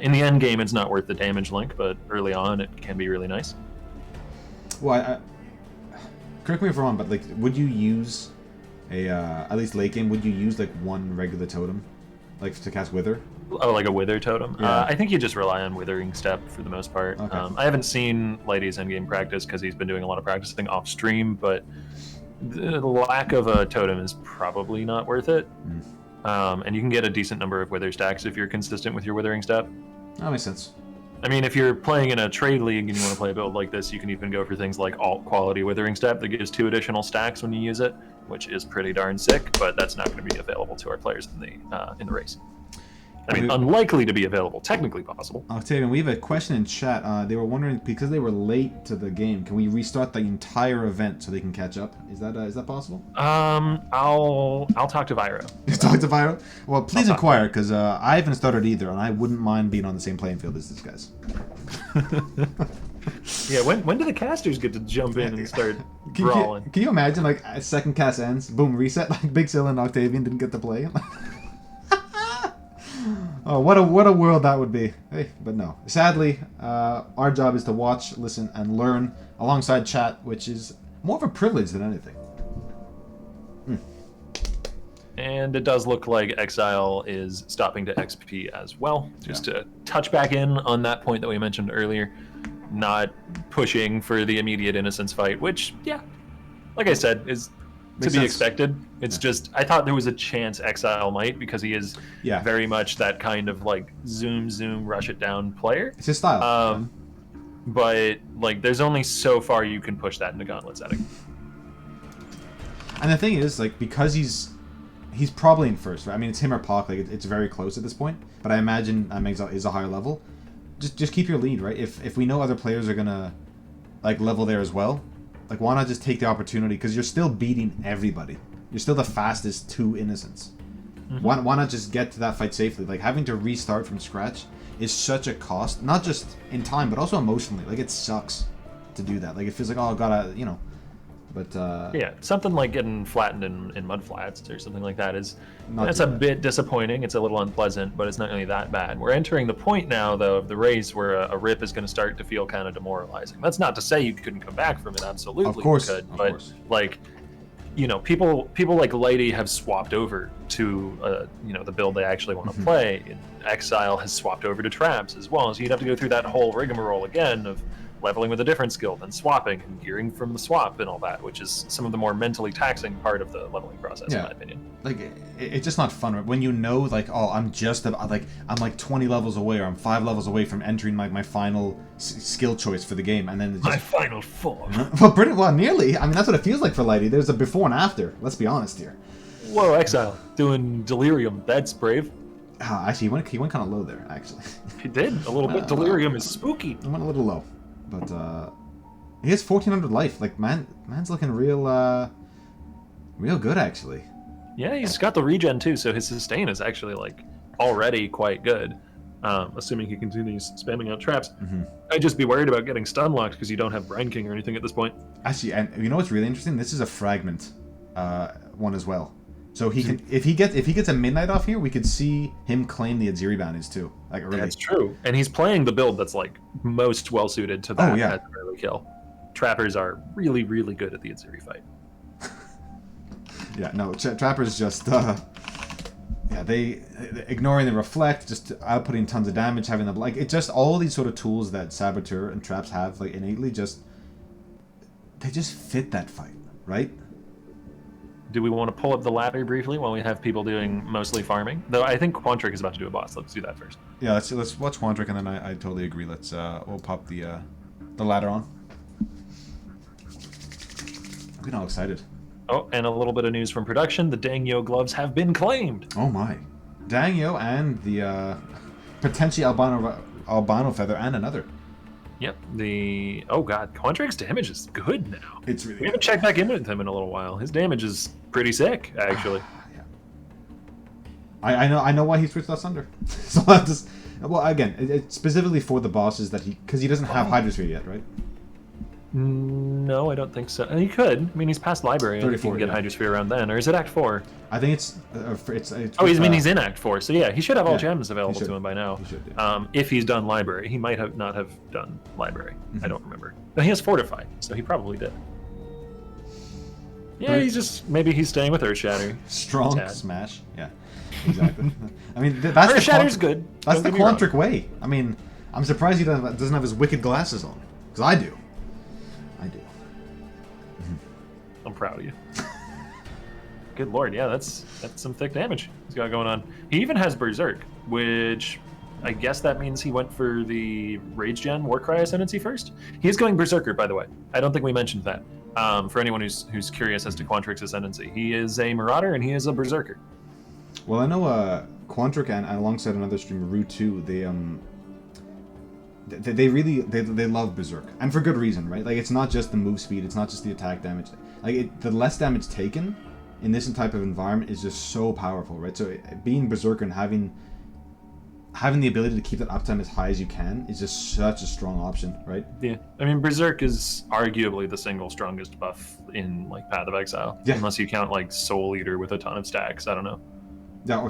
In the end game, it's not worth the damage link, but early on, it can be really nice. Well, correct me if I'm wrong, but like, would you use at least late game? Would you use like one regular totem, like to cast Wither? Oh, like a Wither Totem? Yeah. I think you just rely on Withering Step for the most part. Okay. I haven't seen Lighty's endgame practice because he's been doing a lot of practicing off stream, but the lack of a totem is probably not worth it. And you can get a decent number of Wither stacks if you're consistent with your Withering Step. That makes sense. I mean, if you're playing in a trade league and you want to play a build like this, you can even go for things like alt quality Withering Step that gives 2 additional stacks when you use it, which is pretty darn sick, but that's not going to be available to our players in the race. I mean, unlikely to be available. Technically possible. Octavian, we have a question in chat. They were wondering, because they were late to the game, can we restart the entire event so they can catch up? Is that possible? I'll talk to Viro. You talk to Viro? Well, please inquire, because I haven't started either, and I wouldn't mind being on the same playing field as these guys. Yeah, when do the casters get to jump in and start brawling? Can you imagine, like, a second cast ends, boom, reset, like BigSil and Octavian didn't get to play? Oh, what a world that would be. Hey, but no. Sadly, our job is to watch, listen, and learn alongside chat, which is more of a privilege than anything. And it does look like Exile is stopping to XP as well. Just to touch back in on that point that we mentioned earlier, not pushing for the immediate Innocence fight, which, yeah, like I said, is to be expected. It's just, I thought there was a chance Exile might, because he is very much that kind of like zoom, rush it down player. It's his style. But like, there's only so far you can push that in the Gauntlet setting. And the thing is, like, because he's probably in first, right? I mean, it's him or Pac, like, it's very close at this point. But I imagine Exile is a higher level. Just keep your lead, right? If we know other players are gonna like level there as well, like, why not just take the opportunity? Because you're still beating everybody. You're still the fastest to Innocence. Why not just get to that fight safely? Like, having to restart from scratch is such a cost, not just in time, but also emotionally. Like, it sucks to do that. Like, it feels like, oh, I gotta, you know. But yeah, something like getting flattened in mud flats or something like that that's a bit disappointing. It's a little unpleasant, but it's not really that bad. We're entering the point now, though, of the race where a rip is going to start to feel kind of demoralizing. That's not to say you couldn't come back from it. Absolutely, of course, you could. But like, you know, people like Lighty have swapped over to you know, the build they actually want to play. And Exile has swapped over to traps as well, so you'd have to go through that whole rigmarole again of leveling with a different skill, then swapping and gearing from the swap and all that, which is some of the more mentally taxing part of the leveling process, in my opinion. Like, it's just not fun, right? When you know, like, oh, I'm like 20 levels away, or I'm 5 levels away from entering my final skill choice for the game, and then it's just... my final form. Well, nearly. I mean, that's what it feels like for Lighty. There's a before and after. Let's be honest here. Whoa, Exile doing Delirium. That's brave. Actually, he went kind of low there. Actually, he did a little bit. Delirium is spooky. He went a little low. But he has 1400 life. Like, man's looking real good, actually. Yeah, he's got the regen too, so his sustain is actually like already quite good. Assuming he continues spamming out traps. I'd just be worried about getting stun locked because you don't have Brine King or anything at this point. Actually, and you know what's really interesting? This is a fragment one as well. So he can, if he gets a midnight off here, we could see him claim the Aziri bounties too. Like, really. That's true, and he's playing the build that's like most well suited to that as an early kill. Trappers are really, really good at the Aziri fight. Yeah, no, Trappers just Yeah, they ignoring the reflect, just outputting tons of damage, having the like. It just all these sort of tools that Saboteur and Traps have like innately they just fit that fight, right? Do we want to pull up the ladder briefly while we have people doing mostly farming? Though I think Quantric is about to do a boss. Let's do that first. Yeah, let's watch Quantric, and then I totally agree. We'll pop the ladder on. I'm getting all excited. Oh, and a little bit of news from production. The Dangyo gloves have been claimed. Oh my. Dangyo and the potentially albino feather and another. Yep. Oh god, Quantric's damage is good now. It's really We haven't checked back in with him in a little while. His damage is pretty sick, actually. Yeah. I know why he switched us under. So I'll just again, it's specifically for the bosses because he doesn't have Hydrosphere yet, right? No, I don't think so. He could. I mean, he's past library. I think you can get Hydrosphere around then. Or is it Act 4? I think it's oh, he's in Act 4. So yeah, he should have all gems available to him by now. He should, yeah. If he's done library. He might not have done library. I don't remember. But he has Fortify, so he probably did. Yeah, maybe he's staying with Earthshatter. Strong smash. Yeah, exactly. I mean, that's Earthshatter's good. That's the Quantric way. I mean, I'm surprised he doesn't have his wicked glasses on. Because I do. I'm proud of you. Good lord, yeah, that's some thick damage he's got going on. He even has Berserk, which I guess that means he went for the Rage Gen Warcry Ascendancy first. He is going Berserker, by the way. I don't think we mentioned that. For anyone who's curious as to Quantric's Ascendancy, he is a Marauder and he is a Berserker. Well, I know Quantric and alongside another streamer, Rue 2, they really love Berserk, and for good reason, right? Like, it's not just the move speed, it's not just the attack damage. Like, the less damage taken in this type of environment is just so powerful, right? So being Berserker and having the ability to keep that uptime as high as you can is just such a strong option, right? Yeah, I mean, Berserk is arguably the single strongest buff in like Path of Exile, unless you count like Soul Eater with a ton of stacks. I don't know. Yeah,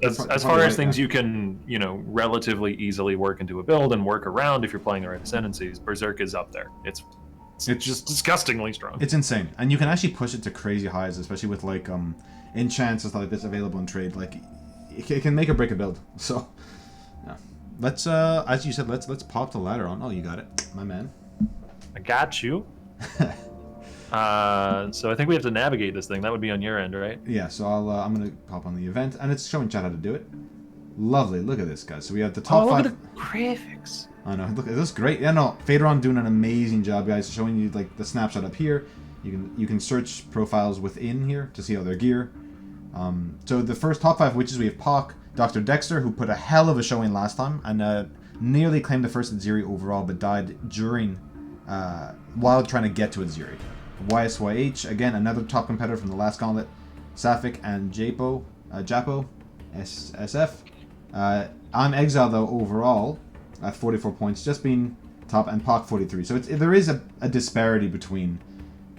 as far as things you can, relatively easily work into a build and work around if you're playing the right ascendancies, Berserk is up there. It's just disgustingly strong. It's insane, and you can actually push it to crazy highs, especially with like enchants and stuff like this available in trade. Like, it can make or break a build. So, yeah, let's as you said, let's pop the ladder on. Oh, you got it, my man. I got you. So I think we have to navigate this thing. That would be on your end, right? Yeah, so I'm gonna pop on the event, and it's showing chat how to do it. Lovely, look at this, guys. So we have the top 5. Look at the graphics. I know, look, this is great. Yeah, no, Phaedron doing an amazing job, guys, showing you like the snapshot up here. You can search profiles within here to see all their gear. So the first top 5 witches, we have Pock, Dr. Dexter, who put a hell of a showing last time, and nearly claimed the first Aziri overall, but died during while trying to get to Aziri. YSYH, again, another top competitor from the last gauntlet. Sapphic and Japo, SF. I'm Exile, though, overall, at 44 points, just being top, and Pac 43. So there is a disparity between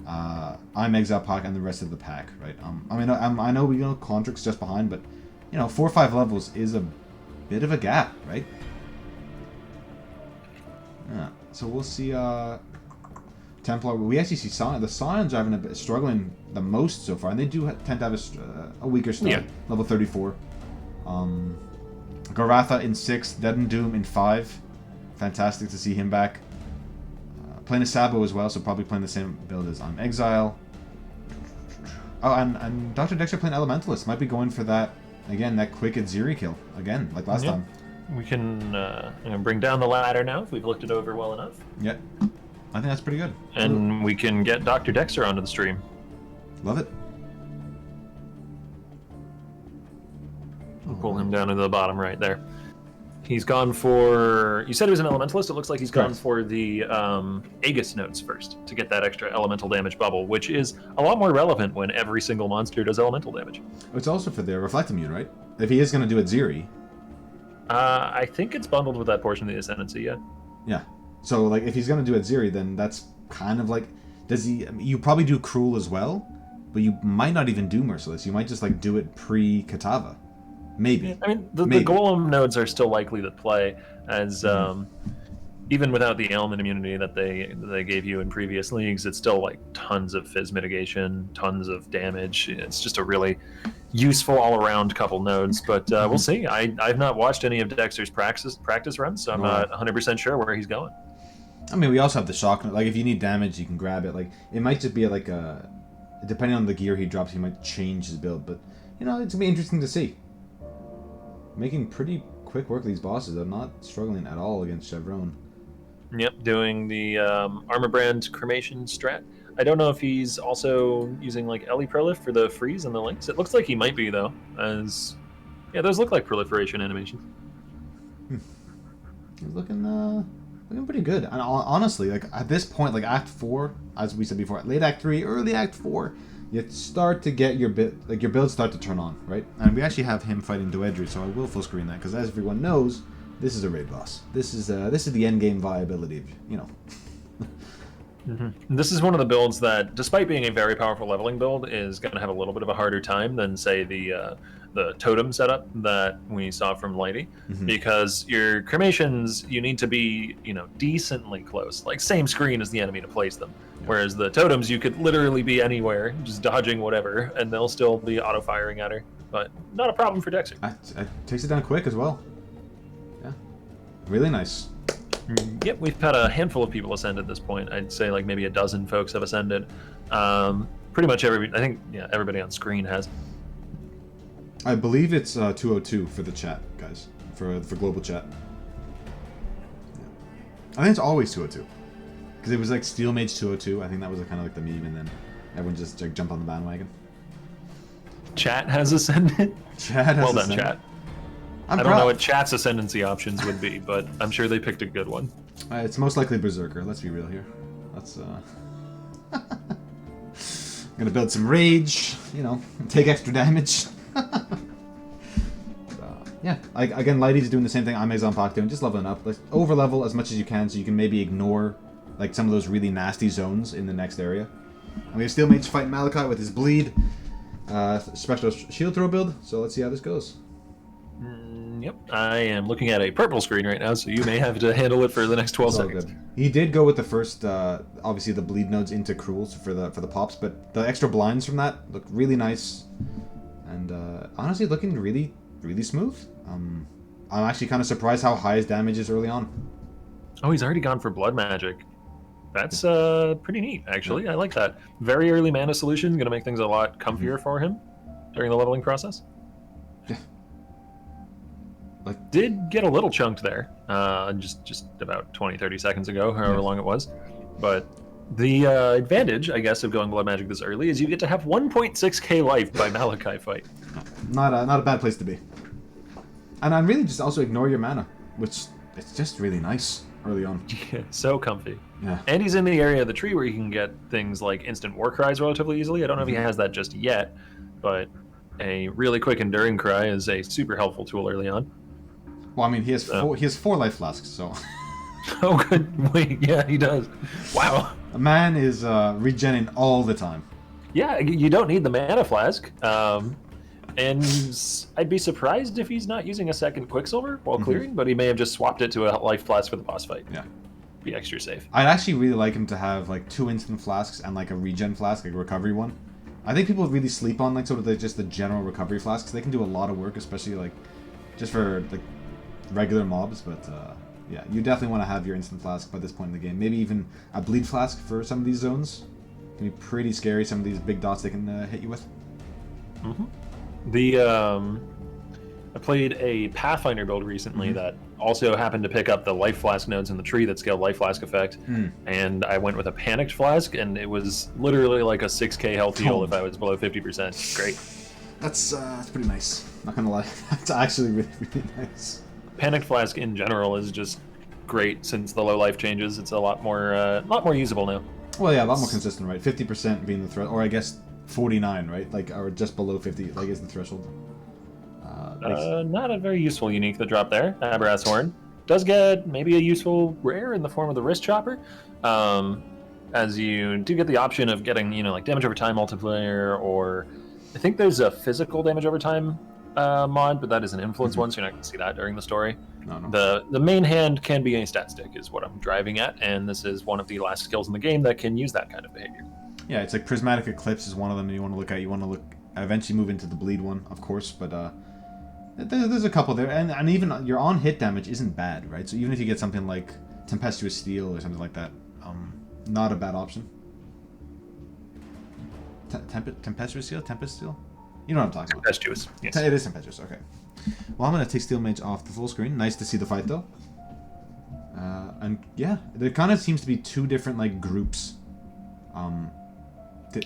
I'm Exile, Pac, and the rest of the pack, right? I know Quantric's just behind, but 4 or 5 levels is a bit of a gap, right? Yeah. So we'll see. Templar. We actually see the Scions are struggling the most so far, and they do tend to have a weaker start. Yeah. Level 34. Garatha in 6, Dead and Doom in 5. Fantastic to see him back. Playing a Sabo as well, so probably playing the same build as I'm Exile. Oh, and Dr. Dexter playing Elementalist. Might be going for that, again, that quick Aziri kill. Again, like last time. We can bring down the ladder now if we've looked it over well enough. Yeah. I think that's pretty good. And we can get Dr. Dexter onto the stream. Love it. We'll pull him down to the bottom right there. He's gone for... You said he was an Elementalist. It looks like he's gone for the Aegis notes first to get that extra elemental damage bubble, which is a lot more relevant when every single monster does elemental damage. It's also for the Reflect Immune, right? If he is going to do it Ziri. I think it's bundled with that portion of the Ascendancy, yeah. Yeah. So, like, if he's going to do it Ziri, then that's kind of like... you probably do Cruel as well, but you might not even do Merciless. You might just, like, do it pre-Katava. Maybe. I mean, the Golem nodes are still likely to play, as even without the ailment immunity that they gave you in previous leagues, it's still, like, tons of Fizz mitigation, tons of damage. It's just a really useful all-around couple nodes, but we'll see. I've not watched any of Dexter's practice runs, so I'm not 100% sure where he's going. I mean, we also have the shock. Like, if you need damage, you can grab it. Like, it might just be like a... Depending on the gear he drops, he might change his build. But, you know, it's going to be interesting to see. Making pretty quick work of these bosses. They're not struggling at all against Chevron. Yep, doing the Armor Brand Cremation strat. I don't know if he's also using like Ellie Prolif for the freeze and the links. It looks like he might be though, as yeah, those look like proliferation animations. He's looking pretty good. And honestly, like at this point, like Act 4, as we said before, late Act 3, early Act 4, you start to get your builds start to turn on, right? And we actually have him fighting Doedri, so I will full screen that because as everyone knows, this is a raid boss. This is the end game viability, you know. This is one of the builds that, despite being a very powerful leveling build, is going to have a little bit of a harder time than, say, the totem setup that we saw from Lighty, because your cremations, you need to be, you know, decently close, like same screen as the enemy to place them. Whereas the totems, you could literally be anywhere, just dodging whatever, and they'll still be auto-firing at her. But not a problem for Dexter. It takes it down quick as well. Yeah, really nice. Yep, we've had a handful of people ascend at this point. I'd say like maybe a dozen folks have ascended. Pretty much everybody on screen has. I believe it's 202 for the chat, guys, for global chat. Yeah. I think it's always 202 because it was like Steel Mage 202. I think that was kind of like the meme, and then everyone just like jump on the bandwagon. Chat has ascended. Chat has well ascended. done, chat. I don't know what chat's ascendancy options would be, but I'm sure they picked a good one. It's most likely Berserker. Let's be real here. Let's gonna build some rage. You know, take extra damage. Yeah, again, Lighty's doing the same thing Amazon Pac doing, just leveling up. Like, over level as much as you can, so you can maybe ignore like some of those really nasty zones in the next area. And we have Steel Mage fighting Malachi with his bleed, special shield throw build. So let's see how this goes. Yep, I am looking at a purple screen right now, so you may have to handle it for the next 12 seconds. Good. He did go with the first, obviously the bleed nodes into Cruels for the pops, but the extra blinds from that look really nice, and honestly looking really, really smooth. I'm actually kind of surprised how high his damage is early on. Oh, he's already gone for blood magic. That's pretty neat, actually. Yeah. I like that. Very early mana solution, going to make things a lot comfier for him during the leveling process. Yeah. Did get a little chunked there, just about 20-30 seconds ago, however long it was. But the advantage, I guess, of going blood magic this early is you get to have 1.6k life by Malachi fight. Not a bad place to be. And I really just also ignore your mana, which it's just really nice early on. Yeah, so comfy. Yeah. And he's in the area of the tree where you can get things like instant war cries relatively easily. I don't know if he has that just yet, but a really quick enduring cry is a super helpful tool early on. Well, I mean, he has four life flasks, so. Oh, good. Wait, yeah, he does. Wow. A man is regenning all the time. Yeah, you don't need the mana flask. And I'd be surprised if he's not using a second Quicksilver while clearing, but he may have just swapped it to a life flask for the boss fight. Yeah. Be extra safe. I'd actually really like him to have like 2 instant flasks and like a regen flask, like a recovery one. I think people really sleep on like sort of just the general recovery flasks. They can do a lot of work, especially like just for like regular mobs, but yeah, you definitely want to have your instant flask by this point in the game. Maybe even a bleed flask for some of these zones. It can be pretty scary, some of these big dots they can hit you with. I played a Pathfinder build recently that also happened to pick up the life flask nodes in the tree that scale life flask effect, and I went with a panicked flask, and it was literally like a 6k health heal if I was below 50%. Great. That's pretty nice. Not gonna lie, that's actually really, really nice. Panicked flask in general is just great since the low life changes. It's a lot more usable now. Well, yeah, a lot more consistent, right? 50% being the threshold, or I guess 49, right? Like, or just below 50, like, is the threshold. Not a very useful unique that dropped there. Abrass Horn does get maybe a useful rare in the form of the wrist chopper, as you do get the option of getting, you know, like damage over time multiplier, or I think there's a physical damage over time mod, but that is an influence one, so you're not going to see that during the story. No. The main hand can be a stat stick, is what I'm driving at, and this is one of the last skills in the game that can use that kind of behavior. Yeah, it's like Prismatic Eclipse is one of them you want to look at. You want to look eventually move into the bleed one, of course, but there's a couple there, and even your on hit damage isn't bad, right? So even if you get something like Tempestuous Steel or something like that, not a bad option. Tempestuous Steel? Tempest Steel? You know what I'm talking about. Tempestuous, yes. It is Tempestuous, okay. Well, I'm going to take Steel Mage off the full screen. Nice to see the fight, though. And yeah, there kind of seems to be two different like groups.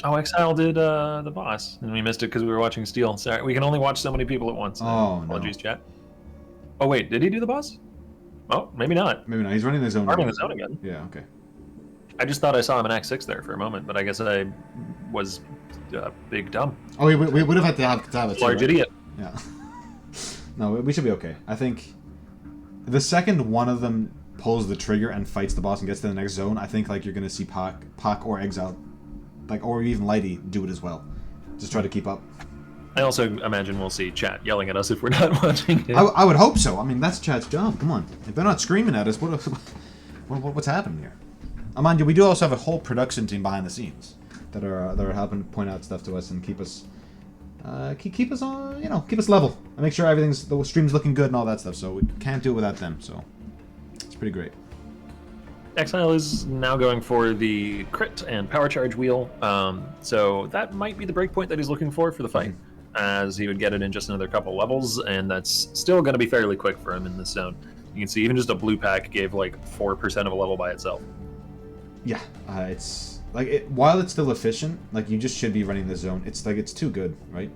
Exile did the boss, and we missed it because we were watching Steel. Sorry, we can only watch so many people at once. Oh, apologies, no. chat. Oh wait, did he do the boss? Oh, maybe not. Maybe not. He's running his own. Running his own again. Yeah. Okay. I just thought I saw him in Act 6 there for a moment, but I guess I was big dumb. Oh, we would have had to have it. Large right? idiot. Yeah. No, we should be okay. I think the second one of them pulls the trigger and fights the boss and gets to the next zone, I think like you're gonna see Pac or Exile, like or even Lighty do it as well. Just try to keep up. I also imagine we'll see chat yelling at us if we're not watching it. I would hope so. I mean, that's chat's job. Come on, if they're not screaming at us, what's happening here? Mind you, we do also have a whole production team behind the scenes that are helping point out stuff to us and keep us on, keep us level and make sure the stream's looking good and all that stuff. So we can't do it without them. So it's pretty great. Exile is now going for the crit and power charge wheel, so that might be the breakpoint that he's looking for the fight, as he would get it in just another couple levels, and that's still going to be fairly quick for him in this zone. You can see even just a blue pack gave like 4% of a level by itself. Yeah, it's like while it's still efficient, like you just should be running the zone. It's like it's too good, right?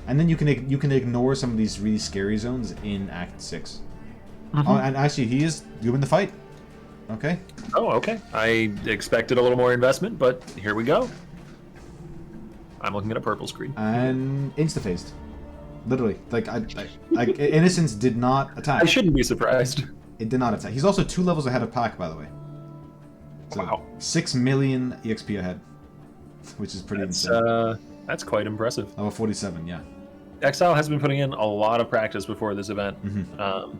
And then you can ignore some of these really scary zones in Act 6. Mm-hmm. Oh, and actually, he is doing the fight. Okay. Oh, okay. I expected a little more investment, but here we go. I'm looking at a purple screen. And insta-phased. Literally. Like Innocence did not attack. I shouldn't be surprised. It did not attack. He's also 2 levels ahead of Pac, by the way. So wow. 6 million EXP ahead. Which is pretty insane. That's quite impressive. Level 47, yeah. Exile has been putting in a lot of practice before this event. Mm-hmm.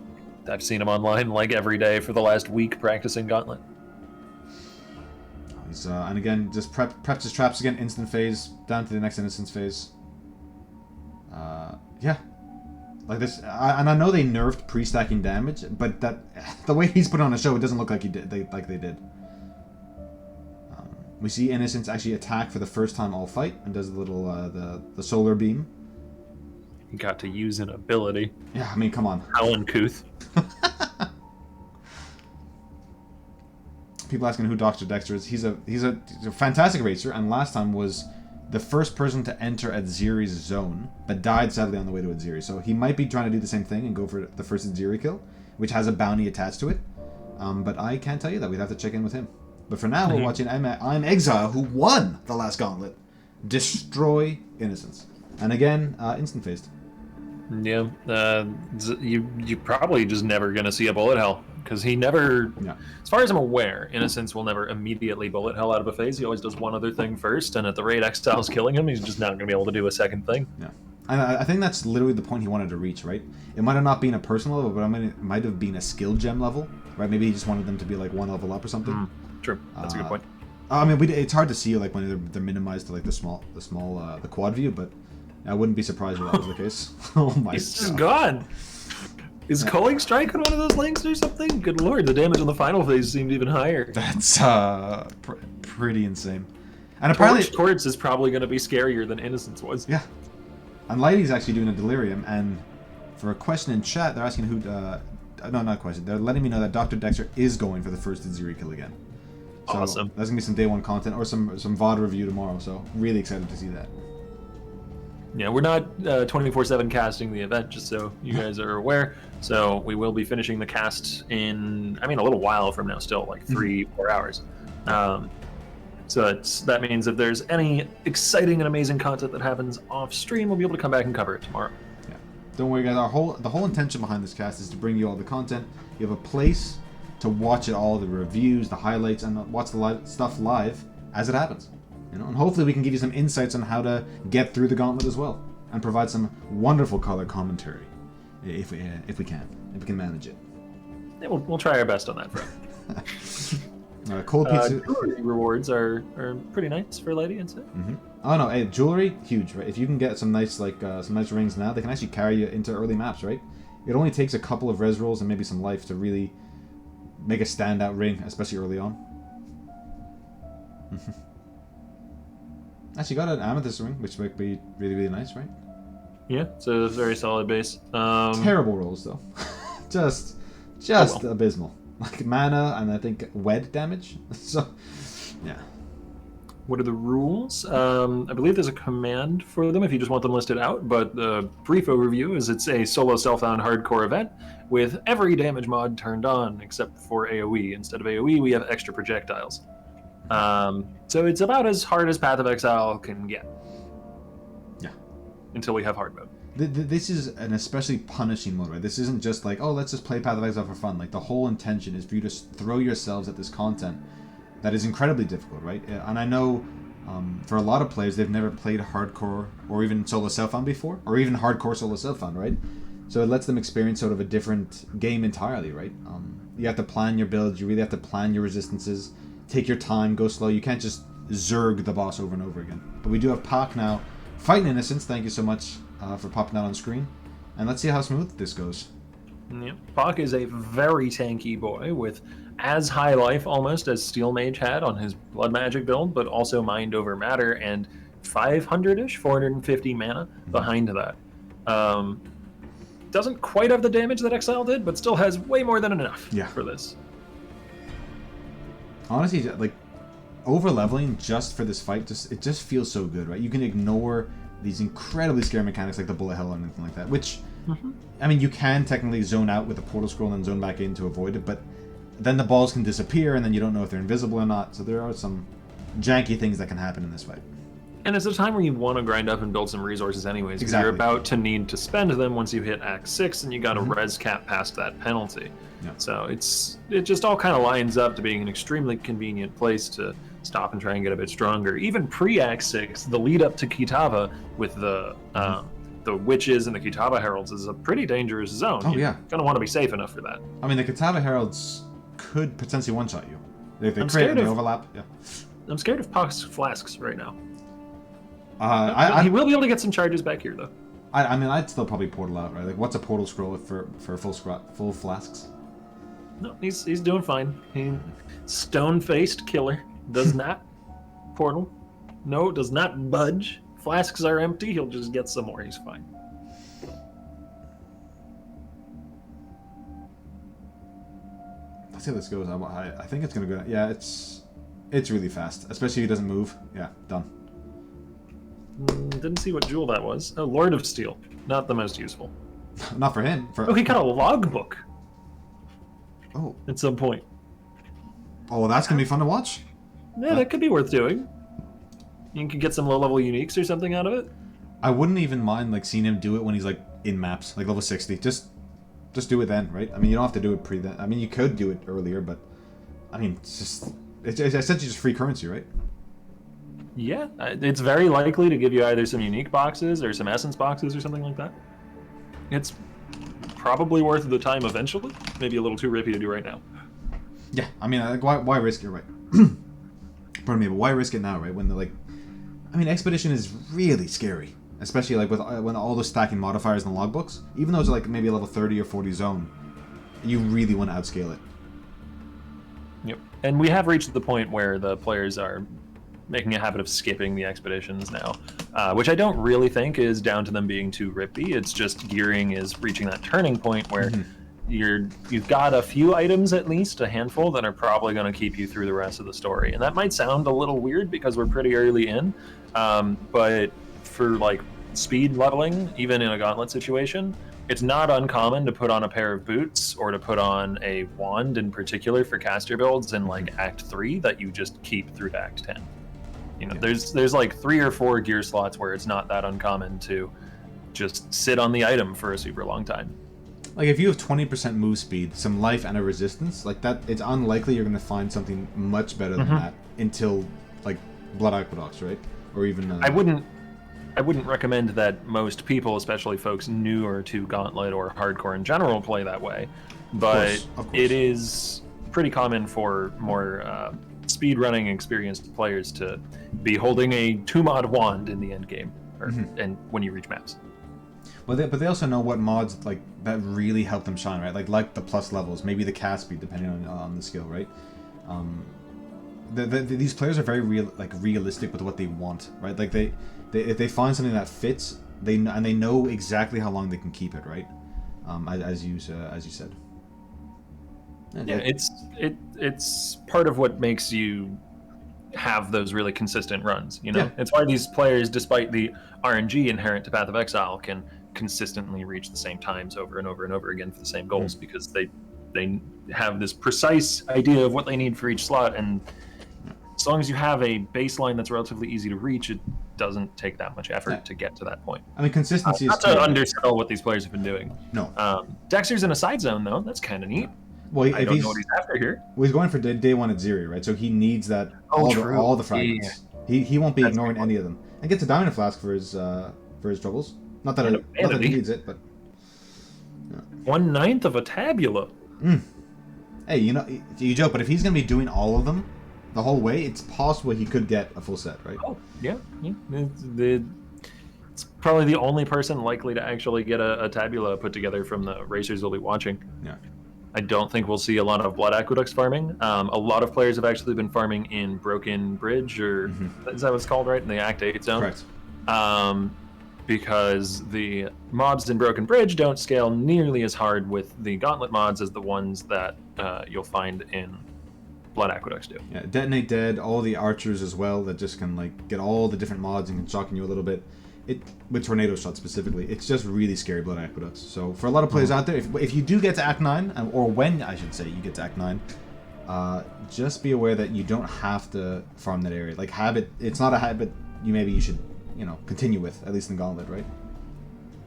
I've seen him online like every day for the last week practicing Gauntlet. He's and again just preps his traps again, instant phase, down to the next innocence phase. Yeah. Like this, and I know they nerfed pre-stacking damage, but the way he's put on a show, it doesn't look like they did. We see Innocence actually attack for the first time all fight, and does the little the solar beam. He got to use an ability. Yeah, I mean, come on. How uncouth. People asking who Dr. Dexter is. He's a fantastic racer, and last time was the first person to enter Adziri's zone, but died sadly on the way to Adziri. So he might be trying to do the same thing and go for the first Adziri kill, which has a bounty attached to it. But I can't tell you that. We'd have to check in with him. But for now, we're watching I'm Exile, who won the last gauntlet, destroy Innocence. And again, instant phased. Yeah, you're probably just never going to see a bullet hell, because he never, as far as I'm aware, Innocence will never immediately bullet hell out of a phase. He always does one other thing first, and at the rate Exile's killing him, he's just not going to be able to do a second thing. Yeah, and I think that's literally the point he wanted to reach, right? It might have not been a personal level, but it might have been a skill gem level, right? Maybe he just wanted them to be like 1 level up or something. True, that's a good point. I mean, it's hard to see like when they're minimized to like the quad view, but I wouldn't be surprised if that was the case. Oh my god. He's just gone. Is Culling Strike on one of those links or something? Good lord, the damage on the final phase seemed even higher. That's pretty insane. And apparently Torch is probably going to be scarier than Innocence was. Yeah. And Lighty's actually doing a delirium, and for a question in chat, they're asking who no, not a question. They're letting me know that Dr. Dexter is going for the first Adziri kill again. So awesome. There's gonna be some day 1 content or some VOD review tomorrow, so really excited to see that. Yeah, we're not 24/7 casting the event, just so you guys are aware. So we will be finishing the cast in, a little while from now still, like 3-4 hours. So that means if there's any exciting and amazing content that happens off stream, we'll be able to come back and cover it tomorrow. Yeah. Don't worry, guys. The whole intention behind this cast is to bring you all the content. You have a place to watch it all, the reviews, the highlights, and watch the stuff live as it happens. And hopefully we can give you some insights on how to get through the gauntlet as well, and provide some wonderful color commentary, if we can manage it. Yeah, we'll try our best on that front. Cold pizza. Jewelry rewards are pretty nice for Lady, I'd say. Oh no, hey, jewelry, huge, right? If you can get some nice some nice rings now, they can actually carry you into early maps, right? It only takes a couple of res rolls and maybe some life to really make a standout ring, especially early on. Actually got an amethyst ring, which might be really, really nice, right? Yeah, so it's a very solid base. Terrible rolls though. just well. abysmal. Like mana and I think wed damage. So yeah. What are the rules? I believe there's a command for them if you just want them listed out, but the brief overview is it's a solo self-found hardcore event with every damage mod turned on except for AoE. Instead of AoE, we have extra projectiles. So it's about as hard as Path of Exile can get. Yeah. Until we have hard mode. This is an especially punishing mode, right? This isn't just like, oh, let's just play Path of Exile for fun. Like, the whole intention is for you to throw yourselves at this content that is incredibly difficult, right? And I know for a lot of players, they've never played hardcore or even solo self-found before, or even hardcore solo self-found, right? So it lets them experience sort of a different game entirely, right? You have to plan your builds, you really have to plan your resistances, take your time, go slow. You can't just zerg the boss over and over again. But we do have Pak now fighting Innocence. Thank you so much for popping that on screen. And let's see how smooth this goes. Yeah. Pak is a very tanky boy with as high life almost as Steel Mage had on his Blood Magic build, but also Mind over Matter and 500-ish, 450 mana behind that. Doesn't quite have the damage that Exile did, but still has way more than enough for this. Honestly, like, over-leveling just for this fight, it just feels so good, right? You can ignore these incredibly scary mechanics like the bullet hell or anything like that, which, I mean, you can technically zone out with a portal scroll and then zone back in to avoid it, but then the balls can disappear and then you don't know if they're invisible or not, so there are some janky things that can happen in this fight. And it's a time where you want to grind up and build some resources anyways, because Exactly. you're about to need to spend them once you hit Act 6 and you got a res cap past that penalty. Yeah. So it just all kind of lines up to being an extremely convenient place to stop and try and get a bit stronger. Even pre-Act 6, the lead up to Kitava with the witches and the Kitava heralds is a pretty dangerous zone. Oh, You're yeah. gonna want to be safe enough for that. I mean, the Kitava Heralds could potentially one-shot you. If they I'm create scared an of- overlap. Yeah. I'm scared of Pak's flasks right now. I He will be able to get some charges back here though. mean, I'd still probably portal out, right? Like, what's a portal scroll for full flasks? No, he's doing fine. Stone-faced killer does not portal. No, does not budge. Flasks are empty. He'll just get some more. He's fine. Let's see how this goes. I think it's gonna go. Yeah, it's really fast, especially if he doesn't move. Yeah, done. Didn't see what jewel that was. Oh, Lord of Steel. Not the most useful. Not for him. Oh, he got a logbook Oh, at some point. That's gonna be fun to watch. Yeah, that could be worth doing. You could get some low-level uniques or something out of it. I wouldn't even mind like seeing him do it when he's like in maps, like level 60. Just do it then, right? I mean, you don't have to do it pre then. I mean, you could do it earlier, but I mean, it's essentially just free currency, right? Yeah, it's very likely to give you either some unique boxes or some essence boxes or something like that. It's probably worth the time eventually. Maybe a little too rippy to do right now. Yeah, I mean, like, why risk it, right? Pardon me, but why risk it now, right? When I mean, Expedition is really scary, especially like with when all the stacking modifiers in the logbooks. Even though it's like maybe a level 30 or 40 zone, you really want to outscale it. Yep, and we have reached the point where the players are making a habit of skipping the expeditions now, which I don't really think is down to them being too rippy. It's just gearing is reaching that turning point where you've got a few items, at least a handful, that are probably going to keep you through the rest of the story. And that might sound a little weird because we're pretty early in, but for like speed leveling, even in a gauntlet situation, it's not uncommon to put on a pair of boots or to put on a wand in particular for caster builds in like Act 3 that you just keep through to Act 10. You know, there's like 3 or 4 gear slots where it's not that uncommon to just sit on the item for a super long time. Like, if you have 20% move speed, some life, and a resistance, like that, it's unlikely you're going to find something much better than that until, like, Blood Aqueducts, right? Or even... I wouldn't recommend that most people, especially folks newer to Gauntlet or hardcore in general, play that way. But of course. it is pretty common for more speed running experienced players to be holding a 2-mod wand in the end game, or and when you reach maps. But they also know what mods like that really help them shine, right? Like the plus levels, maybe the cast speed, depending on the skill, right? These players are very realistic with what they want, right? Like they if they find something that fits, they know exactly how long they can keep it, right? As you said. Yeah, it's part of what makes you have those really consistent runs. You know, Yeah. It's why these players, despite the RNG inherent to Path of Exile, can consistently reach the same times over and over and over again for the same goals, because they have this precise idea of what they need for each slot, and as long as you have a baseline that's relatively easy to reach, it doesn't take that much effort to get to that point. I mean, consistency is not to undersell what these players have been doing. No. Dexter's in a side zone though. That's kind of neat. Well, I don't know what he's after here. Well, he's going for day one at Ziri, right? So he needs that True. all the fragments. Yeah. He won't be ignoring any of them, and gets a diamond flask for his troubles. Not that he needs it, but 1/9 of a tabula. Hey, you joke, but if he's gonna be doing all of them the whole way, it's possible he could get a full set, right? Oh, yeah. It's probably the only person likely to actually get a tabula put together from the racers we'll be watching. Yeah. I don't think we'll see a lot of Blood Aqueducts farming. A lot of players have actually been farming in Broken Bridge, or is that what it's called, right? In the Act 8 zone? Correct. Because the mobs in Broken Bridge don't scale nearly as hard with the Gauntlet mods as the ones that you'll find in Blood Aqueducts do. Yeah, Detonate Dead, all the archers as well that just can like get all the different mods and can shocking you a little bit. With Tornado Shot specifically, it's just really scary Blood Aqueducts. So for a lot of players out there, if you do get to Act 9, or when I should say you get to Act 9, just be aware that you don't have to farm that area. Like habit, it's not a habit you should continue with, at least in Gauntlet, right?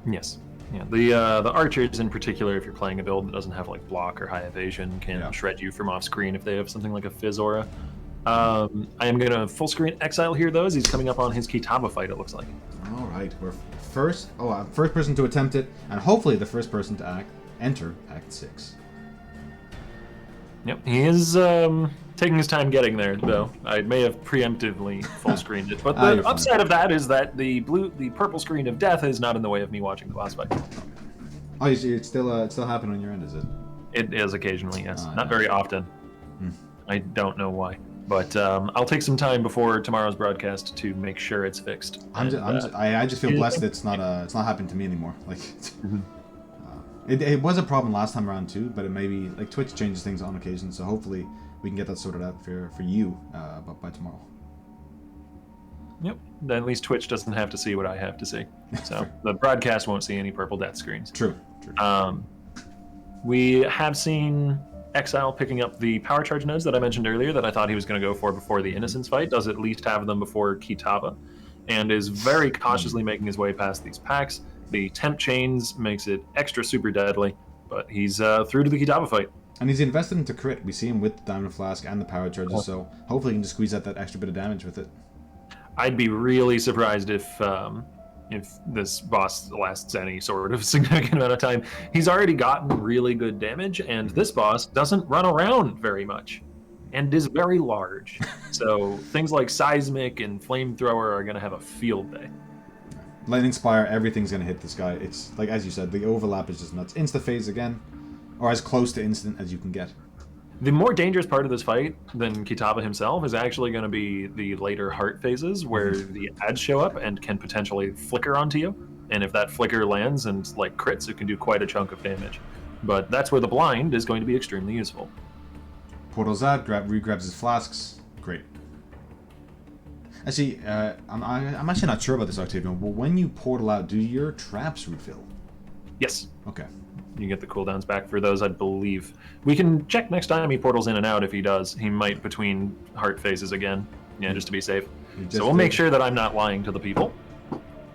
Yes. Yeah. The archers in particular, if you're playing a build that doesn't have like block or high evasion, can shred you from off screen if they have something like a Fizz aura. I am gonna full screen Exile here though, as he's coming up on his Kitaba fight, it looks like. All right, we're first person to attempt it, and hopefully the first person to enter Act 6. Yep, he is taking his time getting there, though. I may have preemptively full screened it, but the upside of that is that the purple screen of death is not in the way of me watching the boss fight. Oh, it's still happening on your end, is it? It is occasionally, yes. Not very often. I don't know why. But I'll take some time before tomorrow's broadcast to make sure it's fixed. I just feel blessed that it's not happening to me anymore. Like, it was a problem last time around too, but it maybe like Twitch changes things on occasion, so hopefully we can get that sorted out for you by tomorrow. Yep. At least Twitch doesn't have to see what I have to see, so the broadcast won't see any purple death screens. True. We have seen Exile picking up the power charge nodes that I mentioned earlier that I thought he was going to go for before the Innocence fight, does at least have them before Kitaba, and is very cautiously making his way past these packs. The temp chains makes it extra super deadly, but he's through to the Kitaba fight. And he's invested into crit. We see him with the Diamond Flask and the power charges, so hopefully he can just squeeze out that extra bit of damage with it. I'd be really surprised if this boss lasts any sort of significant amount of time. He's already gotten really good damage, and this boss doesn't run around very much and is very large. So things like Seismic and Flamethrower are going to have a field day. Lightning Spire, everything's going to hit this guy. It's like, as you said, the overlap is just nuts. Insta-phase again, or as close to instant as you can get. The more dangerous part of this fight than Kitaba himself is actually going to be the later heart phases, where the ads show up and can potentially flicker onto you. And if that flicker lands and like crits, it can do quite a chunk of damage. But that's where the blind is going to be extremely useful. Portals out, regrabs his flasks. Great. Actually, I'm actually not sure about this, Octavian, but when you portal out, do your traps refill? Yes. Okay. You get the cooldowns back for those, I believe. We can check next time he portals in and out if he does. He might between heart phases again, just to be safe. So we'll make sure that I'm not lying to the people.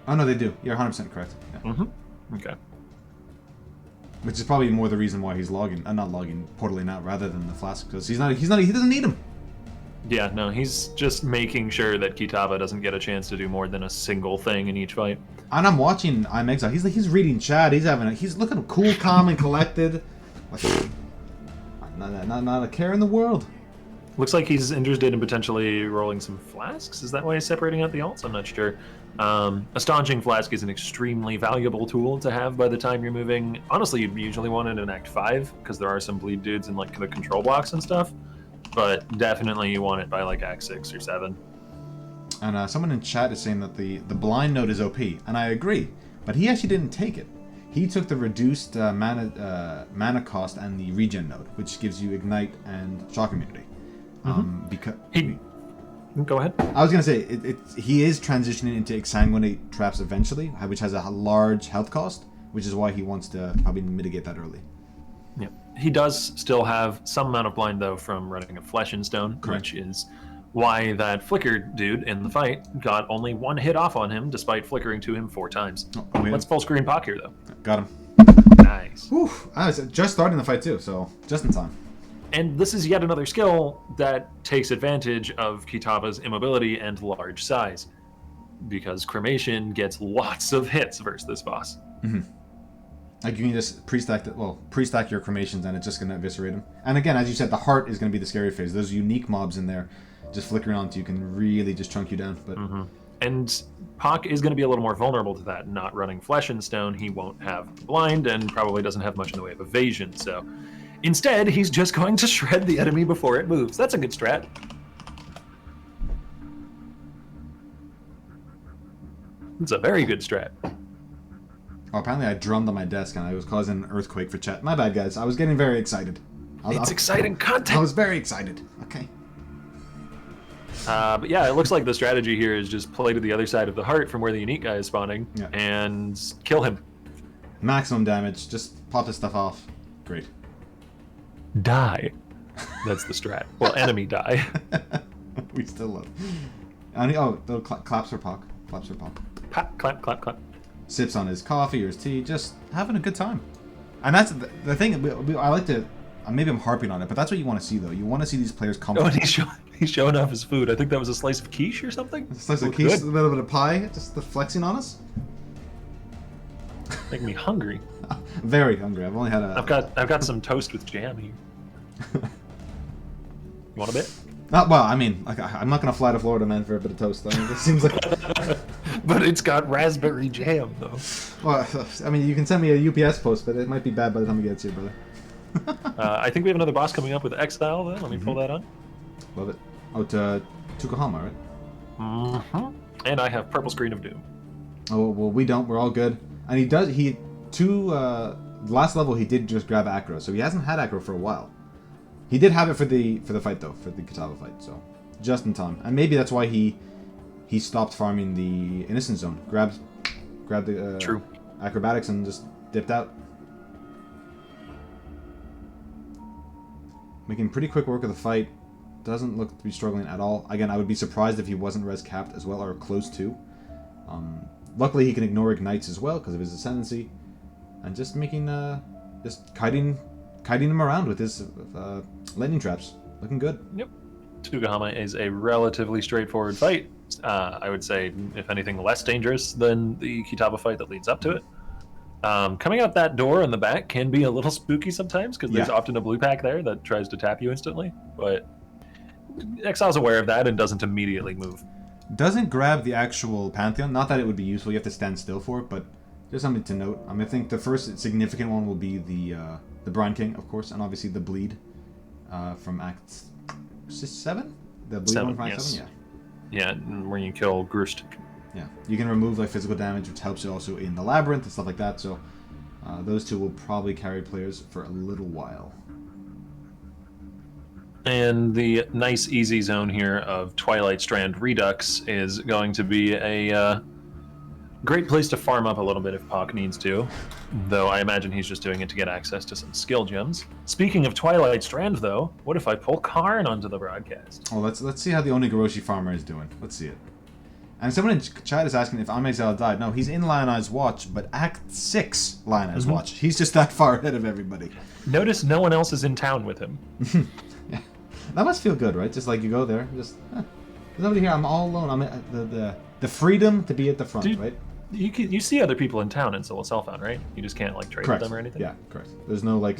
Oh, no, they do. You're 100% correct. Yeah. Okay. Which is probably more the reason why he's portaling out rather than the flask, because he doesn't need him. Yeah, no, he's just making sure that Kitaba doesn't get a chance to do more than a single thing in each fight. And I'm watching I'm Exile. He's reading chat. He's looking cool, calm, and collected. Not a care in the world. Looks like he's interested in potentially rolling some flasks. Is that why he's separating out the alts? I'm not sure. A staunching flask is an extremely valuable tool to have by the time you're moving. Honestly, you'd usually want it in Act 5, because there are some bleed dudes in like the control blocks and stuff. But definitely you want it by like Act 6 or 7. And someone in chat is saying that the blind node is OP, and I agree. But he actually didn't take it. He took the reduced mana cost and the regen node, which gives you ignite and shock immunity. Because Go ahead. I was gonna say he is transitioning into exsanguinate traps eventually, which has a large health cost, which is why he wants to probably mitigate that early. Yeah, he does still have some amount of blind though from running a flesh and stone, which is why that flicker dude in the fight got only 1 hit off on him, despite flickering to him 4 times. Let's full screen Pock here though. Got him. Nice. Whew. I was just starting the fight too, so just in time. And this is yet another skill that takes advantage of Kitaba's immobility and large size, because cremation gets lots of hits versus this boss. Like you can just pre-stack your cremations and it's just gonna eviscerate him. And again, as you said, the heart is gonna be the scary phase. Those unique mobs in there, just flickering onto you can really just chunk you down. But and Pock is going to be a little more vulnerable to that. Not running flesh and stone, he won't have blind and probably doesn't have much in the way of evasion. So instead, he's just going to shred the enemy before it moves. That's a good strat. It's a very good strat. Oh, apparently I drummed on my desk and I was causing an earthquake for chat. My bad, guys. I was getting very excited. It's exciting content. I was very excited. Okay. But yeah, it looks like the strategy here is just play to the other side of the heart from where the unique guy is spawning and kill him. Maximum damage. Just pop this stuff off. Great. Die. That's the strat. Well, enemy die. We still love. And the claps for Pock. Claps for Pock. Pop, clap, clap, clap. Sips on his coffee or his tea, just having a good time. And that's the thing. I like to. Maybe I'm harping on it, but that's what you want to see, though. You want to see these players comfortable. Oh, and he's showing off his food. I think that was a slice of quiche or something. A slice of quiche, a little bit of pie, just the flexing on us. Making me hungry. Very hungry. I've only had a. I've got some toast with jam here. You want a bit? Well, I mean, I'm not gonna fly to Florida, man, for a bit of toast. I mean, it seems like. But it's got raspberry jam, though. Well, I mean, you can send me a UPS post, but it might be bad by the time it gets here, brother. I think we have another boss coming up with Exile, though. Let me pull that on. Love it. Oh, to Tukahama, right? And I have Purple Screen of Doom. Oh, well, we don't. We're all good. And last level, he did just grab Acro, so he hasn't had Acro for a while. He did have it for the fight, though, for the Kitava fight, so just in time. And maybe that's why he stopped farming the Innocent Zone. Grabbed the acrobatics and just dipped out. Making pretty quick work of the fight. Doesn't look to be struggling at all. Again, I would be surprised if he wasn't res capped as well, or close to. Luckily, he can ignore ignites as well because of his ascendancy, and just making just kiting him around with his lightning traps. Looking good. Yep. Tukahama is a relatively straightforward fight. I would say, if anything, less dangerous than the Kitaba fight that leads up to it. Coming out that door in the back can be a little spooky sometimes because there's often a blue pack there that tries to tap you instantly, but Exile's aware of that and doesn't immediately move. Doesn't grab the actual Pantheon. Not that it would be useful, you have to stand still for it, but just something to note. I think the first significant one will be the Brine King, of course, and obviously the Bleed from Act 7? The Bleed one from Act 7? Yeah, where you kill Grust. Yeah, you can remove physical damage, which helps you also in the Labyrinth and stuff like that, so those two will probably carry players for a little while. And the nice easy zone here of Twilight Strand Redux is going to be a great place to farm up a little bit if Pock needs to, though I imagine he's just doing it to get access to some skill gems. Speaking of Twilight Strand, though, what if I pull Karn onto the broadcast? Oh, let's see how the Onigoroshi farmer is doing. Let's see it. And someone in chat is asking if Amexel died. No, he's in Lion Eye's Watch, but Act 6 Lion Eye's Watch. He's just that far ahead of everybody. Notice no one else is in town with him. Yeah. That must feel good, right? Just like you go there, just there's nobody here. I'm all alone. I'm the freedom to be at the front, right? You see other people in town in Solo Self-Found, right? You just can't trade with them or anything. Yeah, correct. There's no I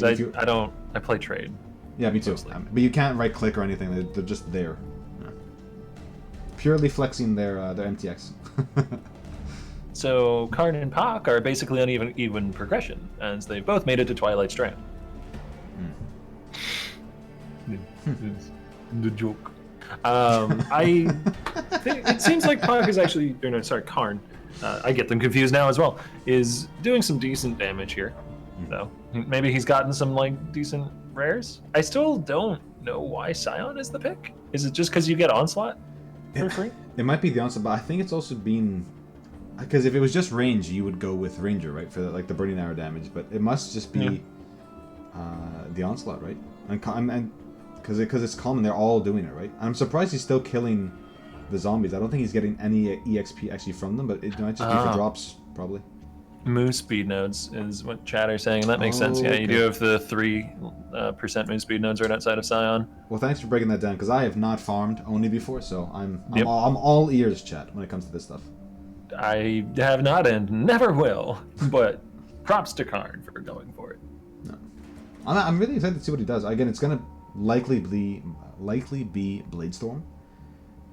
play trade. Yeah, me too. Mostly. But you can't right click or anything. They're just there. Yeah. Purely flexing their MTX. So Karn and Pak are basically on even progression, as they've both made it to Twilight Strand. The joke. I think it seems like Pak is actually, or no, sorry, Karn. I get them confused now as well. Is doing some decent damage here, though. Maybe he's gotten some like decent rares. I still don't know why Scion is the pick. Is it just because you get Onslaught for free? It might be the Onslaught, but I think it's also been because if it was just range, you would go with Ranger, right, for like the burning arrow damage. But it must just be the Onslaught, right? And because it's common, they're all doing it, right? I'm surprised he's still killing the zombies. I don't think he's getting any EXP actually from them, but it might just be for drops, probably. Move speed nodes is what chat are saying, and that makes sense. Yeah, okay. you do have the 3% move speed nodes right outside of Scion. Well, thanks for breaking that down, because I have not farmed Oni before, so I'm Yep. I'm all ears, chat, when it comes to this stuff. I have not and never will, but props to Karn for going for it. No. I'm really excited to see what he does. Again, it's gonna likely be Bladestorm,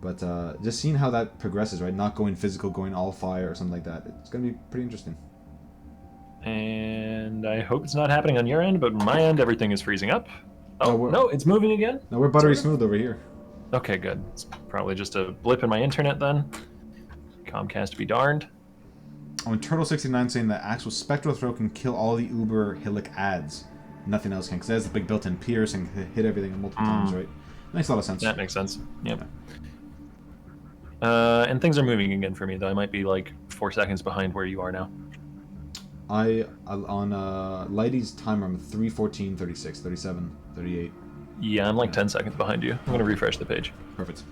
but just seeing how that progresses, right? Not going physical, going all fire or something like that. It's gonna be pretty interesting. And I hope it's not happening on your end, but on my end, everything is freezing up. Oh, no, it's moving again? No, we're buttery smooth over here. Okay, good. It's probably just a blip in my internet then. Comcast be darned. Oh, and Turtle69 saying that actual Spectral Throw can kill all the Uber Hillick ads. Nothing else can, because it has the big built-in pierce and can hit everything multiple times, right? Makes a lot of sense. That makes sense. Yep. And things are moving again for me, though. I might be like 4 seconds behind where you are now. On Lighty's timer, I'm 3:14, 36, 37, 38. Yeah, I'm like 10 seconds behind you. I'm going to refresh the page. Perfect.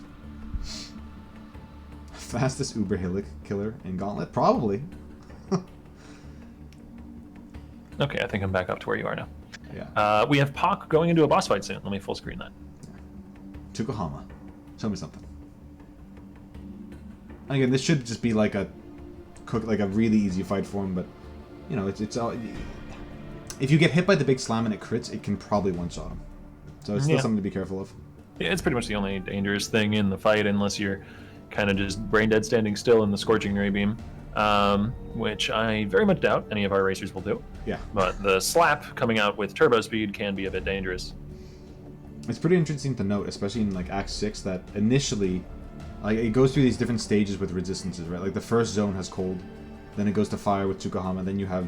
Fastest Uber Hillick killer in Gauntlet? Probably. Okay, I think I'm back up to where you are now. Yeah. We have Pak going into a boss fight soon. Let me full screen that. Tukohama. Tell me something. And again, this should just be like a really easy fight for him, but you know, it's all. If you get hit by the big slam and it crits, it can probably one-shot him. So it's still something to be careful of. Yeah, it's pretty much the only dangerous thing in the fight, unless you're kind of just brain dead standing still in the Scorching Ray Beam, which I very much doubt any of our racers will do. Yeah. But the slap coming out with turbo speed can be a bit dangerous. It's pretty interesting to note, especially in like Act 6, that initially, like, it goes through these different stages with resistances, right? Like the first zone has cold, then it goes to fire with Tukohama, then you have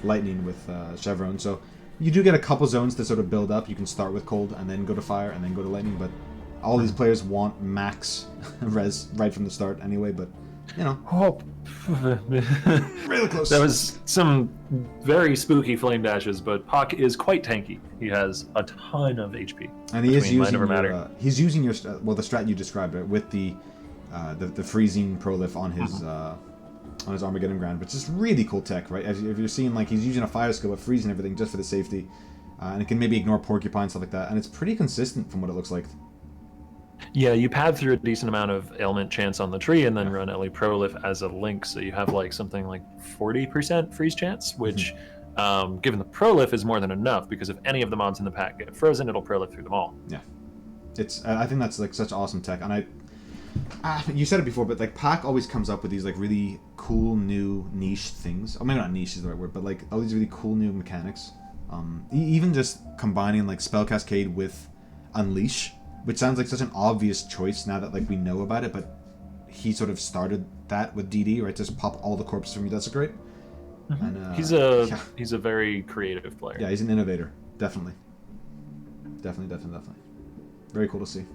lightning with Chevron. So you do get a couple zones to sort of build up. You can start with cold and then go to fire and then go to lightning, but all these players want max res right from the start anyway, but you know. Oh. Really close. That was some very spooky flame dashes, but Pak is quite tanky. He has a ton of HP. And he is using your, he's using your well, the strat you described, right, with the freezing prolif on his Armageddon Grand, which is really cool tech, right? If you're seeing like he's using a fire skill but freezing everything just for the safety, and it can maybe ignore porcupine, stuff like that, and it's pretty consistent from what it looks like. Yeah, you pad through a decent amount of ailment chance on the tree and then run LA Prolif as a link, so you have like something like 40% freeze chance, which given the Prolif is more than enough, because if any of the mobs in the pack get frozen, it'll Prolif through them all. Yeah. I think that's like such awesome tech, and you said it before, but like Pack always comes up with these like really cool new niche things. Or maybe not niche is the right word, but like all these really cool new mechanics. Even just combining like Spell Cascade with Unleash, which sounds like such an obvious choice now that like we know about it, but he sort of started that with DD, right? Just pop all the corpses from your Desecrate. And, he's a very creative player. Yeah, he's an innovator, definitely. Definitely. Very cool to see.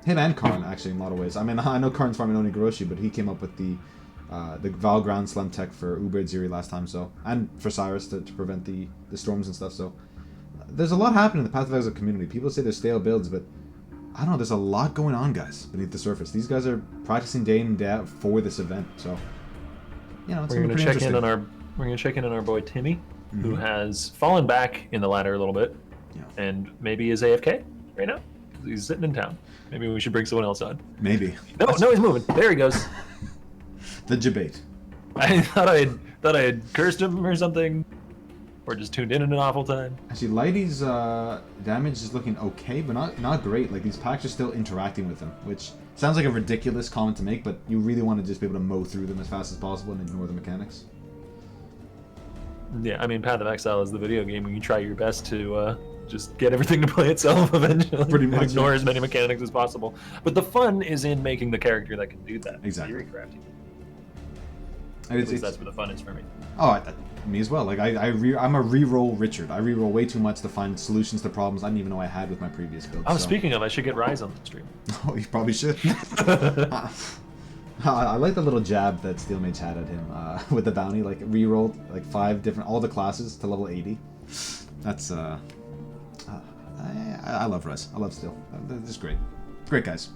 Him and Karn, actually, in a lot of ways. I mean, I know Karn's farming Onigoroshi, but he came up with the Val Ground Slam tech for Uber Ziri last time, so, and for Cyrus to prevent the storms and stuff. So there's a lot happening in the Path of Exile community. People say there's stale builds, but I don't know. There's a lot going on, guys, beneath the surface. These guys are practicing day in and day out for this event, so you know, it's we're gonna check in on our boy Timmy, who has fallen back in the ladder a little bit, and maybe is AFK right now. He's sitting in town. Maybe we should bring someone else on. Maybe. No, he's moving. There he goes. The debate. I thought I had cursed him or something. or just tuned in at an awful time. Actually, Lighty's damage is looking okay, but not great. Like, these packs are still interacting with him, which sounds like a ridiculous comment to make, but you really want to just be able to mow through them as fast as possible and ignore the mechanics. Yeah, I mean, Path of Exile is the video game where you try your best to just get everything to play itself eventually. Pretty much. Ignore as many mechanics as possible. But the fun is in making the character that can do that. Exactly. Theory crafting. At least that's where the fun is for me. Oh, me as well. Like, I'm a reroll Richard. I reroll way too much to find solutions to problems I didn't even know I had with my previous build. Oh, so. Speaking of, I should get Rise on the stream. Oh, you probably should. I like the little jab that Steel Mage had at him with the bounty. Like, rerolled like 5 different, all the classes to level 80. That's I love Rise. I love Steel. They're just great. Great guys.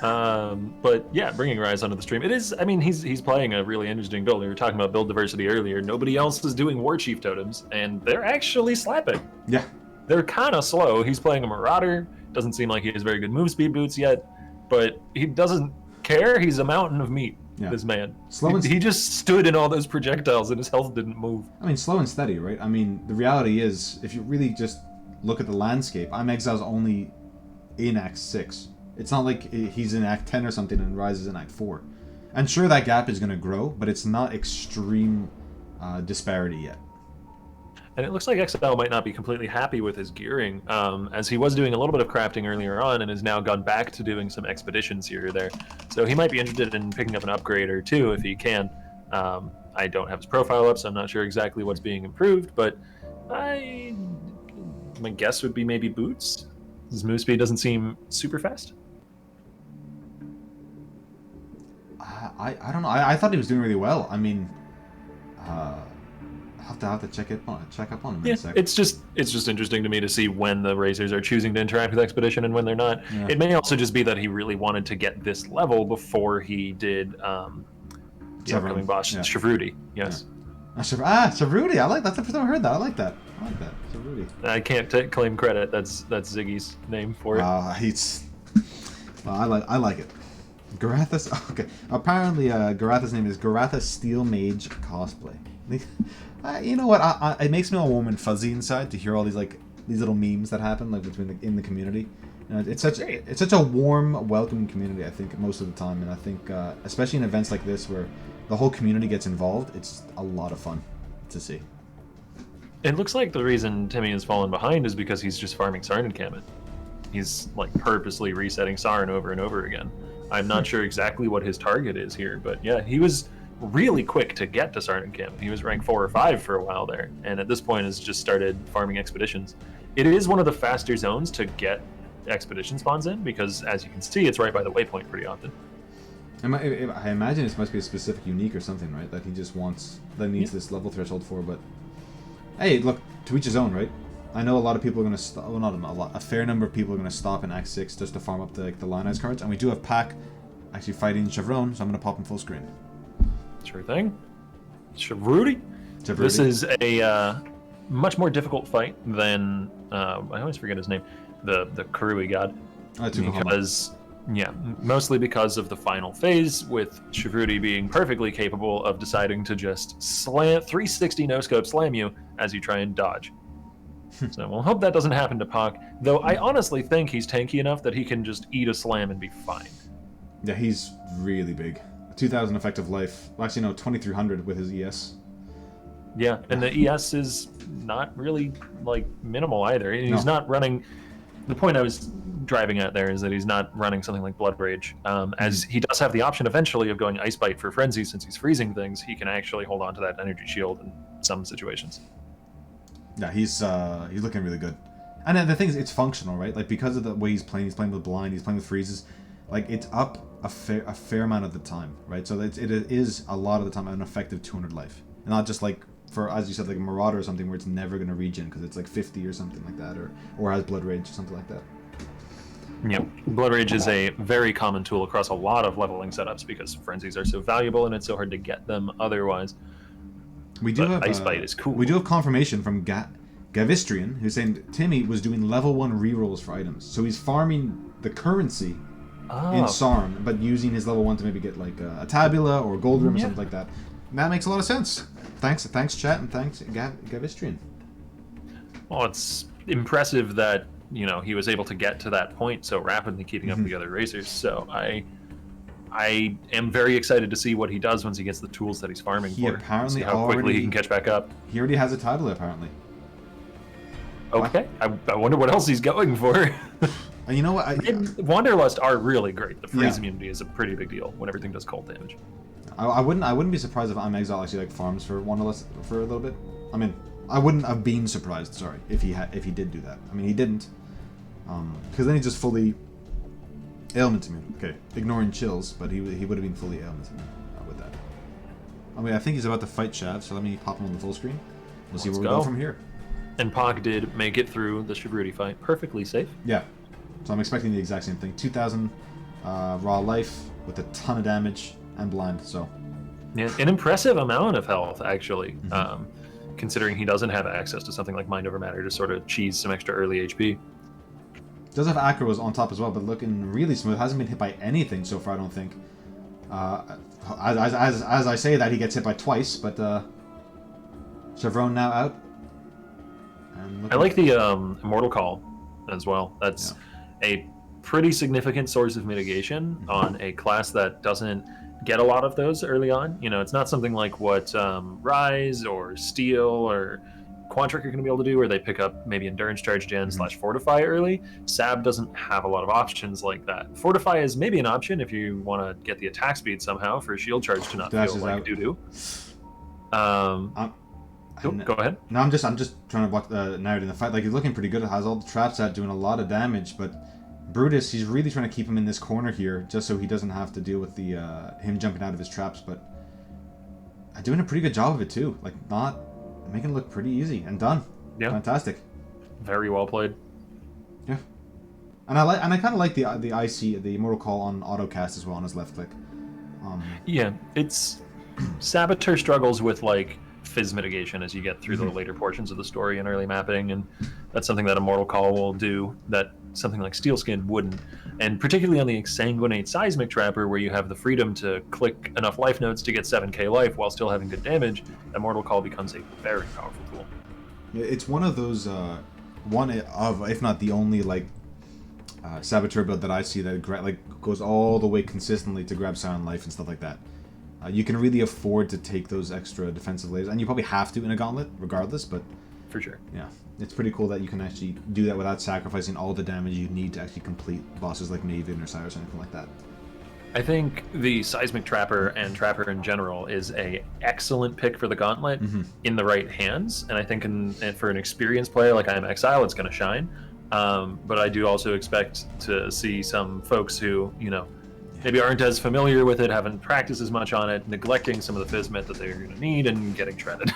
But yeah, bringing Rise onto the stream, it is. I mean, he's playing a really interesting build. We were talking about build diversity earlier. Nobody else is doing War Chief totems, and they're actually slapping. Yeah, they're kind of slow. He's playing a Marauder. Doesn't seem like he has very good move speed boots yet, but he doesn't care. He's a mountain of meat. Yeah. This man. He just stood in all those projectiles, and his health didn't move. I mean, slow and steady, right? I mean, the reality is, if you really just look at the landscape, Exile's only in Act 6. It's not like he's in Act 10 or something and Rise is in Act 4. And sure, that gap is going to grow, but it's not extreme disparity yet. And it looks like Exile might not be completely happy with his gearing, as he was doing a little bit of crafting earlier on and has now gone back to doing some expeditions here or there. So he might be interested in picking up an upgrade or two if he can. I don't have his profile up, so I'm not sure exactly what's being improved, but my guess would be maybe boots. His move speed doesn't seem super fast. I don't know. I thought he was doing really well. I mean, I'll have to check up on him in a second. It's just interesting to me to see when the racers are choosing to interact with Expedition and when they're not. Yeah. It may also just be that he really wanted to get this level before he did the upcoming boss, Shavruti. Yes. Yeah. Shavruti. I like that. That's the first time I heard that. I like that. Shavruti. I can't claim credit. That's Ziggy's name for it. I like it. Garathas. Okay. Apparently, Garathas' name is Garathas Steel Mage Cosplay. You know what? It makes me all warm and fuzzy inside to hear all these little memes that happen in the community. It's such a warm, welcoming community. I think most of the time, and I think especially in events like this where the whole community gets involved, it's a lot of fun to see. It looks like the reason Timmy has fallen behind is because he's just farming Sarn encampment. He's purposely resetting Sarn over and over again. I'm not sure exactly what his target is here, but yeah, he was really quick to get to Sarn encampment. He was ranked 4 or 5 for a while there, and at this point has just started farming expeditions. It is one of the faster zones to get expedition spawns in because, as you can see, it's right by the waypoint pretty often. I imagine it must be a specific unique or something, right? That he just needs this level threshold for. But hey, look, to each his own, right? I know a lot of people are going to stop. Well, not a lot. A fair number of people are going to stop in Act 6 just to farm up the Lionize cards, and we do have Pac actually fighting Chevron, so I'm going to pop him full screen. Sure thing. Shavruti. This is a much more difficult fight than I always forget his name, the Karui god, mostly because of the final phase with Shavruti being perfectly capable of deciding to just slam 360 no scope slam you as you try and dodge. So we'll hope that doesn't happen to Pac, though I honestly think he's tanky enough that he can just eat a slam and be fine. Yeah, he's really big. 2,000 effective life. Well, actually, no, 2,300 with his ES. Yeah, and the ES is not really, minimal either. He's not running... The point I was driving at there is that he's not running something like Blood Rage. As he does have the option eventually of going Ice Bite for Frenzy since he's freezing things, he can actually hold on to that energy shield in some situations. Yeah, he's looking really good. And then the thing is, it's functional, right? Because of the way he's playing with Blind, he's playing with Freezes, it's up a fair amount of the time, right? So it is a lot of the time an effective 200 life. And not just for, as you said, a Marauder or something where it's never going to regen because it's 50 or something like that, or has Blood Rage or something like that. Yep. Blood Rage is a very common tool across a lot of leveling setups because Frenzies are so valuable and it's so hard to get them otherwise. We do have Ice Bite is cool. We do have confirmation from Gavistrian, who's saying Timmy was doing level 1 rerolls for items. So he's farming the currency in Sarn, but using his level 1 to maybe get a Tabula or Gold Rim or something like that. That makes a lot of sense. Thanks, chat, and thanks, Gavistrian. Well, it's impressive that he was able to get to that point so rapidly, keeping up with the other racers. So I am very excited to see what he does once he gets the tools that he's farming for. Apparently see how quickly he can catch back up. He already has a title, apparently. Okay, I wonder what else he's going for. You know what? Wanderlust are really great. The freeze immunity is a pretty big deal when everything does cold damage. I wouldn't be surprised if I'm Exile actually like farms for Wanderlust for a little bit. I mean, I wouldn't have been surprised. Sorry, if he did do that. I mean, he didn't. Because then he's just fully ailment immune. Okay, ignoring chills, but he would have been fully ailment immune with that. I mean, I think he's about to fight Shav, so let me pop him on the full screen. We'll see where we go from here. And Pog did make it through the Shabruti fight perfectly safe. Yeah. So I'm expecting the exact same thing. 2,000 raw life with a ton of damage and blind. So yeah, an impressive amount of health actually, considering he doesn't have access to something like Mind Over Matter to sort of cheese some extra early HP. Does have Acros on top as well, but looking really smooth. Hasn't been hit by anything so far, I don't think. As I say that, he gets hit by twice, but Chevron now out. I like the Immortal Call as well. That's a pretty significant source of mitigation on a class that doesn't get a lot of those early on. It's not something like what Rise or Steel or Quantric are going to be able to do, where they pick up maybe Endurance Charge Gen / Fortify early. Sab doesn't have a lot of options like that. Fortify is maybe an option if you want to get the attack speed somehow for Shield Charge to not feel like doo-doo. Go ahead. No, I'm just trying to watch the narrative in the fight. Like, he's looking pretty good. It has all the traps out, doing a lot of damage, but Brutus, he's really trying to keep him in this corner here, just so he doesn't have to deal with the him jumping out of his traps. But doing a pretty good job of it too. Like, not making it look pretty easy and done. Yeah, fantastic. Very well played. Yeah, and I kind of like the Immortal Call on autocast as well on his left click. Yeah, it's Saboteur struggles with like fizz mitigation as you get through the later portions of the story and early mapping, and that's something that Immortal Call will do that something like Steelskin wouldn't. And particularly on the Exsanguinate Seismic Trapper, where you have the freedom to click enough life nodes to get 7k life while still having good damage, Immortal Call becomes a very powerful tool. Yeah, it's one of those, if not the only, like, Saboteur build that I see that goes all the way consistently to grab Silent Life and stuff like that. You can really afford to take those extra defensive layers, and you probably have to in a gauntlet, regardless, but... For sure. Yeah, it's pretty cool that you can actually do that without sacrificing all the damage you need to actually complete bosses like Maven or Cyrus or anything like that. I think the Seismic Trapper and Trapper in general is a excellent pick for the Gauntlet in the right hands, and I think for an experienced player like I Am Exile, it's going to shine. But I do also expect to see some folks who, maybe aren't as familiar with it, haven't practiced as much on it, neglecting some of the Fizmet that they're going to need and getting shredded.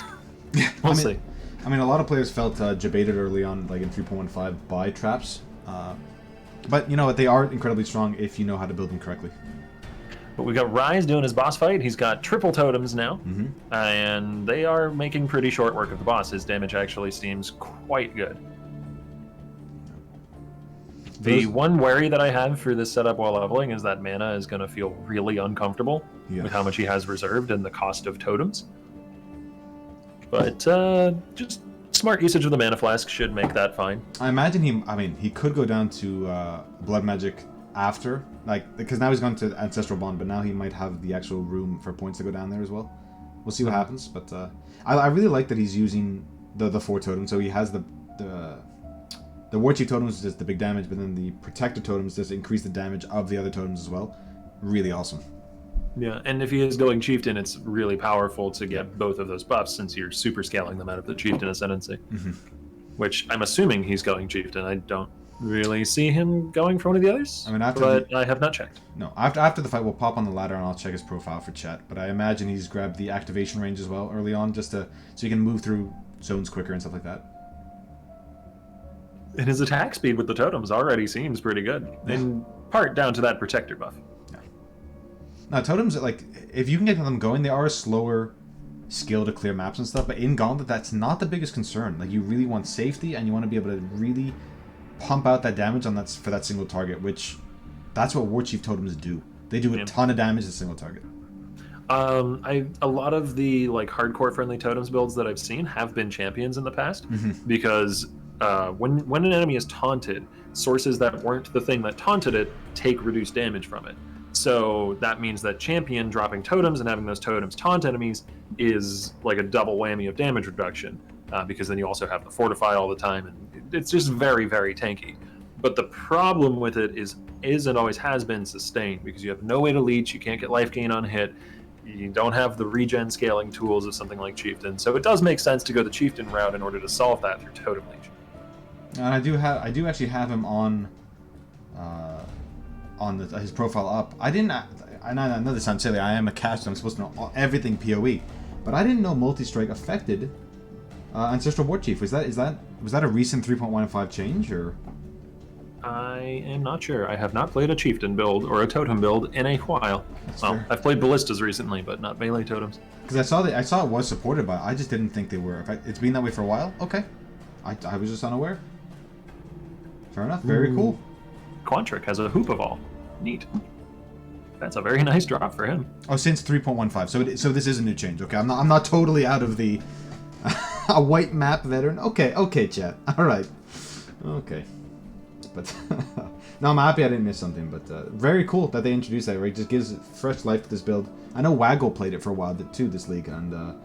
We'll see. I mean, a lot of players felt jebaited early on, like in 3.15, by traps. But you know what? They are incredibly strong if you know how to build them correctly. But we've got Rise doing his boss fight. He's got triple totems now, and they are making pretty short work of the boss. His damage actually seems quite good. The one worry that I have for this setup while leveling is that mana is going to feel really uncomfortable with how much he has reserved and the cost of totems. But just smart usage of the mana flask should make that fine. I imagine he could go down to blood magic after, because now he's gone to Ancestral Bond, but now he might have the actual room for points to go down there as well. We'll see what happens, but I really like that he's using the 4 totems. So he has the War Chief totems does the big damage, but then the Protector totems does increase the damage of the other totems as well. Really awesome. Yeah, and if he is going Chieftain, it's really powerful to get both of those buffs since you're super scaling them out of the Chieftain Ascendancy. Which I'm assuming he's going Chieftain. I don't really see him going for one of the others, but I have not checked. No, after the fight, we'll pop on the ladder and I'll check his profile for chat. But I imagine he's grabbed the activation range as well early on, so you can move through zones quicker and stuff like that. And his attack speed with the totems already seems pretty good, in part down to that Protector buff. Yeah. Now, totems, if you can get them going, they are a slower skill to clear maps and stuff, but in Gauntlet, that's not the biggest concern. You really want safety, and you want to be able to really pump out that damage for that single target, which that's what War Chief totems do. They do a ton of damage to a single target. A lot of the like hardcore friendly totems builds that I've seen have been champions in the past, because when an enemy is taunted, sources that weren't the thing that taunted it take reduced damage from it. So that means that champion dropping totems and having those totems taunt enemies is like a double whammy of damage reduction, because then you also have the fortify all the time, and it's just very, very tanky. But the problem with it is and always has been sustained, because you have no way to leech, you can't get life gain on hit, you don't have the regen scaling tools of something like Chieftain. So it does make sense to go the Chieftain route in order to solve that through Totem Leech. And I do actually have him on his profile up. I know this sounds silly. I am a caster. I'm supposed to know everything PoE, but I didn't know multi-strike affected Ancestral War Chief. Was that a recent 3.15 change, or? I am not sure. I have not played a Chieftain build or a Totem build in a while. That's well, fair. I've played Ballistas recently, but not melee totems. Because I saw it was supported, but I just didn't think they were. It's been that way for a while. Okay, I was just unaware. Fair enough. Very cool. Quantric has a Hoop of All. Neat. That's a very nice drop for him. Oh, since 3.15. So this is a new change. Okay, I'm not totally out of the a white map veteran. Okay, chat. All right. Okay. But no, I'm happy I didn't miss something. But very cool that they introduced that. Right, it just gives fresh life to this build. I know Waggle played it for a while too this league, and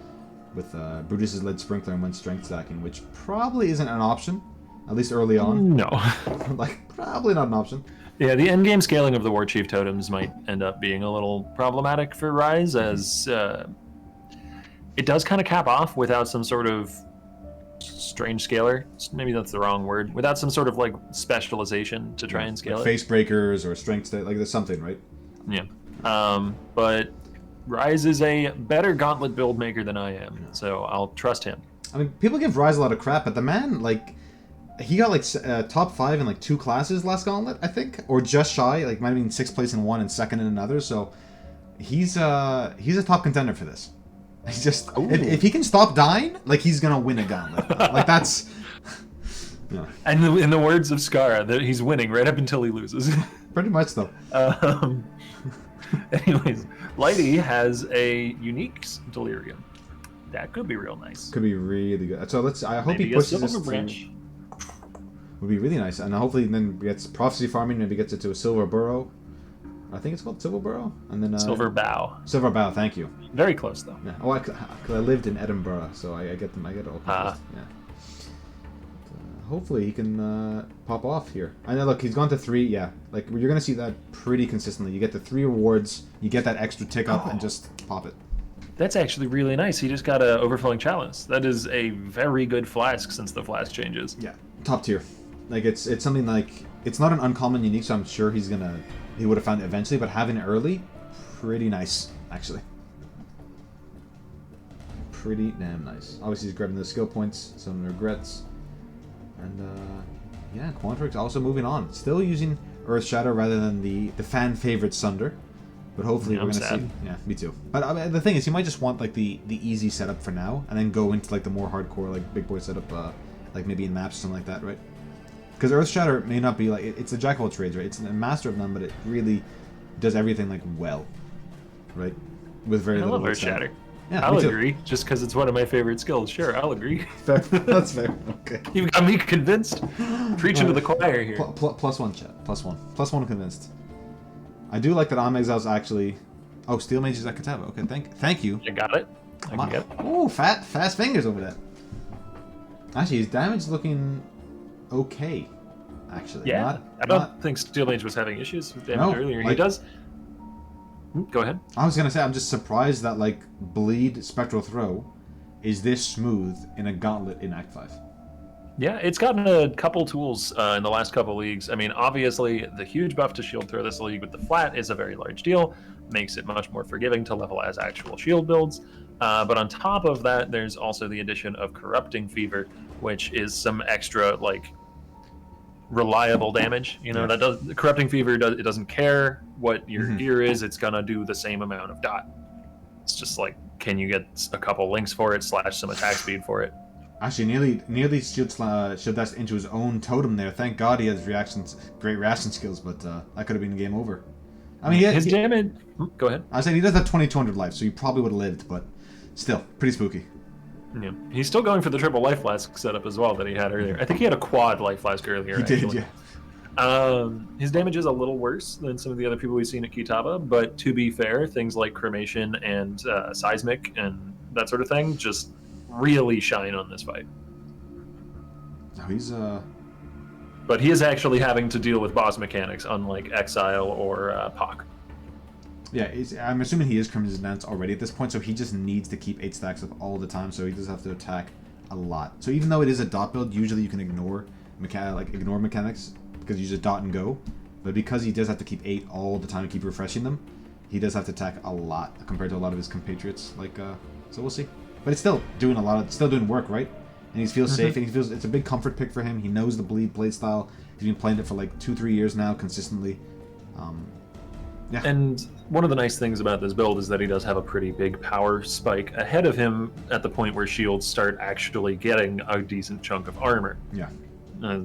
with Brutus's lead sprinkler and went strength stacking, which probably isn't an option, at least early on. No. Like probably not an option. Yeah, the endgame scaling of the War Chief totems might end up being a little problematic for Rise, as it does kind of cap off without some sort of strange scaler. Maybe that's the wrong word. Without some sort of like specialization to try and scale like it. Face breakers or strength like there's something, right? Yeah. But Rise is a better gauntlet build maker than I am, so I'll trust him. I mean, people give Rise a lot of crap, but the man, like, he got like top 5 in like 2 classes last gauntlet, I think, or just shy. Like, might have been 6th place in one and 2nd in another. So he's a top contender for this. He's just if he can stop dying, like he's gonna win a gauntlet. Like that's. Yeah. And in the words of Skara, that he's winning right up until he loses. Pretty much though. Anyways, Lighty has a unique delirium. That could be real nice. Could be really good. So I hope Maybe he pushes this Silver Branch. Would be really nice, and hopefully then gets prophecy farming. Maybe gets it to a Silver Burrow. I think it's called Silver Burrow, and then Silver Bow. Silver Bow. Thank you. Very close though. Yeah. Oh, cause I lived in Edinburgh, so I get them. I get it all confused. Yeah. But, hopefully he can pop off here. I know. Look, he's gone to 3. Yeah. Like you're gonna see that pretty consistently. You get the 3 rewards. You get that extra tick up, and just pop it. That's actually really nice. He just got a overflowing chalice. That is a very good flask since the flask changes. Yeah. Top tier. Like it's something like it's not an uncommon unique, so I'm sure he would have found it eventually, but having it early, pretty nice actually. Pretty damn nice. Obviously he's grabbing the skill points, some regrets, and yeah, Quantric's also moving on, still using Earth Shadow rather than the fan favorite Sunder, but hopefully we're gonna see. Yeah, me too. But the thing is, you might just want like the easy setup for now, and then go into like the more hardcore like big boy setup, like maybe in maps or something like that, right? Because Earth Shatter may not be like it's a jack of all trades, right? It's a master of none, but it really does everything like well, right? With very little. I love Earth Shatter. Yeah, I'll agree. Just because it's one of my favorite skills. Sure, I'll agree. Fair. That's fair. Okay. You've got me convinced. Preaching to the choir here. +1 chat. +1 convinced. I do like that Amexile's actually. Oh, Steel Mage is at Katava. Okay, thank you. You got it. I can get it. Oh, fast fingers over there. Actually, his damage looking okay. Actually, yeah. I don't think Steel Mage was having issues with damage earlier. Like, he does. Go ahead. I was gonna say I'm just surprised that like bleed spectral throw is this smooth in a gauntlet in Act 5. Yeah, it's gotten a couple tools in the last couple leagues. I mean, obviously, the huge buff to shield throw this league with the flat is a very large deal. Makes it much more forgiving to level as actual shield builds. But on top of that, there's also the addition of Corrupting Fever, which is some extra, like, reliable damage. You know, that does Corrupting Fever, it doesn't care what your gear is, it's going to do the same amount of dot. It's just like, can you get a couple links for it, / some attack speed for it? Actually, nearly shield dash into his own totem there. Thank God he has great reaction skills, but that could have been game over. I mean, his damage. Go ahead. I said he does have 2200 life, so he probably would have lived, but still, pretty spooky. Yeah, he's still going for the triple life flask setup as well that he had earlier. I think he had a quad life flask earlier. He did, yeah. His damage is a little worse than some of the other people we've seen at Kitaba, but to be fair, things like cremation and seismic and that sort of thing just really shine on this fight. No, he's But he is actually having to deal with boss mechanics, unlike Exile or Pac. Yeah, I'm assuming he is Crimson Dance already at this point, so he just needs to keep 8 stacks up all the time, so he does have to attack a lot. So even though it is a dot build, usually you can ignore mechanics, because you just dot and go. But because he does have to keep 8 all the time and keep refreshing them, he does have to attack a lot compared to a lot of his compatriots. So we'll see. But it's still doing work, right? And he feels safe, and it's a big comfort pick for him. He knows the bleed play style. He's been playing it for like 2-3 years now consistently. Yeah. And one of the nice things about this build is that he does have a pretty big power spike ahead of him at the point where shields start actually getting a decent chunk of armor. Yeah.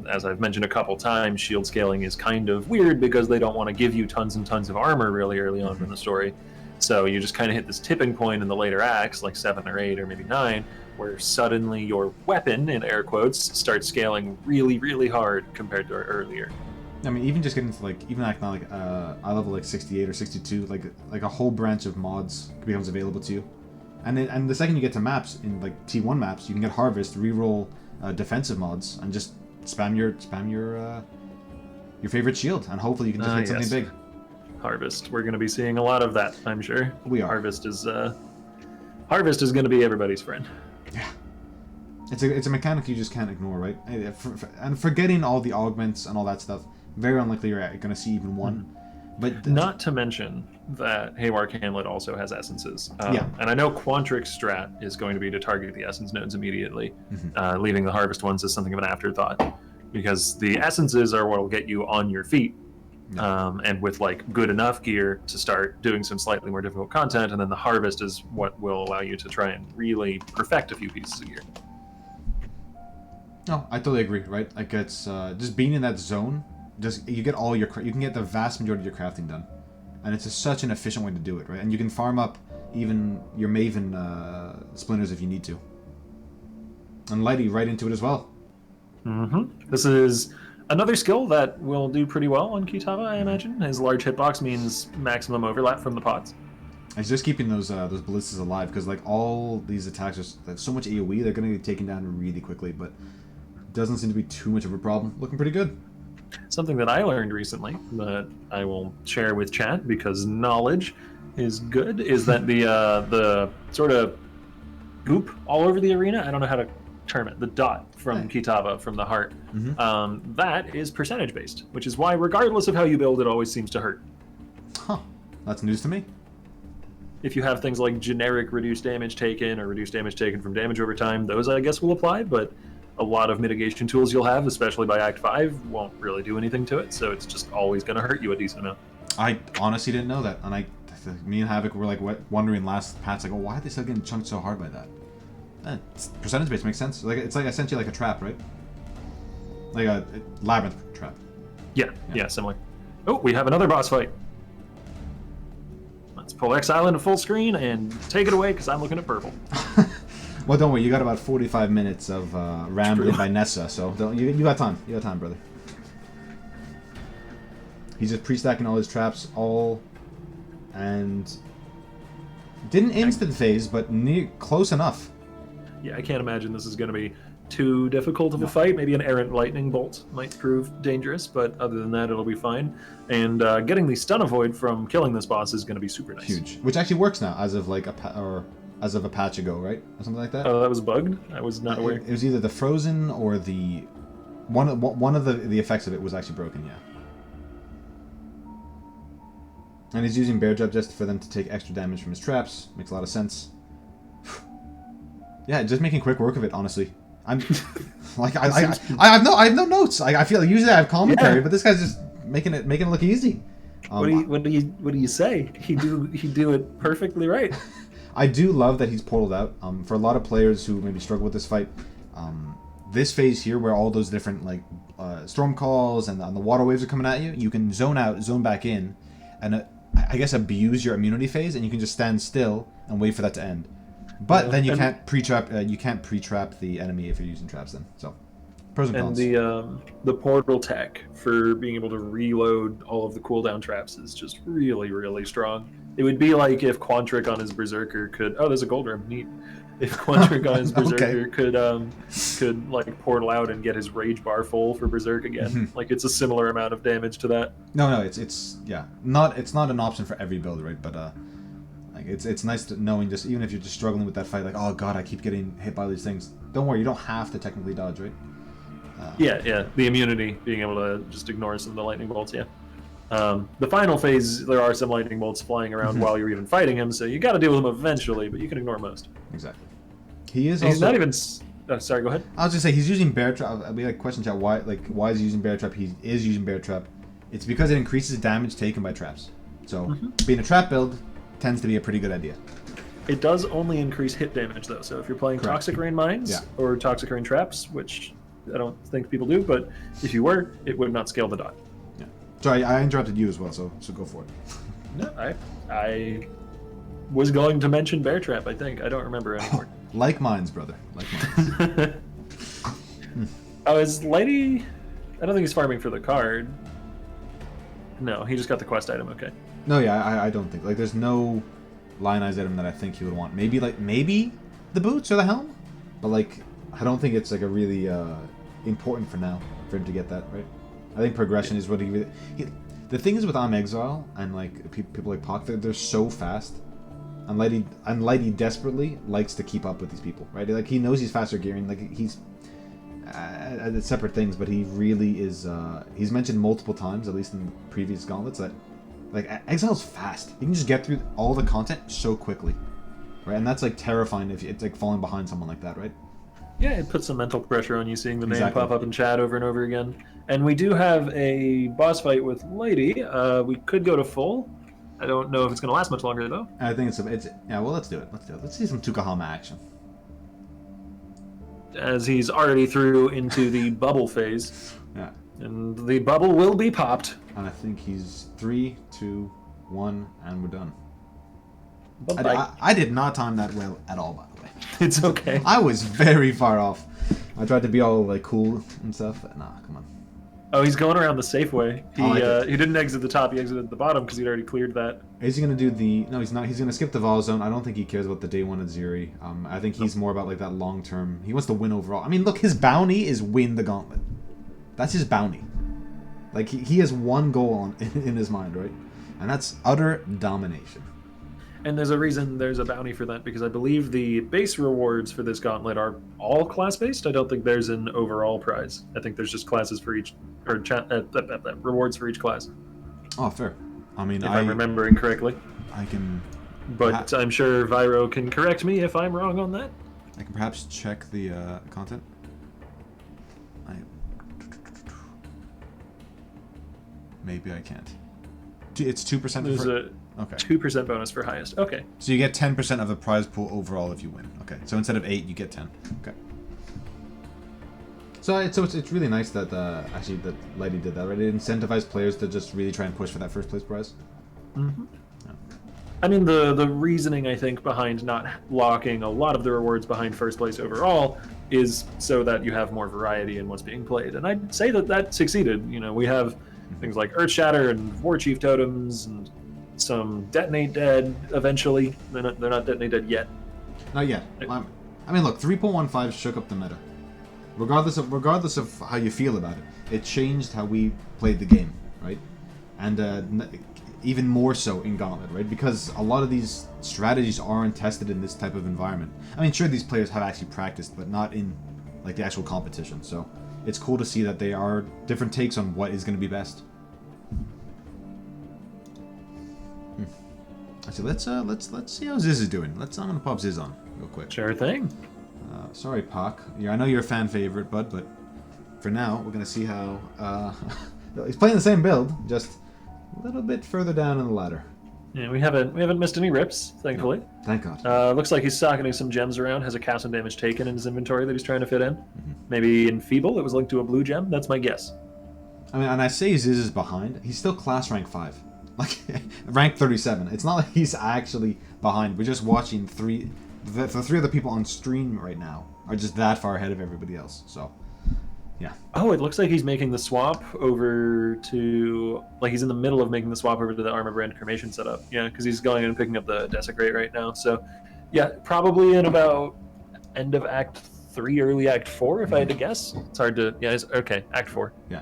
As I've mentioned a couple times, shield scaling is kind of weird because they don't want to give you tons and tons of armor really early on in the story. So you just kind of hit this tipping point in the later acts, like 7 or 8 or maybe 9, where suddenly your weapon, in air quotes, starts scaling really, really hard compared to earlier. I mean, even just getting to I level like 68 or 62, like a whole branch of mods becomes available to you, and the second you get to maps in like T1 maps, you can get Harvest, reroll defensive mods, and just spam your favorite shield, and hopefully you can just hit something big. Harvest, we're going to be seeing a lot of that, I'm sure. We are. Harvest is going to be everybody's friend. Yeah. It's a mechanic you just can't ignore, right? And forgetting all the augments and all that stuff, very unlikely you're going to see even one. But not to mention that Haywire Hamlet also has essences. Yeah. And I know Quantric's strat is going to be to target the essence nodes immediately, leaving the harvest ones as something of an afterthought. Because the essences are what will get you on your feet. Yeah. And with like good enough gear to start doing some slightly more difficult content, and then the harvest is what will allow you to try and really perfect a few pieces of gear. No, I totally agree, right? Like it's just being in that zone, you get all you can get the vast majority of your crafting done, and it's just such an efficient way to do it, right? And you can farm up even your Maven splinters if you need to, and Lighty right into it as well. This is another skill that will do pretty well on Kitaba, I imagine. His large hitbox means maximum overlap from the pods. It's just keeping those ballistas alive, because like all these attacks are so much AoE, they're going to get taken down really quickly, but doesn't seem to be too much of a problem. Looking pretty good. Something that I learned recently that I will share with chat because knowledge is good is that the sort of goop all over the arena, I don't know how to term it, the dot from Kitaba, from the heart, that is percentage based, which is why regardless of how you build, it always seems to hurt. Huh. That's news to me. If you have things like generic reduced damage taken or reduced damage taken from damage over time, those I guess will apply, but a lot of mitigation tools you'll have, especially by Act 5, won't really do anything to it, so it's just always going to hurt you a decent amount. I honestly didn't know that, and me and Havoc were like wondering last patch, like, oh, why are they still getting chunked so hard by that? Percentage based makes sense. Like it's like essentially like a trap, right? Like a labyrinth trap. Yeah, similar. Oh, we have another boss fight. Let's pull Exile into full screen and take it away because I'm looking at purple. Well, don't worry. You got about 45 minutes of rambling by Nessa, so you got time. You got time, brother. He's just pre-stacking all his traps, and didn't instant phase, but close enough. Yeah, I can't imagine this is going to be too difficult of a fight. Maybe an errant lightning bolt might prove dangerous, but other than that, it'll be fine. And getting the stun avoid from killing this boss is going to be super nice. Huge, which actually works now, as of like as of a patch ago, right, or something like that. Oh, that was bugged. I was not aware. It was either the frozen or the one of the effects of it was actually broken. Yeah. And he's using Bear Trap just for them to take extra damage from his traps. Makes a lot of sense. Yeah, just making quick work of it, honestly. I'm like I have no notes. I feel like usually I have commentary, but this guy's just making it look easy. What do you say? He do it perfectly right. I do love that he's portaled out. For a lot of players who maybe struggle with this fight, this phase here where all those different like storm calls and the water waves are coming at you, you can zone out, zone back in, and I guess, abuse your immunity phase, and you can just stand still and wait for that to end. But then you can't pre-trap. You can't pre-trap the enemy if you're using traps. Then pros and cons. And the portal tech for being able to reload all of the cooldown traps is just really, really strong. It would be like if Quantric on his Berserker could... Oh, there's a gold rim. Neat. If Quantric on his Berserker could like portal out and get his rage bar full for Berserk again. Like, it's a similar amount of damage to that. No, it's not an option for every build, right? But like it's nice to knowing, just even if you're just struggling with that fight, like, oh god, I keep getting hit by these things. Don't worry, you don't have to technically dodge, right? Yeah, the immunity, being able to just ignore some of the lightning bolts, yeah. The final phase, there are some lightning bolts flying around while you're even fighting him, so you got to deal with them eventually, but you can ignore most. Exactly. He's also... not even... sorry, go ahead. I was just say he's using Bear Trap. We like question chat why is he using Bear Trap? He is using Bear Trap. It's because it increases damage taken by traps. So being a trap build tends to be a pretty good idea. It does only increase hit damage though. So if you're playing Toxic Rain Mines or Toxic Rain Traps, which I don't think people do, but if you were, it would not scale the dot. Yeah. Sorry, I interrupted you as well, so go for it. No, I was going to mention Bear Trap, I think. I don't remember anymore. Like mines, brother. Like mines. Oh, is Lady... I don't think he's farming for the card. No, he just got the quest item, okay. No, yeah, I don't think. Like, there's no lionized item that I think he would want. Maybe the boots or the helm? But, like, I don't think it's, like, a really important for now for him to get that, right? I think progression is what he really... The thing is with Exile and, like, people like Pak, they're so fast. And Lighty desperately likes to keep up with these people, right? Like, he knows he's faster gearing. Like, he's... separate things, but he really is... he's mentioned multiple times, at least in the previous gauntlets, that like Exile's fast. You can just get through all the content so quickly, right? And that's like terrifying if it's like falling behind someone like that, right? Yeah, it puts some mental pressure on you seeing the name pop up in chat over and over again. And we do have a boss fight with Lady. We could go to full. I don't know if it's going to last much longer though. I think it's yeah. Well, let's do it. Let's see some Tukahama action. As he's already through into the bubble phase. Yeah. And the bubble will be popped. And I think he's 3, 2, 1, and we're done. I did not time that well at all, by the way. It's okay. I was very far off. I tried to be all like cool and stuff, but nah, come on. Oh, he's going around the safe way. He didn't exit the top, he exited the bottom because he'd already cleared that. Is he going to do the... No, he's not. He's going to skip the Vol Zone. I don't think he cares about the day one at Ziri. I think he's more about like that long term. He wants to win overall. I mean, look, his bounty is win the gauntlet. That's his bounty. Like, he has one goal in his mind, right? And that's utter domination. And there's a reason there's a bounty for that, because I believe the base rewards for this gauntlet are all class-based. I don't think there's an overall prize. I think there's just classes for each... or rewards for each class. Oh, fair. I mean, if I'm remembering correctly. I can... But I'm sure Vyro can correct me if I'm wrong on that. I can perhaps check the content. Maybe I can't. It's 2%. There's a 2% bonus for highest. Okay. So you get 10% of the prize pool overall if you win. Okay. So instead of 8, you get 10. Okay. So it's really nice that actually that Lady did that, right? It incentivized players to just really try and push for that first place prize. Mm-hmm. Yeah. I mean, the reasoning, I think, behind not locking a lot of the rewards behind first place overall is so that you have more variety in what's being played. And I'd say that succeeded. You know, we have things like Earth Shatter and War Chief totems and some Detonate Dead eventually. They're not Detonate Dead yet. Not yet. I mean, look, 3.15 shook up the meta. Regardless of how you feel about it, it changed how we played the game, right? And even more so in Gauntlet, right? Because a lot of these strategies aren't tested in this type of environment. I mean, sure, these players have actually practiced, but not in like the actual competition. So it's cool to see that they are different takes on what is going to be best. Actually, let's see how Ziz is doing. I'm gonna pop Ziz on real quick. Sure thing. Sorry, Pak. Yeah, I know you're a fan favorite, bud, but for now, we're gonna see how he's playing the same build, just a little bit further down in the ladder. Yeah, we haven't missed any rips, thankfully. No, thank God. Looks like he's socketing some gems around. Has a cast and damage taken in his inventory that he's trying to fit in. Mm-hmm. Maybe in Feeble, it was linked to a blue gem. That's my guess. I mean, and I say Ziz is behind. He's still class rank 5. Like, rank 37. It's not like he's actually behind. We're just watching the three other people on stream right now are just that far ahead of everybody else. So, yeah. Oh, it looks like he's making the swap over to... Like, he's in the middle of making the swap over to the Armor Brand Cremation setup. Yeah, because he's going in and picking up the Desecrate right now. So, yeah, probably in about end of Act 3, early Act 4, if I had to guess. It's hard to... Yeah, okay, Act 4. Yeah.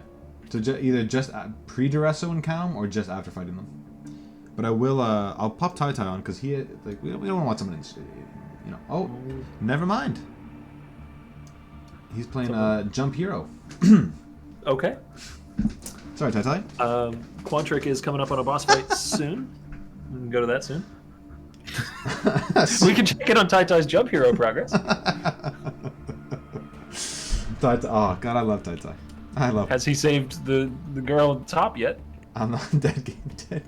So either just pre-Duresso and Calm or just after fighting them. But I will, I'll pop Tai Tai on because he, like, we don't want someone, you know. Oh, never mind. He's playing Jump Hero. Okay. Sorry, Tai Tai. Quantric is coming up on a boss fight soon. We can go to that soon. We can check in on Tai Tai's Jump Hero progress. Tai Tai. Oh, God, I love Tai Tai. I love Has he saved the girl at the top yet? I'm not dead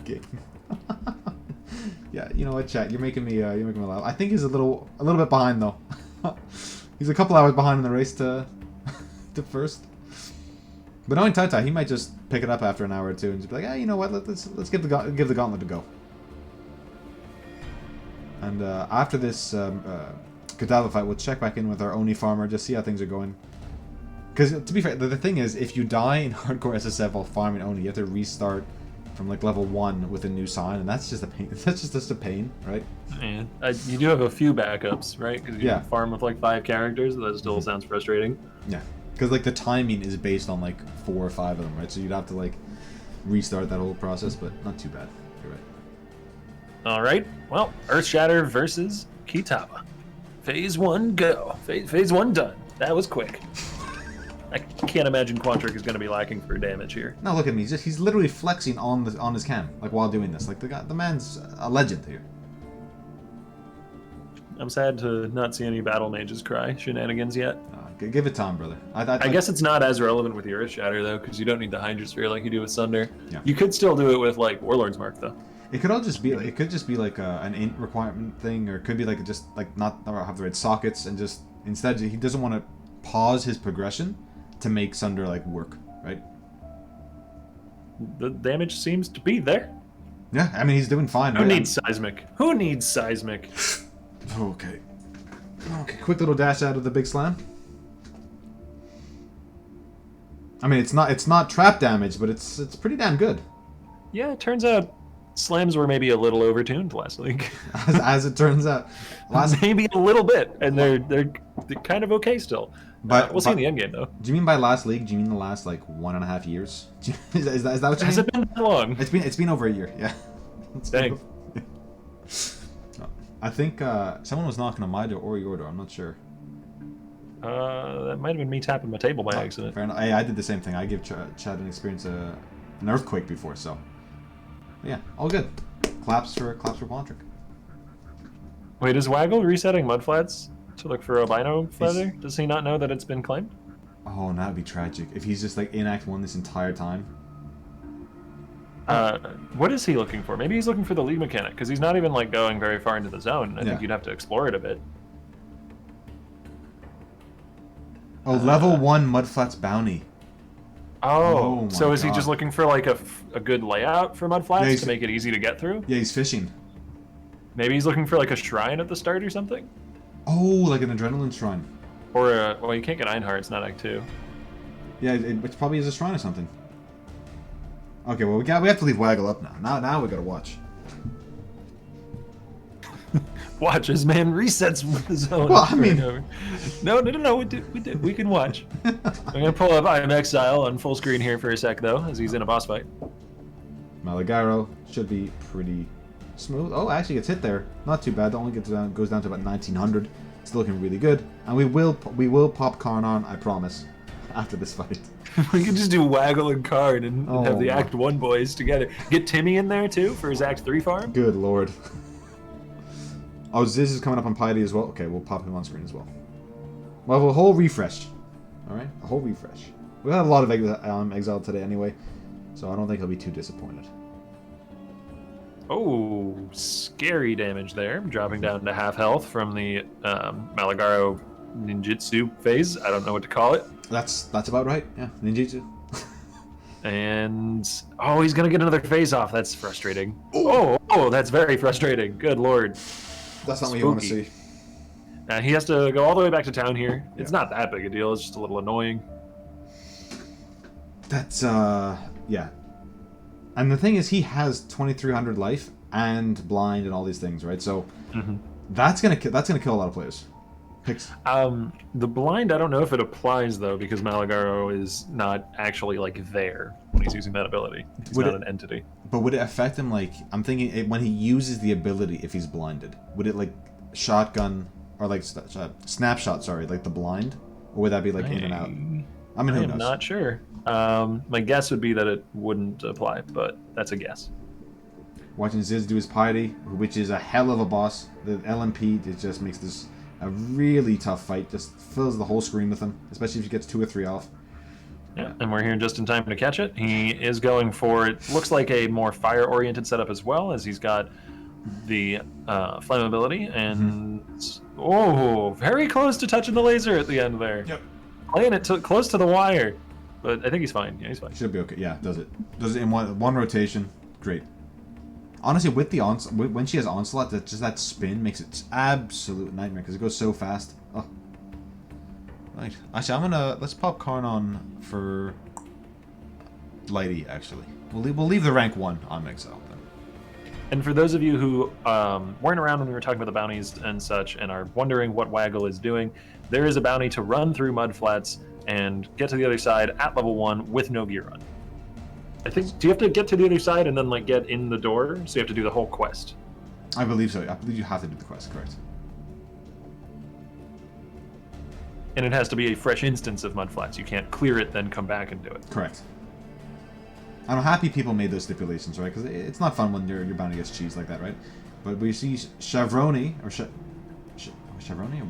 game. Yeah, you know what, chat? You're making me laugh. I think he's a little bit behind though. He's a couple hours behind in the race to first. But knowing Tai Tai, he might just pick it up after an hour or two and just be like, hey, you know what? Let's give the gauntlet a go. And after this Cadaver fight, we'll check back in with our Oni farmer, just see how things are going. Because, to be fair, the thing is, if you die in hardcore SSF while farming Oni, you have to restart from, like, level 1 with a new sign, and that's just a pain. That's just a pain, right? Yeah. You do have a few backups, right? Because you can farm with, like, 5 characters, that still sounds frustrating. Yeah. Because, like, the timing is based on, like, 4 or 5 of them, right? So you'd have to, like, restart that whole process, but not too bad. You're right. Alright, well, Earthshatter versus Kitaba. Phase 1, go. Phase 1 done. That was quick. I can't imagine Quantric is going to be lacking for damage here. No, look at me. He's literally flexing on his cam, like, while doing this. Like, the man's a legend here. I'm sad to not see any Battle Mages cry shenanigans yet. Give it time, brother. I guess it's not as relevant with the Earthshatter, though, because you don't need the Hydrosphere like you do with Sunder. Yeah. You could still do it with, like, Warlord's Mark, though. It could all just be like, an int requirement thing, or it could be like just like not have the right sockets, and just instead he doesn't want to pause his progression to make Sunder like work, right? The damage seems to be there. Yeah, I mean he's doing fine. Who needs seismic? Who needs seismic? Okay, quick little dash out of the big slam. I mean it's not trap damage, but it's pretty damn good. Yeah, it turns out slams were maybe a little overtuned last league. as it turns out, maybe a little bit, and they're kind of okay still. But we'll see in the end game though. Do you mean by last league? Do you mean the last like 1.5 years? Is that what you mean? Has it been that long? It's been over a year. Yeah. Dang. I think someone was knocking on my door or your door. I'm not sure. That might have been me tapping my table by accident. Fair enough. I did the same thing. I give Chad an experience an earthquake before, so yeah, all good. Claps for Quantric. Wait, is Waggle resetting mudflats to look for albino feather? Does he not know that it's been claimed? Oh, that'd be tragic if he's just like in Act 1 this entire time. What is he looking for? Maybe he's looking for the league mechanic, because he's not even like going very far into the zone. I think you'd have to explore it a bit. Oh, level 1 mudflats bounty. Oh so is he just looking for like a good layout for mudflats to make it easy to get through? Yeah, he's fishing. Maybe he's looking for like a shrine at the start or something? Oh, like an adrenaline shrine. Or, well, you can't get Einhard, it's not Act 2. Yeah, it probably is a shrine or something. Okay, well, we have to leave Waggle up now. Now we gotta watch. Watch as man resets the zone. Well, I mean... No, we can watch. I'm gonna pull up I Am Exile on full screen here for a sec, though, as he's in a boss fight. Malagaro should be pretty smooth. Oh, actually gets hit there. Not too bad. It only goes down to about 1900. It's looking really good. And we will pop Karn on, I promise, after this fight. We can just do Waggle and Karn and have the Act 1 boys together. Get Timmy in there, too, for his Act 3 farm. Good lord. Oh, Ziz is coming up on Piety as well. Okay, we'll pop him on screen as well. Well, a whole refresh. Alright, a whole refresh. We had a lot of exile today anyway, so I don't think he'll be too disappointed. Oh, scary damage there. Dropping down to half health from the Malagaro ninjutsu phase. I don't know what to call it. That's about right. Yeah, ninjutsu. And oh, he's gonna get another face off. That's frustrating. Oh, that's very frustrating. Good lord. That's not what you want to Spooky. see. He has to go all the way back to town here. It's not that big a deal. It's just a little annoying. That's yeah. And the thing is, he has 2,300 life and blind and all these things, right? So that's gonna kill a lot of players. Picks. The blind, I don't know if it applies though, because Malagaro is not actually like there when he's using that ability. He's not an entity. But would it affect him? Like, I'm thinking when he uses the ability, if he's blinded, would it like shotgun or like snapshot? Sorry, like the blind, or would that be like in and out? I mean, who knows? I'm not sure. My guess would be that it wouldn't apply, but that's a guess. Watching Ziz do his piety, which is a hell of a boss. The LMP, it just makes this a really tough fight. Just fills the whole screen with him, especially if he gets 2 or 3 off. Yeah, and we're here just in time to catch it. He is going for, it looks like a more fire-oriented setup as well, as he's got the flammability, and oh, very close to touching the laser at the end there. Yep. Playing it close to the wire, but I think he's fine. Yeah, he's fine. Should be okay. Yeah, does it in one rotation. Great. Honestly, with the when she has onslaught, that spin makes it absolute nightmare because it goes so fast. Oh. Right. Actually, let's pop Karn on for Lighty. Actually, we'll leave the rank 1 on Exile then. And for those of you who weren't around when we were talking about the bounties and such, and are wondering what Waggle is doing, there is a bounty to run through mudflats and get to the other side at level 1 with no gear on. I think, do you have to get to the other side and then like get in the door? So you have to do the whole quest. I believe so. I believe you have to do the quest, correct? And it has to be a fresh instance of mudflats. You can't clear it, then come back and do it. Correct. I'm happy people made those stipulations, right? Because it's not fun when your bounty gets cheesed like that, right? But we see Chevroni, or Chevroni,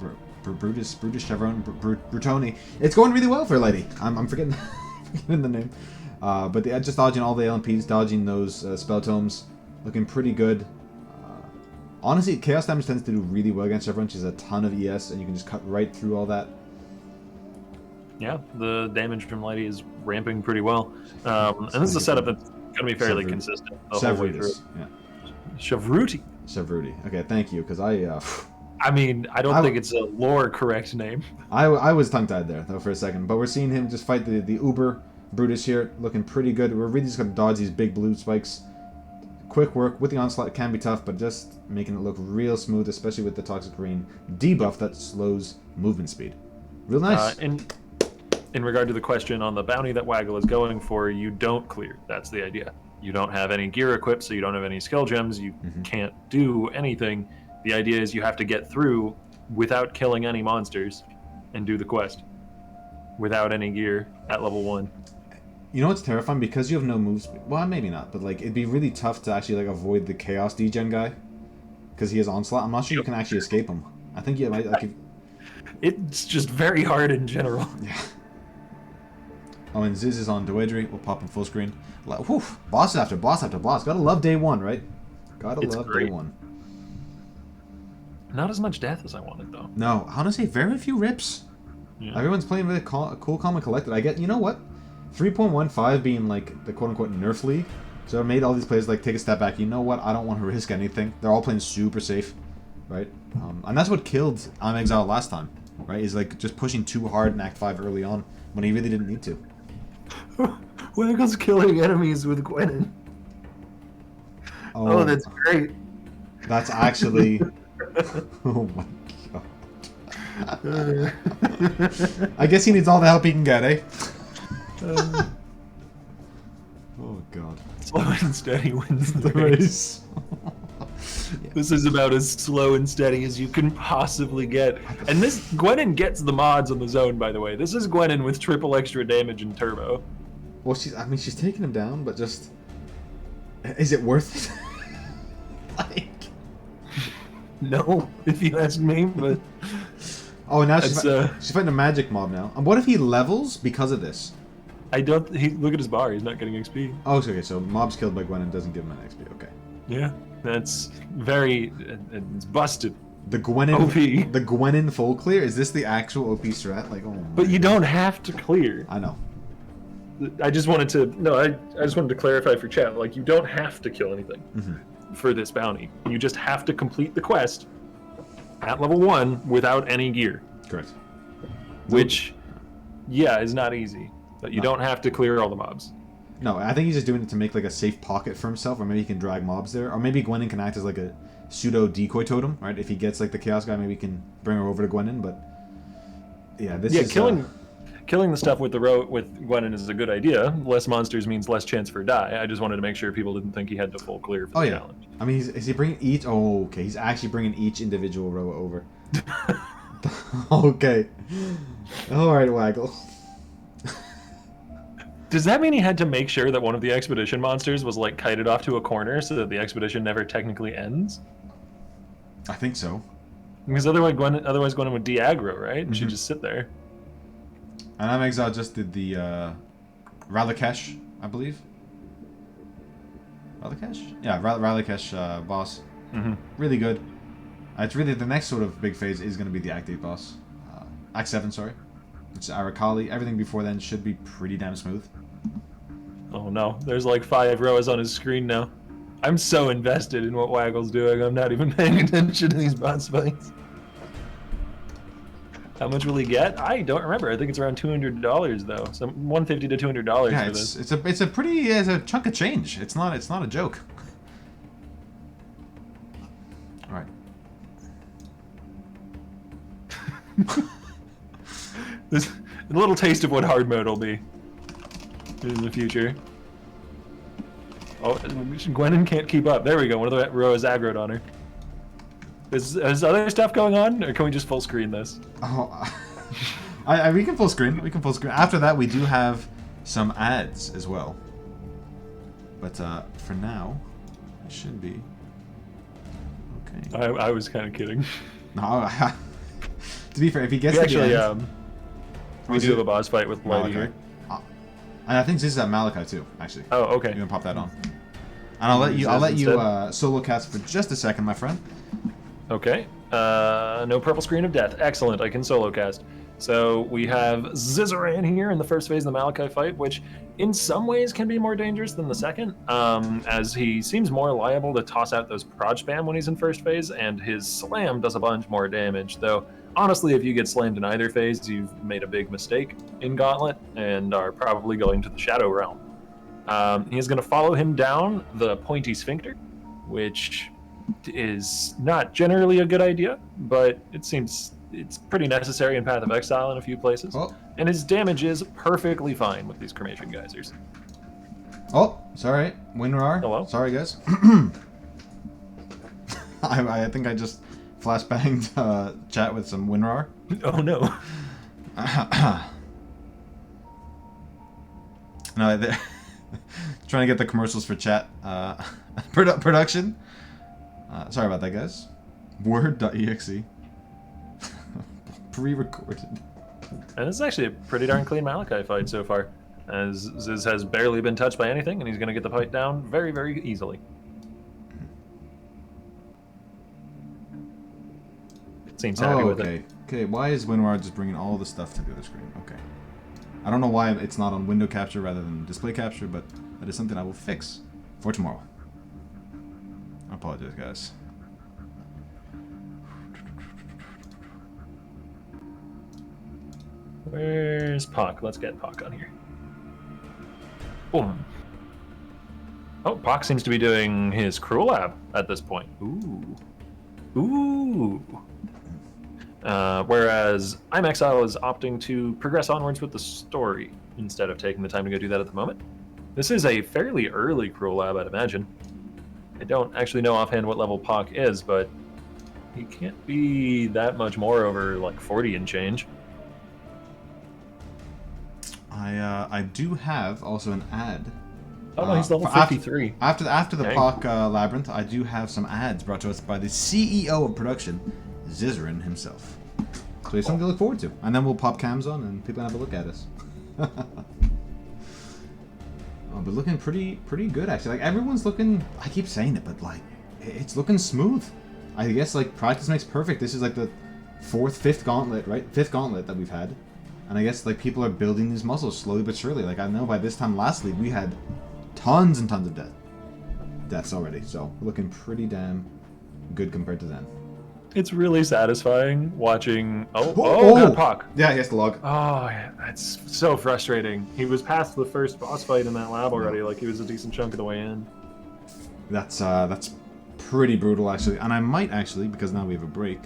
or Brutus Chevron, Brutoni. It's going really well for Lady. I'm forgetting the name. But just dodging all the LMPs, dodging those spell tomes, looking pretty good. Honestly, Chaos Damage tends to do really well against Chevron. She has a ton of ES, and you can just cut right through all that. Yeah, the damage from Lady is ramping pretty well. And this is a setup that's going to be fairly consistent the whole way through. Yeah. Chevruti. Okay, thank you, because I mean, I don't think it's a lore correct name. I was tongue-tied there, though, for a second. But we're seeing him just fight the Uber Brutus here, looking pretty good. We're really just going to dodge these big blue spikes. Quick work with the onslaught can be tough, but just making it look real smooth, especially with the Toxic Rain debuff that slows movement speed. Real nice. In regard to the question on the bounty that Waggle is going for, you don't clear. That's the idea. You don't have any gear equipped, so you don't have any skill gems. You can't do anything. The idea is you have to get through without killing any monsters and do the quest without any gear at level 1. You know what's terrifying? Because you have no move speed. Well, maybe not, but like it'd be really tough to actually like avoid the Chaos degen guy because he has onslaught. I'm not sure you can actually escape him. I think you might. Like, it's just very hard in general. Yeah. Oh, and Ziz is on Doedry. We'll pop him full screen. Whew, boss after boss after boss. Gotta love day 1, right? Gotta love day 1. Not as much death as I wanted, though. No, honestly, very few rips. Yeah. Everyone's playing really cool, calm, and collected. I get, you know what? 3.15 being like the quote-unquote nerf league, so it made all these players like take a step back. You know what? I don't want to risk anything. They're all playing super safe, right? And that's what killed I'm Exile last time, right? Is like just pushing too hard in Act 5 early on when he really didn't need to. Waggle's killing enemies with Gwenin. Oh, that's great. That's actually... Oh my god. I guess he needs all the help he can get, eh? Oh god. Slow and steady wins the race. Yeah. This is about as slow and steady as you can possibly get. And this Gwenin gets the mods on the zone, by the way. This is Gwenin with triple extra damage and turbo. Well, she's taking him down, but just... Is it worth it? Like... No, if you ask me, but... Oh, and now she's fighting a magic mob now. And what if he levels because of this? Look at his bar, he's not getting XP. Oh, okay, so mob's killed by Gwenin doesn't give him an XP, okay. Yeah, that's very... It's busted. The Gwenin... OP. The Gwenin full clear? Is this the actual OP strat? Like, oh my But you don't have to clear. I know. I just wanted to clarify for chat. Like, you don't have to kill anything for this bounty. You just have to complete the quest at level 1 without any gear. Correct. Which, yeah, is not easy. But you don't have to clear all the mobs. No, I think he's just doing it to make like a safe pocket for himself, or maybe he can drag mobs there, or maybe Gwenin can act as like a pseudo decoy totem, right? If he gets like the Chaos guy, maybe he can bring her over to Gwenin. But yeah, this is killing the stuff with Gwenin is a good idea. Less monsters means less chance for die. I just wanted to make sure people didn't think he had to full clear for the challenge. I mean, is he bringing each? Oh, okay. He's actually bringing each individual row over. Okay. All right, Waggle. Does that mean he had to make sure that one of the expedition monsters was like kited off to a corner so that the expedition never technically ends? I think so. Because otherwise Gwenin would de-aggro, right? And she'd just sit there. And I'm Exile just did the Ralakesh, I believe. Ralakesh? Yeah, Ralakesh boss. Really good. It's really the next sort of big phase is going to be the Act 8 boss. Act 7, sorry. It's Arakali. Everything before then should be pretty damn smooth. Oh no, there's like 5 rows on his screen now. I'm so invested in what Waggle's doing, I'm not even paying attention to these boss fights. How much will he get? I don't remember. I think it's around $200 though. So $150 to $200 yeah, for this. It's a chunk of change. It's not a joke. All right. This a little taste of what hard mode will be in the future. Oh, Gwenin can't keep up. There we go. One of the rows aggroed on her. Is other stuff going on, or can we just full screen this? Oh, we can full screen. We can full screen. After that, we do have some ads as well. But for now, it should be okay. I was kind of kidding. No, to be fair, if he gets we to actually, the end, we do have a boss fight with Lighty here. And I think this is at Malachi too, actually. Oh, okay. You can pop that on. And I'll let you solo cast for just a second, my friend. Okay. No purple screen of death. Excellent. I can solo cast. So we have Zizaran here in the first phase of the Malachi fight, which in some ways can be more dangerous than the second, as he seems more liable to toss out those prod spam when he's in first phase, and his slam does a bunch more damage. Though, honestly, if you get slammed in either phase, you've made a big mistake in Gauntlet and are probably going to the Shadow Realm. He's going to follow him down the Pointy Sphincter, which is not generally a good idea, but it seems it's pretty necessary in Path of Exile in a few places. Oh. And his damage is perfectly fine with these cremation geysers. Oh, sorry. WinRAR. Hello? Sorry, guys. I think I just flashbanged chat with some WinRAR. Oh, no. No, they're trying to get the commercials for chat production. Sorry about that, guys. Word.exe. Pre-recorded. And this is actually a pretty darn clean Malachi fight so far, as Ziz has barely been touched by anything, and he's going to get the fight down very, very easily. Seems happy with it. Okay, why is WinRAR just bringing all the stuff to the other screen? Okay. I don't know why it's not on window capture rather than display capture, but that is something I will fix for tomorrow. I apologize, guys. Where's Pock? Let's get Pock on here. Boom. Oh, Pock seems to be doing his Cruel Lab at this point. Ooh. Ooh. Whereas iMexile is opting to progress onwards with the story instead of taking the time to go do that at the moment. This is a fairly early Cruel Lab, I'd imagine. I don't actually know offhand what level Pock is, but he can't be that much more over like 40 and change. I do have also an ad. Oh no, he's level 53. After the Pock Labyrinth, I do have some ads brought to us by the CEO of production, Zizaran himself. So it's something to look forward to. And then we'll pop cams on and people can have a look at us. Oh, but looking pretty good actually. Like everyone's looking, I keep saying it, but like it's looking smooth. I guess like practice makes perfect. This is like the fifth gauntlet, right? Fifth gauntlet that we've had. And I guess like people are building these muscles slowly but surely. Like I know by this time last league we had tons and tons of deaths already. So we're looking pretty damn good compared to then. It's really satisfying watching. Oh! Got Puck. Yeah, he has to log. Oh, yeah, that's so frustrating. He was past the first boss fight in that lab already. Like he was a decent chunk of the way in. That's pretty brutal actually. And I might actually, because now we have a break,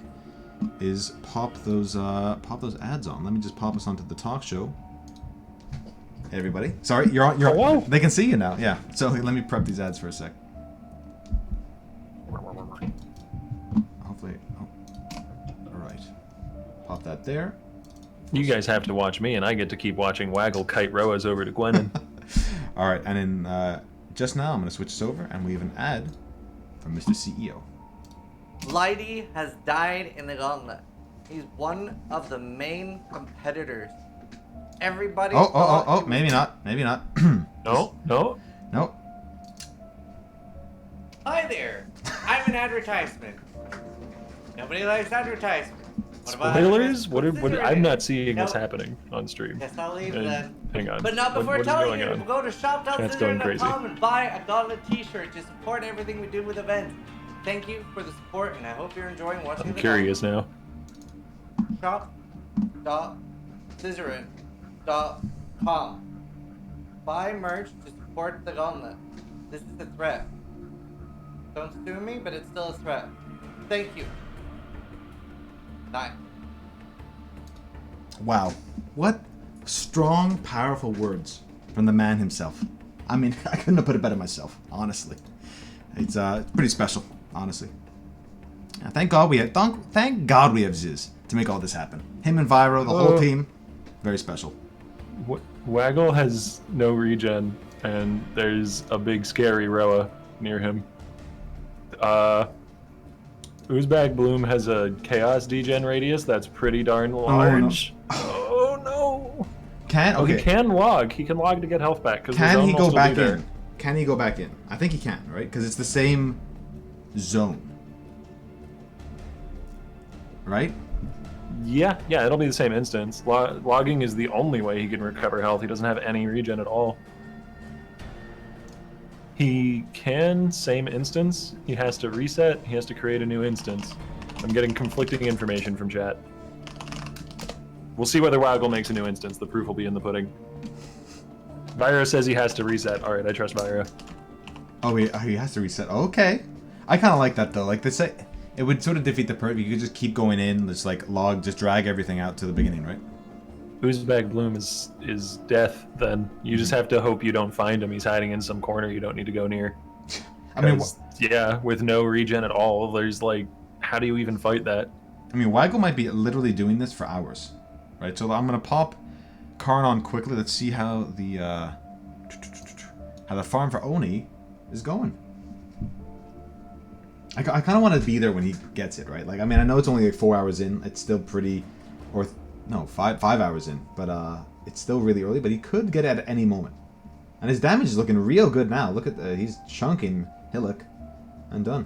is pop those ads on. Let me just pop us onto the talk show. Hey everybody. Sorry, you're on. Hello? They can see you now. Yeah. So let me prep these ads for a sec. Hopefully. Oh. All right. Pop that there. You guys have to watch me, and I get to keep watching Waggle kite Roas over to Gwennon. All right, and then just now I'm gonna switch this over, and we have an ad from Mr. CEO. Lighty has died in the gauntlet. He's one of the main competitors. Everybody. Oh, maybe not. Maybe not. No. Nope. Hi there. I'm an advertisement. Nobody likes advertisements. What about Spoilers? What advertisements? I'm not seeing No. this happening on stream. Guess I'll leave then. Hang on. But not before What is telling going you on? to go to Chat's going crazy. shop.zizaran.com and buy a Gauntlet t-shirt to support everything we do with events. Thank you for the support, and I hope you're enjoying watching I'm the curious now. shop.zizaran.com. Buy merch to support the Gauntlet. This is a threat. Don't sue me, but it's still a threat. Thank you. Bye. Wow. What strong, powerful words from the man himself. I mean, I couldn't have put it better myself, honestly. It's pretty special, honestly. Thank God we have Ziz to make all this happen. Him and Vyro, the whole team, very special. Waggle has no regen, and there's a big scary Roa near him. Oozebag Bloom has a Chaos degen radius that's pretty darn large. Oh no! Okay. He can log. He can log to get health back. Can he go back in? Can he go back in? I think he can, right? Because it's the same zone. Right? Yeah, it'll be the same instance. Logging is the only way he can recover health. He doesn't have any regen at all. He can, same instance. He has to reset. He has to create a new instance. I'm getting conflicting information from chat. We'll see whether Waggle makes a new instance. The proof will be in the pudding. Vyra says he has to reset. Alright, I trust Vyra. Oh, he has to reset. Okay. I kind of like that, though. Like, they say, it would sort of defeat the purpose. You could just keep going in, just like log, just drag everything out to the beginning, right? Oozebag Bloom is death, then. You just have to hope you don't find him. He's hiding in some corner you don't need to go near. I mean, yeah, with no regen at all, there's like, how do you even fight that? I mean, Waggle might be literally doing this for hours, right? So I'm gonna pop Karn on quickly. Let's see how the farm for Oni is going. I kind of want to be there when he gets it, right? Like, I mean, I know it's only like 4 hours in. It's still pretty, or no, five hours in, but it's still really early. But he could get it at any moment, and his damage is looking real good now. Look at he's chunking Hillock, and done.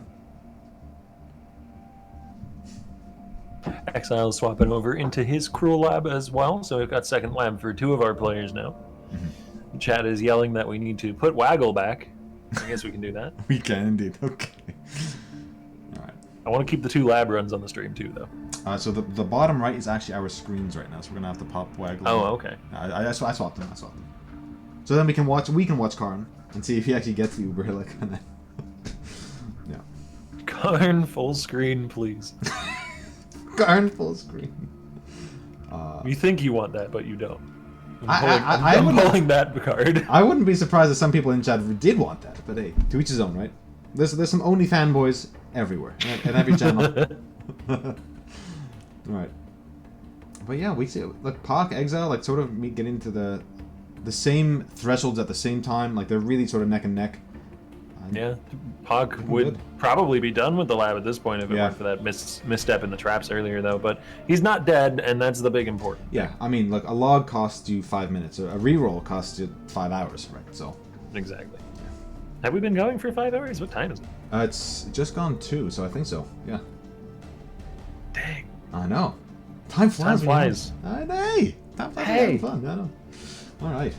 Exile's swapping over into his cruel lab as well, so we've got second lab for 2 of our players now. Mm-hmm. Chat is yelling that we need to put Waggle back. I guess we can do that. We can indeed. Okay. All right. I want to keep the 2 lab runs on the stream too, though. So the bottom right is actually our screens right now, so we're gonna have to pop Waggle. Oh, okay. I swapped them. So then we can watch Karn and see if he actually gets the Uber Hillock. Yeah. Karn full screen, please. Karn full screen. You think you want that, but you don't. I'm pulling that card. I wouldn't be surprised if some people in chat did want that, but hey, to each his own, right? There's some Oni fanboys everywhere, in every channel. Alright. But yeah, we see, look, Park, Exile, like, sort of getting into the same thresholds at the same time. Like, they're really sort of neck and neck. Yeah, Pog would probably be done with the lab at this point if it weren't for that misstep in the traps earlier, though. But he's not dead, and that's the big important. Yeah, I mean, look, a log costs you 5 minutes. A reroll costs you 5 hours, right? So exactly. Yeah. Have we been going for 5 hours? What time is it? It's just gone 2, so I think so. Yeah. Dang. I know. Time flies. Time flies. Hey. Hey! Fun. I know. Alright.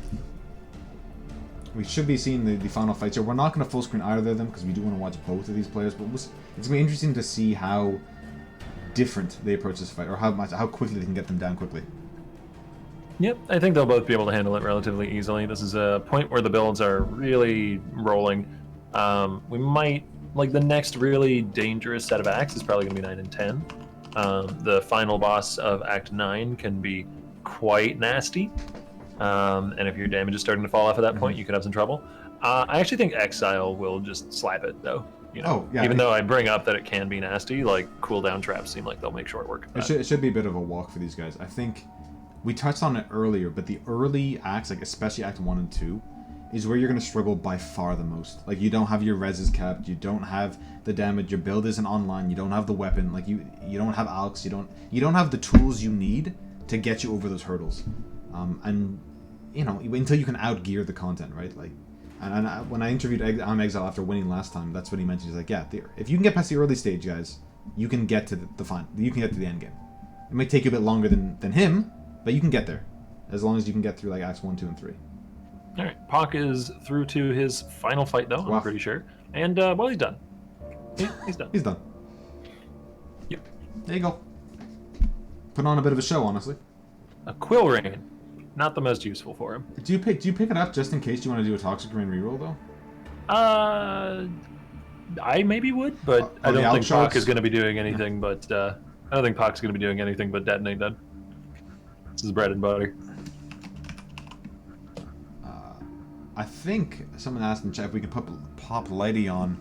We should be seeing the final fights here. We're not going to full screen either of them because we do want to watch both of these players, but it's going to be interesting to see how different they approach this fight, or how quickly they can get them down quickly. Yep, I think they'll both be able to handle it relatively easily. This is a point where the builds are really rolling. We might, like, the next really dangerous set of acts is probably going to be 9 and 10. The final boss of Act 9 can be quite nasty. And if your damage is starting to fall off at that point, you could have some trouble. I actually think Exile will just slap it, though. You know, even though I bring up that it can be nasty, like, cooldown traps seem like they'll make short work of that. It should be a bit of a walk for these guys. I think we touched on it earlier, but the early acts, like especially Act 1 and 2, is where you're going to struggle by far the most. Like, you don't have your reses capped, you don't have the damage, your build isn't online, you don't have the weapon, like you don't have alks, you don't have the tools you need to get you over those hurdles. And you know, until you can outgear the content, right? Like, and when I interviewed Exile after winning last time, that's what he mentioned. He's like, yeah, if you can get past the early stage, guys, you can get to the final. You can get to the end game. It might take you a bit longer than him, but you can get there, as long as you can get through like Acts 1, 2, and 3. All right, Pak is through to his final fight, though. I'm pretty sure, and well, he's done. He's done. He's done. Yep. There you go. Put on a bit of a show, honestly. A Quill Rain. Not the most useful for him. Do you pick it up just in case you want to do a Toxic Rain reroll though? I maybe would, but I don't think Pak is going to be doing anything. But I don't think Pak's going to be doing anything but detonate then. This is bread and butter. I think someone asked in chat if we could pop Lady on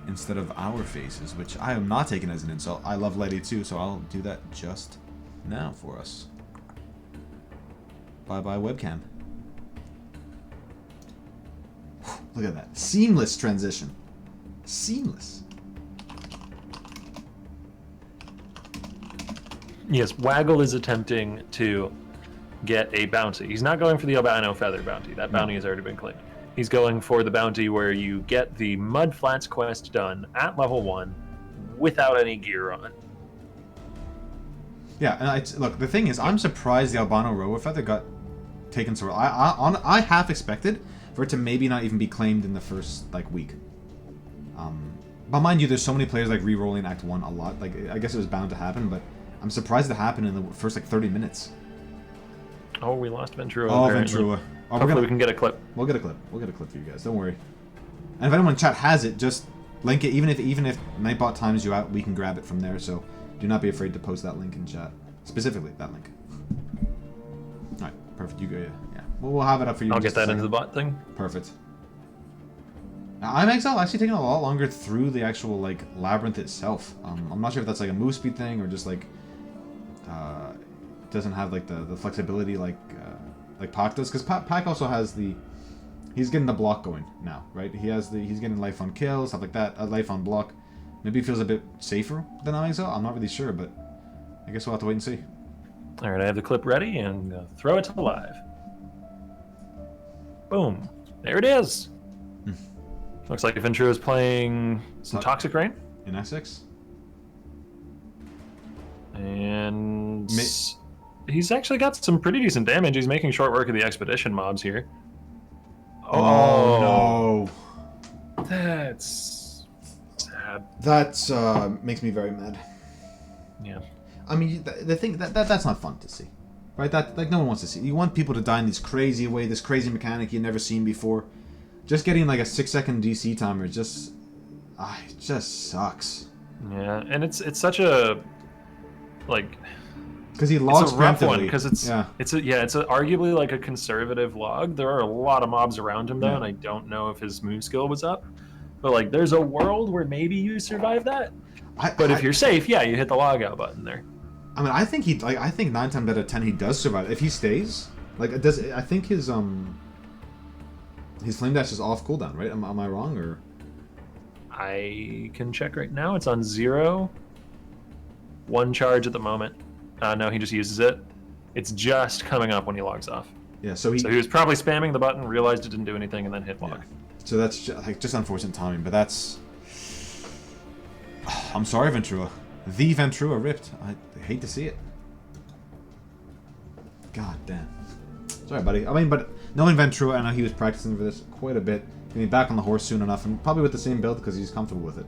instead of our faces, which I am not taking as an insult. I love Lady too, so I'll do that just now for us. Bye-bye webcam. Look at that. Seamless transition. Seamless. Yes, Waggle is attempting to get a bounty. He's not going for the albino feather bounty. That bounty has already been claimed. He's going for the bounty where you get the Mud Flats quest done at level 1 without any gear on. Yeah, and look, the thing is, I'm surprised the albino rover feather got taken so early. I half expected for it to maybe not even be claimed in the first like week. But mind you, there's so many players like re-rolling Act 1 a lot. Like, I guess it was bound to happen, but I'm surprised it happened in the first like 30 minutes. Oh, we lost Ventura. Oh, apparently. Ventura. Oh, Hopefully we can get a clip. We'll get a clip. We'll get a clip for you guys. Don't worry. And if anyone in chat has it, just link it. Even if Nightbot times you out, we can grab it from there. So do not be afraid to post that link in chat. Specifically, that link. All right, perfect. You go. Yeah. We'll have it up for you. I'll get that into the bot thing. Perfect. I'm Exile actually taking a lot longer through the actual like labyrinth itself. I'm not sure if that's like a move speed thing or just like it doesn't have like the flexibility like Pak does, because Pak also has he's getting the block going now, right? He's getting life on kill, stuff like that, life on block. Maybe he feels a bit safer than Exile. I'm not really sure, but I guess we'll have to wait and see. All right, I have the clip ready and throw it to live. Boom, there it is. Looks like Ventura is playing some Toxic Rain in Essex, and he's actually got some pretty decent damage. He's making short work of the expedition mobs here. Oh no, that's sad. That makes me very mad. Yeah, I mean the thing that's not fun to see, right? That like no one wants to see. You want people to die in this crazy way, this crazy mechanic you've never seen before. Just getting like a 6-second DC timer just sucks. Yeah, and it's such a like because he logs it's a rough one preemptively. because it's arguably like a conservative log. There are a lot of mobs around him though, and I don't know if his move skill was up. But like, there's a world where maybe you survive that. But if you're safe, yeah, you hit the log out button there. I mean, I think 9 times out of 10 he does survive if he stays. Like, I think his flame dash is off cooldown, right? Am I wrong or? I can check right now. It's on 0. 1 charge at the moment. No, he just uses it. It's just coming up when he logs off. Yeah, so he was probably spamming the button, realized it didn't do anything, and then hit log. Yeah. So that's just unfortunate timing, but that's. I'm sorry, Ventura. The Ventura ripped. I hate to see it. God damn. Sorry, buddy. I mean, but no Ventura. I know he was practicing for this quite a bit. He'll be back on the horse soon enough, and probably with the same build because he's comfortable with it.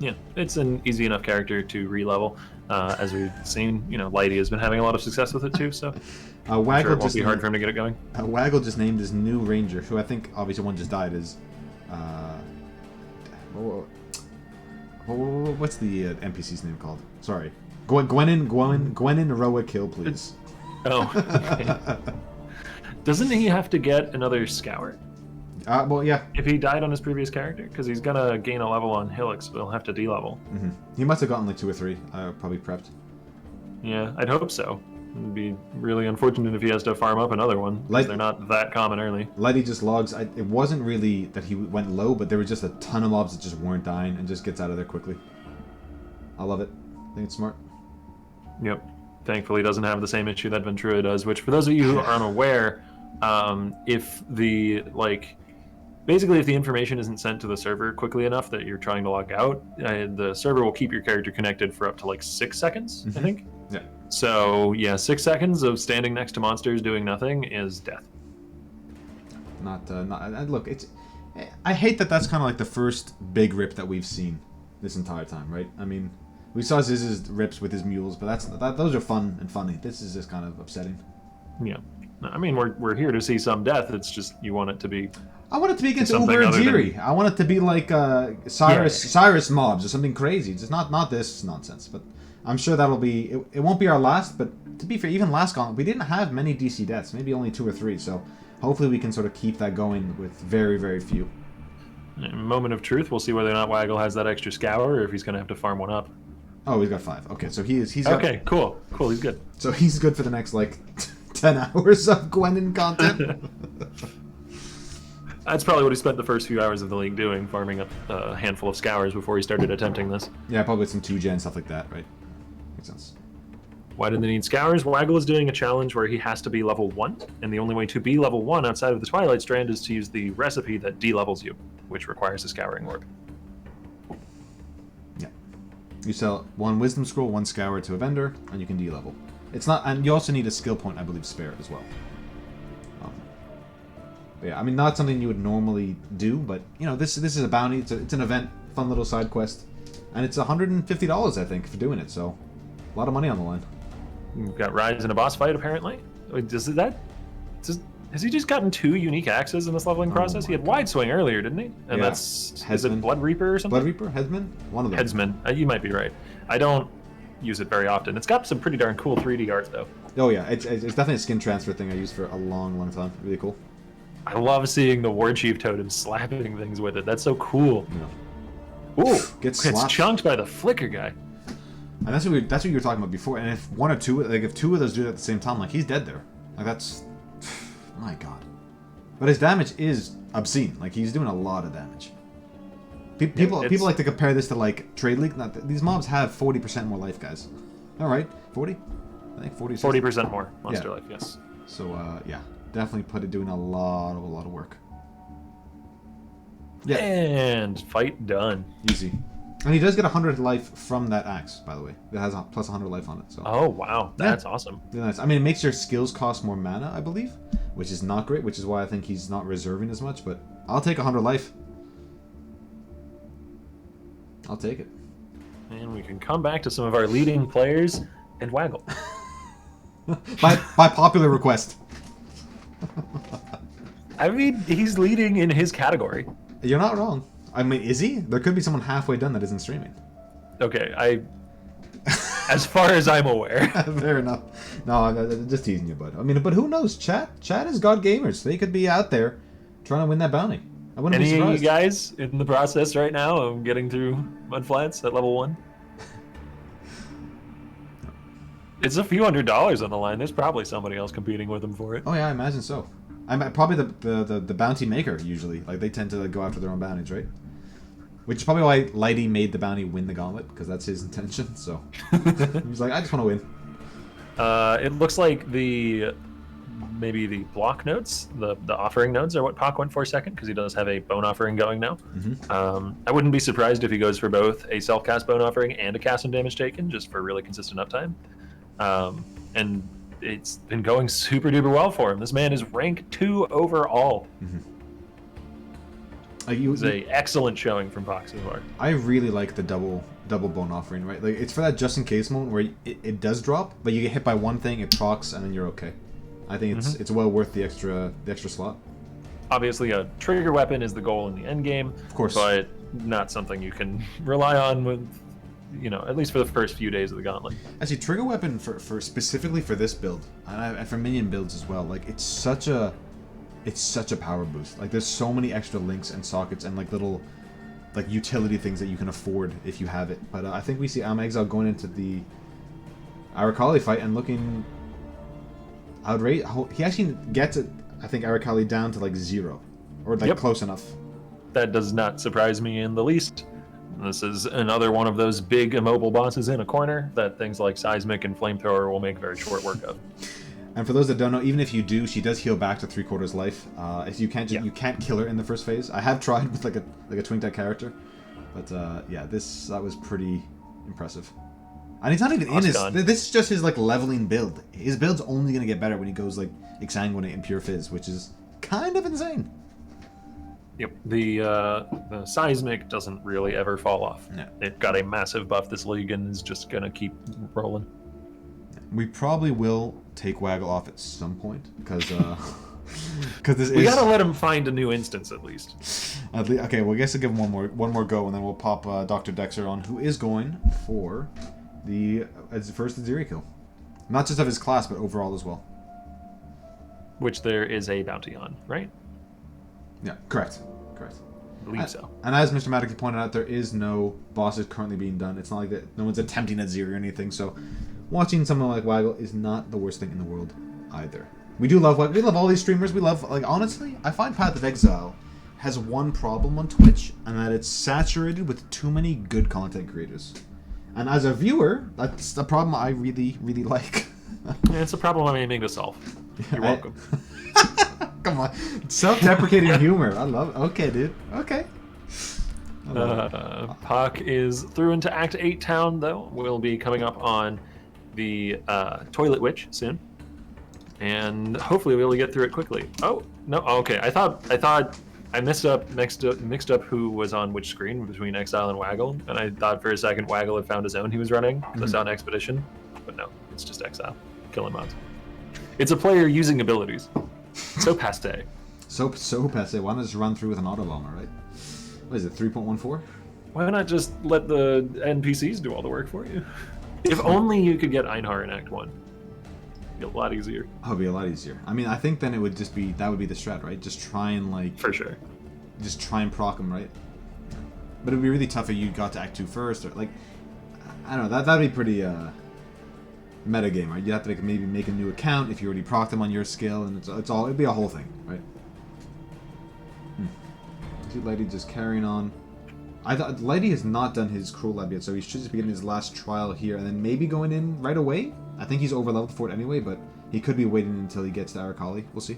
Yeah, it's an easy enough character to re-level. As we've seen, Lighty has been having a lot of success with it too, so Waggle it won't be hard for him to get it going. Waggle just named his new ranger, who I think obviously one just died, is what's the NPC's name called? Sorry, Gwenin Roa Kill, please. Oh, okay. Doesn't he have to get another scour? Well, yeah. If he died on his previous character, because he's gonna gain a level on Hilix, so he'll have to de-level. Mm-hmm. He must have gotten like 2 or 3. Probably prepped. Yeah, I'd hope so. It'd be really unfortunate if he has to farm up another one. They're not that common early. Lighty just logs. It wasn't really that he went low, but there were just a ton of mobs that just weren't dying and just gets out of there quickly. I love it. I think it's smart. Yep. Thankfully, doesn't have the same issue that Ventura does. Which, for those of you who aren't aware, if the basically, if the information isn't sent to the server quickly enough that you're trying to log out, the server will keep your character connected for up to like 6 seconds, I think. Yeah. So, yeah, 6 seconds of standing next to monsters doing nothing is death. Look, I hate that that's kind of like the first big rip that we've seen this entire time, right? I mean, we saw Ziz's rips with his mules, but those are fun and funny. This is just kind of upsetting. Yeah. I mean, we're here to see some death. It's just you want it to be... I want it to be against Uber and Jiri. I want it to be like Cyrus mobs or something crazy. Just not this nonsense. But I'm sure that'll be... It won't be our last, but to be fair, even last Gauntlet, we didn't have many DC deaths. Maybe only 2 or 3. So hopefully we can sort of keep that going with very, very few. Moment of truth. We'll see whether or not Waggle has that extra scour or if he's going to have to farm one up. Oh, he's got 5. Okay, so he's got... Okay, cool. Cool, he's good. So he's good for the next, 10 hours of Gwenin content. That's probably what he spent the first few hours of the league doing, farming up a handful of scours before he started attempting this. Yeah, probably some 2-gen, stuff like that, right? Makes sense. Why did they need scours? Waggle is doing a challenge where he has to be level 1, and the only way to be level 1 outside of the Twilight Strand is to use the recipe that de-levels you, which requires a scouring orb. Yeah. You sell 1 wisdom scroll, 1 scour to a vendor, and you can de-level. It's not, and you also need a skill point, I believe, spare as well. But yeah, I mean, not something you would normally do, but this is a bounty. It's an event, fun little side quest, and it's $150, I think, for doing it. So, a lot of money on the line. We've got Rise in a boss fight, apparently. Has he just gotten 2 unique axes in this leveling process? He had Wide Swing earlier, didn't he? And yeah. Is it Blood Reaper or something? Blood Reaper? Headsman? One of them. Headsman. You might be right. I don't use it very often. It's got some pretty darn cool 3D art, though. Oh, yeah. It's definitely a skin transfer thing I used for a long, long time. Really cool. I love seeing the War Chief totem slapping things with it. That's so cool. Yeah. Ooh, gets it's chunked by the Flicker guy. And that's what you were talking about before. And if 1 or 2, if 2 of those do it at the same time, he's dead there. That's, my God. But his damage is obscene. He's doing a lot of damage. People like to compare this to Trade League. These mobs have 40% more life, guys. All right, 40. I think 40. 40% more monster life. Yes. So yeah. Definitely doing a lot of work. Yeah. And fight done. Easy. And he does get 100 life from that axe, by the way. It has plus 100 life on it. So. Oh wow, that's awesome. Really nice. I mean, it makes your skills cost more mana, I believe, which is not great. Which is why I think he's not reserving as much. But I'll take 100 life. I'll take it. And we can come back to some of our leading players and Waggle. by popular request. I mean, he's leading in his category. You're not wrong. I mean, is he? There could be someone halfway done that isn't streaming. Okay, as far as I'm aware. Fair enough. No, I'm just teasing you, bud. I mean, but who knows? Chat is God gamers. They could be out there trying to win that bounty. I wouldn't be surprised. Any of you guys in the process right now of getting through Mudflats at level 1? It's a few $100s on the line. There's probably somebody else competing with him for it. Oh yeah, I imagine so. I'm probably the bounty maker usually. They tend to go after their own bounties, right? Which is probably why Lighty made the bounty win the gauntlet, because that's his intention. So he's like, I just want to win. It looks like maybe the block nodes, the offering nodes are what Pac went for second, because he does have a bone offering going now. Mm-hmm. I wouldn't be surprised if he goes for both a self-cast bone offering and a cast and damage taken, just for really consistent uptime. And it's been going super duper well for him. This man is rank 2 overall. It's a excellent showing from Pac so far. I really like the double bone offering, right? Like it's for that just in case moment where it does drop, but you get hit by one thing, it procs, and then you're okay. I think it's well worth the extra slot. Obviously, a trigger weapon is the goal in the end game, of course, but not something you can rely on with, at least for the first few days of the gauntlet. Actually, trigger weapon for specifically for this build and for minion builds as well. Like it's such a power boost. Like there's so many extra links and sockets and like little like utility things that you can afford if you have it. But I think we see Exile going into the Arakali fight and looking outrageous. He actually gets it. I think Arakali down to like 0 or like close enough. That does not surprise me in the least. This is another one of those big immobile bosses in a corner that things like Seismic and Flamethrower will make very short work of. And for those that don't know, even if you do, she does heal back to 3/4 life. If you can't you can't kill her in the first phase. I have tried with like a twink deck character, but yeah, that was pretty impressive. And he's not even in his. This is just his like leveling build. His build's only gonna get better when he goes like Exsanguinate and Pure Fizz, which is kind of insane. Yep, the Seismic doesn't really ever fall off. No. It got a massive buff this league and is just gonna keep rolling. We probably will take Waggle off at some point because we gotta let him find a new instance at least. Okay, well I guess I'll give him one more go and then we'll pop Dr. Dexter on, who is going for the first Aziri kill, not just of his class but overall as well. Which there is a bounty on, right? Yeah, correct. I believe so. And as Mr. Maddox pointed out, there is no bosses currently being done. It's not like that. No one's attempting Aziri or anything. So, watching someone like Waggle is not the worst thing in the world either. We love all these streamers. We love, like, honestly, I find Path of Exile has one problem on Twitch, and that it's saturated with too many good content creators. And as a viewer, that's the problem I really, really like. Yeah, it's a problem I'm aiming to solve. You're welcome. Come on. Self-deprecating humor. I love it. Okay, dude. Okay. Pac is through into Act 8 town, though. We'll be coming up on the Toilet Witch soon. And hopefully we'll get through it quickly. Oh, no. Okay. I thought I mixed up who was on which screen between Exile and Waggle. And I thought for a second Waggle had found his own he was running. I saw an Expedition. But no, it's just Exile. Killing mods. It's a player using abilities. So passe. So passe. Why not just run through with an auto bomber, right? What is it, 3.14? Why not just let the NPCs do all the work for you? If only you could get Einhar in Act 1. It'd be a lot easier. Oh, it'd be a lot easier. I mean, I think then it would just be, that would be the strat, right? Just try and like... For sure. Just try and proc them, right? But it'd be really tough if you got to Act 2 first, or like... I don't know, that'd be pretty, metagame, right? You'd have to maybe make a new account if you already proc them on your skill, and it'd be a whole thing, right? See Lady just carrying on. I thought Lady has not done his Cruel Lab yet, so he should just be getting his last trial here, and then maybe going in right away. I think he's over leveled for it anyway, but he could be waiting until he gets to Arakali. We'll see.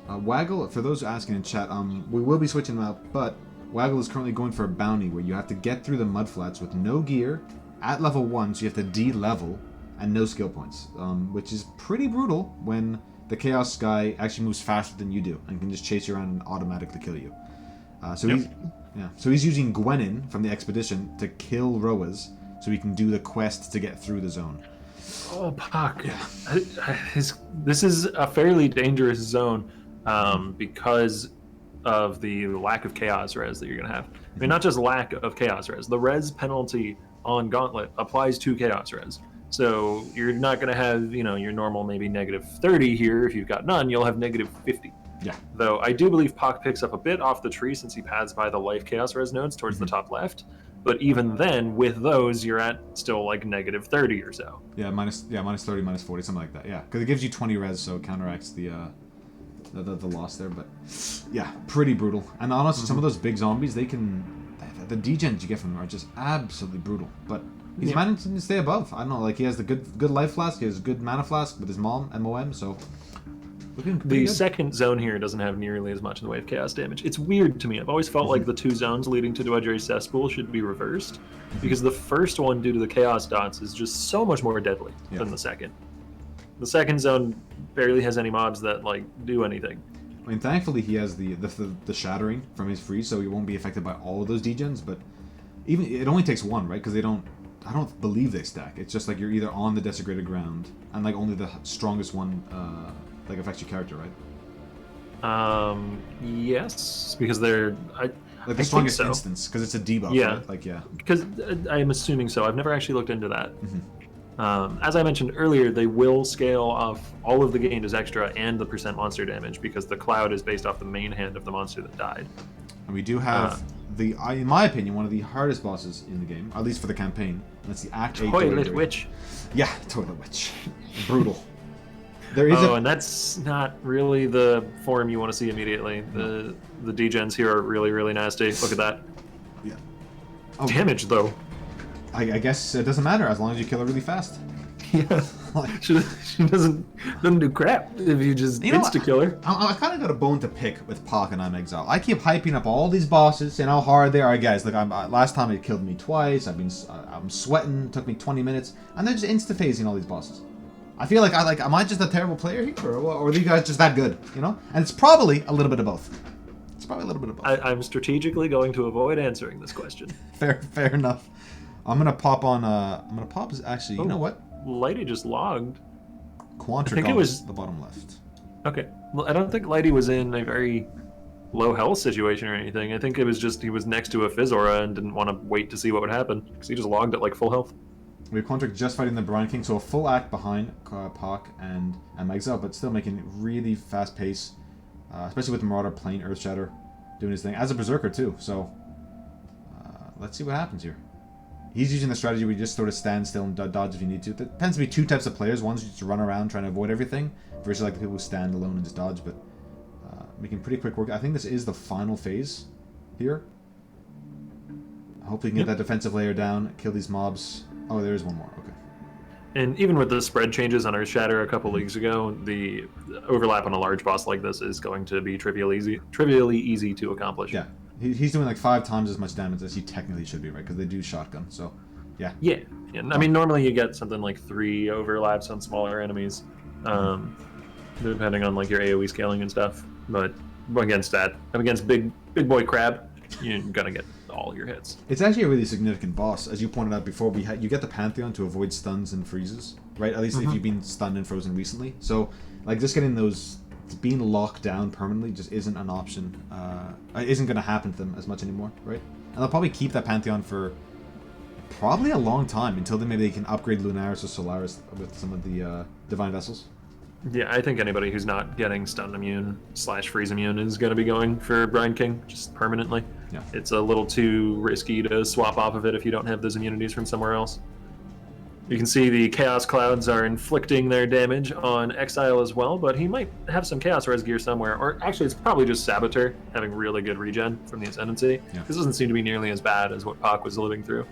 Waggle, for those asking in chat, we will be switching them out, but Waggle is currently going for a bounty where you have to get through the mudflats with no gear at level 1, so you have to D-level and no skill points, which is pretty brutal when the Chaos guy actually moves faster than you do and can just chase you around and automatically kill you. So he's using Gwenin from the expedition to kill Roas so he can do the quest to get through the zone. Oh, Pac. This is a fairly dangerous zone because of the lack of Chaos Res that you're going to have. I mean, not just lack of Chaos Res. The Res penalty on Gauntlet applies to Chaos Res. So you're not going to have, your normal maybe -30 here. If you've got none, you'll have -50. Yeah. Though I do believe Pac picks up a bit off the tree since he paths by the life Chaos Res nodes towards the top left. But even then, with those, you're at still like -30 or so. Yeah, minus 30, minus 40, something like that. Yeah, because it gives you 20 res, so it counteracts the loss there. But yeah, pretty brutal. And honestly, some of those big zombies, the degens you get from them are just absolutely brutal. But he's managing to stay above. I don't know, like he has the good life flask, he has good mana flask with his mom and Moem, so Looking pretty The good. second zone here doesn't have nearly as much in the way of chaos damage. It's weird to me. I've always felt like the two zones leading to Dweger's Cesspool should be reversed, because the first one, due to the chaos dots, is just so much more deadly than the second. The second zone barely has any mobs that like do anything. I mean, thankfully he has the shattering from his freeze, so he won't be affected by all of those degens. But even it only takes one, right? Because they don't. I don't believe they stack. It's just like you're either on the desecrated ground, and like only the strongest one like affects your character, right? Yes, because they're Like the strongest instance, because it's a debuff, yeah. right? Like, yeah. Because I'm assuming so. I've never actually looked into that. As I mentioned earlier, they will scale off all of the gained as extra and the % monster damage, because the cloud is based off the main hand of the monster that died. And we do have in my opinion, one of the hardest bosses in the game, at least for the campaign. And that's the Act 8 Toilet Witch. Yeah, Toilet Witch. Brutal. There is and that's not really the form you want to see immediately. The degens here are really, really nasty. Look at that. Yeah. Damage, though. I guess it doesn't matter as long as you kill her really fast. Yeah. She doesn't do crap if you just insta-kill her. I kind of got a bone to pick with Pak and I'm Exile. I keep hyping up all these bosses and how hard they are, guys. Like last time it killed me twice. I'm sweating. It took me 20 minutes, and they're just insta-phasing all these bosses. I feel like am I just a terrible player here, or are you guys just that good? You know? And it's probably a little bit of both. It's probably a little bit of both. I'm strategically going to avoid answering this question. Fair enough. I'm gonna pop on. I'm gonna pop. Actually, you know what? Lighty just logged. Quantric, I think it was the bottom left. Okay. Well, I don't think Lighty was in a very low health situation or anything. I think it was just he was next to a Fizzora and didn't want to wait to see what would happen, because he just logged at like full health. We have Quantric just fighting the Brine King, so a full act behind Pak and Exile, but still making really fast pace, especially with the Marauder playing Earthshatter, doing his thing as a Berserker too. So let's see what happens here. He's using the strategy where you just sort of stand still and dodge if you need to. There tends to be two types of players. One's just run around trying to avoid everything, versus like the people who stand alone and just dodge, but making pretty quick work. I think this is the final phase here. Hopefully we can get that defensive layer down, kill these mobs. Oh, there is one more. Okay. And even with the spread changes on Earthshatter a couple leagues ago, the overlap on a large boss like this is going to be trivially easy to accomplish. Yeah. He's doing like 5 times as much damage as he technically should be, right? Because they do shotgun, so yeah. Yeah. I mean, normally you get something like 3 overlaps on smaller enemies, depending on like your AoE scaling and stuff. But against big boy crab, you're gonna get all your hits. It's actually a really significant boss, as you pointed out before. You get the Pantheon to avoid stuns and freezes, right? At least if you've been stunned and frozen recently. So like just getting those. Being locked down permanently just isn't an option. Isn't going to happen to them as much anymore, right? And they'll probably keep that Pantheon for probably a long time until maybe they can upgrade Lunaris or Solaris with some of the Divine Vessels. Yeah, I think anybody who's not getting stun immune / freeze immune is going to be going for Brine King just permanently. Yeah. It's a little too risky to swap off of it if you don't have those immunities from somewhere else. You can see the Chaos Clouds are inflicting their damage on Exile as well, but he might have some Chaos Res gear somewhere. Or actually, it's probably just Saboteur having really good regen from the Ascendancy. Yeah. This doesn't seem to be nearly as bad as what Pak was living through.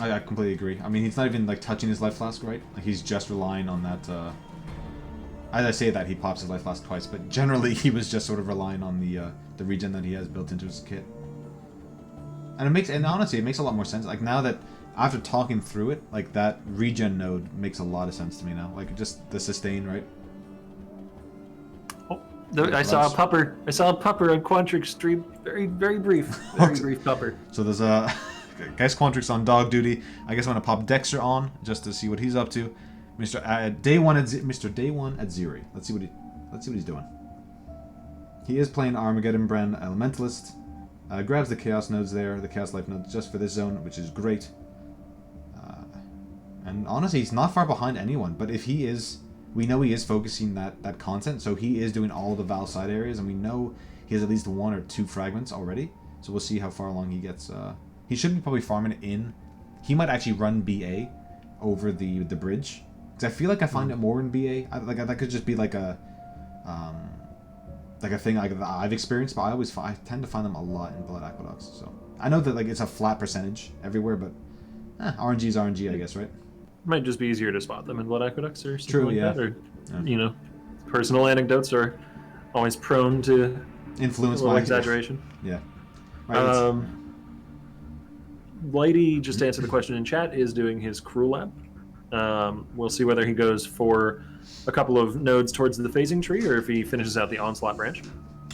I completely agree. I mean, he's not even like touching his Life Flask, right? Like, he's just relying on that. As I say that, he pops his Life Flask twice, but generally he was just sort of relying on the regen that he has built into his kit. And honestly, it makes a lot more sense. Like now that after talking through it, like that regen node makes a lot of sense to me now. Like just the sustain, right? Oh, I saw a pupper. I saw a pupper on Quantric's stream. Very, very brief. Very brief pupper. So there's guys, Quantric's on dog duty. I guess I'm gonna pop Dexter on just to see what he's up to. Mr. Day One at Ziri. Let's see what he's doing. He is playing Armageddon Brand Elementalist. Grabs the Chaos nodes there, the Chaos Life nodes just for this zone, which is great. And honestly, he's not far behind anyone. But if he is, we know he is focusing that content, so he is doing all of the Val side areas, and we know he has at least 1 or 2 fragments already. So we'll see how far along he gets. He should be probably farming it in. He might actually run BA over the bridge, because I feel like I find it more in BA. That could just be like a thing that I've experienced, but I tend to find them a lot in Blood Aqueducts. So I know that like it's a flat percentage everywhere, but RNG is RNG, I guess, right? Might just be easier to spot them in Blood Aqueducts or something True, like yeah. that. Or you know, personal anecdotes are always prone to Influence a little by exaggeration. Yeah. Right, Blighty, just to answer the question in chat, is doing his crew lab. We'll see whether he goes for a couple of nodes towards the phasing tree, or if he finishes out the onslaught branch.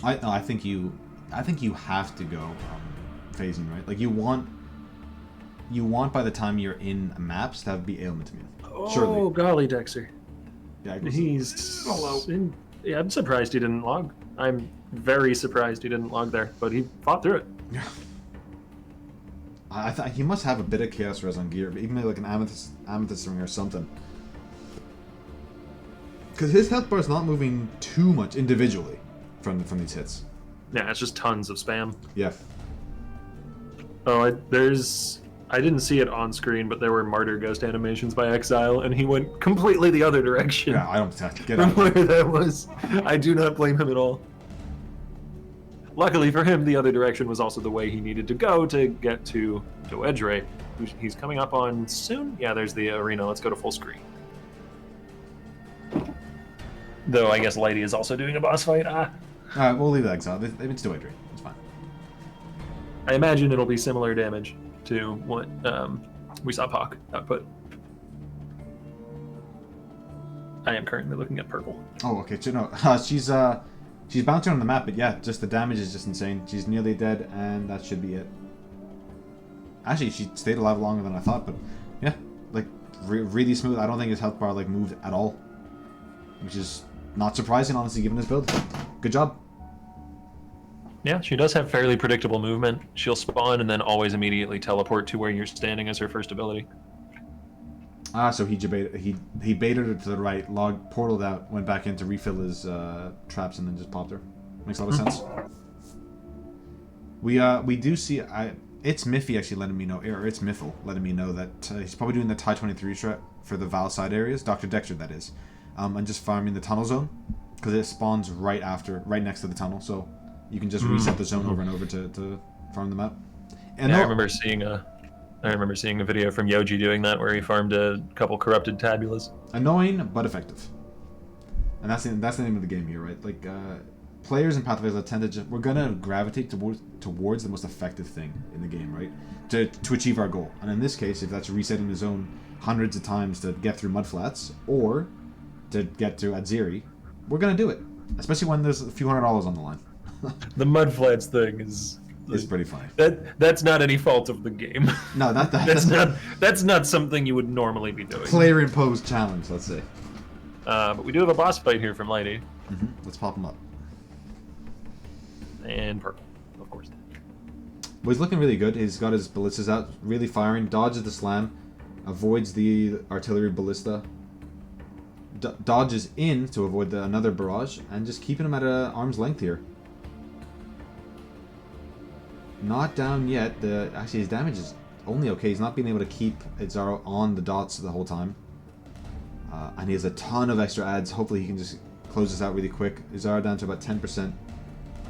I think you have to go phasing, right? Like you want by the time you're in maps to have be ailment immune. Oh, Surely. golly, Dexter. Yeah, He's yeah, I'm surprised he didn't log. I'm very surprised he didn't log there, but he fought through it. Yeah. I thought he must have a bit of chaos res on gear, even like an amethyst ring or something. Because his health bar is not moving too much individually from these hits. Yeah, it's just tons of spam. Yeah. Oh, I didn't see it on screen, but there were Martyr Ghost animations by Exile, and he went completely the other direction. Yeah, I don't get from out. where that was. I do not blame him at all. Luckily for him, the other direction was also the way he needed to go to get to Edgray. He's coming up on soon. Yeah, there's the arena. Let's go to full screen. Though I guess Lighty is also doing a boss fight. Alright, we'll leave that Exile. It's to Adrian. It's fine. I imagine it'll be similar damage to what we saw Pac output. I am currently looking at purple. Oh, okay. So no, she's bouncing on the map, but yeah, just the damage is just insane. She's nearly dead, and that should be it. Actually, she stayed alive longer than I thought, but yeah, like really smooth. I don't think his health bar like moved at all, which is not surprising, honestly, given his build. Good job. Yeah, she does have fairly predictable movement. She'll spawn and then always immediately teleport to where you're standing as her first ability. So he baited her to the right, logged, portaled out, went back in to refill his traps, and then just popped her. Makes a lot of sense. We do see it's Miffy actually letting me know, or it's Miffle letting me know that he's probably doing the TIE 23 strat for the Val side areas, Dr. Dexter that is, and just farming the tunnel zone because it spawns right next to the tunnel, so you can just reset the zone over and over to farm the map. And yeah, I remember seeing a video from Yoji doing that where he farmed a couple corrupted tabulas. Annoying but effective, and that's the name of the game here, right? Like players in Path of Exile tend to we're gonna gravitate towards the most effective thing in the game, right? To achieve our goal, and in this case, if that's resetting the zone hundreds of times to get through mudflats or to get to Adziri, we're gonna do it, especially when there's a few $100s on the line. The mudflats thing is pretty funny. That's not any fault of the game. No, that's not something you would normally be doing. Player imposed challenge, let's say. But we do have a boss fight here from Lighty. Let's pop him up. And purple, of course. Well, he's looking really good. He's got his ballistas out, really firing, dodges the slam, avoids the artillery ballista, dodges in to avoid another barrage, and just keeping him at arm's length here. Not down yet. Actually, his damage is only okay. He's not being able to keep Izaro on the dots the whole time. And he has a ton of extra adds. Hopefully he can just close this out really quick. Izaro down to about 10%.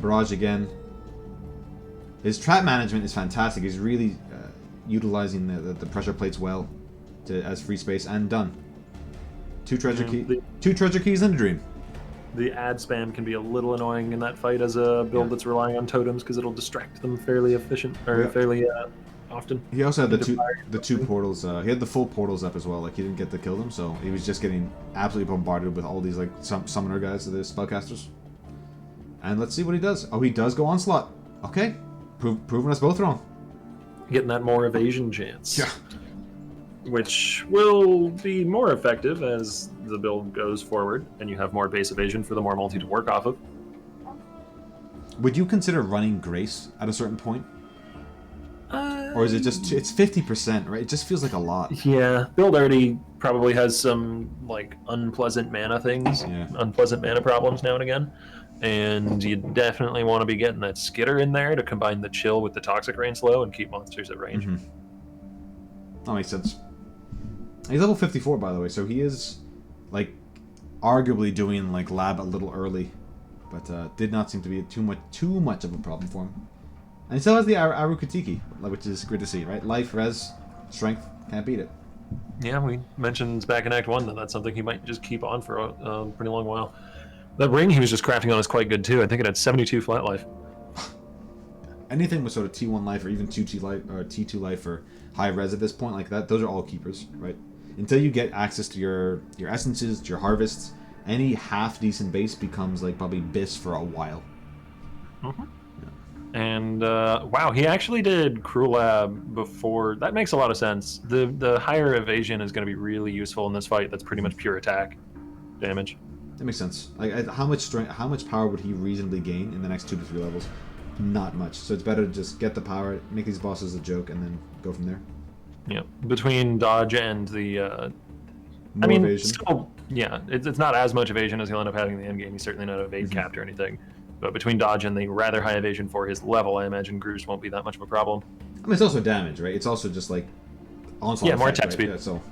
Barrage again. His trap management is fantastic. He's really utilizing the pressure plates well as free space, and done. Two treasure keys and a dream. The ad spam can be a little annoying in that fight as a build that's relying on totems because it'll distract them fairly fairly often. He also had the two portals. He had the full portals up as well. Like he didn't get to kill them, so he was just getting absolutely bombarded with all these like summoner guys, the spellcasters. And let's see what he does. Oh, he does go onslaught. Okay, proving us both wrong. Getting that more evasion chance. Yeah. Which will be more effective as the build goes forward, and you have more base evasion for the more multi to work off of. Would you consider running Grace at a certain point? Or is it just, it's 50%, right? It just feels like a lot. Yeah, build already probably has some like unpleasant mana things, unpleasant mana problems now and again. And you definitely want to be getting that skitter in there to combine the chill with the toxic rain slow and keep monsters at range. That makes sense. He's level 54, by the way, so he is, like, arguably doing, like, lab a little early. But did not seem to be too much of a problem for him. And he still has the Arukatiki, which is good to see, right? Life, res, strength, can't beat it. Yeah, we mentioned back in Act 1 that that's something he might just keep on for a pretty long while. That ring he was just crafting on is quite good too. I think it had 72 flat life. Anything with sort of T1 life or even T2 life or T2 life or high res at this point like that, those are all keepers, right? Until you get access to your essences, to your harvests, any half decent base becomes like probably BIS for a while. Mm-hmm. Yeah. And wow, he actually did Cruel Lab before. That makes a lot of sense. The higher evasion is going to be really useful in this fight. That's pretty much pure attack damage. That makes sense. Like how much strength, how much power would he reasonably gain in the next 2 to 3 levels? Not much. So it's better to just get the power, make these bosses a joke, and then go from there. Yeah, between dodge and the More evasion. Still, yeah, it's not as much evasion as he'll end up having in the end game. He's certainly not evade capped or anything. But between dodge and the rather high evasion for his level, I imagine Groose won't be that much of a problem. I mean, it's also damage, right? It's also just like onslaught. Yeah, more effect, attack right? speed. Yeah, so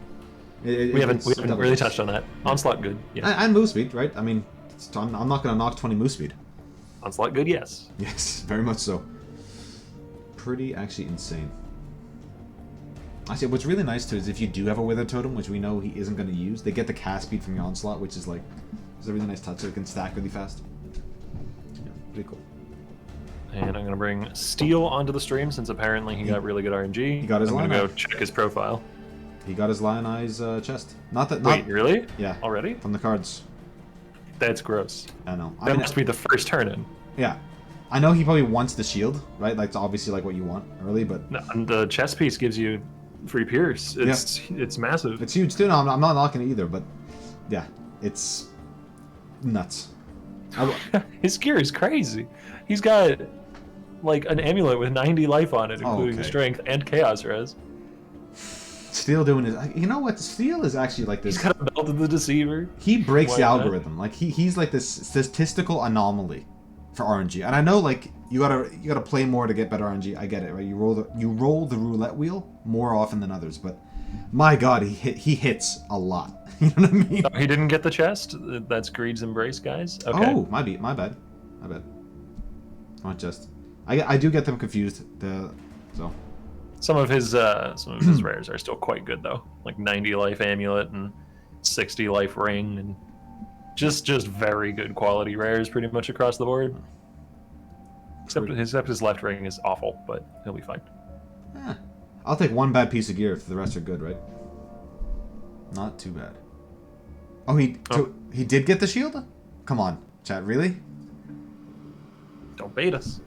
we haven't really touched on that. Onslaught good. Yeah. And move speed, right? I mean, I'm not going to knock 20 move speed. Onslaught good, yes. Yes, very much so. Pretty actually insane. Actually, what's really nice too is if you do have a Wither Totem, which we know he isn't going to use, they get the cast speed from your Onslaught, which is like, it's a really nice touch, so it can stack really fast. Yeah, pretty cool. And I'm going to bring Steel onto the stream since apparently he got really good RNG. He got his I'm going to Lion go Eye. check his profile. He got his Lion Eyes chest. Wait, really? Yeah. Already? From the cards. That's gross. I know. That must be the first turn in. Yeah. I know he probably wants the shield, right? Like, it's obviously like what you want early, but... No, and the chest piece gives you free pierce. It's massive. It's huge too. No, I'm not knocking it either, but yeah, it's nuts. His gear is crazy. He's got like an amulet with 90 life on it, including strength and chaos res. Steel doing his... You know what? Steel is actually like this... He's got a belt of the deceiver. He breaks the algorithm. Like, he's like this statistical anomaly for RNG. And I know, like, you gotta play more to get better RNG. I get it, right? You roll the roulette wheel more often than others, but my god, he hits a lot. You know what I mean? Oh, he didn't get the chest? That's Greed's Embrace, guys? Okay. Oh, my bad. Not just... I do get them confused, so... Some of his rares are still quite good though, like 90 life amulet and 60 life ring, and just very good quality rares pretty much across the board. Except his left ring is awful, but he'll be fine. I'll take one bad piece of gear if the rest are good, right? Not too bad. Oh, he did get the shield? Come on, chat, really? Don't bait us.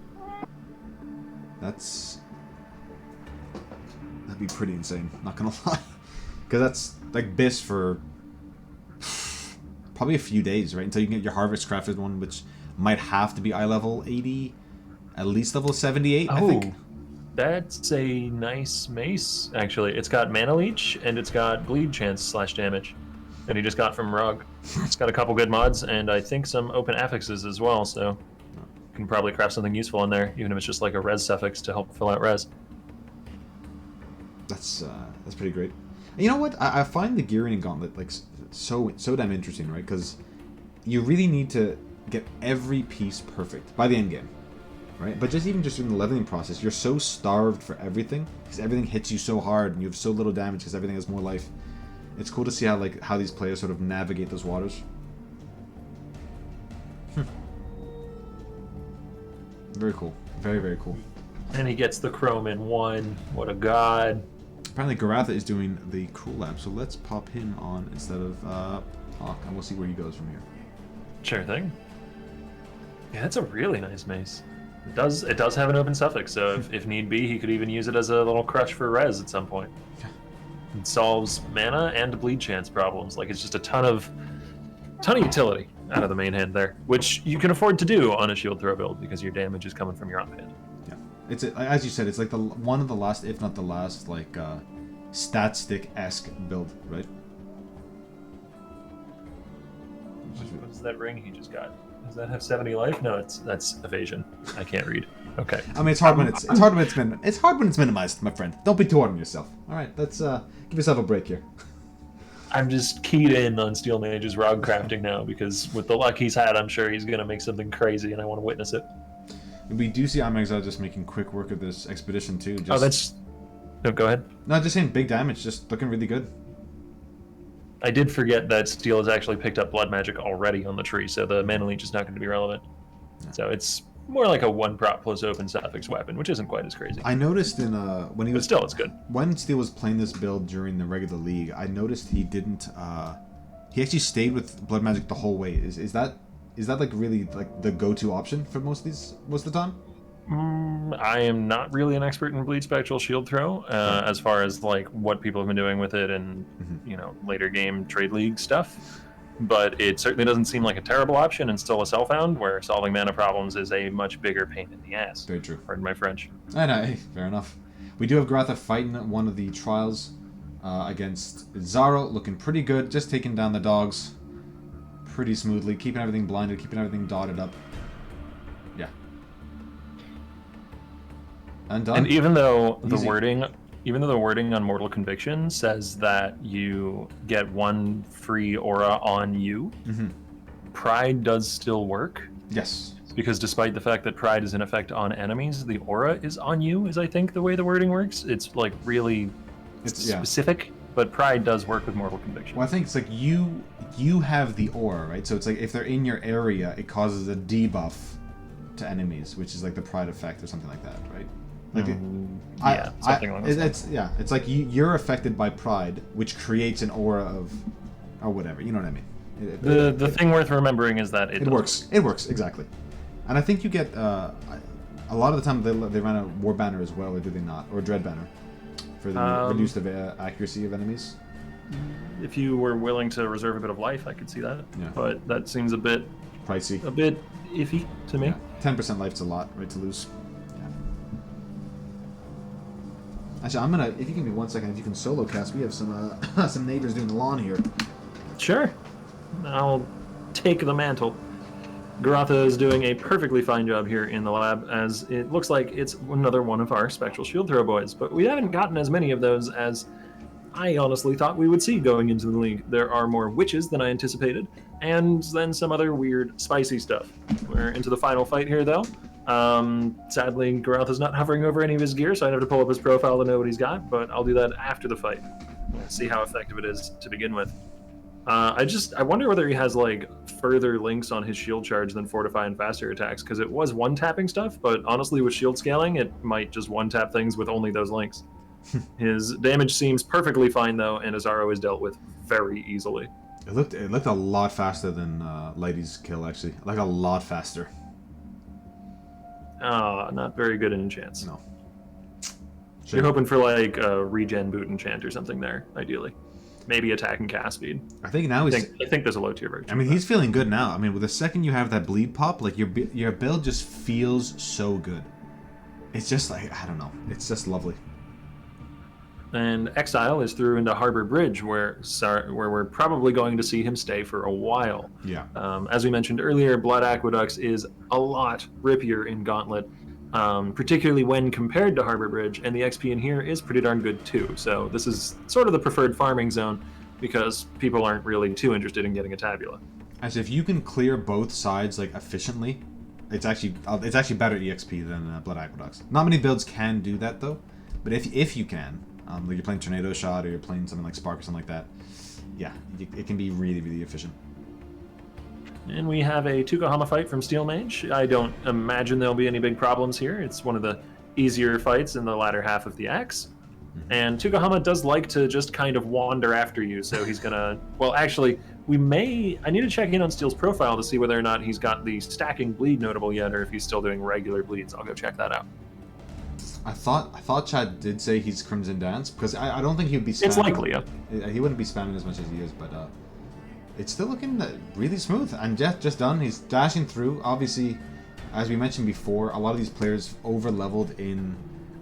That'd be pretty insane, not gonna lie. Because that's like BIS for probably a few days, right? Until you can get your Harvest Crafted one, which might have to be eye level 80, at least level 78, I think. That's a nice mace, actually. It's got Mana Leech, and it's got Bleed Chance / damage that he just got from Rug. It's got a couple good mods, and I think some open affixes as well, so you can probably craft something useful in there, even if it's just like a res suffix to help fill out res. That's pretty great. And you know what? I find the gearing in Gauntlet like so damn interesting, right? Because you really need to get every piece perfect by the end game, right? But just in the leveling process, you're so starved for everything because everything hits you so hard and you have so little damage because everything has more life. It's cool to see how these players sort of navigate those waters. Very cool. Very, very cool. And he gets the chrome in one. What a god. Apparently Garatha is doing the Cruel Lab, so let's pop him on instead of Hawk, and we'll see where he goes from here. Sure thing. Yeah, that's a really nice mace. It does have an open suffix, so if need be, he could even use it as a little crush for res at some point. It solves mana and bleed chance problems. Like, it's just a ton of utility out of the main hand there, which you can afford to do on a shield throw build because your damage is coming from your offhand. Yeah, it's as you said, it's like one of the last, if not the last, like stat stick-esque build, right? What is that ring he just got? Does that have 70 life? No, that's evasion. I can't read. Okay. I mean, it's hard when it's minimized, my friend. Don't be too hard on yourself. All right, let's give yourself a break here. I'm just keyed in on Steel Mage's Rog crafting now because with the luck he's had, I'm sure he's gonna make something crazy, and I want to witness it. We do see Amexile just making quick work of this expedition too. No, go ahead. No, just saying big damage, just looking really good. I did forget that Steel has actually picked up Blood Magic already on the tree, so the Mana Leech is not going to be relevant. Yeah. So it's more like a 1 prop plus open suffix weapon, which isn't quite as crazy. I noticed in when he was But still, it's good. When Steel was playing this build during the regular league, I noticed he didn't. He actually stayed with Blood Magic the whole way. Is that like really like the go-to option for most of the time? I am not really an expert in Bleed Spectral Shield Throw, as far as like what people have been doing with it and later game trade league stuff. But it certainly doesn't seem like a terrible option, and still a Cellfound, where solving mana problems is a much bigger pain in the ass. Very true. Pardon my French. I know, hey, fair enough. We do have Gratha fighting one of the trials against Zaro, looking pretty good, just taking down the dogs pretty smoothly, keeping everything blinded, keeping everything dotted up. Yeah. And done. And even though Easy. the wording on Mortal Conviction says that you get 1 free aura on you, Pride does still work. Yes. Because despite the fact that Pride is in effect on enemies, the aura is on you, is I think the way the wording works. It's like really specific, but Pride does work with Mortal Conviction. Well, I think it's like you have the aura, right? So it's like if they're in your area, it causes a debuff to enemies, which is like the Pride effect or something like that, right? Like something along those lines. It's like you're affected by Pride, which creates an aura of, or whatever. You know what I mean? The thing worth remembering is that it works. It works exactly, and I think you get a lot of the time they run a War Banner as well, or do they not? Or Dread Banner for the reduced accuracy of enemies. If you were willing to reserve a bit of life, I could see that. Yeah. But that seems a bit pricey, a bit iffy to me. 10% life's a lot, right, to lose. Actually, I'm gonna. If you give me 1 second, if you can solo cast, we have some some neighbors doing the lawn here. Sure, I'll take the mantle. Garatha is doing a perfectly fine job here in the lab, as it looks like it's another one of our Spectral Shield Throw boys. But we haven't gotten as many of those as I honestly thought we would see going into the league. There are more witches than I anticipated, and then some other weird, spicy stuff. We're into the final fight here, though. Sadly, Garatha's not hovering over any of his gear, so I'd have to pull up his profile to know what he's got, but I'll do that after the fight. We'll see how effective it is to begin with. I wonder whether he has, like, further links on his shield charge than Fortify and Faster attacks, because it was one-tapping stuff, but honestly, with shield scaling, it might just one-tap things with only those links. His damage seems perfectly fine, though, and Azaro is dealt with very easily. It looked a lot faster than Lighty's kill, actually. Like, a lot faster. Not very good in enchants. No. You're hoping for like a regen boot enchant or something there, ideally. Maybe attack and cast speed. I think now I think there's a low tier version. I mean, he's feeling good now. I mean, with the second you have that bleed pop, like your build just feels so good. It's just like, I don't know. It's just lovely. And Exile is through into Harbor Bridge, where we're probably going to see him stay for a while. Yeah. As we mentioned earlier, Blood Aqueducts is a lot rippier in Gauntlet, particularly when compared to Harbor Bridge, and the XP in here is pretty darn good too. So this is sort of the preferred farming zone, because people aren't really too interested in getting a tabula. As if you can clear both sides like efficiently, it's actually better EXP than Blood Aqueducts. Not many builds can do that though, but if you can. Like you're playing Tornado Shot or you're playing something like Spark or something like that. Yeah, it can be really, really efficient. And we have a Tukahama fight from Steel Mage. I don't imagine there'll be any big problems here. It's one of the easier fights in the latter half of the axe. And Tukahama does like to just kind of wander after you, so he's gonna... Well, actually, I need to check in on Steel's profile to see whether or not he's got the stacking bleed notable yet, or if he's still doing regular bleeds. I'll go check that out. I thought Chad did say he's Crimson Dance, because I don't think he would be spamming. It's likely, yeah. He wouldn't be spamming as much as he is, but it's still looking really smooth. And just done. He's dashing through. Obviously, as we mentioned before, a lot of these players over-leveled in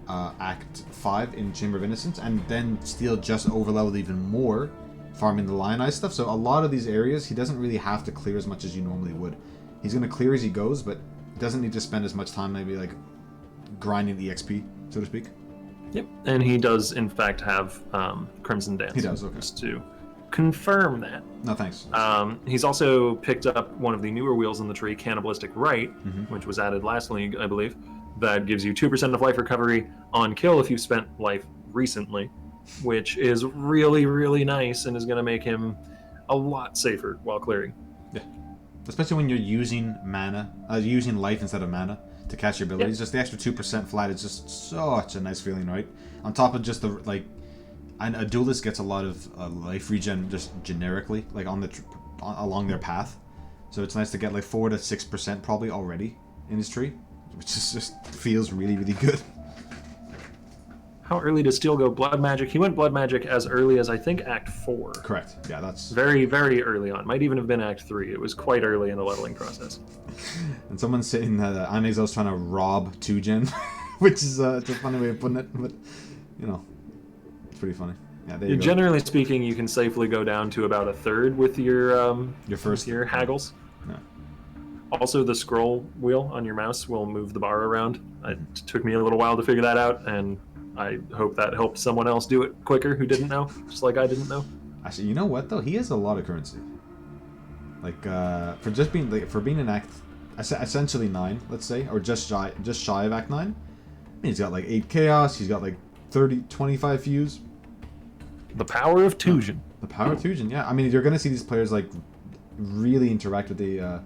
Act 5 in Chamber of Innocence, and then Steel just over-leveled even more, farming the Lion Eye stuff. So a lot of these areas, he doesn't really have to clear as much as you normally would. He's going to clear as he goes, but doesn't need to spend as much time maybe like grinding the XP, so to speak. Yep, and he does in fact have Crimson Dance. He does, okay. Just to confirm that. No, thanks. He's also picked up one of the newer wheels in the tree, Cannibalistic Rite, which was added last league, I believe. That gives you 2% of life recovery on kill if you've spent life recently. which is really, really nice and is going to make him a lot safer while clearing. Yeah. Especially when you're using mana, using life instead of mana to cast your abilities. Just the extra 2% flat is just such a nice feeling, right? On top of just the, like, and a duelist gets a lot of life regen just generically, like on the along their path. So it's nice to get like 4 to 6% probably already in his tree, which is just feels really, really good. How early does Steel go Blood Magic? He went Blood Magic as early as, I think, Act 4. Correct. Yeah, that's... Very, very early on. Might even have been Act 3. It was quite early in the leveling process. And someone's saying that Amexel's trying to rob 2-gen, which is it's a funny way of putting it, but, you know, it's pretty funny. Yeah, there you go. Generally speaking, you can safely go down to about a third with your haggles. Yeah. Also, the scroll wheel on your mouse will move the bar around. It took me a little while to figure that out, and I hope that helped someone else do it quicker who didn't know, just like I didn't know. Actually, you know what though? He has a lot of currency. Like for just being being in Act essentially 9, let's say, or just shy of Act 9. I mean, he's got like 8 chaos. He's got like 25 fuse. The power of Tusion. The power of Tusion, yeah. I mean, you're gonna see these players like really interact with the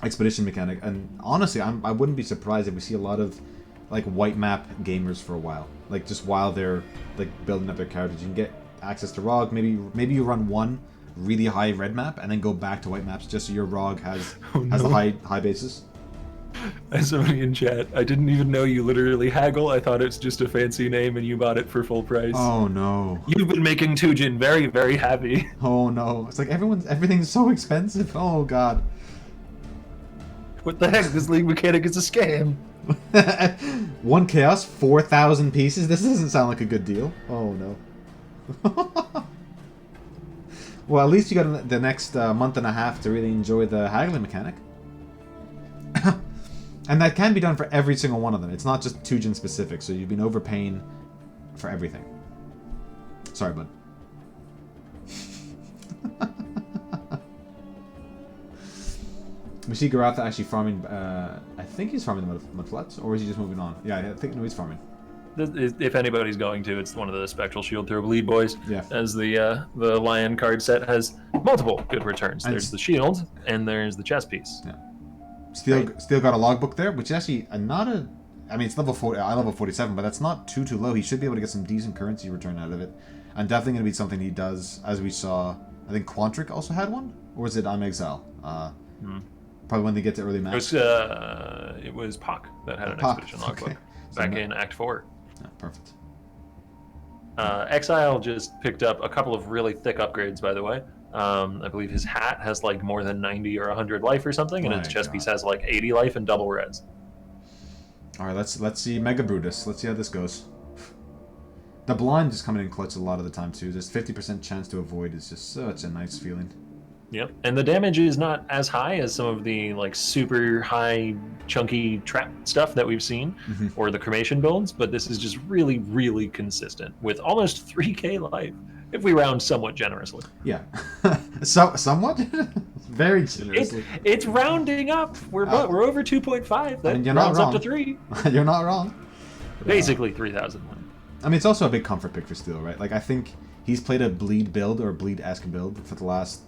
expedition mechanic, and honestly, I wouldn't be surprised if we see a lot of like white map gamers for a while, like just while they're like building up their characters. You can get access to ROG. Maybe you run one really high red map and then go back to white maps just so your ROG has the high basis. As somebody in chat, I didn't even know you literally haggle. I thought it's just a fancy name and you bought it for full price. Oh no. You've been making Tujen very, very happy. Oh no. It's like everything's so expensive. Oh god. What the heck? This league mechanic is a scam. 1 chaos, 4,000 pieces? This doesn't sound like a good deal. Oh no. Well, at least you got the next month and a half to really enjoy the haggling mechanic. And that can be done for every single one of them. It's not just Tujen specific, so you've been overpaying for everything. Sorry, bud. We see Garatha actually farming, I think he's farming the Mudflats, or is he just moving on? Yeah, I think no, he's farming. If anybody's going to, it's one of the Spectral Shield Throw Bleed boys. Yeah. As the Lion card set has multiple good returns. And there's the shield, and there's the chess piece. Yeah. Still got a logbook there, which is actually not a... I mean, it's level 40, I level 47, but that's not too low. He should be able to get some decent currency return out of it. And definitely going to be something he does, as we saw... I think Quantric also had one? Or was it I'm Exile? Probably when they get to early match. It was Pak that had an expedition logbook. Okay. Back in Act 4. Yeah, perfect. Exile just picked up a couple of really thick upgrades, by the way. I believe his hat has like more than 90 or 100 life or something, and his chest piece has like 80 life and double res. All right, let's see Mega Brutus. Let's see how this goes. The blind is coming in clutch a lot of the time too. This 50% chance to avoid is just such a nice feeling. Yep, and the damage is not as high as some of the like super high chunky trap stuff that we've seen, or the cremation builds, but this is just really, really consistent with almost 3k life, if we round somewhat generously. Yeah, somewhat, very generously. It's rounding up. We're over 2.5. That you're rounds not up to 3. You're not wrong. Basically 3,000. I mean, it's also a big comfort pick for Steel, right? Like I think he's played a bleed build or a bleed-esque build for the last.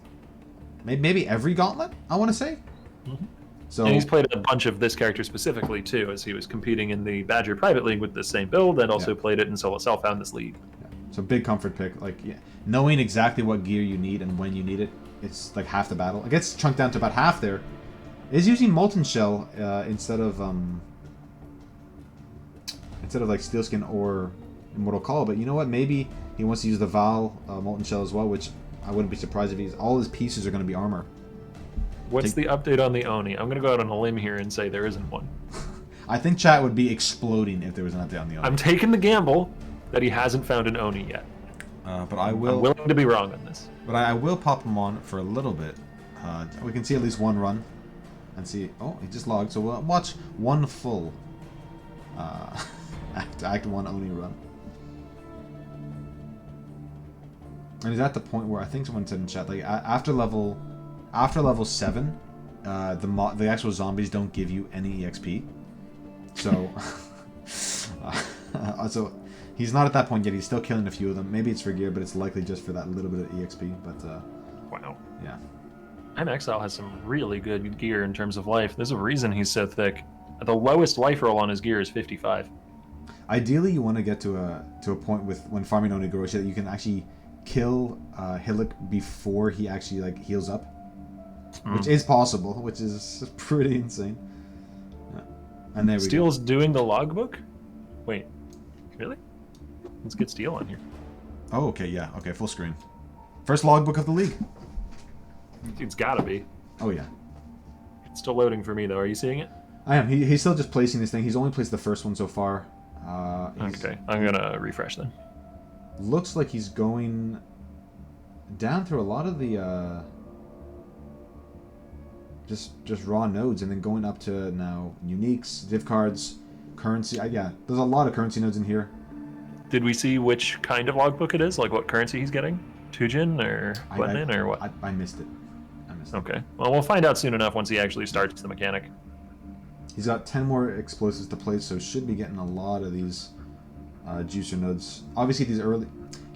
Maybe every Gauntlet, I want to say. So, and he's played a bunch of this character specifically, too, as he was competing in the Badger Private League with the same build, and also played it in Solo Self-Found this league. Yeah. So big comfort pick. Like, knowing exactly what gear you need and when you need it, it's like half the battle. It gets chunked down to about half there. Is using Molten Shell instead of like Steelskin or Immortal Call, but you know what? Maybe he wants to use the Val Molten Shell as well, which I wouldn't be surprised if all his pieces are going to be armor. What's the update on the Oni? I'm going to go out on a limb here and say there isn't one. I think chat would be exploding if there was an update on the Oni. I'm taking the gamble that he hasn't found an Oni yet. But I'm willing to be wrong on this. But I will pop him on for a little bit. We can see at least one run. And see... Oh, he just logged. So we'll watch one full Act 1 Oni run. And he's at the point where I think someone said in chat, like after level 7, the actual zombies don't give you any EXP. So, so He's not at that point yet. He's still killing a few of them. Maybe it's for gear, but it's likely just for that little bit of EXP. But Wow. yeah. And Exile has some really good gear in terms of life. There's a reason he's so thick. The lowest life roll on his gear is 55. Ideally, you want to get to a point with when farming only grows that you can actually kill Hillock before he actually like heals up, which is possible, which is pretty insane. Yeah. And there we go. Steel's doing the logbook? Wait, really? Let's get Steel on here. Oh, okay, yeah, okay, full screen. First logbook of the league. It's gotta be. Oh yeah. It's still loading for me though. Are you seeing it? I am. He's still just placing this thing. He's only placed the first one so far. Okay, I'm gonna refresh then. Looks like he's going down through a lot of the just raw nodes, and then going up to now uniques, div cards, currency. Yeah, there's a lot of currency nodes in here. Did we see which kind of logbook it is? Like what currency he's getting? Tujin or Gwenin or what? I missed it. Okay. Well, we'll find out soon enough once he actually starts the mechanic. He's got 10 more explosives to place, so should be getting a lot of these juicer nodes. Obviously, these early...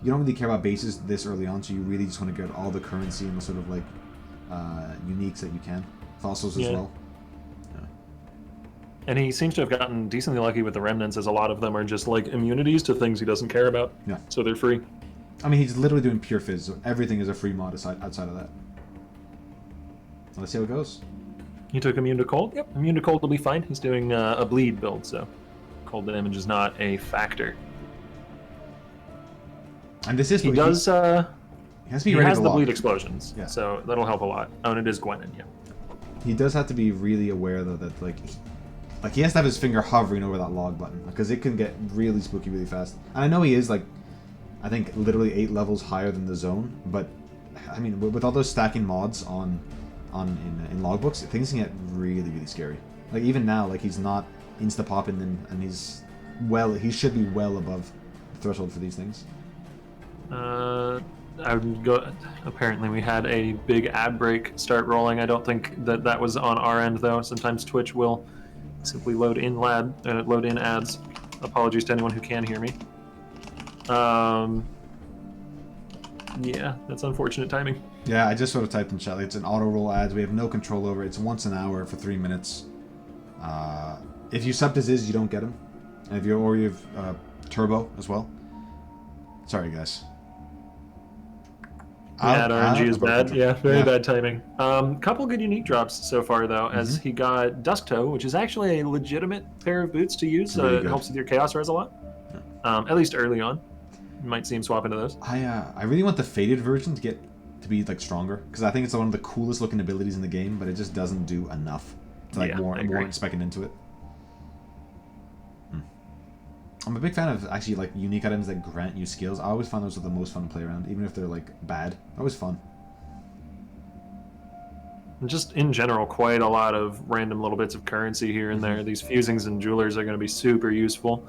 You don't really care about bases this early on, so you really just want to get all the currency and the sort of, like, uniques that you can. Fossils as well. Yeah. And he seems to have gotten decently lucky with the remnants, as a lot of them are just, like, immunities to things he doesn't care about. Yeah. So they're free. I mean, he's literally doing pure fizz, so everything is a free mod outside of that. Let's see how it goes. He took immune to cold? Yep, immune to cold will be fine. He's doing a bleed build, so cold damage is not a factor. And this is... He does... he has to be ready he has to the lock. bleed explosions, Yeah. so that'll help a lot. Oh, and it is Gwenin, yeah. He does have to be really aware, though, that, like he has to have his finger hovering over that log button, because it can get really spooky really fast. And I know he is, like, I think literally 8 levels higher than the zone, but, I mean, with all those stacking mods in logbooks, things can get really, really scary. Like, even now, like, he's not insta-popping them, and he should be well above the threshold for these things. Apparently we had a big ad break start rolling. I don't think that was on our end, though. Sometimes Twitch will simply load in ads. Apologies to anyone who can hear me. Yeah, that's unfortunate timing. Yeah, I just sort of typed in chat. Like, it's an auto roll ads. We have no control over it. It's once an hour for 3 minutes. If you sub to Ziz, you don't get them. And if you have turbo as well. Sorry, guys. Yeah, RNG is bad. Yeah, very bad timing. Couple good unique drops so far, though, as he got Dusk Toe, which is actually a legitimate pair of boots to use. Really it helps with your Chaos Res a lot. Yeah. At least early on. You might see him swap into those. I really want the faded version to be like stronger, because I think it's one of the coolest looking abilities in the game, but it just doesn't do enough to like warrant speccing into it. I'm a big fan of actually like unique items that grant you skills. I always find those are the most fun to play around, even if they're like bad. Always fun. And just in general, quite a lot of random little bits of currency here and there. These fusings and jewelers are going to be super useful.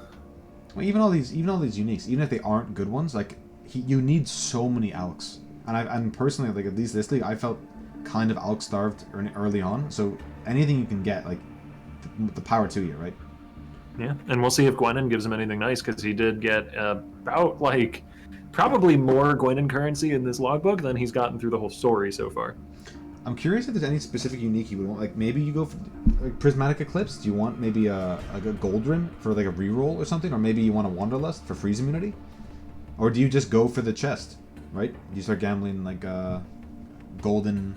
Well, even all these uniques, even if they aren't good ones, like you need so many alks. And I'm personally, like, at least this league, I felt kind of alk starved early on. So anything you can get, like, the power to you, right? Yeah, and we'll see if Gwenin gives him anything nice, because he did get about, like, probably more Gwenin currency in this logbook than he's gotten through the whole story so far. I'm curious if there's any specific unique you would want. Like, maybe you go for like, Prismatic Eclipse. Do you want maybe a Gold Rim for, like, a reroll or something? Or maybe you want a Wanderlust for freeze immunity? Or do you just go for the chest, right? You start gambling, like, golden...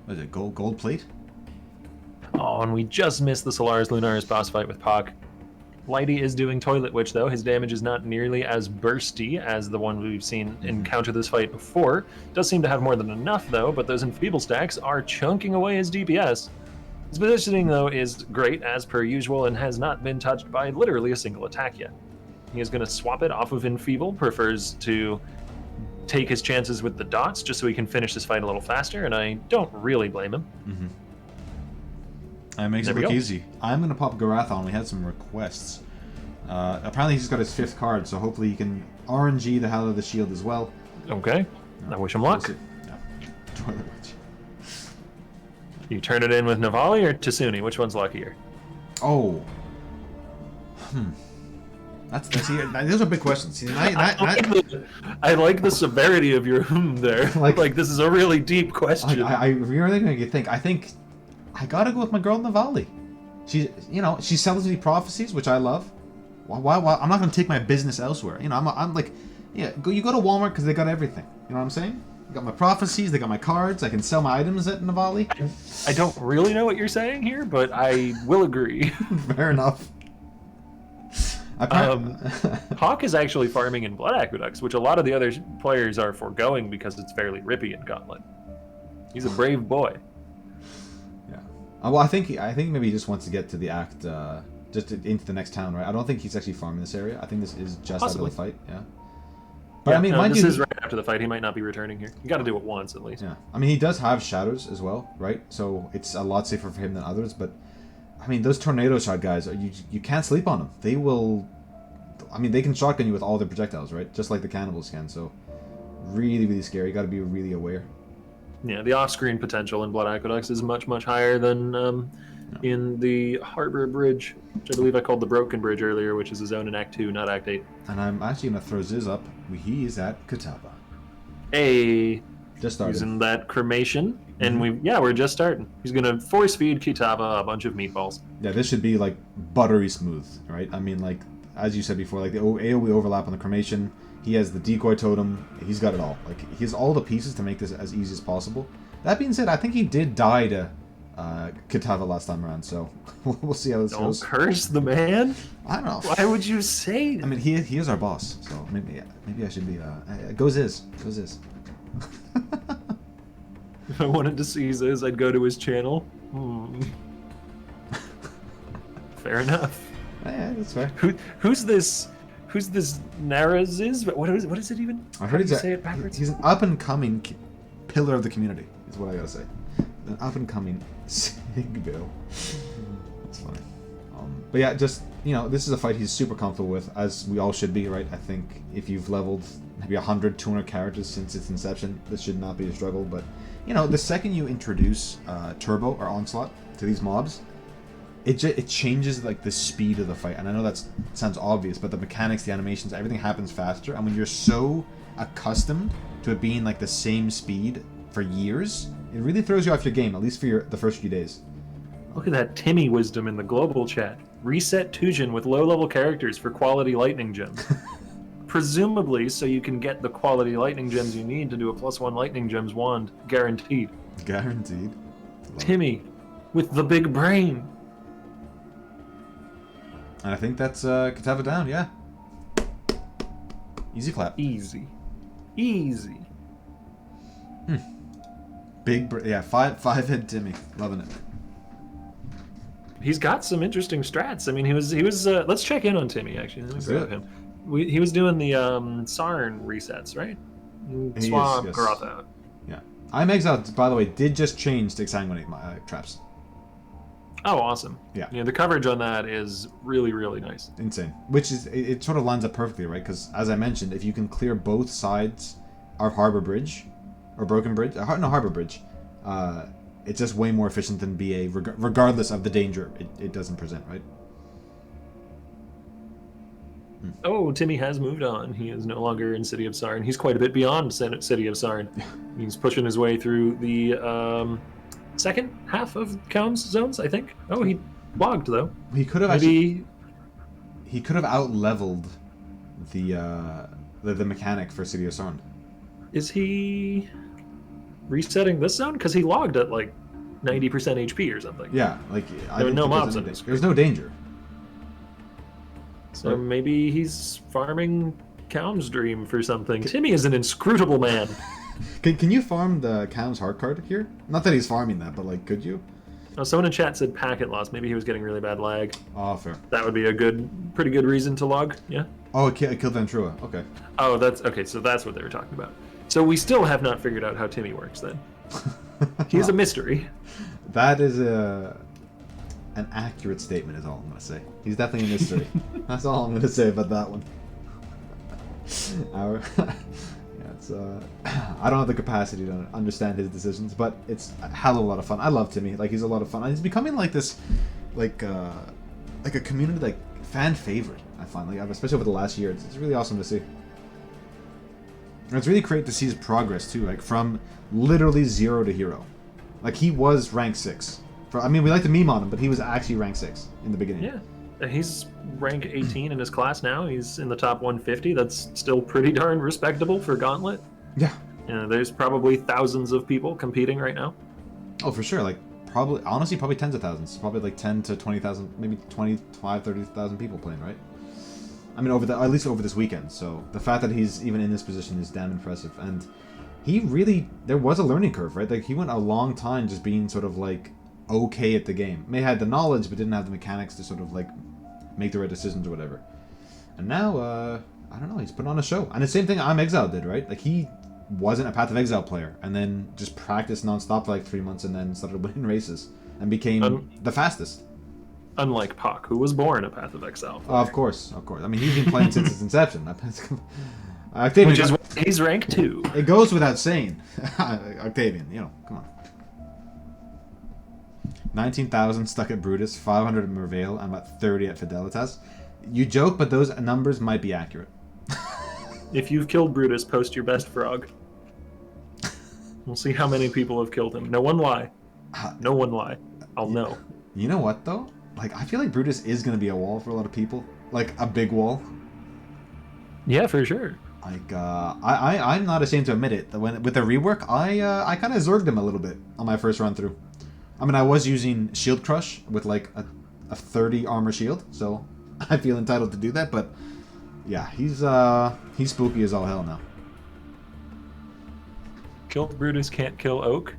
What is it? Gold plate? Oh, and we just missed the Solaris Lunaris boss fight with Pak. Lighty is doing Toilet Witch, though. His damage is not nearly as bursty as the one we've seen encounter this fight before. Does seem to have more than enough, though, but those Enfeeble stacks are chunking away his DPS. His positioning, though, is great, as per usual, and has not been touched by literally a single attack yet. He is going to swap it off of Enfeeble, prefers to take his chances with the dots, just so he can finish this fight a little faster, and I don't really blame him. That makes it look easy. I'm going to pop Garathon. We had some requests. Apparently he's got his 5th card, so hopefully he can RNG the hell out of the shield as well. Okay. I wish him luck. Yeah. Toilet Witch. You turn it in with Navali or Tasuni? Which one's luckier? Oh. See, those are big questions. See, I like the severity of your there. Like this is a really deep question. I really make you think. I think I gotta go with my girl Navali. She sells me prophecies, which I love. Why? I'm not gonna take my business elsewhere. I'm like, yeah, you go to Walmart because they got everything. You know what I'm saying? They got my prophecies, they got my cards. I can sell my items at Navali. I don't really know what you're saying here, but I will agree. Fair enough. Hawk is actually farming in Blood Aqueducts, which a lot of the other players are foregoing because it's fairly rippy in Gauntlet. He's a brave boy. Yeah. Well, I think maybe he just wants to get to the act, into the next town, right? I don't think he's actually farming this area. I think this is just Possibly. after the fight. Yeah. But I mean, this is right after the fight. He might not be returning here. You got to do it once at least. Yeah. I mean, he does have shadows as well, right? So it's a lot safer for him than others, but. I mean, those tornado shot guys, you can't sleep on them. They will... I mean, they can shotgun you with all their projectiles, right? Just like the cannibals can, so... Really, really scary. You gotta be really aware. Yeah, the off-screen potential in Blood Aqueducts is much, much higher than in the Harbor Bridge, which I believe I called the Broken Bridge earlier, which is a zone in Act 2, not Act 8. And I'm actually gonna throw Ziz up. He is at Kataba. Hey! Just started. Using that cremation. And we're just starting. He's gonna force feed Kitaba a bunch of meatballs. Yeah, this should be like buttery smooth, right? I mean, like as you said before, like the AoE overlap on the cremation. He has the decoy totem. He's got it all. Like he has all the pieces to make this as easy as possible. That being said, I think he did die to Kitava last time around, so we'll see how this goes. Don't curse the man. I don't know. Why would you say that? I mean, he is our boss, so maybe I should be. Goes is. If I wanted to see Ziz, I'd go to his channel. Fair enough. Yeah, that's fair. Who's this Naraziz? What is it even? I heard say it backwards. He's an up and coming pillar of the community. Is what I gotta say. An up and coming Sigbill. That's funny. But yeah, just this is a fight he's super comfortable with, as we all should be, right? I think if you've leveled maybe 100, 200 characters since its inception, this should not be a struggle. But the second you introduce Turbo or Onslaught to these mobs, it changes like the speed of the fight. And I know that sounds obvious, but the mechanics, the animations, everything happens faster. And when you're so accustomed to it being like the same speed for years, it really throws you off your game, at least for the first few days. Look at that Timmy wisdom in the global chat. Reset Tujin with low-level characters for quality lightning gems. Presumably, so you can get the quality lightning gems you need to do a +1 lightning gems wand, guaranteed. Guaranteed. Timmy, with the big brain. And I think that's Katava down, yeah. Easy clap. Easy. Yeah, five hit Timmy, loving it. He's got some interesting strats. I mean, he was. Let's check in on Timmy actually. Let me grab him. He was doing the Sarn resets, right? Swab Garotha. Yeah. I'm Exiled, by the way, did just change to exsanguinate my traps. Oh, awesome. Yeah. The coverage on that is really, really nice. Insane. Which is, it sort of lines up perfectly, right? Because, as I mentioned, if you can clear both sides of Harbor Bridge, or Broken Bridge, Harbor Bridge, it's just way more efficient than BA, regardless of the danger it doesn't present, right? Oh, Timmy has moved on. He is no longer in City of Sarn. He's quite a bit beyond City of Sarn. He's pushing his way through the second half of Kaum's zones, I think. Oh, he logged though. He could have he could have out-leveled the mechanic for City of Sarn. Is he resetting this zone? Because he logged at like 90% HP or something. Yeah, like there were no mobs on this. There's no danger. So maybe he's farming Kaum's Dream for something. Timmy is an inscrutable man. Can you farm the Kaum's heart card here? Not that he's farming that, but like, could you? Oh, someone in chat said packet loss. Maybe he was getting really bad lag. Oh, fair. That would be a pretty good reason to log. Yeah. Oh, it killed Ventrua. Okay. Oh, that's okay. So that's what they were talking about. So we still have not figured out how Timmy works then. He's a mystery. That is an accurate statement is all I'm going to say. He's definitely a mystery. That's all I'm going to say about that one. I don't have the capacity to understand his decisions, but it's a hell of a lot of fun. I love Timmy. Like, he's a lot of fun. And he's becoming like this, like a community, like, fan favorite. I find, like, especially over the last year. It's really awesome to see. And it's really great to see his progress too, like from literally 0 to hero. Like he was rank 6. I mean, we like to meme on him, but he was actually rank 6 in the beginning. Yeah, he's rank 18 in his class now. He's in the top 150. That's still pretty darn respectable for Gauntlet. Yeah. There's probably thousands of people competing right now. Oh, for sure. Like honestly, probably tens of thousands. Probably like 10 to 20,000, maybe 25, 30,000 people playing, right? I mean, at least over this weekend. So the fact that he's even in this position is damn impressive. And he really, there was a learning curve, right? Like he went a long time just being sort of like okay at the game. May have had the knowledge, but didn't have the mechanics to sort of like make the right decisions or whatever. And now, I don't know, he's putting on a show. And the same thing Exile did, right? Like he wasn't a Path of Exile player and then just practiced nonstop for like 3 months and then started winning races and became the fastest. Unlike Puck, who was born a Path of Exile player. Of course. I mean, he's been playing since its inception. Which is why he's rank 2. It goes without saying. Octavian, you know, come on. 19,000 stuck at Brutus, 500 at Merveil, and about 30 at Fidelitas. You joke, but those numbers might be accurate. If you've killed Brutus, post your best frog. We'll see how many people have killed him. No one lie. No one lie. I'll know. You know what, though? Like, I feel like Brutus is going to be a wall for a lot of people. Like, a big wall. Yeah, for sure. Like, I'm not ashamed to admit it. With the rework, I kind of zerged him a little bit on my first run through. I mean, I was using Shield Crush with, like, a 30 armor shield, so I feel entitled to do that, but yeah, he's spooky as all hell now. Killed Brutus, can't kill Oak.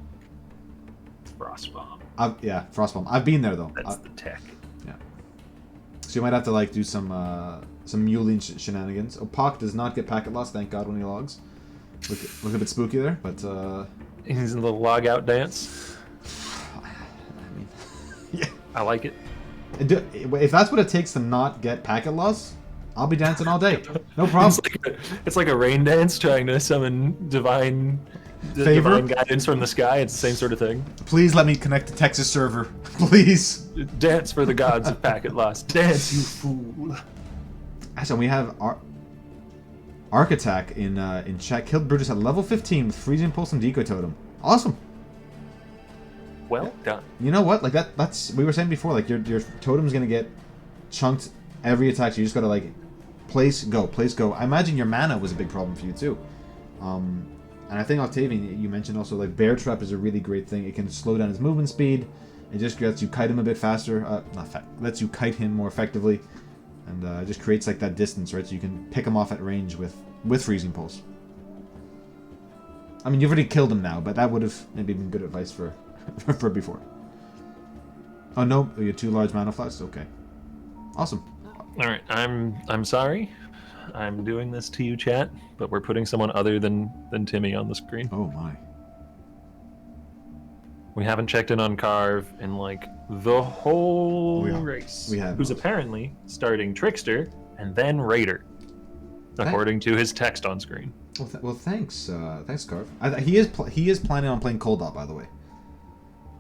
Frostbomb. Yeah, Frostbomb. I've been there, though. That's the tech. Yeah. So you might have to, like, do some muling shenanigans. Opak does not get packet loss, thank God, when he logs. Look a bit spooky there, but... He's in the log out dance. I mean... yeah. I like it. If that's what it takes to not get packet loss, I'll be dancing all day. No problem. It's like a rain dance trying to summon divine guidance from the sky. It's the same sort of thing. Please let me connect to Texas server. Please. Dance for the gods of packet loss. Dance, you fool. Actually, we have Arc Attack in chat. Killed Brutus at level 15 with Freezing Pulse and Decoy Totem. Awesome. Well done. You know what? Like that's we were saying before. Like your totem's gonna get chunked every attack. So you just gotta like place go. I imagine your mana was a big problem for you too. And I think Octavian, you mentioned also like Bear Trap is a really great thing. It can slow down his movement speed. It just lets you kite him a bit faster. Lets you kite him more effectively, and just creates like that distance, right? So you can pick him off at range with Freezing Pulse. I mean, you've already killed him now, but that would have maybe been good advice for before. Oh no, you have 2 large mana flasks. Okay, awesome. All right, I'm sorry. I'm doing this to you, chat, but we're putting someone other than Timmy on the screen. Oh my. We haven't checked in on Carve in like the whole race. We have. Who's apparently starting Trickster and then Raider, according to his text on screen. Well, thanks, Carve. He is planning on playing Cold Dot, by the way.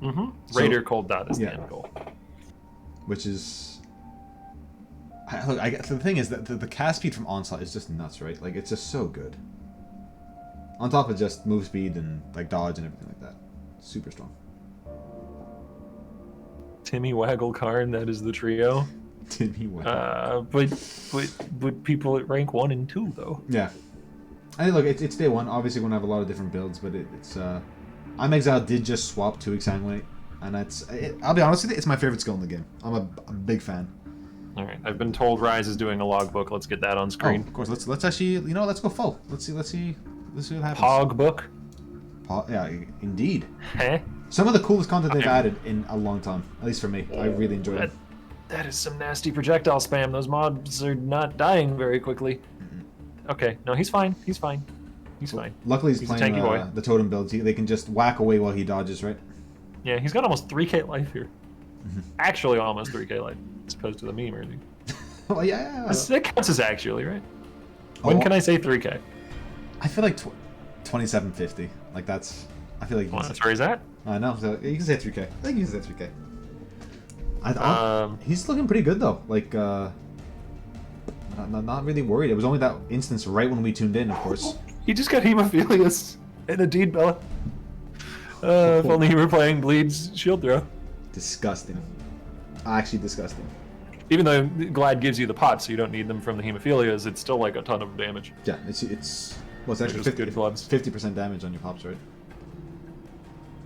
Mm-hmm. Raider Cold Dot is the end goal. Which is. Look, the thing is that the cast speed from Onslaught is just nuts, right? Like, it's just so good. On top of just move speed and like dodge and everything like that. Super strong. Timmy, Waggle, Karn, that is the trio. Timmy, Waggle. But people at rank 1 and 2 though. Yeah. I mean, look, it's day 1. Obviously, we're gonna have a lot of different builds, but it's I'm Exile did just swap to Exsanguinate, and I'll be honest with you, it's my favorite skill in the game. I'm a big fan. All right, I've been told Rise is doing a logbook. Let's get that on screen. Oh, of course. Let's actually, let's go full. Let's see what happens. Pog book. Yeah, indeed. Heh. Some of the coolest content they've added in a long time, at least for me. I really enjoyed it. That is some nasty projectile spam. Those mobs are not dying very quickly. Okay, no, he's fine. He's fine. Luckily, he's playing a tanky boy. The totem builds. They can just whack away while he dodges, right? Yeah, he's got almost 3k life here. Actually, almost 3k life, as opposed to the meme earning. Well, yeah. That counts as actually, right? When can I say 3k? I feel like 2750. Like that's. I feel like. Well, that's where he's at. I know. So you can say 3k. I think you can say 3k. He's looking pretty good though. Like. not really worried. It was only that instance right when we tuned in, of course. He just got hemophilius and a deed bella. If only he were playing Bleed's shield throw. Disgusting. Actually disgusting. Even though Glad gives you the pots, so you don't need them from the hemophilias, it's still like a ton of damage. Yeah, it's well, it's actually Just good gloves. 50% damage on your pops, right?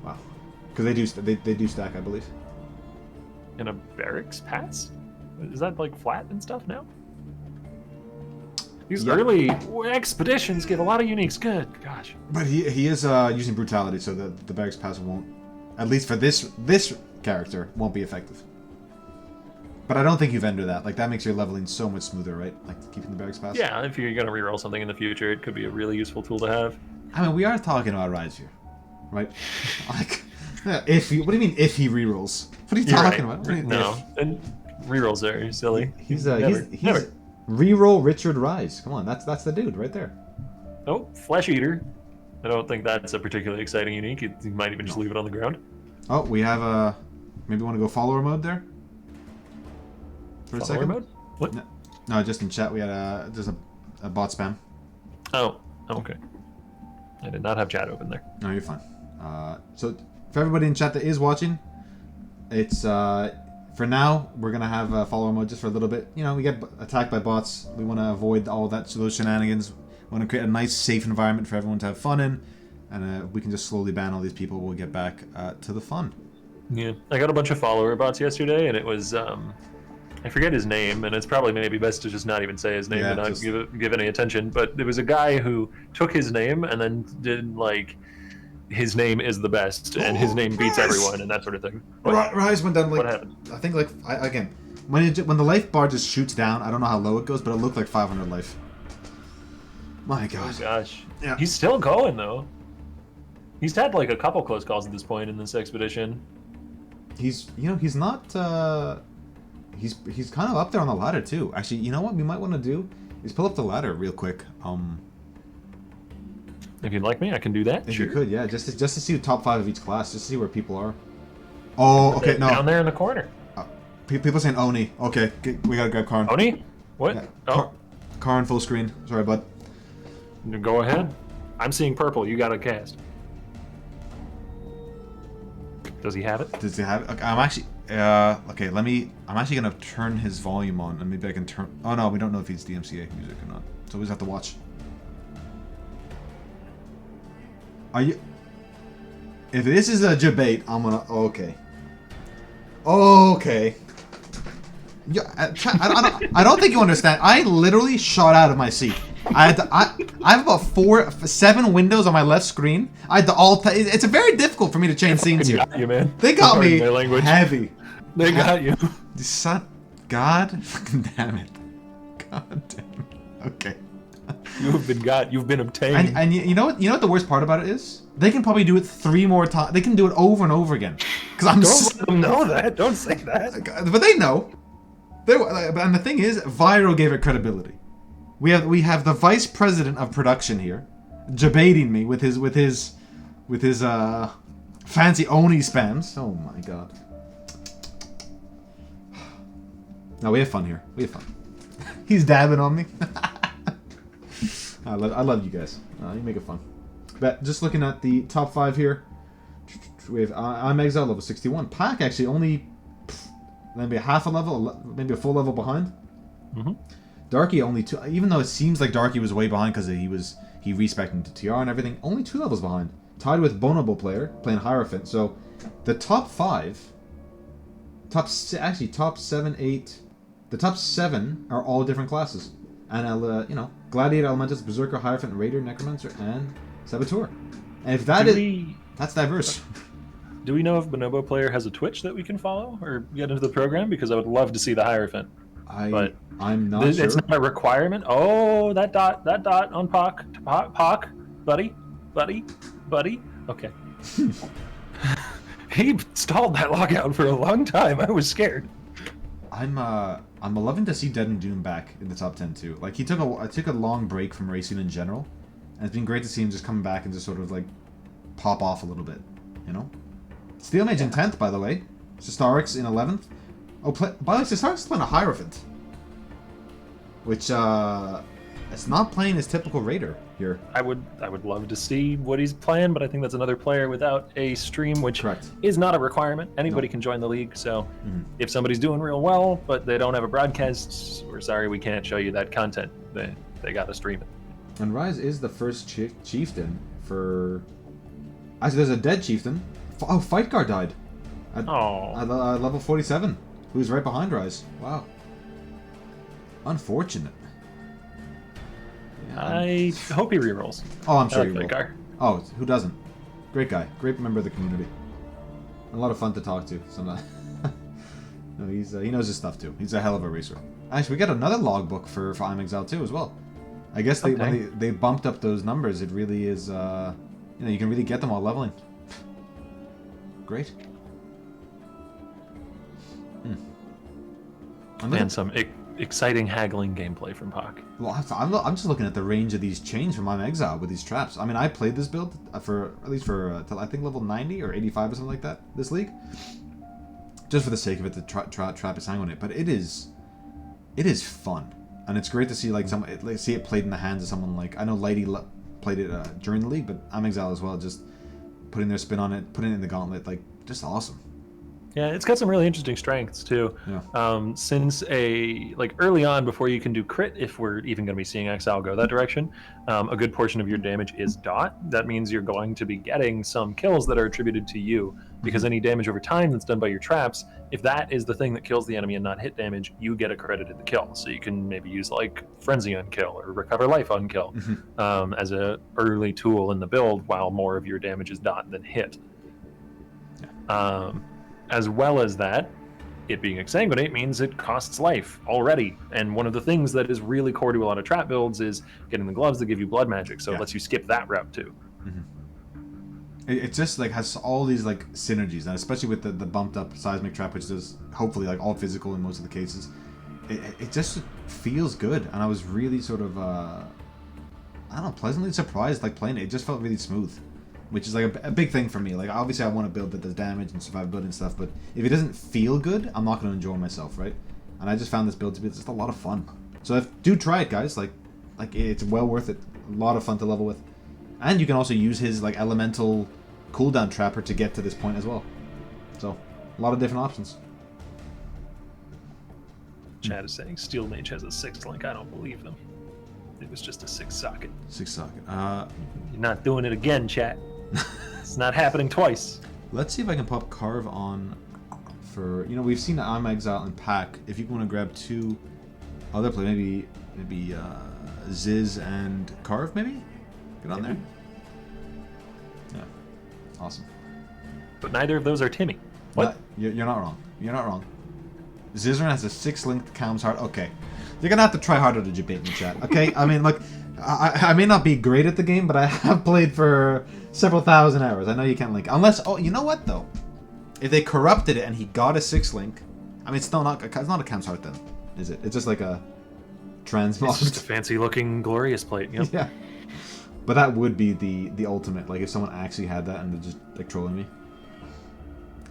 Wow. Because they do stack, I believe. In a barracks pass? Is that like flat and stuff now? These early expeditions give a lot of uniques. Good gosh. But he is using brutality, so the barracks pass won't, at least for this character, won't be effective. But I don't think you vendor that. Like, that makes your leveling so much smoother, right? Like, keeping the barracks pass. Yeah, if you're gonna reroll something in the future, it could be a really useful tool to have. I mean, we are talking about Rise here, right? Like, if he, what do you mean if he rerolls? What are you talking about? What do you- No, and rerolls are silly. He's Never. reroll Richard Rise. Come on, that's the dude right there. Oh, Flesh Eater. I don't think that's a particularly exciting unique. You might even just leave it on the ground. Oh, we have a maybe want to go follower mode there for a Follower second. mode? What? No, just in chat we had just a bot spam. Oh, okay. I did not have chat open there. No, you're fine. So for everybody in chat that is watching, it's for now we're gonna have follower mode just for a little bit. You know, we get attacked by bots. We want to avoid all those shenanigans. We want to create a nice, safe environment for everyone to have fun in, and we can just slowly ban all these people. We'll get back to the fun. Yeah, I got a bunch of follower bots yesterday, and it was I forget his name, and it's probably maybe best to just not even say his name and not give any attention. But there was a guy who took his name and then did like his name is the best and his name beats everyone and that sort of thing. Rise went down like what happened? I think like again when the life bar just shoots down. I don't know how low it goes, but it looked like 500 life. My God. Oh gosh. Yeah. He's still going though. He's had like a couple close calls at this point in this expedition. He's not he's kind of up there on the ladder too. Actually, you know what we might want to do is pull up the ladder real quick. If you'd like me, I can do that. If sure. you could, yeah, just to see the top 5 of each class, just to see where people are. Oh, okay, no. Down there in the corner. People saying Oni. Okay, we gotta grab Karn. Oni? What? Yeah. Oh, Karn full screen. Sorry, bud. go ahead. I'm seeing purple. You got to cast. Does he have it? Does he have it? Okay, I'm actually. Okay, I'm actually gonna turn his volume on, and maybe I can turn. Oh no, we don't know if he's DMCA music or not, so we just have to watch. Are you? If this is a debate, I'm gonna. Okay. Okay. Yeah, I don't think you understand. I literally shot out of my seat. I have about 7 windows on my left screen. I had to it's very difficult for me to change scenes here. Got you, man. They got me heavy. They got you. Son, God, fucking damn it. God damn it. Okay. You've been got. You've been obtained. And you know what? You know what the worst part about it is? They can probably do it 3 more times. They can do it over and over again. Because I'm. Don't let them know that. Don't say that. But they know. And the thing is, Viro gave it credibility. We have the vice president of production here, debating me with his fancy Oni spams. Oh my God. No, we have fun here. We have fun. He's dabbing on me. I love you guys. You make it fun. But just looking at the top 5 here, we have I'm Exile level 61. Pack actually only maybe a half a level, maybe a full level behind. Mm-hmm. Darky only 2. Even though it seems like Darky was way behind because he respected into TR and everything, only 2 levels behind. Tied with Bonobo player playing Hierophant. So the top 5, top 7, 8. The top 7 are all different classes. And, Gladiator, Elementus, Berserker, Hierophant, Raider, Necromancer, and Saboteur. And if that's diverse. Do we know if Bonobo player has a Twitch that we can follow or get into the program? Because I would love to see the Hierophant. I'm not sure. It's not a requirement. Oh, that dot on Pock, buddy. Okay. He stalled that lockout for a long time. I was scared. I'm loving to see Dead and Doom back in the top 10 too. Like I took a long break from racing in general, and it's been great to see him just come back and just sort of like pop off a little bit, you know. Steel Mage in 10th, by the way. Sistarix in 11th. Oh, by the way, Sistarix is playing a Hierophant. which it's not playing his typical raider here. I would love to see what he's playing, but I think that's another player without a stream, which Correct. is not a requirement. Anybody can join the league. So if somebody's doing real well, but they don't have a broadcast, we're sorry we can't show you that content. They got to stream it. And Rise is the first chieftain for. Actually, there's a dead chieftain. Oh, Fight Guard died. At level 47. Who's right behind Rise. Wow. Unfortunate. Yeah, I hope he rerolls. Oh, I'm sure I he like will. Fight Guard. Oh, who doesn't? Great guy. Great member of the community. A lot of fun to talk to. Sometimes. No, he knows his stuff too. He's a hell of a racer. Actually, we got another logbook for IMEXILE too as well. I guess when they bumped up those numbers, it really is, you know, you can really get them while leveling. Great. And some exciting haggling gameplay from Pak. Well, I'm just looking at the range of these chains from IMEXILE with these traps. I mean, I played this build for at least for till I think level 90 or 85 or something like that this league, just for the sake of it to trap his hang on it. But it is fun, and it's great to see see it played in the hands of someone like I know Lighty played it during the league, but IMEXILE as well, just putting their spin on it, putting it in the gauntlet, like just awesome. Yeah, it's got some really interesting strengths too. Yeah. Since early on, before you can do crit, if we're even going to be seeing Exile go that direction, a good portion of your damage is dot. That means you're going to be getting some kills that are attributed to you, because any damage over time that's done by your traps, if that is the thing that kills the enemy and not hit damage, you get accredited the kill. So you can maybe use like Frenzy on kill or Recover Life on kill as a early tool in the build, while more of your damage is dot than hit. As well as that, it being exsanguinate means it costs life already. And one of the things that is really core to a lot of trap builds is getting the gloves that give you blood magic. So it lets you skip that route too. It just like has all these like synergies, and especially with the bumped up seismic trap, which is hopefully like all physical in most of the cases. It just feels good, and I was really sort of I don't know, pleasantly surprised like playing it. It just felt really smooth, which is like a big thing for me. Like obviously I want to build that does damage and survivability and stuff, but if it doesn't feel good, I'm not going to enjoy myself, right? And I just found this build to be just a lot of fun. So do try it, guys. Like it's well worth it. A lot of fun to level with, and you can also use his like elemental cooldown trapper to get to this point as well. So a lot of different options. Chad is saying Steel Mage has a 6th link. I don't believe them. It was just a 6 socket. 6 socket. You're not doing it again, chat. It's not happening twice. Let's see if I can pop Carve on for, you know, we've seen IMEXILE and Pack. If you want to grab 2 other players, maybe Ziz and Carve, maybe? Get on there. Yeah. Awesome. But neither of those are Timmy. What? You're not wrong. You're not wrong. Zizaran has a 6-linked Calm's Heart. Okay. You're going to have to try harder to debate me, chat. Okay? I mean, look, I may not be great at the game, but I have played for several thousand hours. I know you can't link. Unless, oh, you know what, though? If they corrupted it and he got a 6-link, I mean, it's not a Calm's Heart, then, is it? It's just like a transmog. It's just a fancy-looking Glorious plate, yep. Yeah. But that would be the ultimate. Like, if someone actually had that and they're just, like, trolling me.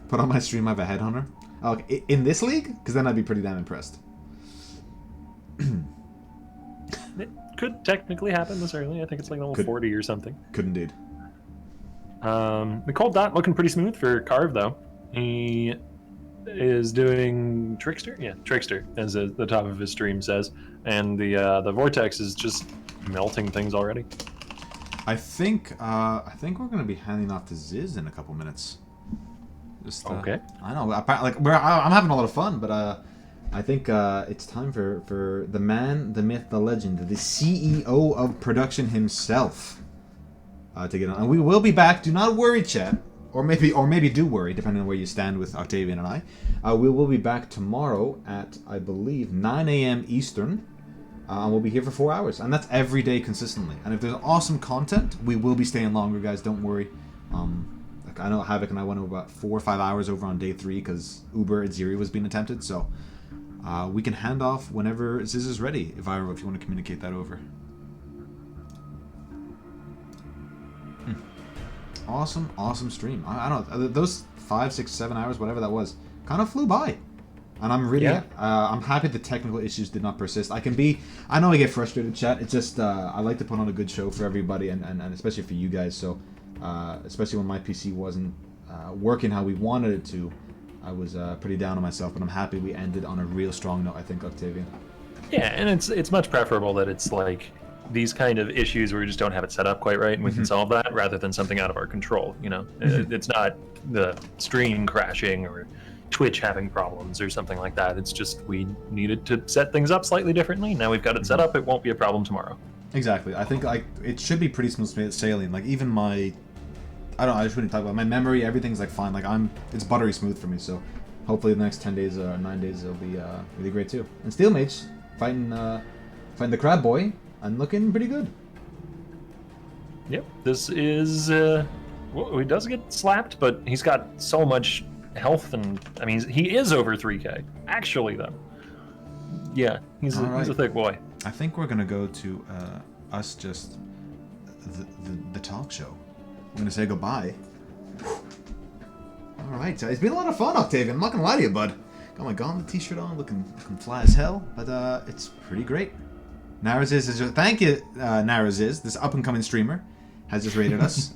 Put on my stream, I have a Headhunter. Oh, okay. In this league? Because then I'd be pretty damn impressed. It could technically happen this early. I think it's like level 40 or something. Could indeed. Nicole Dot looking pretty smooth for Carve, though. He is doing Trickster? Yeah, Trickster, as the top of his stream says. And the Vortex is just melting things already. I think we're going to be handing off to Ziz in a couple minutes. Just, okay. I know. I'm having a lot of fun, but I think it's time for the man, the myth, the legend, the CEO of production himself to get on. And we will be back. Do not worry, chat. Or maybe do worry, depending on where you stand with Octavian and I. We will be back tomorrow at, I believe, 9 a.m. Eastern. And we'll be here for 4 hours. And that's every day consistently. And if there's awesome content, we will be staying longer, guys. Don't worry. I know Havoc and I went over about 4 or 5 hours over on day 3 because Uber at Ziri was being attempted. So we can hand off whenever Ziz is ready, if you want to communicate that over. Awesome stream. I don't know, those 5, 6, 7 hours, whatever that was, kind of flew by. And I'm really, I'm happy the technical issues did not persist. I know I get frustrated, chat. It's just, I like to put on a good show for everybody, and especially for you guys. So, especially when my PC wasn't working how we wanted it to, I was pretty down on myself. But I'm happy we ended on a real strong note, I think, Octavian. Yeah, and it's much preferable that it's like these kind of issues where we just don't have it set up quite right, and we can solve that, rather than something out of our control. You know, it's not the stream crashing or Twitch having problems or something like that. It's just we needed to set things up slightly differently. Now we've got it set up. It won't be a problem tomorrow. Exactly. I think it should be pretty smooth sailing. Like even I just wouldn't talk about my memory. Everything's like fine. Like it's buttery smooth for me. So hopefully the next 10 days or 9 days will be really great too. And Steel Mage fighting the Crab Boy and looking pretty good. Yep. This is he does get slapped, but he's got so much health, and I mean he is over 3k actually though. Yeah, he's a thick boy. I think we're gonna go to us just the talk show. We're gonna say goodbye. All right, it's been a lot of fun, Octavian. I'm not gonna lie to you, bud. Got my Gauntlet t-shirt on, looking fly as hell, but it's pretty great. Naraziz is just, thank you, Naraziz. This up and coming streamer has just rated us.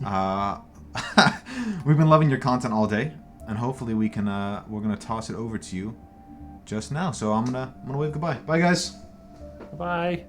We've been loving your content all day, and hopefully we're gonna toss it over to you just now. So I'm gonna wave goodbye. Bye, guys. Bye.